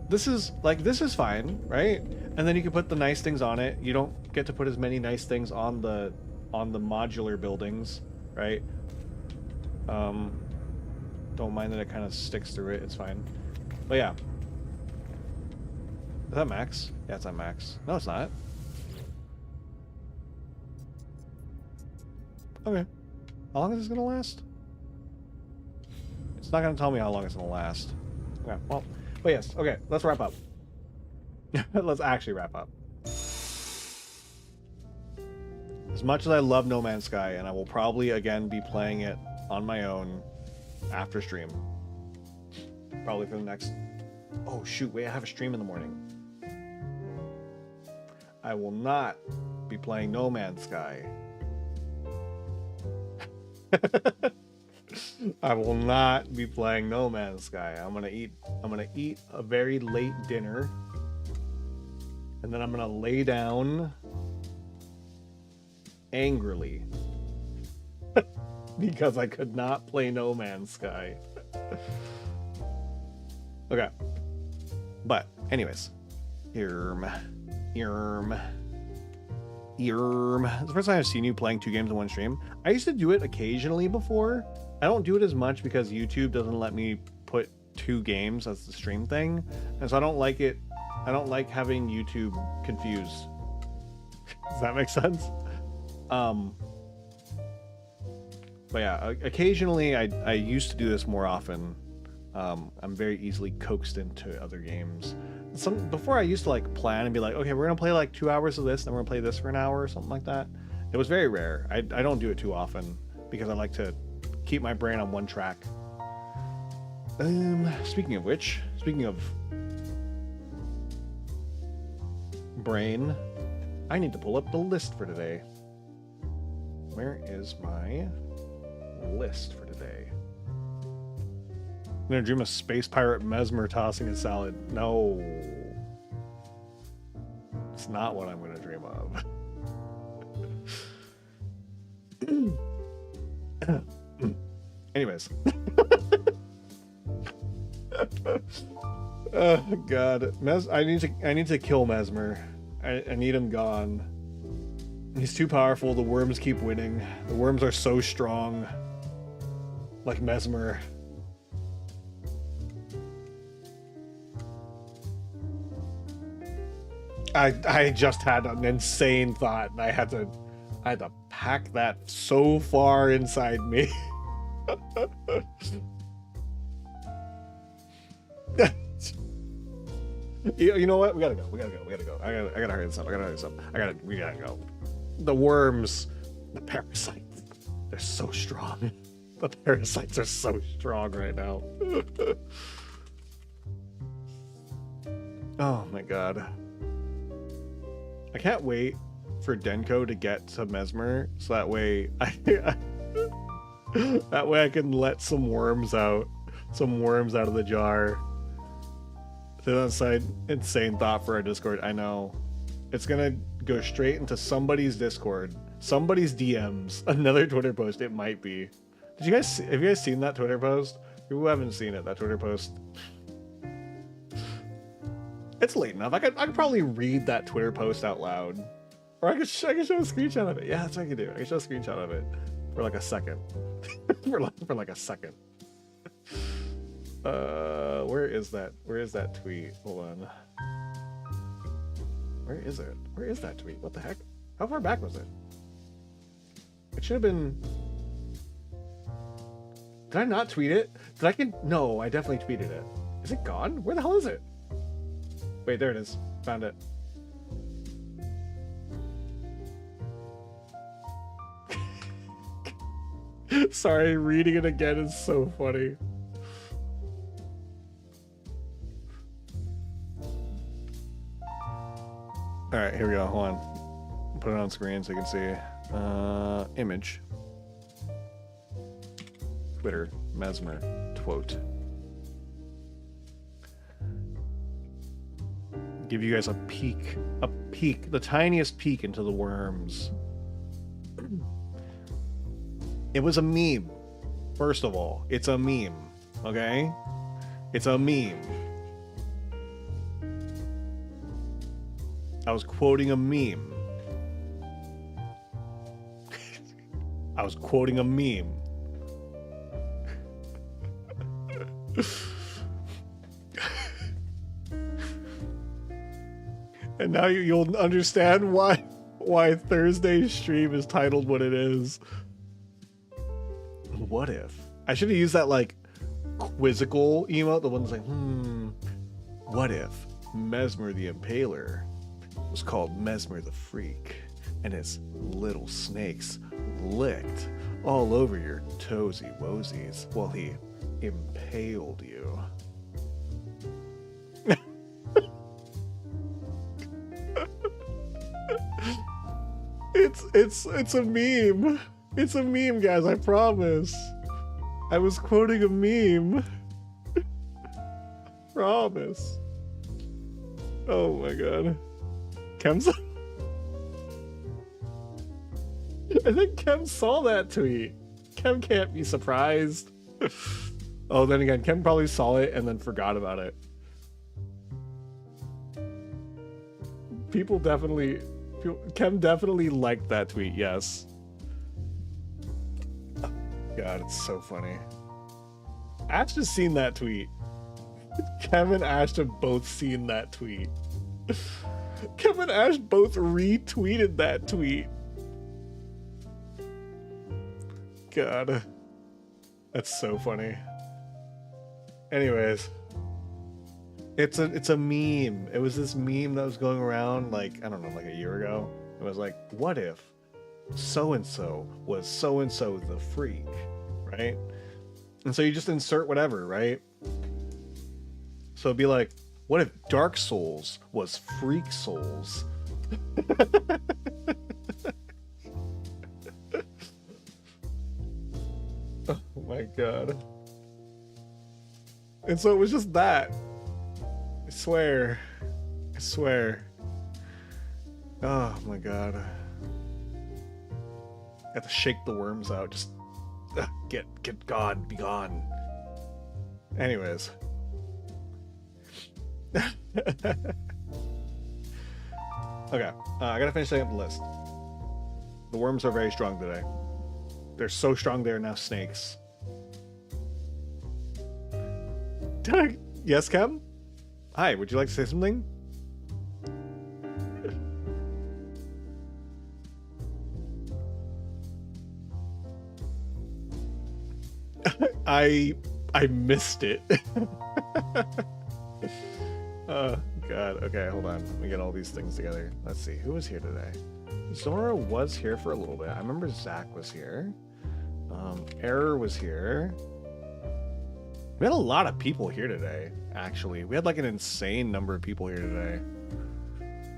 This is fine, right? And then you can put the nice things on it. You don't get to put as many nice things on the modular buildings, right? Don't mind that it kind of sticks through it. It's fine. But yeah. Is that max? Yeah, it's on max. No, it's not. Okay. How long is this gonna last? It's not gonna tell me how long it's gonna last. Okay, well, but yes, okay, let's wrap up. Let's actually wrap up. As much as I love No Man's Sky, and I will probably again be playing it on my own after stream. Probably for the next... Oh shoot, wait, I have a stream in the morning. I will not be playing No Man's Sky. I will not be playing No Man's Sky. I'm gonna eat a very late dinner, and then I'm gonna lay down angrily because I could not play No Man's Sky. Okay, but anyways, It's the first time I've seen you playing 2 games in one stream. I used to do it occasionally before. I don't do it as much because YouTube doesn't let me put 2 games as the stream thing, and so I don't like it. I don't like having YouTube confused. Does that make sense? But yeah, occasionally I used to do this more often. I'm very easily coaxed into other games. Before I used to like plan and be like, okay, we're gonna play like 2 hours of this, then we're gonna play this for an hour or something like that. It was very rare. I don't do it too often because I like to keep my brain on one track. Speaking of which, speaking of brain, I need to pull up the list for today. Where is my list for today? I'm gonna dream a space pirate Mesmer tossing a salad. No. It's not what I'm gonna dream of. Anyways. Oh god. I need to kill Mesmer. I need him gone. He's too powerful. The worms keep winning. The worms are so strong. Like Mesmer. I just had an insane thought, and I had to pack that so far inside me. You know what? We gotta go. I gotta hurry this up. We gotta go. The worms, the parasites, they're so strong. The parasites are so strong right now. Oh my god. I can't wait for Denko to get to Mesmer, so that way I can let some worms out of the jar. That's an insane thought for our Discord. I know. It's gonna go straight into somebody's Discord, somebody's DMs, another Twitter post. It might be. Have you guys seen that Twitter post? People who haven't seen it, that Twitter post. It's late enough. I could probably read that Twitter post out loud, or I could show a screenshot of it. Yeah, that's what I can do. I can show a screenshot of it for like a second. for like a second. Where is that? Where is that tweet? Hold on. Where is it? Where is that tweet? What the heck? How far back was it? It should have been. Did I not tweet it? No, I definitely tweeted it. Is it gone? Where the hell is it? Wait, there it is. Found it. Sorry, reading it again is so funny. Alright, here we go. Hold on. Put it on screen so you can see. Image. Twitter. Mesmer. Quote. give you guys a peek, the tiniest peek into the worms. It was a meme. First of all, it's a meme, okay? It's a meme. I was quoting a meme. I was quoting a meme. And now you'll understand why Thursday's stream is titled what it is. What if? I should have used that like quizzical emote, the one that's like, what if Mesmer the Impaler was called Mesmer the Freak and his little snakes licked all over your toesy woesies while he impaled you? It's a meme. It's a meme, guys, I promise. I was quoting a meme. Promise. Oh my god. Kem's I think Kem saw that tweet. Kem can't be surprised. Oh, then again, Kem probably saw it and then forgot about it. Kem definitely liked that tweet, yes. Oh, god, it's so funny. Ash has seen that tweet. Kem and Ash have both seen that tweet. Kem and Ash both retweeted that tweet. God. That's so funny. Anyways. It's a meme. It was this meme that was going around like, I don't know, like a year ago. It was like, what if so-and-so was so-and-so the freak, right? And so you just insert whatever, right? So it'd be like, what if Dark Souls was Freak Souls? Oh my god. And so it was just that. I swear. I swear. Oh my god. I have to shake the worms out. Just get gone. Be gone. Anyways. Okay. I gotta finish setting up the list. The worms are very strong today. They're so strong they are now snakes. Yes, Cam? Hi, would you like to say something? I missed it. Oh god. Okay, hold on. Let me get all these things together. Let's see. Who was here today? Zora was here for a little bit. I remember Zach was here. Error was here. We had a lot of people here today, actually. We had like an insane number of people here today.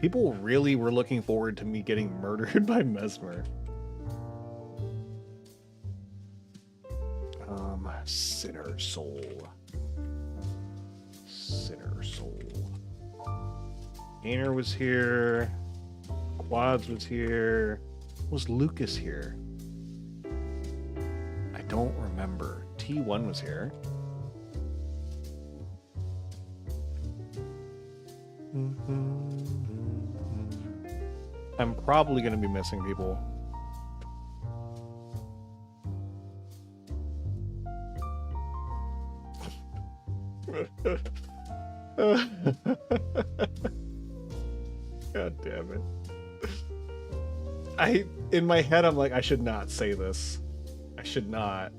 People really were looking forward to me getting murdered by Mesmer. Sinner Soul. Sinner Soul. Ainer was here. Quads was here. Was Lucas here? I don't remember. T1 was here. I'm probably going to be missing people. God damn it. In my head, I'm like, I should not say this. I should not.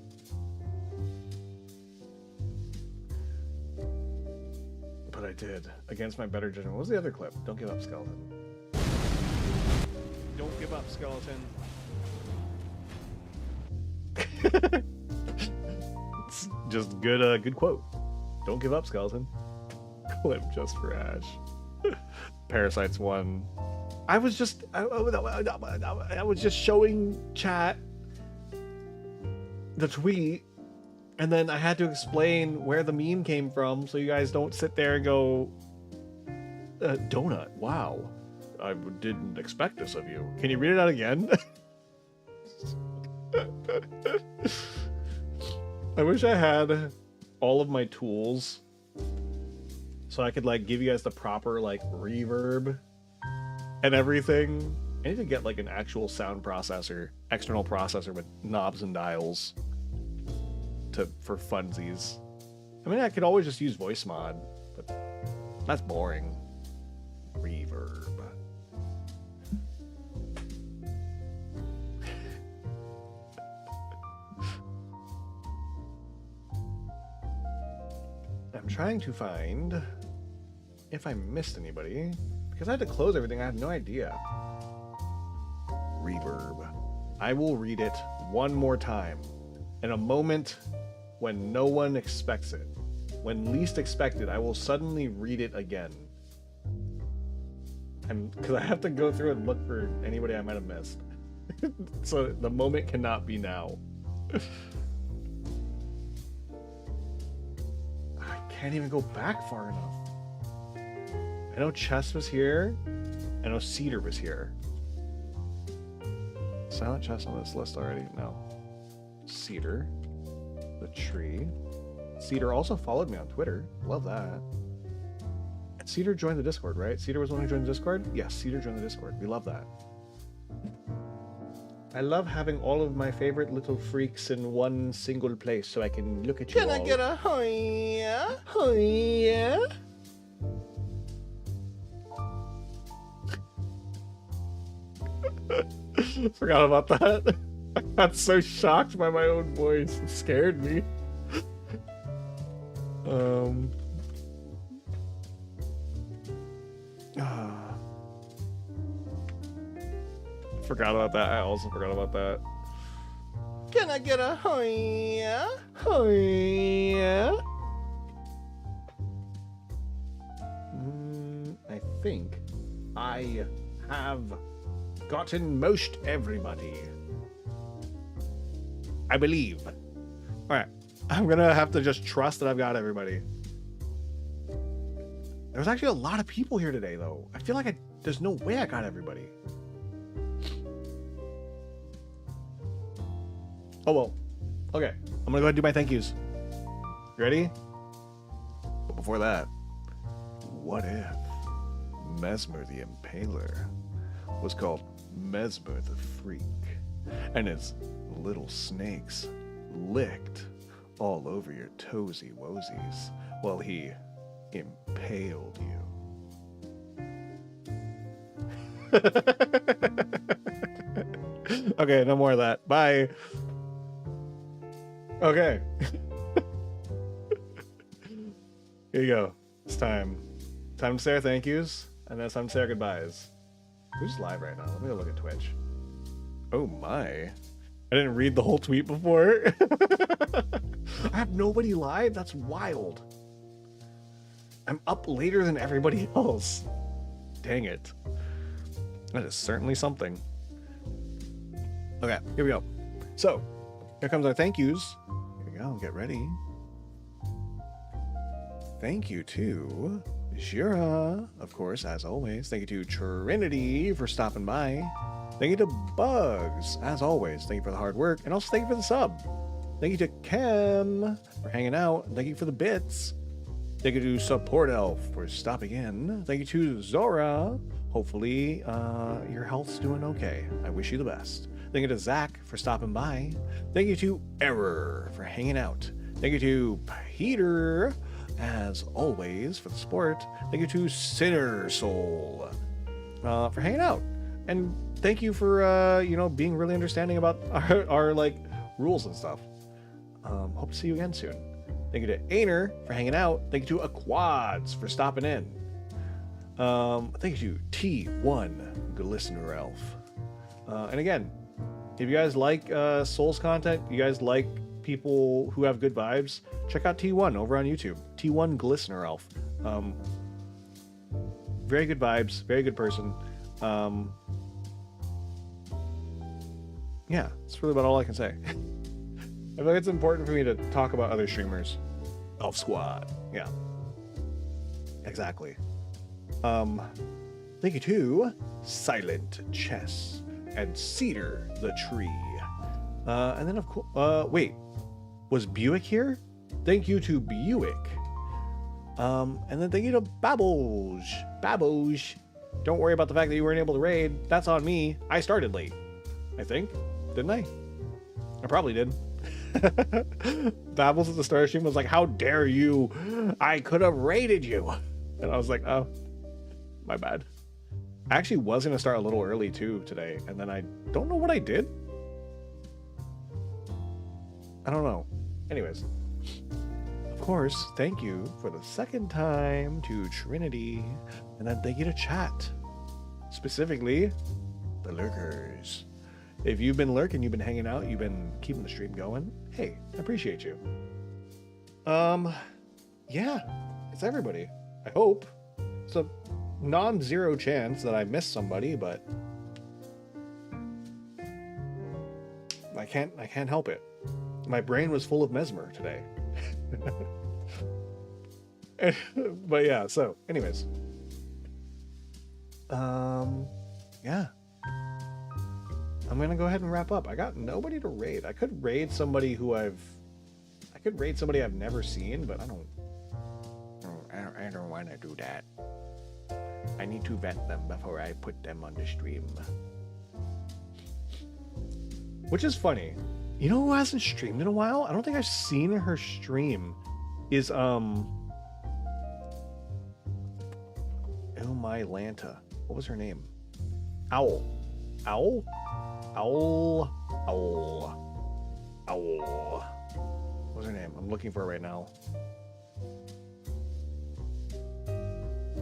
But I did. Against my better judgment. What was the other clip? Don't give up, skeleton. Don't give up, skeleton. It's just good quote. Don't give up, skeleton. Clip just for Ash. Parasites 1. I was just showing chat the tweet, and then I had to explain where the meme came from, so you guys don't sit there and go, Donut. Wow. I didn't expect this of you. Can you read it out again? I wish I had all of my tools so I could like give you guys the proper like reverb and everything. I need to get like an actual sound processor, external processor with knobs and dials for funsies. I mean, I could always just use voice mod, but that's boring. Reverb. I'm trying to find if I missed anybody because I had to close everything. I have no idea. Reverb. I will read it one more time in a moment when no one expects it. When least expected, I will suddenly read it again. And because I have to go through and look for anybody I might have missed. So the moment cannot be now. I can't even go back far enough. I know Chess was here. I know Cedar was here. Silent Chess on this list already? No. Cedar. The tree. Cedar also followed me on Twitter. Love that. And Cedar joined the Discord, right? Cedar was the one who joined the Discord? Yes, Cedar joined the Discord. We love that. I love having all of my favorite little freaks in one single place so I can look at you all. Can I get a hiya? Hiya? Forgot about that. I got so shocked by my own voice. It scared me. Forgot about that. I also forgot about that. Can I get a hiya? Hiya. I think I have gotten most everybody. I believe. All right. I'm going to have to just trust that I've got everybody. There's actually a lot of people here today, though. I feel like there's no way I got everybody. Oh, well. Okay. I'm going to go ahead and do my thank yous. You ready? But before that, what if Mesmer the Impaler was called Mesmer the Freak, and his little snakes licked all over your toesy woesies while he impaled you? Okay, no more of that. Bye. Okay. Here you go. It's time. Time to say our thank yous, and then it's time to say our goodbyes. Who's live right now? Let me go look at Twitch. Oh my. I didn't read the whole tweet before. I have nobody live? That's wild. I'm up later than everybody else. Dang it. That is certainly something. Okay, here we go. So, here comes our thank yous. Here we go, get ready. Thank you to Jira, of course, as always. Thank you to Trinity for stopping by. Thank you to Bugs, as always. Thank you for the hard work, and also thank you for the sub. Thank you to Cam for hanging out. Thank you for the bits. Thank you to Support Elf for stopping in. Thank you to Zora. Hopefully, your health's doing okay. I wish you the best. Thank you to Zach for stopping by. Thank you to Error for hanging out. Thank you to Peter, as always, for the support. Thank you to Sinner Soul for hanging out. And thank you for, being really understanding about our like, rules and stuff. Hope to see you again soon. Thank you to Ainer for hanging out. Thank you to Aquads for stopping in. Thank you to T1 Glistener Elf. And again, if you guys like Souls content, you guys like people who have good vibes, check out T1 over on YouTube. T1 Glistener Elf. Very good vibes, very good person. Yeah, that's really about all I can say. I feel like it's important for me to talk about other streamers. Elf Squad. Yeah. Exactly. Thank you to Silent Chess and Cedar the Tree. And then of course, wait, was Buick here? Thank you to Buick. And then thank you to Baboj. Baboj. Don't worry about the fact that you weren't able to raid. That's on me. I started late. I think. Didn't I? I probably did. Babbles at the start of the stream was like, how dare you? I could have raided you. And I was like, oh, my bad. I actually was going to start a little early too today. And then I don't know what I did. I don't know. Anyways. Of course, thank you for the second time to Trinity. And then thank you to chat. Specifically, the lurkers. If you've been lurking, you've been hanging out, you've been keeping the stream going, hey, I appreciate you. Yeah, it's everybody. I hope. It's a non-zero chance that I missed somebody, but I can't help it. My brain was full of Mesmer today. But yeah, so anyways. Yeah. I'm gonna go ahead and wrap up. I got nobody to raid. I could raid somebody I've never seen, but I don't want to do that. I need to vet them before I put them on the stream. Which is funny. You know who hasn't streamed in a while? I don't think I've seen her stream. Is Oh my Lanta. What was her name? Owl. What was her name? I'm looking for it right now.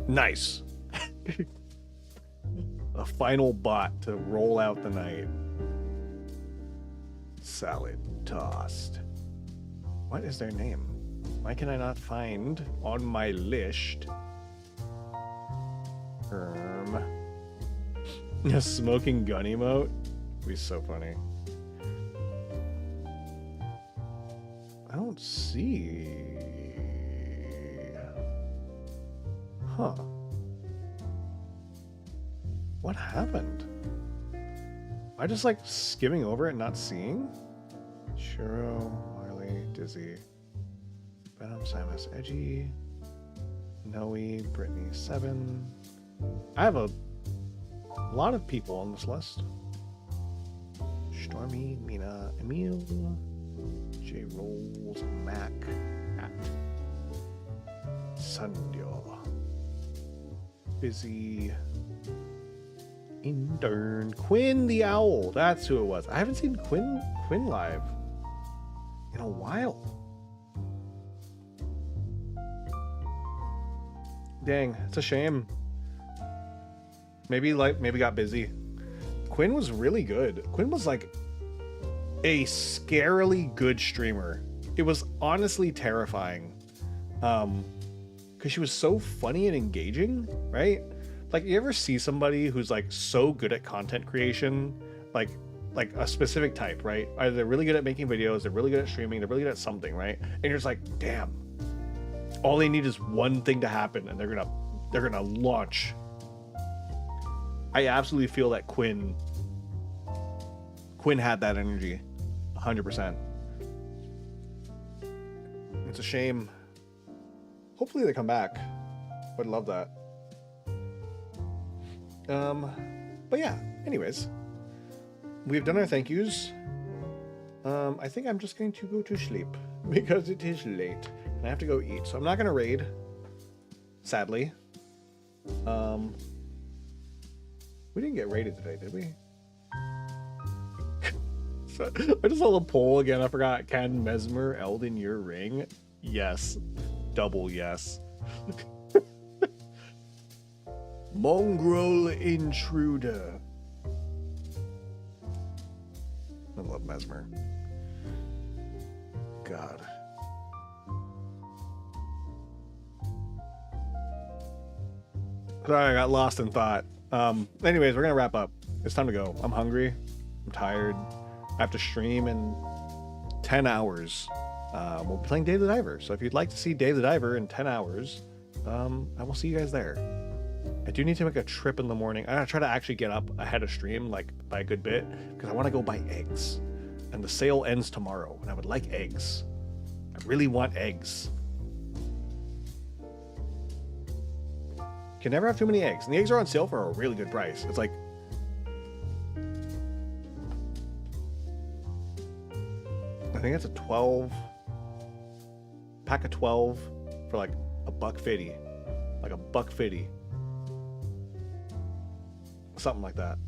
Nice. A final bot to roll out the night. Salad tossed. What is their name? Why can I not find on my list? A smoking gun emote? It'd be so funny. I don't see. Huh. What happened? Am I just like skimming over it and not seeing? Shiro, Marley, Dizzy, Venom, Samus, Edgy, Noe, Brittany, 7. I have a lot of people on this list. Stormy, Mina, Emil, J Rolls, Mac, At, Sandyo, Busy, Intern, Quinn the Owl. That's who it was. I haven't seen Quinn live in a while. Dang, it's a shame. Maybe got busy. Quinn was really good. Quinn was like a scarily good streamer. It was honestly terrifying. Because she was so funny and engaging, right? Like, you ever see somebody who's like so good at content creation, like a specific type, right? Either they're really good at making videos, they're really good at streaming, they're really good at something, right? And you're just like, damn, all they need is one thing to happen and they're gonna launch. I absolutely feel that Quinn had that energy 100%. It's a shame. Hopefully they come back. Would love that. But yeah, anyways, we've done our thank yous. I think I'm just going to go to sleep because it is late and I have to go eat. So I'm not going to raid, sadly. We didn't get raided today, did we? So, I just saw the poll again. I forgot. Can Mesmer Elden your ring? Yes. Double yes. Mongrel intruder. I love Mesmer. God. Sorry, I got lost in thought. Anyways, we're gonna wrap up. It's time to go. I'm hungry. I'm tired. I have to stream in 10 hours. We'll be playing Dave the Diver. So if you'd like to see Dave the Diver in 10 hours, I will see you guys there. I do need to make a trip in the morning. I gotta try to actually get up ahead of stream, like by a good bit, because I want to go buy eggs. And the sale ends tomorrow, and I would like eggs. I really want eggs. Can never have too many eggs. And the eggs are on sale for a really good price. It's like... I think it's a 12... pack of 12 for like $1.50. Like $1.50. Something like that.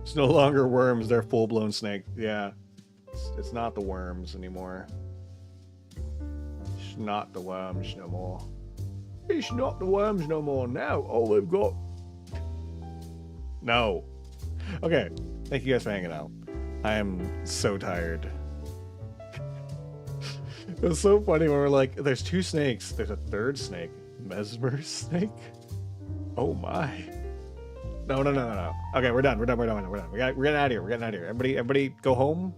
It's no longer worms, they're full-blown snake. Yeah. It's not the worms anymore. It's not the worms no more. It's not the worms no more. Now all they've got... No. Okay. Thank you guys for hanging out. I am so tired. It was so funny when we're like, there's 2 snakes. There's a 3rd snake. Mesmer snake? Oh my. No. Okay, we're done. We're getting out of here. We're getting out of here. Everybody go home?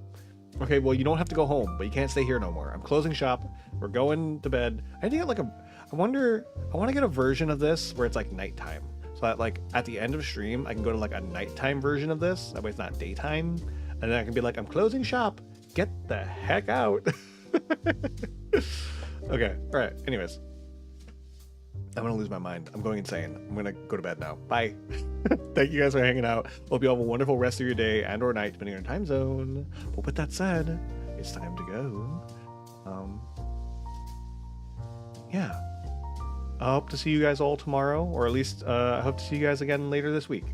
Okay, well, you don't have to go home, but you can't stay here no more. I'm closing shop. We're going to bed. I need to get like I want to get a version of this where it's like nighttime. So that like at the end of stream, I can go to like a nighttime version of this. That way it's not daytime. And then I can be like, I'm closing shop. Get the heck out. Okay, all right. Anyways, I'm gonna lose my mind. I'm going insane. I'm gonna go to bed now. Bye. Thank you guys for hanging out. Hope you have a wonderful rest of your day and or night, depending on your time zone. But with that said, it's time to go. Yeah. I hope to see you guys all tomorrow, or at least I hope to see you guys again later this week.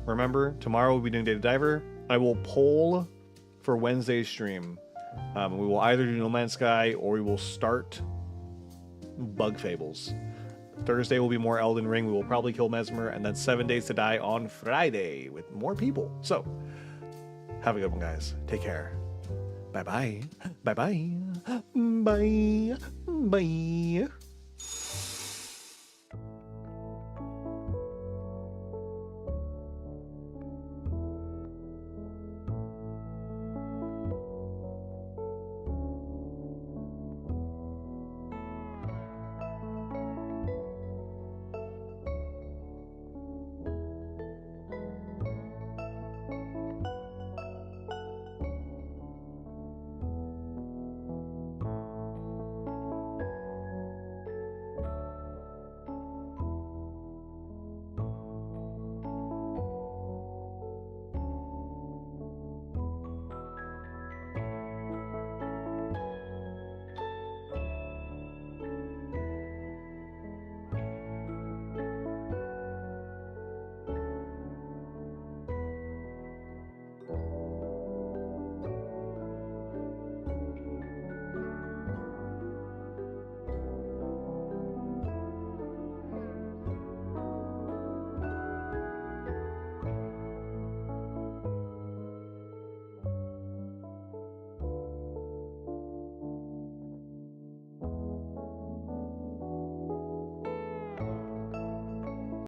Remember, tomorrow we'll be doing Data Diver. I will poll for Wednesday's stream. We will either do No Man's Sky or we will start Bug Fables. Thursday will be more Elden Ring. We will probably kill Mesmer, and then 7 Days to Die on Friday with more people. So, have a good one, guys. Take care. Bye-bye. Bye-bye. Bye. Bye.